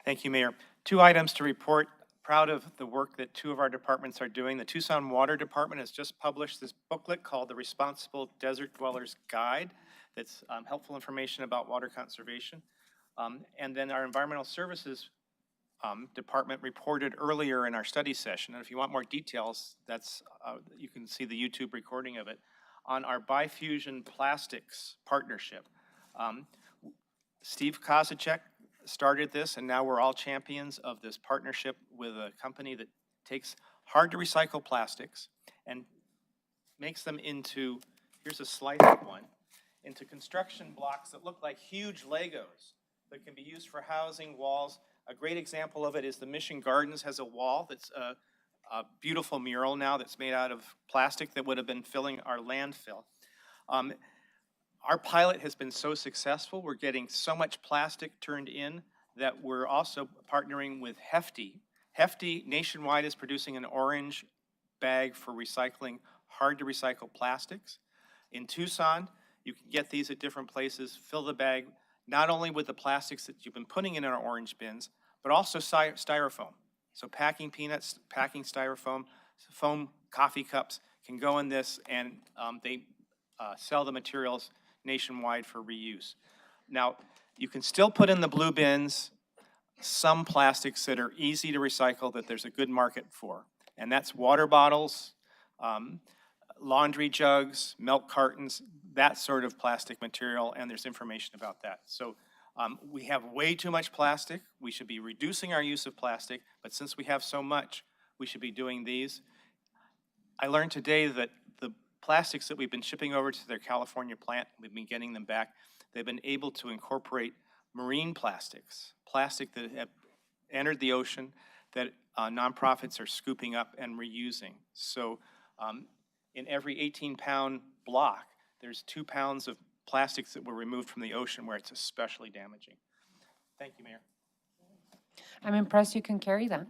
Thank you, Mayor. 2 items to report. Proud of the work that 2 of our departments are doing. The Tucson Water Department has just published this booklet called The Responsible Desert Dweller's Guide. That's helpful information about water conservation. And then our Environmental Services Department reported earlier in our study session, and if you want more details, that's you can see the YouTube recording of it, on our Bifusion Plastics partnership. Steve Kozacek started this, and now we're all champions of this partnership with a company that takes hard-to-recycle plastics and makes them into, here's a slice of one, into construction blocks that look like huge Legos that can be used for housing, walls. A great example of it is the Mission Gardens has a wall that's a beautiful mural now that's made out of plastic that would have been filling our landfill. Our pilot has been so successful. We're getting so much plastic turned in that we're also partnering with Hefty. Hefty nationwide is producing an orange bag for recycling hard-to-recycle plastics. In Tucson, you can get these at different places, fill the bag not only with the plastics that you've been putting in our orange bins, but also styrofoam. So packing peanuts, packing styrofoam, foam coffee cups can go in this, and they sell the materials nationwide for reuse. Now, you can still put in the blue bins some plastics that are easy to recycle that there's a good market for, and that's water bottles, laundry jugs, milk cartons, that sort of plastic material, and there's information about that. So we have way too much plastic. We should be reducing our use of plastic, but since we have so much, we should be doing these. I learned today that the plastics that we've been shipping over to their California plant, we've been getting them back, they've been able to incorporate marine plastics, plastic that have entered the ocean that nonprofits are scooping up and reusing. So in every 18-pound block, there's 2 pounds of plastics that were removed from the ocean where it's especially damaging. Thank you, Mayor. I'm impressed you can carry that.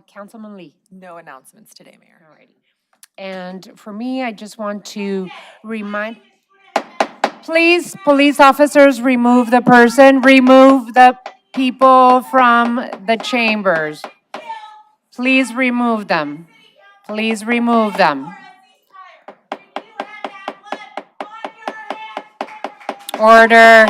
Councilman Lee. No announcements today, Mayor. All righty. And for me, I just want to remind, please, police officers, remove the person, remove the people from the chambers. Please remove them. Please remove them. Order.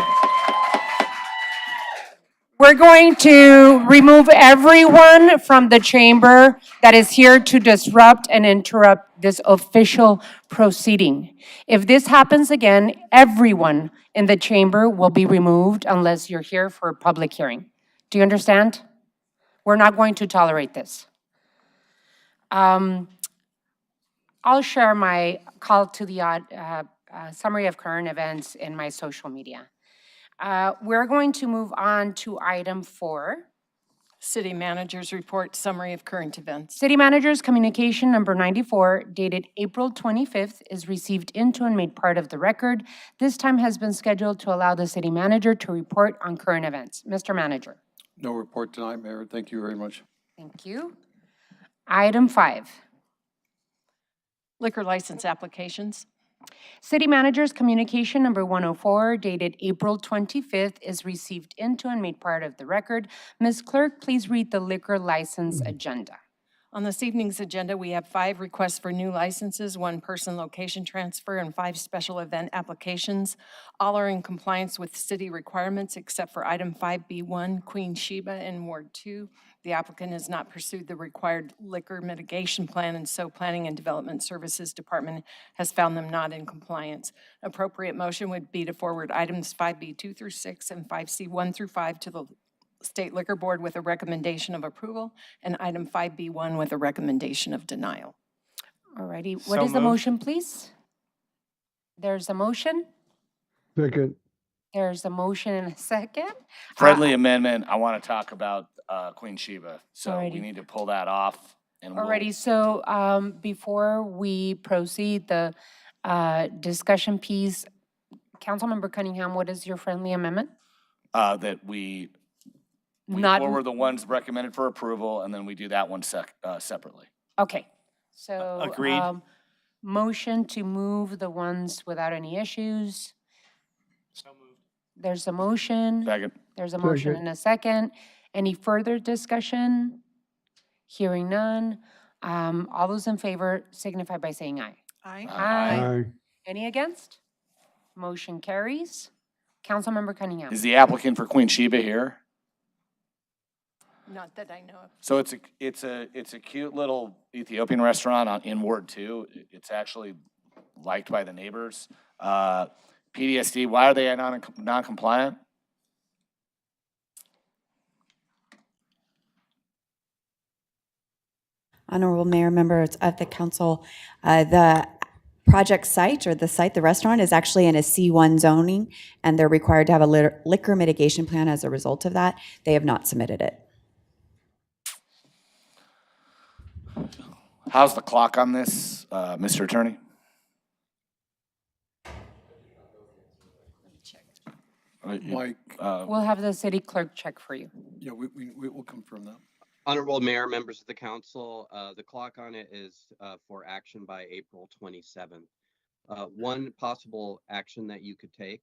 We're going to remove everyone from the chamber that is here to disrupt and interrupt this official proceeding. If this happens again, everyone in the chamber will be removed unless you're here for a public hearing. Do you understand? We're not going to tolerate this. I'll share my call to the summary of current events in my social media. We're going to move on to item 4. City Manager's Report, Summary of Current Events. City Manager's Communication Number 94, dated April 25th, is received into and made part of the record. This time has been scheduled to allow the City Manager to report on current events. Mr. Manager. No report tonight, Mayor. Thank you very much. Thank you. Item 5. Liquor license applications. City Manager's Communication Number 104, dated April 25th, is received into and made part of the record. Ms. Clerk, please read the liquor license agenda. On this evening's agenda, we have 5 requests for new licenses, 1 person location transfer, and 5 special event applications. All are in compliance with city requirements except for item 5B1, Queen Sheba in Ward 2. The applicant has not pursued the required liquor mitigation plan, and so Planning and Development Services Department has found them not in compliance. Appropriate motion would be to forward items 5B2 through 6 and 5C1 through 5 to the State Liquor Board with a recommendation of approval, and item 5B1 with a recommendation of denial. All righty. What is the motion, please? There's a motion. Second. There's a motion and a second. Friendly amendment, I want to talk about Queen Sheba, so we Alrighty. need to pull that off. And we'll- Alrighty, so before we proceed, the discussion piece, Councilmember Cunningham, what is your friendly amendment? that we Not- forward the ones recommended for approval, and then we do that one separately. Okay, so. Agreed. Motion to move the ones without any issues. So moved. There's a motion. Second. There's a motion Second. and a second. Any further discussion? Hearing none. All those in favor signify by saying aye. Aye. Aye. Any against? Motion carries. Councilmember Cunningham. Is the applicant for Queen Sheba here? Not that I know of. So it's a cute little Ethiopian restaurant in Ward 2. It's actually liked by the neighbors. PDSD, why are they non-compliant? Honorable Mayor, members of the council, the project site, or the site, the restaurant, is actually in a C1 zoning, and they're required to have a liquor mitigation plan as a result of that. They have not submitted it. How's the clock on this, Mr. Attorney? Mike, We'll have the city clerk check for you. yeah, we will confirm that. Honorable Mayor, members of the council, the clock on it is for action by April 27th. One possible action that you could take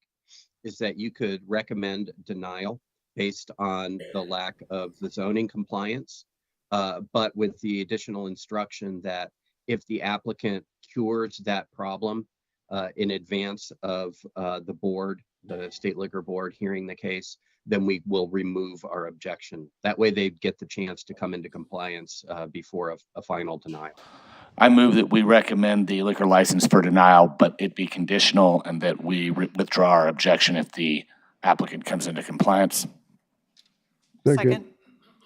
is that you could recommend denial based on the lack of the zoning compliance, but with the additional instruction that if the applicant cures that problem in advance of the board, the State Liquor Board hearing the case, then we will remove our objection. That way they get the chance to come into compliance before a final denial. I move that we recommend the liquor license for denial, but it be conditional, and that we withdraw our objection if the applicant comes into compliance. Second.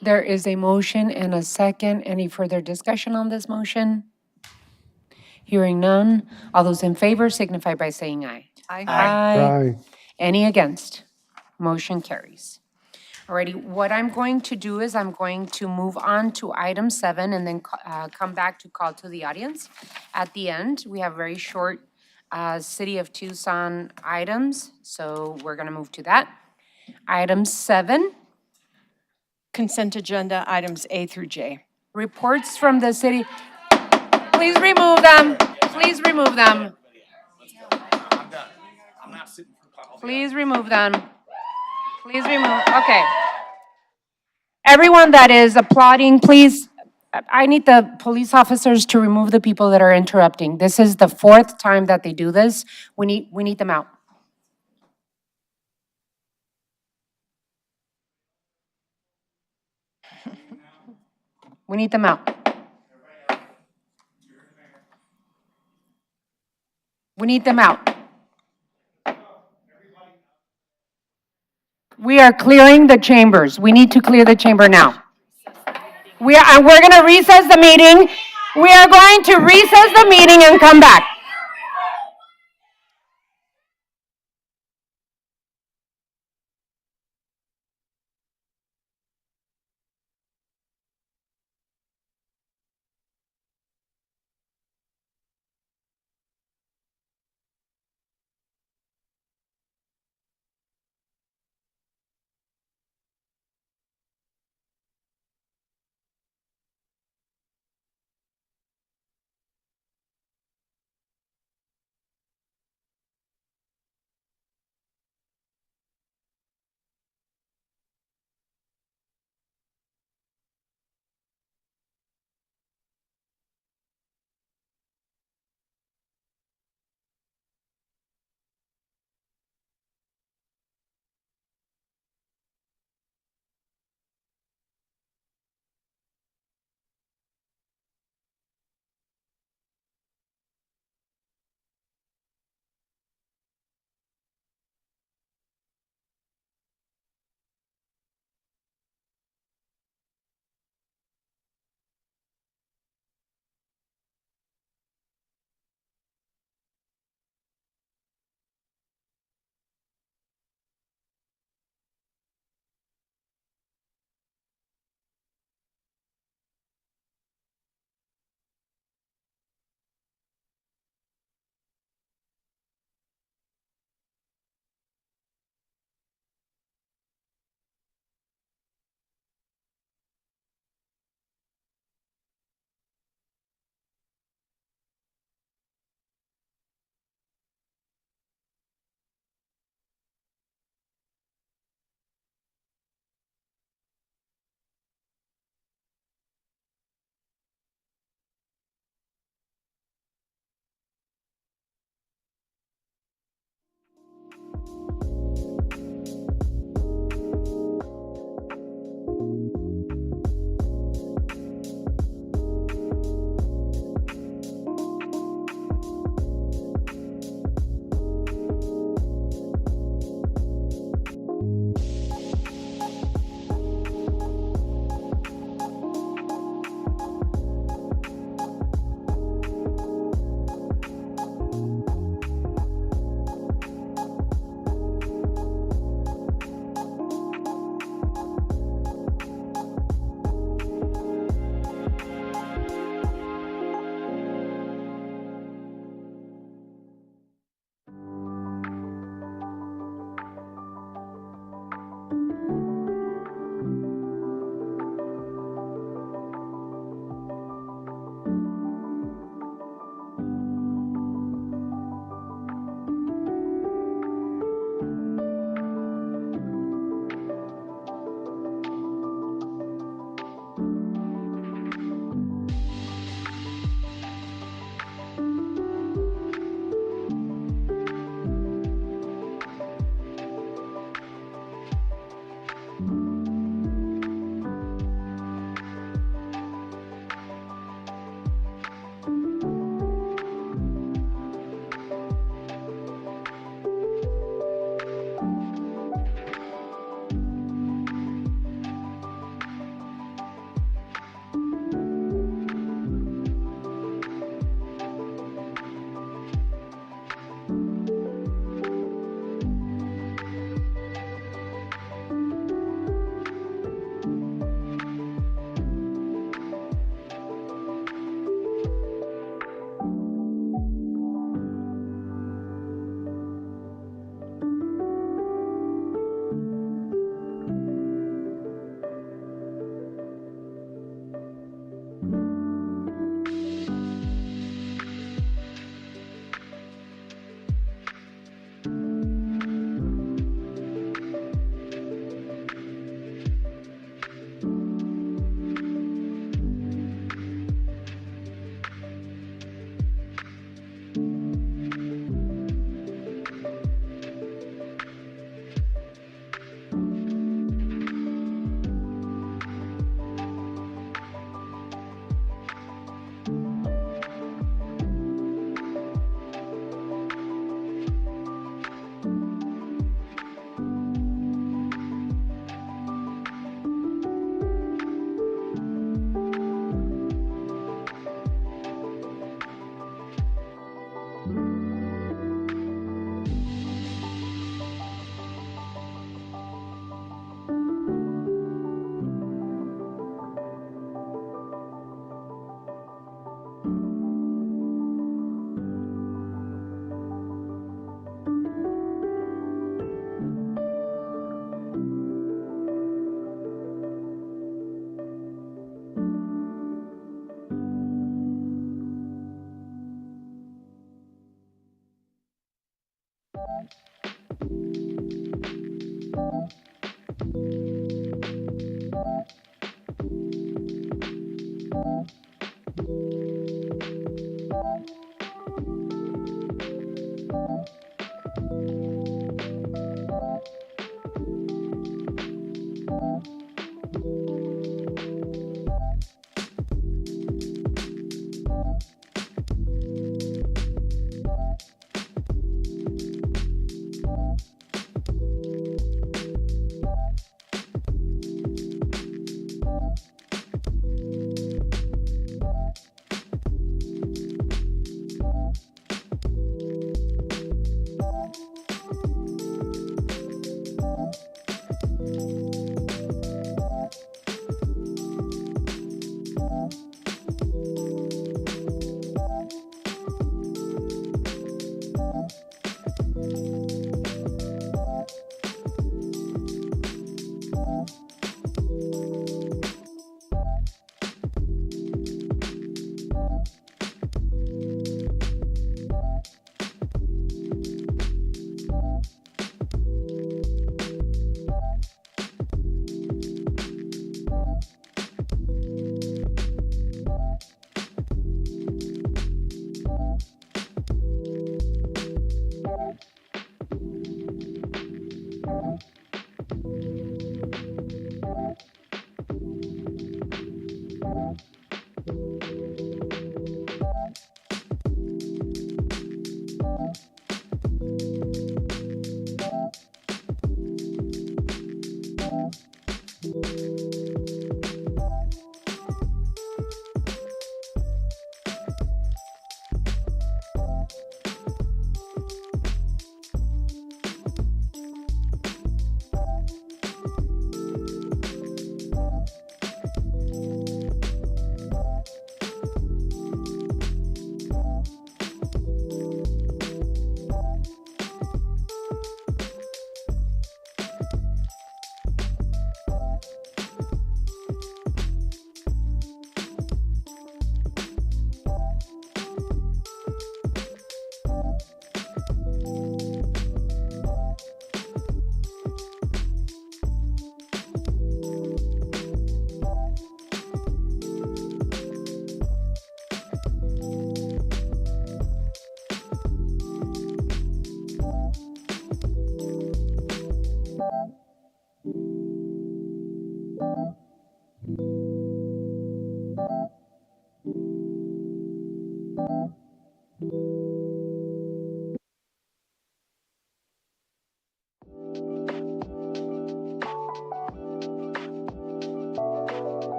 There is a motion and a second. Any further discussion on this motion? Hearing none. All those in favor signify by saying aye. Aye. Aye. Any against? Motion carries. Alrighty, what I'm going to do is I'm going to move on to item 7 and then come back to call to the audience. At the end, we have very short City of Tucson items, so we're gonna move to that. Item 7, Consent agenda, items A through J. reports from the city. Please remove them. Please remove them. I'm done. I'm not sitting for. Please remove them. Please remove, okay. Everyone that is applauding, please, I need the police officers to remove the people that are interrupting. This is the 4th time that they do this. We need them out. We need them out. We need them out. We are clearing the chambers. We need to clear the chamber now. We're going to recess the meeting. We are going to recess the meeting and come back.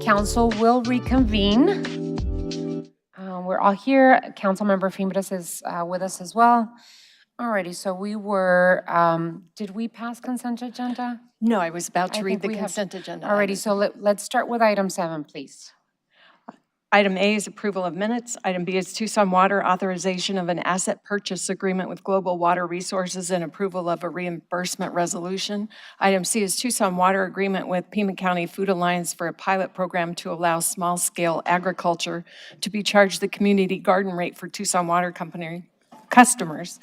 Council will reconvene. all here. Councilmember Fimbres is with us as well. Alrighty, so we were, did we pass consent agenda? No, I was about I to read think the we have- consent agenda. Alrighty, items. so let's start with item 7, please. Item A is approval of minutes. Item B is Tucson Water authorization of an asset purchase agreement with Global Water Resources and approval of a reimbursement resolution. Item C is Tucson Water agreement with Pima County Food Alliance for a pilot program to allow small-scale agriculture to be charged the community garden rate for Tucson Water Company customers.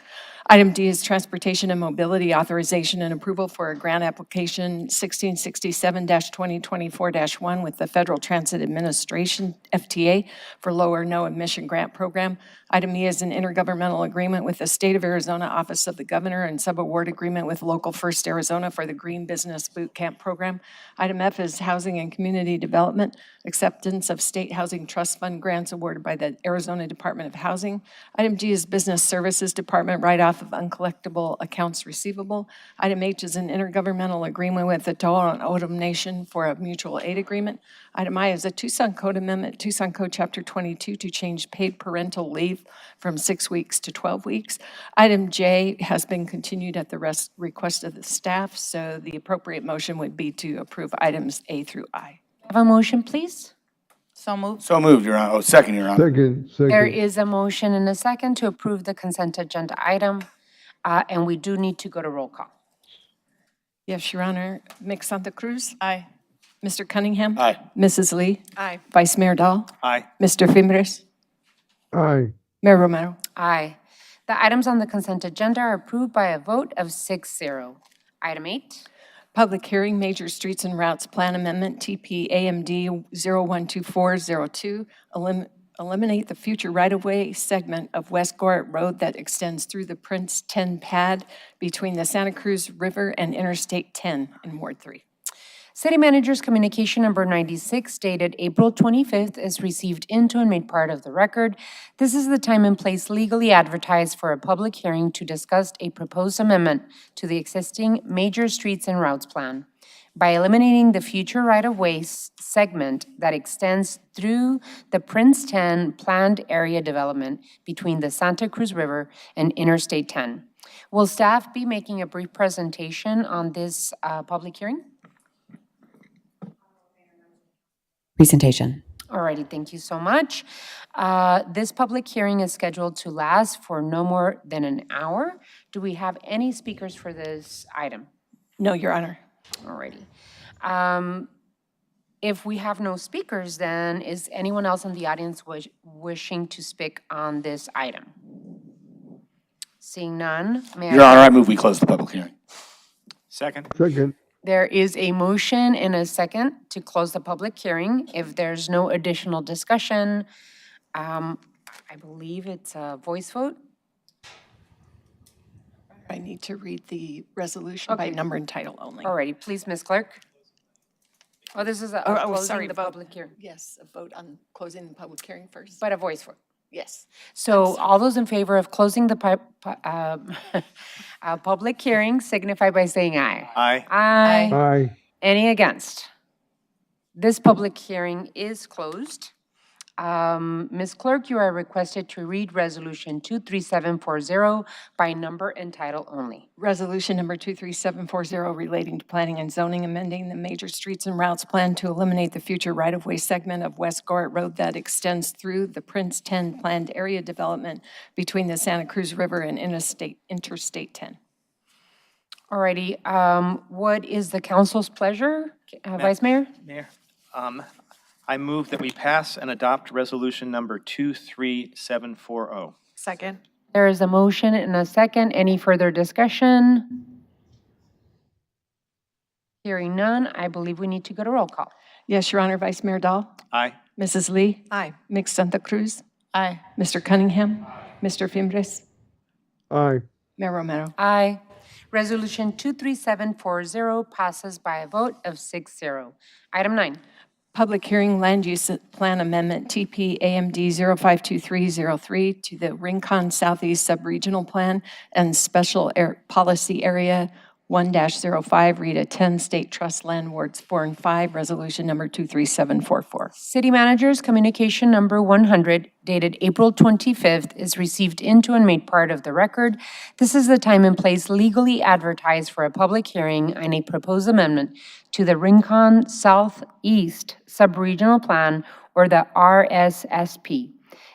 Item D is transportation and mobility authorization and approval for a grant application 1667-2024-1 with the Federal Transit Administration, FTA, for low or no emission grant program. Item E is an intergovernmental agreement with the State of Arizona Office of the Governor and subaward agreement with Local First Arizona for the Green Business Boot Camp program. Item F is housing and community development, acceptance of state housing trust fund grants awarded by the Arizona Department of Housing. Item G is business services department write-off of uncollectible accounts receivable. Item H is an intergovernmental agreement with the Toa and O'odham Nation for a mutual aid agreement. Item I is a Tucson Code amendment, Tucson Code Chapter 22, to change paid parental leave from 6 weeks to 12 weeks. Item J has been continued at the request of the staff, so the appropriate motion would be to approve items A through I. Have a motion, please? So moved. So moved, Your Honor. Oh, second, Your Honor. Second, There second. is a motion and a second to approve the consent agenda item, and we do need to go to roll call. Yes, Your Honor. Mick Santa Cruz? Aye. Mr. Cunningham? Aye. Mrs. Lee? Aye. Vice Mayor Dahl? Aye. Mr. Fimbres? Aye. Mayor Romero? Aye. The items on the consent agenda are approved by a vote of 6-0. Item 8. Public hearing, Major Streets and Routes Plan Amendment, TP-AMD 012402, eliminate the future right-of-way segment of West Gorrit Road that extends through the Prince 10 pad between the Santa Cruz River and Interstate 10 in Ward 3. City Manager's Communication Number 96 dated April 25th is received into and made part of the record. This is the time and place legally advertised for a public hearing to discuss a proposed amendment to the existing Major Streets and Routes Plan by eliminating the future right-of-way segment that extends through the Prince 10 planned area development between the Santa Cruz River and Interstate 10. Will staff be making a brief presentation on this public hearing? Presentation. Alrighty, thank you so much. This public hearing is scheduled to last for no more than an hour. Do we have any speakers for this item? No, Your Honor. Alrighty. If we have no speakers, then is anyone else in the audience wishing to speak on this item? Seeing none, may Your Honor, I move we close the public hearing. Second. Second. There is a motion and a second to close the public hearing. If there's no additional discussion, I believe it's a voice vote. I need to read the resolution by Okay. number and title only. Alrighty, please, Ms. Clerk. Oh, this is a closing sorry, the vote. public hearing, Yes, a vote on closing the public hearing first. but a voice vote. Yes. So all those in favor of closing the public hearing signify by saying aye. Aye. Aye. Aye. Any against? This public hearing is closed. Ms. Clerk, you are requested to read Resolution 23740 by number and title only. Resolution number 23740 relating to planning and zoning, amending the Major Streets and Routes Plan to eliminate the future right-of-way segment of West Gorrit Road that extends through the Prince 10 planned area development between the Santa Cruz River and Interstate 10. Alrighty, what is the council's pleasure? Vice Mayor? Mayor, I move that we pass and adopt resolution number 23740. Second. There is a motion and a second. Any further discussion? Hearing none, I believe we need to go to roll call. Yes, Your Honor. Vice Mayor Dahl? Aye. Mrs. Lee? Aye. Mick Santa Cruz? Aye. Mr. Cunningham? Mr. Fimbres? Aye. Mayor Romero? Aye. Resolution 23740 passes by a vote of 6-0. Item 9. Public hearing land use plan amendment TP-AMD 052303 to the Rincon Southeast Subregional Plan and Special Policy Area 1-05, Rita 10, State Trust Land Wards 4 and 5, Resolution Number 23744. City Manager's Communication Number 100, dated April 25th, is received into and made part of the record. This is the time and place legally advertised for a public hearing on a proposed amendment to the Rincon Southeast Subregional Plan, or the RSSP.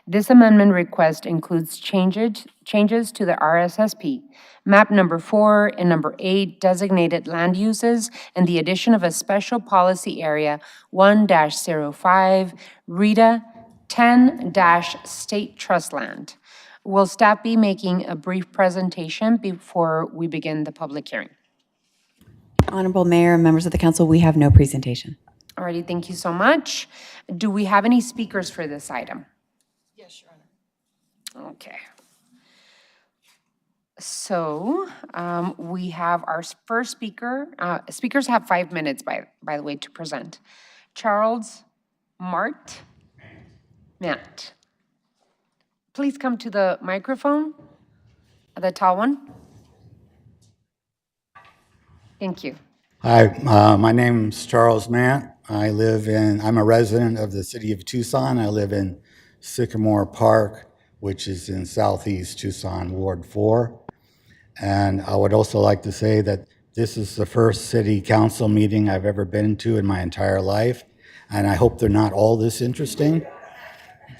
This amendment request includes changes to the RSSP, map number 4 and number 8 designated land uses, and the addition of a special policy area 1-05, Rita 10-State Trust Land. Will staff be making a brief presentation before we begin the public hearing? Honorable Mayor and members of the council, we have no presentation. Alrighty, thank you so much. Do we have any speakers for this item? Yes, Your Honor. Okay. So we have our first speaker. Speakers have 5 minutes, by the way, to present. Charles Matt. Please come to the microphone, the tall one. Thank you. Hi, my name's Charles Matt. I'm a resident of the city of Tucson. I live in Sycamore Park, which is in southeast Tucson, Ward 4. And I would also like to say that this is the first city council meeting I've ever been to in my entire life. And I hope they're not all this interesting,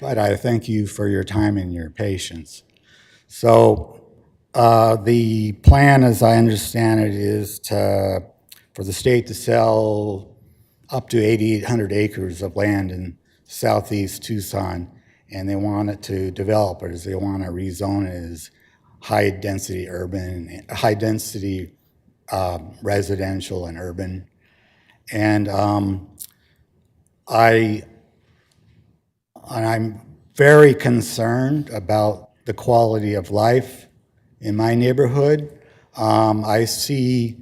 but I thank you for your time and your patience. So the plan, as I understand it, is for the state to sell up to 8,800 acres of land in southeast Tucson, and they want it to develop it as they want to rezone it as high-density urban, high-density residential and urban. And I'm very concerned about the quality of life in my neighborhood. I see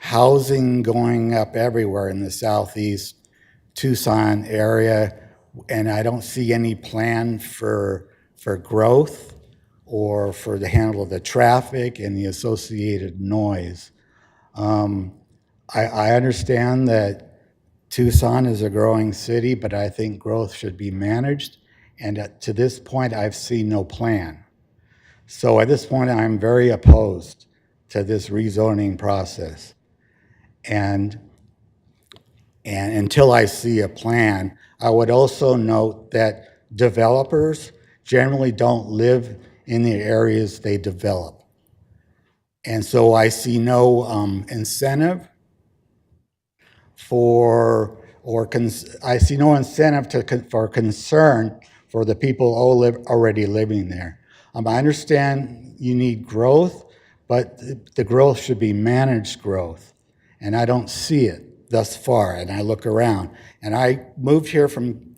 housing going up everywhere in the southeast Tucson area, and I don't see any plan for growth or for the handle of the traffic and the associated noise. I understand that Tucson is a growing city, but I think growth should be managed. And to this point, I've seen no plan. So at this point, I'm very opposed to this rezoning process. And until I see a plan, I would also note that developers generally don't live in the areas they develop. And so I see no incentive for concern for the people already living there. I understand you need growth, but the growth should be managed growth. And I don't see it thus far. And I look around. And I moved here from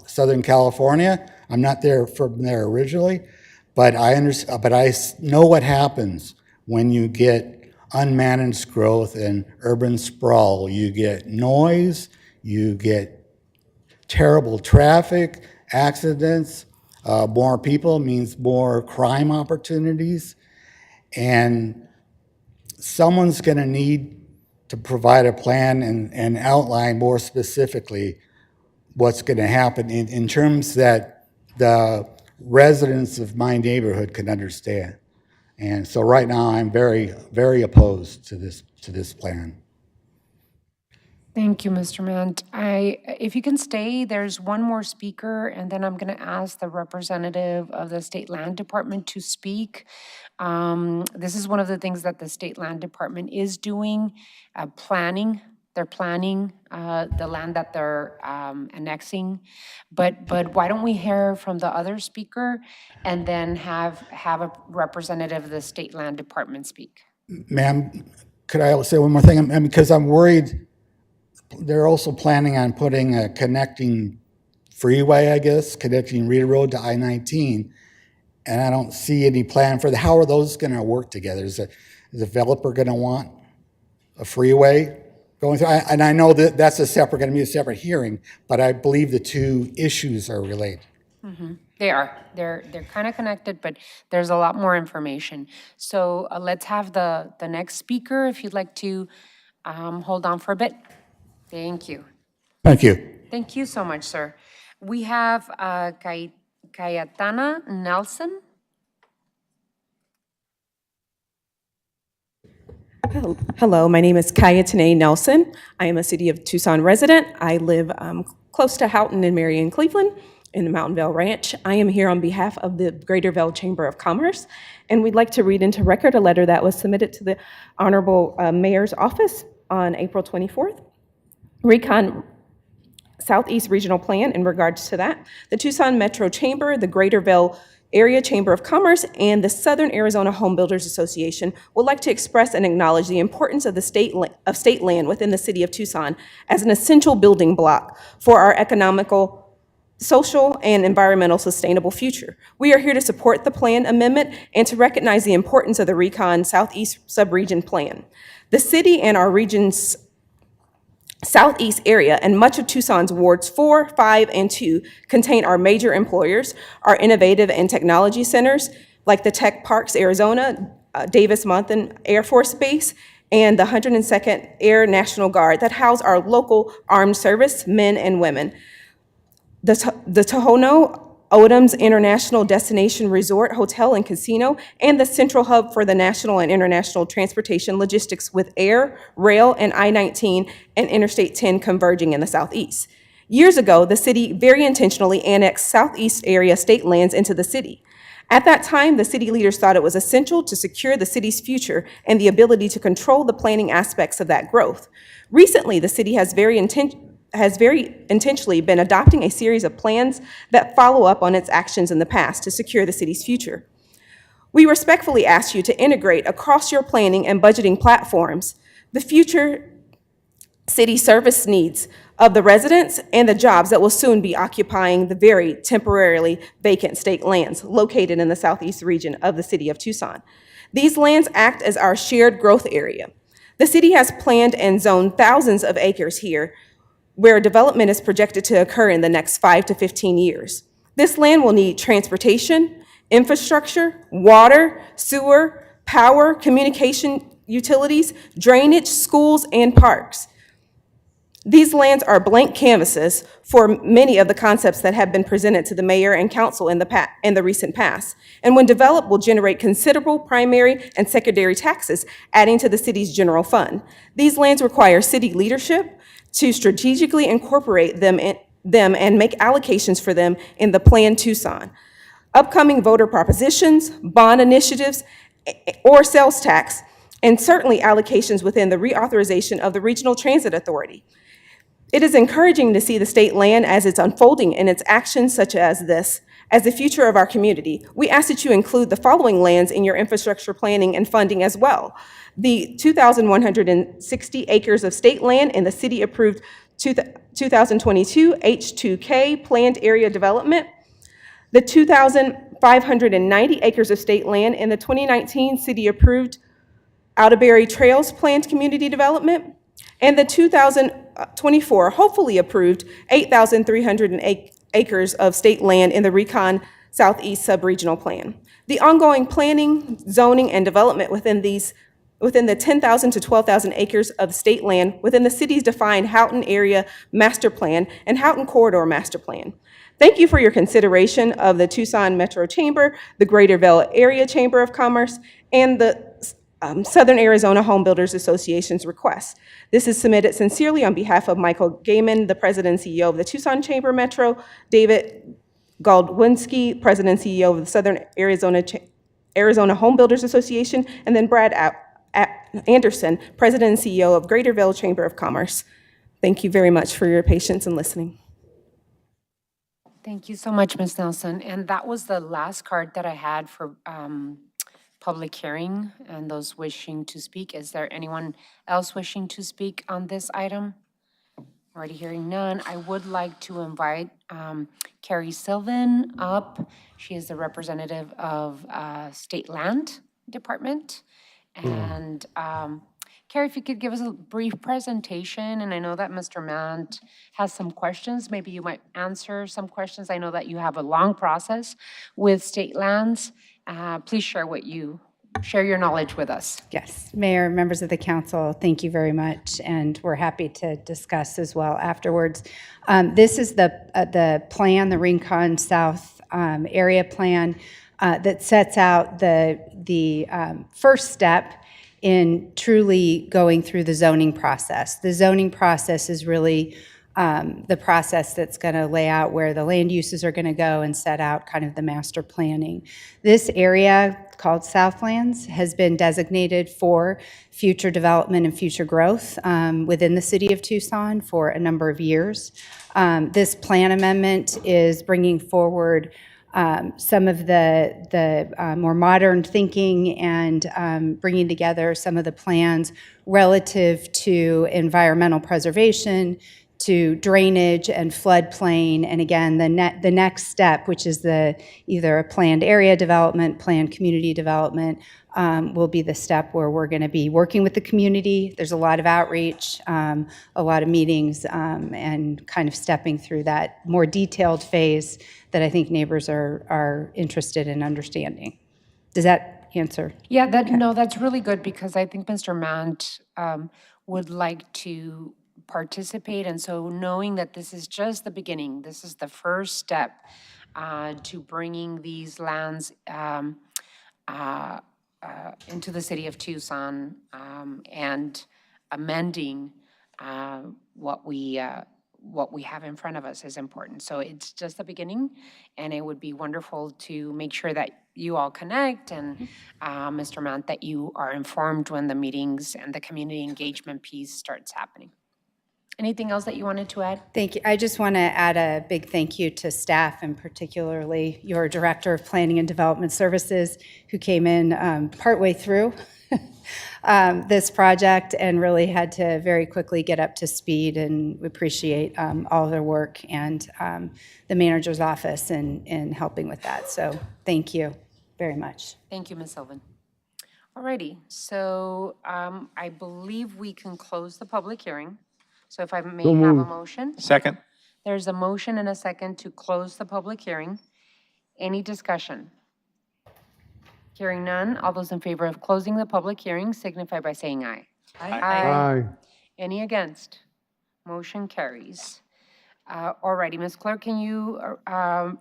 Southern California. I'm not from there originally, but I know what happens when you get unmanaged growth and urban sprawl. You get noise, you get terrible traffic, accidents, more people means more crime opportunities, and someone's going to need to provide a plan and outline more specifically what's going to happen in terms that the residents of my neighborhood can understand. And so right now I'm very, very opposed to this plan. Thank you, Mr. Mant. If you can stay, there's one more speaker, and then I'm going to ask the representative of the State Land Department to speak. This is one of the things that the State Land Department is doing, planning. They're planning the land that they're annexing. But why don't we hear from the other speaker and then have a representative of the State Land Department speak? Ma'am, could I say one more thing? Because I'm worried. They're also planning on putting a connecting freeway, I guess, connecting Rita Road to I-19, and I don't see any plan for how are those going to work together? Is the developer going to want a freeway going through? And I know that's going to be a separate hearing, but I believe the two issues are related. Mm-hmm. They are. They're kind of connected, but there's a lot more information. So let's have the next speaker, if you'd like to hold on for a bit. Thank you. Thank you. Thank you so much, sir. We have Cayetana Nelson. Hello, my name is Cayetana Nelson. I am a City of Tucson resident. I live close to Houghton and Marion, Cleveland, in the Mountain Vale Ranch. I am here on behalf of the Greater Vale Chamber of Commerce, and we'd like to read into record a letter that was submitted to the Honorable Mayor's Office on April 24th. Recon Southeast Regional Plan in regards to that. The Tucson Metro Chamber, the Greater Vale Area Chamber of Commerce, and the Southern Arizona Home Builders Association would like to express and acknowledge the importance of the state land within the city of Tucson as an essential building block for our economical, social, and environmental sustainable future. We are here to support the plan amendment and to recognize the importance of the Recon Southeast Subregion Plan. The city and our region's Southeast area and much of Tucson's wards 4, 5, and 2 contain our major employers, our innovative and technology centers like the Tech Parks Arizona, Davis-Monthan Air Force Base, and the 102nd Air National Guard that house our local armed service men and women. The Tohono O'odham's International Destination Resort, Hotel, and Casino, and the central hub for the national and international transportation logistics with air, rail, and I-19 and Interstate 10 converging in the southeast. Years ago, the city very intentionally annexed southeast area state lands into the city. At that time, the city leaders thought it was essential to secure the city's future and the ability to control the planning aspects of that growth. Recently, the city has very intentionally been adopting a series of plans that follow up on its actions in the past to secure the city's future. We respectfully ask you to integrate across your planning and budgeting platforms the future city service needs of the residents and the jobs that will soon be occupying the very temporarily vacant state lands located in the southeast region of the city of Tucson. These lands act as our shared growth area. The city has planned and zoned thousands of acres here where development is projected to occur in the next 5 to 15 years. This land will need transportation, infrastructure, water, sewer, power, communication utilities, drainage, schools, and parks. These lands are blank canvases for many of the concepts that have been presented to the mayor and council in the recent past, and when developed will generate considerable primary and secondary taxes, adding to the city's general fund. These lands require city leadership to strategically incorporate them and make allocations for them in the Plan Tucson. Upcoming voter propositions, bond initiatives, or sales tax, and certainly allocations within the reauthorization of the Regional Transit Authority. It is encouraging to see the state land as it's unfolding in its actions such as this, as the future of our community. We ask that you include the following lands in your infrastructure planning and funding as well. The 2,160 acres of state land in the city-approved 2022 H2K Planned Area Development, the 2,590 acres of state land in the 2019 city-approved Outerbury Trails Planned Community Development, and the 2024 hopefully approved 8,308 acres of state land in the Recon Southeast Subregional Plan. The ongoing planning, zoning, and development within the 10,000 to 12,000 acres of state land within the city's defined Houghton Area Master Plan and Houghton Corridor Master Plan. Thank you for your consideration of the Tucson Metro Chamber, the Greater Vale Area Chamber of Commerce, and the Southern Arizona Home Builders Association's request. This is submitted sincerely on behalf of Michael Gaiman, the President and CEO of the Tucson Chamber Metro, David Goldwinski, President and CEO of the Southern Arizona Home Builders Association, and then Brad Anderson, President and CEO of Greater Vale Chamber of Commerce. Thank you very much for your patience and listening. Thank you so much, Ms. Nelson. And that was the last card that I had for public hearing and those wishing to speak. Is there anyone else wishing to speak on this item? Already hearing none. I would like to invite Carrie Sylvan up. She is the representative of State Land Department. And Carrie, if you could give us a brief presentation, and I know that Mr. Mant has some questions. Maybe you might answer some questions. I know that you have a long process with state lands. Please share your knowledge with us. Yes, Mayor, members of the council, thank you very much, and we're happy to discuss as well afterwards. This is the plan, the Rincon South area plan that sets out the first step in truly going through the zoning process. The zoning process is really the process that's going to lay out where the land uses are going to go and set out kind of the master planning. This area called Southlands has been designated for future development and future growth within the city of Tucson for a number of years. This plan amendment is bringing forward some of the more modern thinking and bringing together some of the plans relative to environmental preservation, to drainage and floodplain, and again, the next step, which is either a planned area development, planned community development, will be the step where we're going to be working with the community. There's a lot of outreach, a lot of meetings, and kind of stepping through that more detailed phase that I think neighbors are interested in understanding. Does that answer? Yeah, no, that's really good, because I think Mr. Mant would like to participate, and so knowing that this is just the beginning, this is the first step to bringing these lands into the city of Tucson and amending what we have in front of us is important. So it's just the beginning, and it would be wonderful to make sure that you all connect, and Mr. Mant, that you are informed when the meetings and the community engagement piece starts happening. Anything else that you wanted to add? Thank you. I just want to add a big thank you to staff, and particularly your Director of Planning and Development Services, who came in partway through this project and really had to very quickly get up to speed, and we appreciate all of their work, and the manager's office in helping with that. So thank you very much. Thank you, Ms. Sylvan. Alrighty, so I believe we can close the public hearing. So if I may So have a moved. motion? Second. There's a motion and a second to close the public hearing. Any discussion? Hearing none, all those in favor of closing the public hearing signify by saying aye. Aye. Any against? Motion carries. Alrighty, Ms. Clerk, can you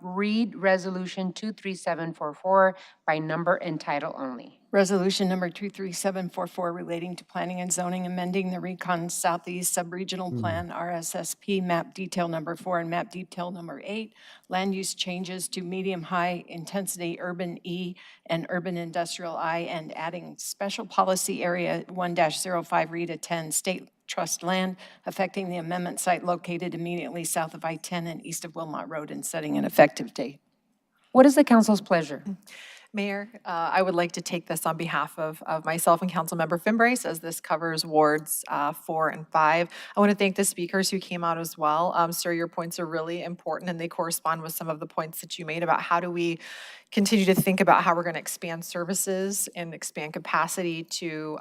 read Resolution 23744 by number and title only? Resolution number 23744 relating to planning and zoning, amending the Rincon Southeast Subregional Plan, RSSP, map detail number 4 and map detail number 8, land use changes to medium-high intensity urban E and urban industrial I, and adding special policy area 1-05 Rita 10 state trust land affecting the amendment site located immediately south of I-10 and east of Wilmot Road, and setting an effective date. What is the council's pleasure? Mayor, I would like to take this on behalf of myself and Councilmember Fimbrace, as this covers wards 4 and 5. I want to thank the speakers who came out as well. Sir, your points are really important, and they correspond with some of the points that you made about how do we continue to think about how we're going to expand services and expand capacity to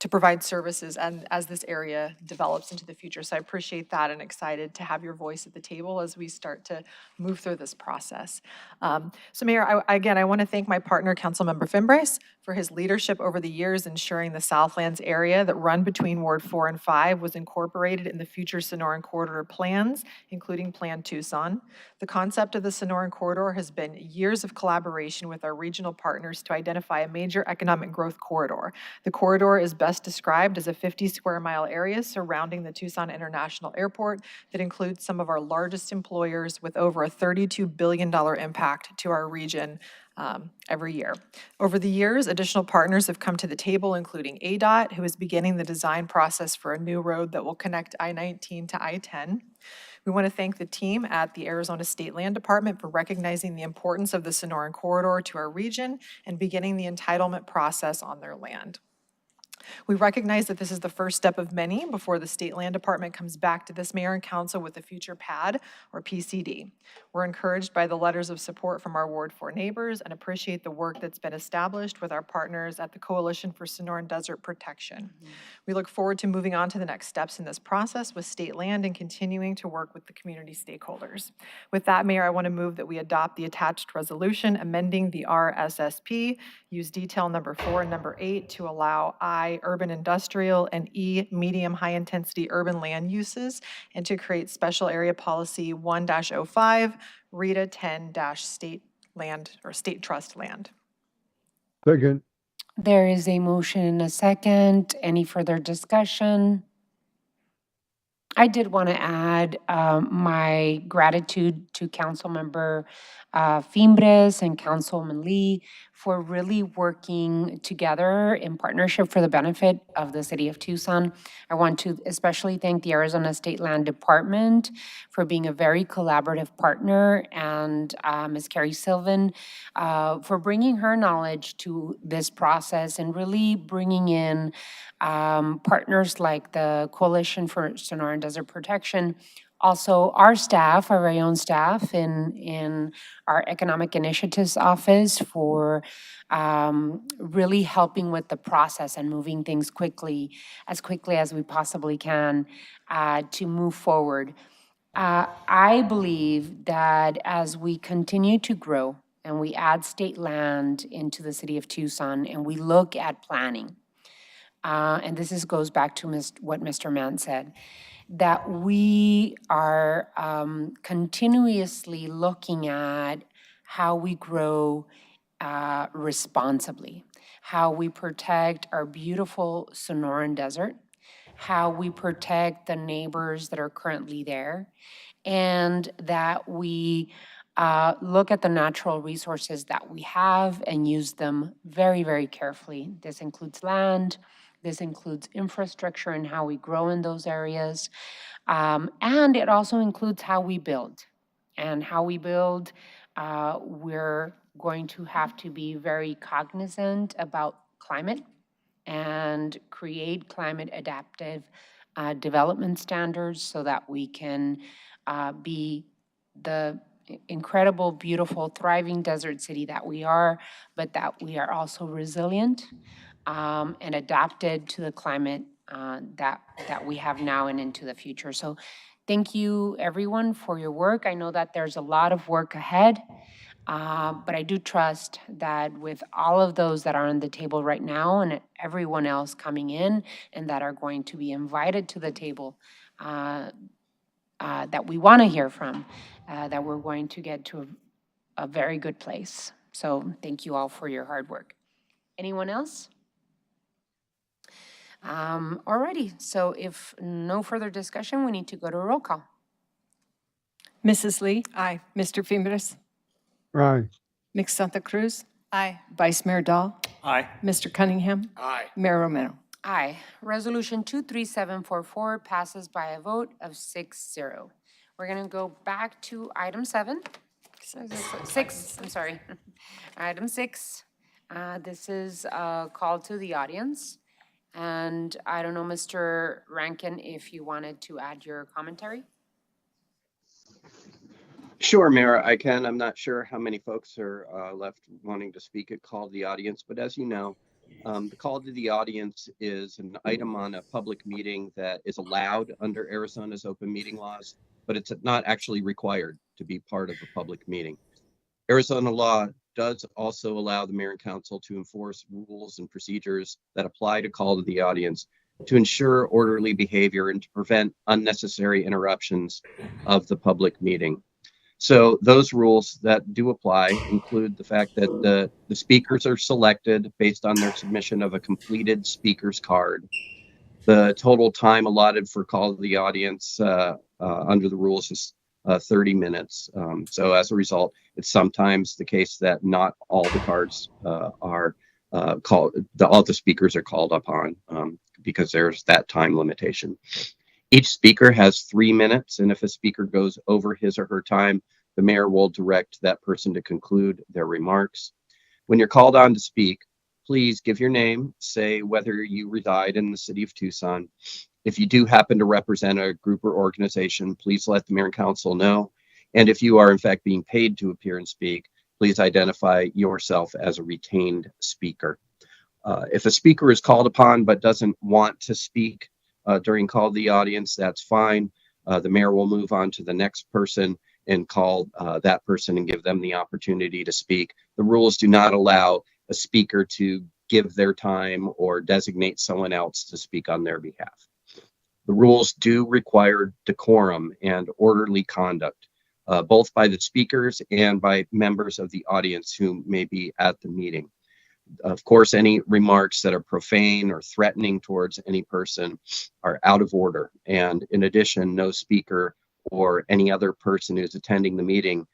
provide services and as this area develops into the future. So I appreciate that, and excited to have your voice at the table as we start to move through this process. So Mayor, I want to thank my partner, Councilmember Fimbrace, for his leadership over the years, ensuring the Southlands area that run between Ward 4 and 5 was incorporated in the future Sonoran Corridor plans, including Plan Tucson. The concept of the Sonoran Corridor has been years of collaboration with our regional partners to identify a major economic growth corridor. The corridor is best described as a 50-square-mile area surrounding the Tucson International Airport that includes some of our largest employers, with over a $32 billion impact to our region every year. Over the years, additional partners have come to the table, including ADOT, who is beginning the design process for a new road that will connect I-19 to I-10. We want to thank the team at the Arizona State Land Department for recognizing the importance of the Sonoran Corridor to our region and beginning the entitlement process on their land. We recognize that this is the first step of many before the State Land Department comes back to this mayor and council with a future PAD or PCD. We're encouraged by the letters of support from our Ward 4 neighbors and appreciate the work that's been established with our partners at the Coalition for Sonoran Desert Protection. We look forward to moving on to the next steps in this process with state land and continuing to work with the community stakeholders. With that, Mayor, I want to move that we adopt the attached resolution amending the RSSP, use detail number 4 and number 8 to allow I, urban industrial, and E, medium high-intensity urban land uses, and to create special area policy 1-05, RETA 10-state land or state trust land. Second. There is a motion and a second. Any further discussion? I did want to add my gratitude to Councilmember Fimbres and Councilman Lee for really working together in partnership for the benefit of the city of Tucson. I want to especially thank the Arizona State Land Department for being a very collaborative partner, and Ms. Carrie Sylvan for bringing her knowledge to this process and really bringing in partners like the Coalition for Sonoran Desert Protection, also our staff, our very own staff in our Economic Initiatives Office for really helping with the process and moving things quickly as we possibly can to move forward. I believe that as we continue to grow and we add state land into the city of Tucson and we look at planning, and goes back to what Mr. Mann said, that we are continuously looking at how we grow responsibly, how we protect our beautiful Sonoran Desert, how we protect the neighbors that are currently there, and that we look at the natural resources that we have and use them very, very carefully. This includes land, this includes infrastructure and how we grow in those areas. And it also includes how we build. And how we build, we're going to have to be very cognizant about climate and create climate adaptive development standards so that we can be the incredible, beautiful, thriving desert city that we are, but that we are also resilient and adapted to the climate that we have now and into the future. So thank you, everyone, for your work. I know that there's a lot of work ahead, but I do trust that with all of those that are on the table right now and everyone else coming in and that are going to be invited to the table that we want to hear from, that we're going to get to a very good place. So thank you all for your hard work. Anyone else? Alrighty, so if no further discussion, we need to go to a roll call. Mrs. Lee? Aye. Mr. Fimbres? Aye. Ms. Santa Cruz? Aye. Vice Mayor Dahl? Aye. Mr. Cunningham? Aye. Mayor Romero? Aye. Resolution 23744 passes by a vote of 6-0. We're going to go back to item 7. 6, I'm sorry. Item 6. This is a call to the audience. And I don't know, Mr. Rankin, if you wanted to add your commentary? Sure, Mayor, I can. I'm not sure how many folks are left wanting to speak at Call to the Audience, but as you know, the Call to the Audience is an item on a public meeting that is allowed under Arizona's open meeting laws, but it's not actually required to be part of a public meeting. Arizona law does also allow the mayor and council to enforce rules and procedures that apply to Call to the Audience to ensure orderly behavior and to prevent unnecessary interruptions of the public meeting. So those rules that do apply include the fact that the speakers are selected based on their submission of a completed speaker's card. The total time allotted for Call to the Audience under the rules is 30 minutes. So as a result, it's sometimes the case that not all the cards are called, all the speakers are called upon because there's that time limitation. Each speaker has 3 minutes, and if a speaker goes over his or her time, the mayor will direct that person to conclude their remarks. When you're called on to speak, please give your name, say whether you reside in the city of Tucson. If you do happen to represent a group or organization, please let the mayor and council know. And if you are in fact being paid to appear and speak, please identify yourself as a retained speaker. If a speaker is called upon but doesn't want to speak during call to the audience, that's fine. The mayor will move on to the next person and call that person and give them the opportunity to speak. The rules do not allow a speaker to give their time or designate someone else to speak on their behalf. The rules do require decorum and orderly conduct, both by the speakers and by members of the audience who may be at the meeting. Of course, any remarks that are profane or threatening towards any person are out of order. And in addition, no speaker or any other person who's attending the meeting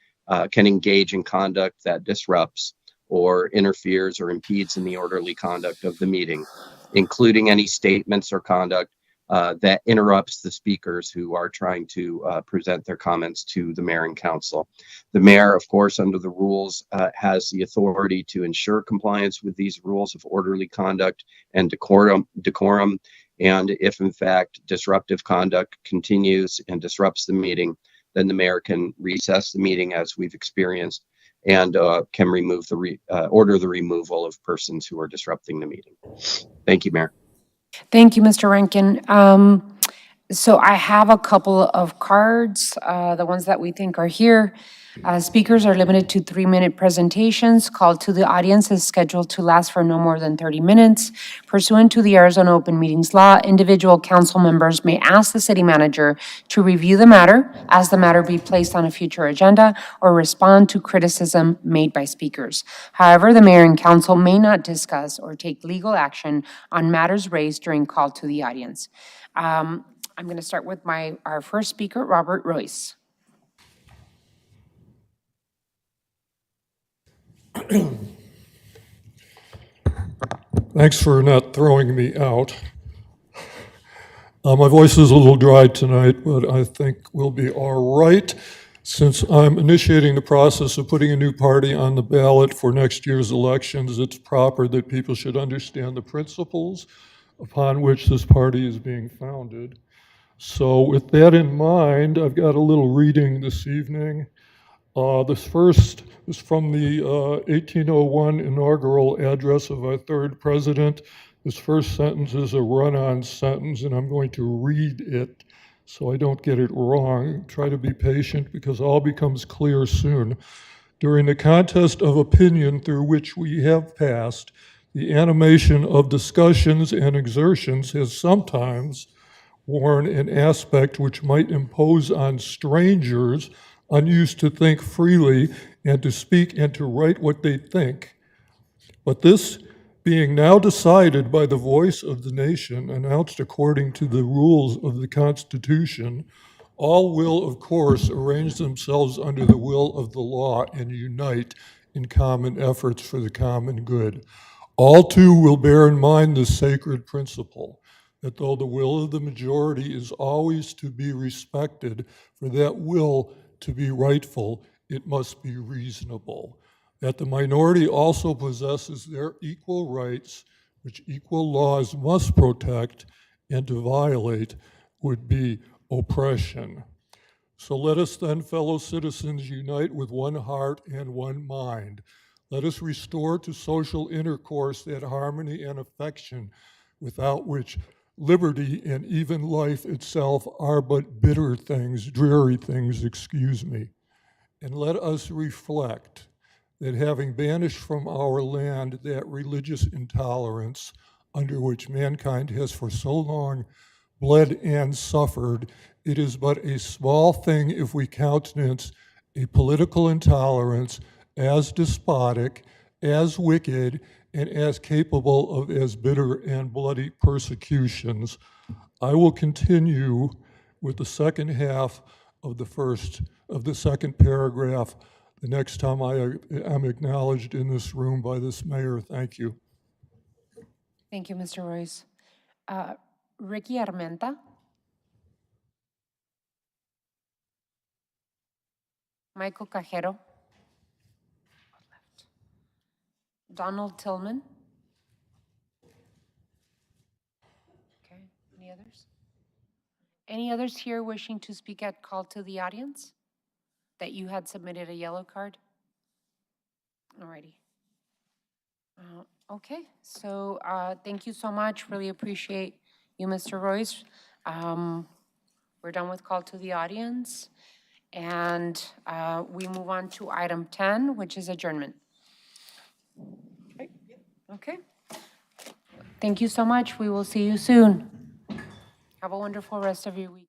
can engage in conduct that disrupts or interferes or impedes in the orderly conduct of the meeting, including any statements or conduct that interrupts the speakers who are trying to present their comments to the mayor and council. The mayor, of course, under the rules, has the authority to ensure compliance with these rules of orderly conduct and decorum. And if in fact disruptive conduct continues and disrupts the meeting, then the mayor can recess the meeting as we've experienced and can remove order the removal of persons who are disrupting the meeting. Thank you, Mayor. Thank you, Mr. Rankin. So I have a couple of cards, the ones that we think are here. Speakers are limited to 3-minute presentations. Call to the audience is scheduled to last for no more than 30 minutes. Pursuant to the Arizona Open Meetings Law, individual council members may ask the city manager to review the matter, ask the matter be placed on a future agenda, or respond to criticism made by speakers. However, the mayor and council may not discuss or take legal action on matters raised during call to the audience. I'm going to start with our first speaker, Robert Royce. Thanks for not throwing me out. My voice is a little dry tonight, but I think we'll be all right. Since I'm initiating the process of putting a new party on the ballot for next year's elections, it's proper that people should understand the principles upon which this party is being founded. So with that in mind, I've got a little reading this evening. This first is from the 1801 inaugural address of our third president. This first sentence is a run-on sentence, and I'm going to read it so I don't get it wrong. Try to be patient because all becomes clear soon. During the contest of opinion through which we have passed, the animation of discussions and exertions has sometimes worn an aspect which might impose on strangers unused to think freely and to speak and to write what they think. But this being now decided by the voice of the nation, announced according to the rules of the Constitution, all will, of course, arrange themselves under the will of the law and unite in common efforts for the common good. All too will bear in mind this sacred principle, that though the will of the majority is always to be respected, for that will to be rightful, it must be reasonable. That the minority also possesses their equal rights, which equal laws must protect, and to violate would be oppression. So let us then, fellow citizens, unite with one heart and one mind. Let us restore to social intercourse that harmony and affection without which liberty and even life itself are but bitter things, dreary things, excuse me. And let us reflect that having banished from our land that religious intolerance under which mankind has for so long bled and suffered, it is but a small thing if we countenance a political intolerance as despotic, as wicked, and as capable of as bitter and bloody persecutions. I will continue with the second half of the second paragraph the next time I am acknowledged in this room by this mayor. Thank you. Thank you, Mr. Royce. Ricky Armenta. Michael Cajero. Donald Tillman. Any others? Any others here wishing to speak at call to the audience? That you had submitted a yellow card? Alrighty. Okay, so thank you so much. Really appreciate you, Mr. Royce. We're done with call to the audience. And we move on to item 10, which is adjournment. Okay. Thank you so much. We will see you soon. Have a wonderful rest of your week.